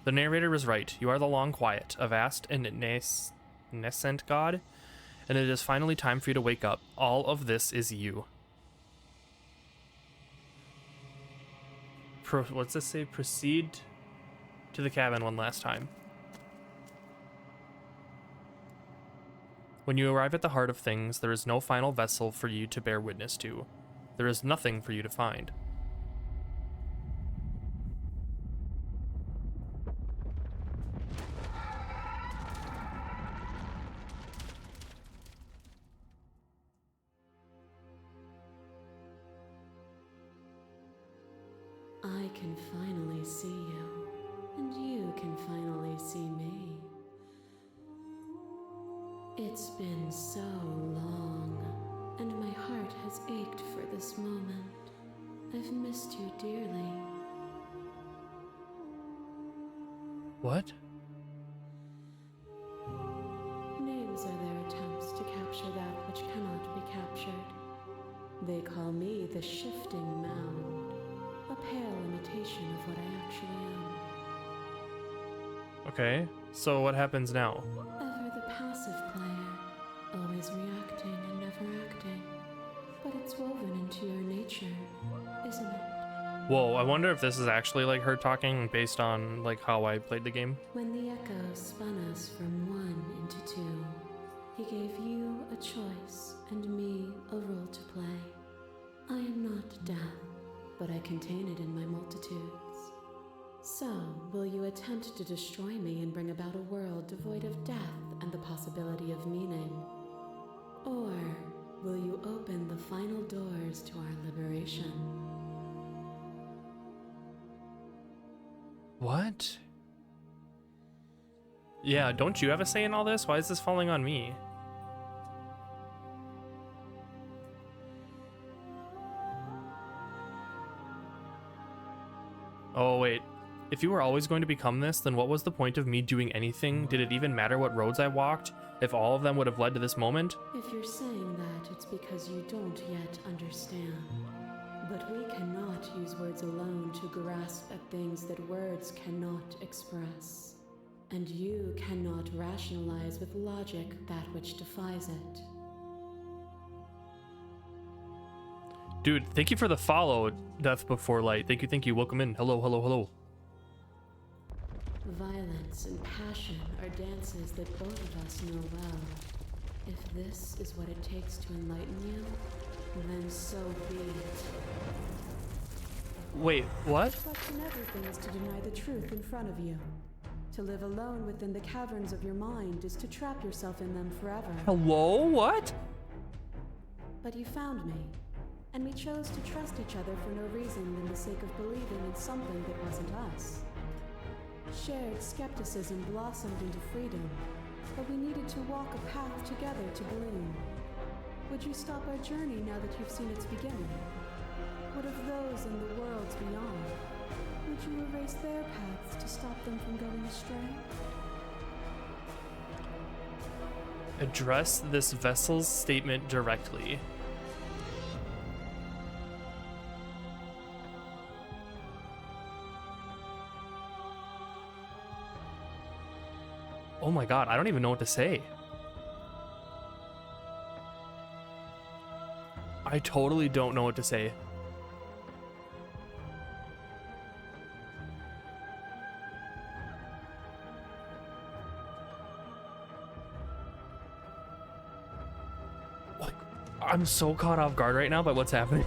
The narrator was right. You are the long quiet, a vast and nascent god, and it is finally time for you to wake up. All of this is you. What's this say? Proceed to the cabin one last time. When you arrive at the heart of things, there is no final vessel for you to bear witness to. There is nothing for you to find. I can finally see you, and you can finally see me. It's been so long, and my heart has ached for this moment. I've missed you dearly. What? Names are their attempts to capture that which cannot be captured. They call me the shifting mound, a pale imitation of what I actually am. Okay, so what happens now? Ever the passive player, always reacting and never acting. But it's woven into your nature, isn't it? Whoa, I wonder if this is actually like her talking based on like how I played the game. When the echo spun us from one into two, he gave you a choice and me a role to play. I am not death, but I contain it in my multitudes. So, will you attempt to destroy me and bring about a world devoid of death and the possibility of meaning? Or will you open the final doors to our liberation? What? Yeah, don't you have a say in all this? Why is this falling on me? Oh, wait. If you were always going to become this, then what was the point of me doing anything? Did it even matter what roads I walked, if all of them would have led to this moment? If you're saying that, it's because you don't yet understand. But we cannot use words alone to grasp at things that words cannot express. And you cannot rationalize with logic that which defies it. Dude, thank you for the follow, Death Before Light. Thank you. Welcome in. Hello, hello, hello. Violence and passion are dances that both of us know well. If this is what it takes to enlighten you, then so be it. Wait, what? Question everything is to deny the truth in front of you. To live alone within the caverns of your mind is to trap yourself in them forever. Hello? What? But you found me, and we chose to trust each other for no reason than the sake of believing in something that wasn't us. Shared skepticism blossomed into freedom, but we needed to walk a path together to bloom. Would you stop our journey now that you've seen its beginning? What of those in the worlds beyond? Would you erase their paths to stop them from going astray? Address this vessel's statement directly. Oh my god, I don't even know what to say. I totally don't know what to say. I'm so caught off guard right now by what's happening.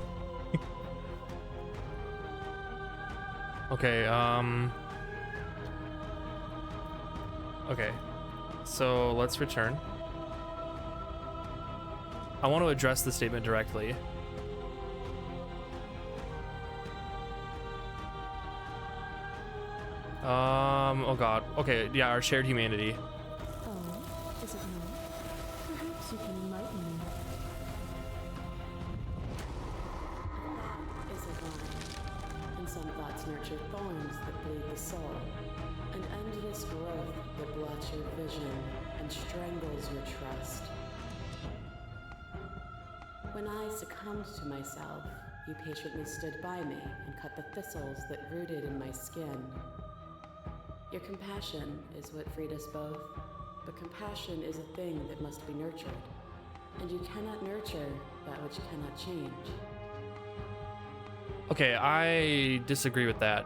Okay, okay. So let's return. I want to address the statement directly. Oh god. Okay, yeah, our shared humanity. Oh, is it not? Perhaps you can enlighten me. A thought is a vine, and some thoughts nurture thorns that bleed the soul, an endless growth that blots your vision and strangles your trust. When I succumbed to myself, you patiently stood by me and cut the thistles that rooted in my skin. Your compassion is what freed us both, but compassion is a thing that must be nurtured, and you cannot nurture that which cannot change. Okay, I disagree with that.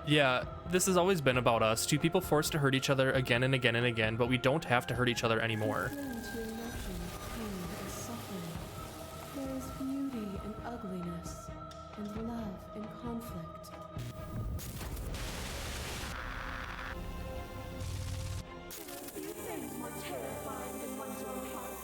Yeah, this has always been about us, two people forced to hurt each other again and again and again, but we don't have to hurt each other anymore. Into your emotion, pain and suffering. There is beauty in ugliness, and love in conflict. Few things more terrifying than one's own heart,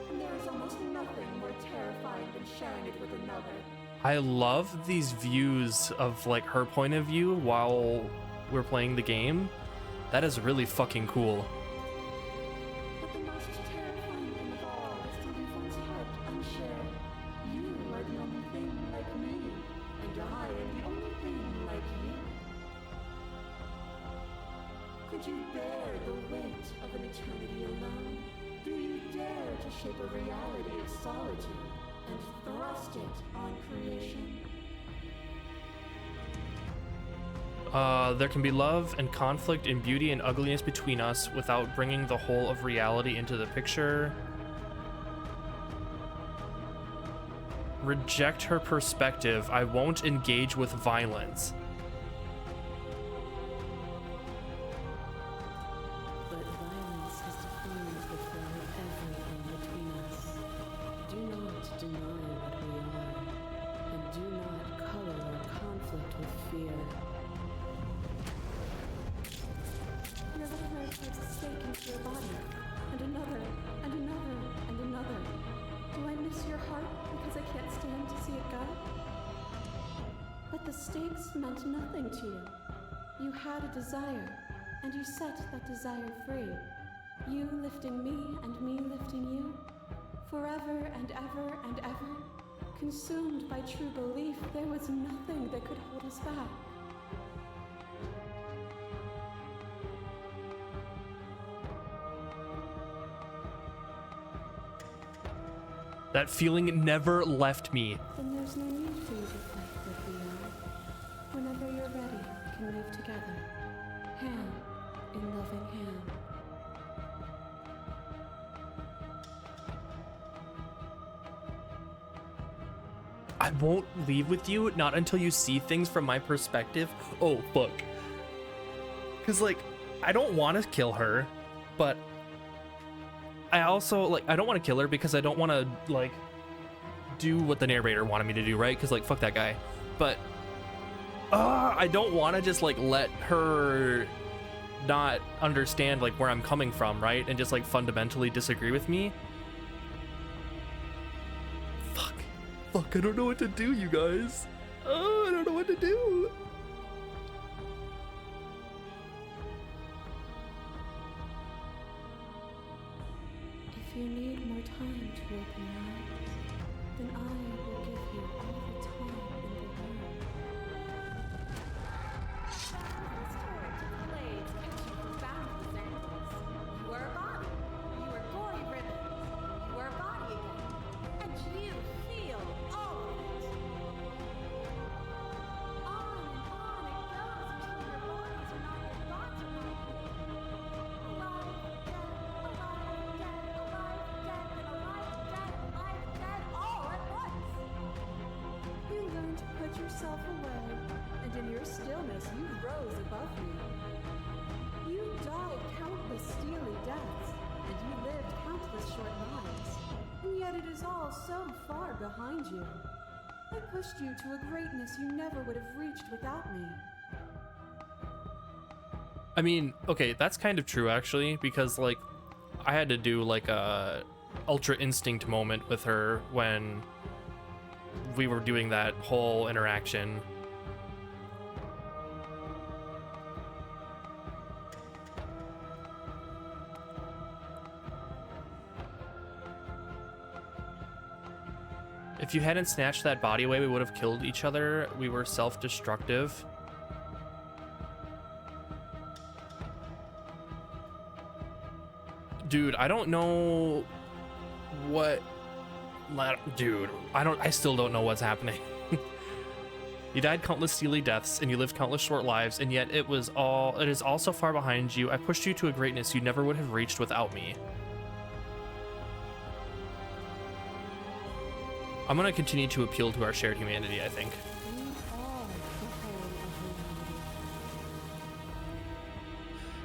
and there is almost nothing more terrifying than sharing it with another. I love these views of like her point of view while we're playing the game. That is really fucking cool. But the most terrifying thing of all is to leave one's heart unshared. You are the only thing like me, and I am the only thing like you. Could you bear the weight of an eternity alone? Do you dare to shape a reality of solitude and thrust it on creation? There can be love and conflict and beauty and ugliness between us without bringing the whole of reality into the picture. Reject her perspective. I won't engage with violence. But violence has defined the flow of everything between us. Do not deny what we are, and do not color our conflict with fear. Your little nurse puts a stake into your body, and another, and another, and another. Do I miss your heart because I can't stand to see it go? But the stakes meant nothing to you. You had a desire, and you set that desire free. You lifting me and me lifting you. Forever and ever and ever. Consumed by true belief, there was nothing that could hold us back. That feeling never left me. Then there's no need for you to fight what we are. Whenever you're ready, we can move together. Hand in loving hand. I won't leave with you, not until you see things from my perspective. Oh, fuck. Because, like, I don't want to kill her, but I also, like, I don't want to kill her because I don't want to, like, do what the narrator wanted me to do, right? Because, like, fuck that guy. But, I don't want to just, like, let her not understand, like, where I'm coming from, right? And just, like, fundamentally disagree with me. Fuck, I don't know what to do, you guys. Oh, I don't know what to do. If you need more time to open your eyes, then I will give you all the time in the world. This torrent of blades catching from boundless angles. You are a body. You are gory ribbons. You are a body again. And you feel all of it. On and on it goes until your bodies are not your thoughts anymore. Alive, dead, alive, dead, alive, dead, alive, dead, all at once. You learn to put yourself away, and in your stillness you rose above me. You died countless countless steely deaths, and you lived countless short lives. And yet it is all so far behind you. I pushed you to a greatness you never would have reached without me. I mean, okay, that's kind of true actually, because like I had to do like a ultra instinct moment with her when we were doing that whole interaction. If you hadn't snatched that body away, we would have killed each other. We were self-destructive. Dude, I don't know what... Dude, I still don't know what's happening. You died countless steely deaths, and you lived countless short lives, and yet it is all so far behind you. I pushed you to a greatness you never would have reached without me. I'm gonna continue to appeal to our shared humanity, I think.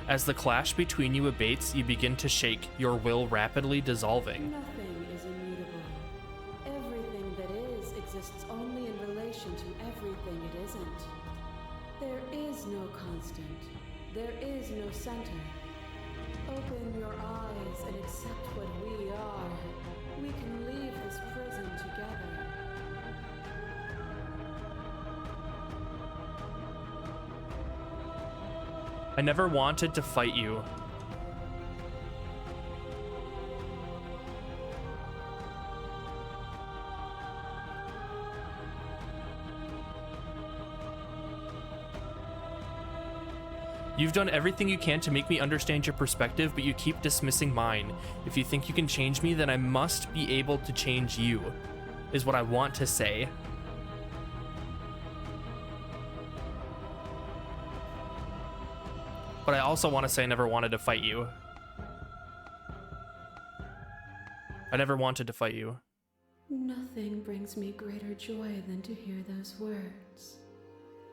As the clash between you abates, you begin to shake, your will rapidly dissolving. Nothing is immutable. Everything that is exists only in relation to everything it isn't. There is no constant. There is no center. Open your eyes and accept what we are. We can leave this prison together. I never wanted to fight you. You've done everything you can to make me understand your perspective, but you keep dismissing mine. If you think you can change me, then I must be able to change you, is what I want to say. But I also want to say I never wanted to fight you. I never wanted to fight you. Nothing brings me greater joy than to hear those words.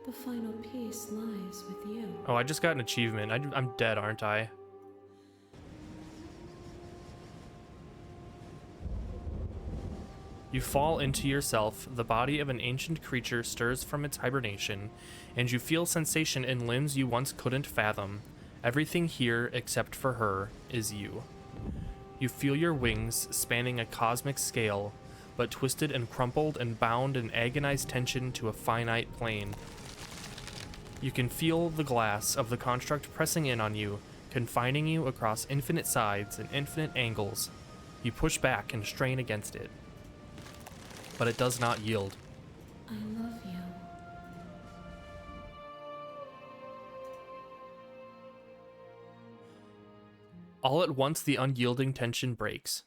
The final piece lies with you. Oh, I just got an achievement. I'm dead, aren't I? You fall into yourself. The body of an ancient creature stirs from its hibernation, and you feel sensation in limbs you once couldn't fathom. Everything here, except for her, is you. You feel your wings spanning a cosmic scale, but twisted and crumpled and bound in agonized tension to a finite plane. You can feel the glass of the construct pressing in on you, confining you across infinite sides and infinite angles. You push back and strain against it, but it does not yield. I love you. All at once, the unyielding tension breaks.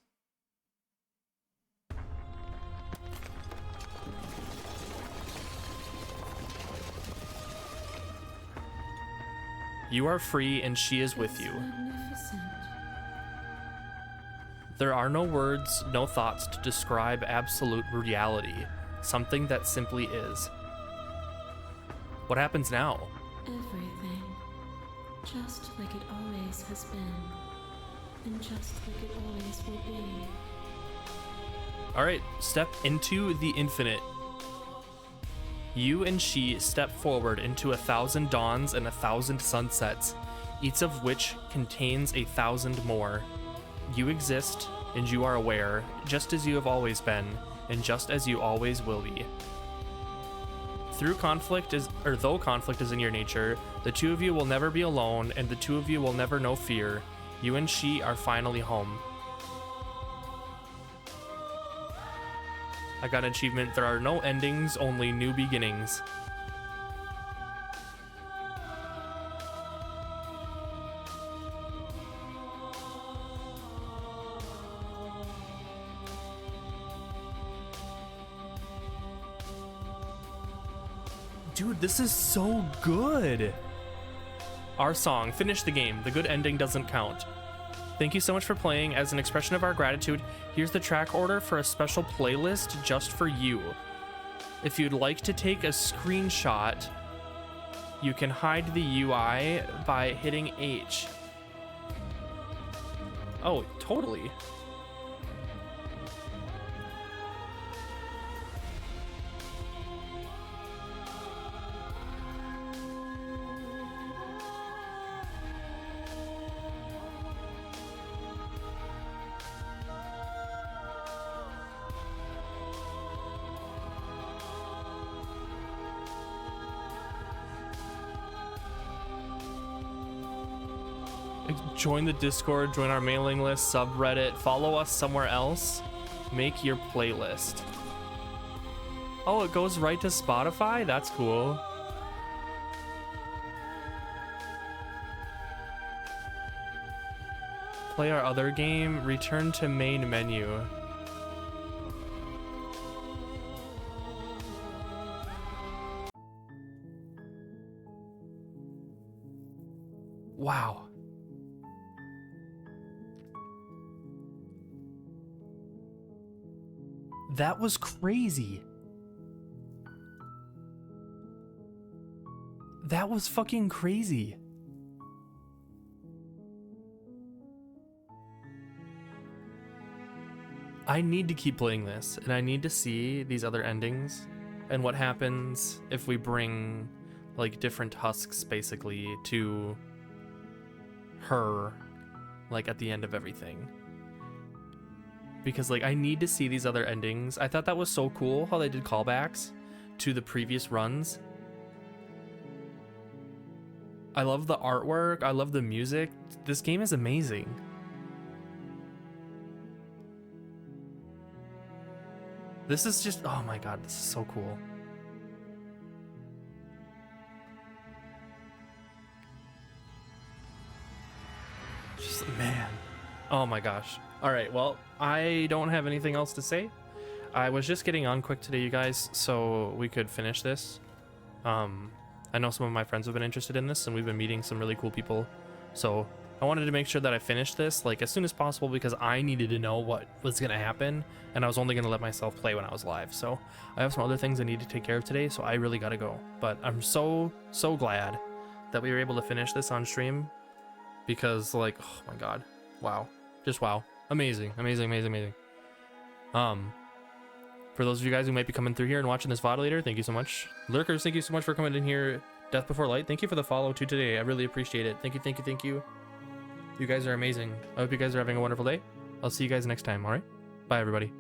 You are free, and she is with you. Magnificent. There are no words, no thoughts to describe absolute reality, something that simply is. What happens now? Everything. Just like it always has been. And just like it always will be. Alright, step into the infinite. You and she step forward into 1,000 dawns and 1,000 sunsets, each of which contains 1,000 more. You exist, and you are aware, just as you have always been, and just as you always will be. Though conflict is in your nature, the two of you will never be alone, and the two of you will never know fear. You and she are finally home. I got an achievement. There are no endings, only new beginnings. Dude, this is so good. Our song, finish the game. The good ending doesn't count. Thank you so much for playing. As an expression of our gratitude, here's the track order for a special playlist just for you. If you'd like to take a screenshot, you can hide the UI by hitting H. Oh, totally. Join the Discord, join our mailing list, subreddit, follow us somewhere else, make your playlist. Oh, it goes right to Spotify? That's cool. Play our other game, return to main menu. Wow. That was crazy. That was fucking crazy. I need to keep playing this, and I need to see these other endings and what happens if we bring like different husks basically to her, like at the end of everything. Because like I need to see these other endings. I thought that was so cool how they did callbacks to the previous runs. I love the artwork, I love the music. This game is amazing. This is just, oh my god, this is so cool. Just, man. Oh my gosh. All right, well, I don't have anything else to say. I was just getting on quick today, you guys, so we could finish this. I know some of my friends have been interested in this, and we've been meeting some really cool people. So I wanted to make sure that I finished this like as soon as possible because I needed to know what was going to happen, and I was only going to let myself play when I was live. So I have some other things I need to take care of today, so I really got to go. But I'm so glad that we were able to finish this on stream because, like, oh my god, wow, just wow, amazing. For those of you guys who might be coming through here and watching this VOD later, thank you so much. Lurkers, thank you so much for coming in here. Death Before Light, thank you for the follow too today. I really appreciate it. Thank you. You guys are amazing. I hope you guys are having a wonderful day. I'll see you guys next time, all right? Bye, everybody.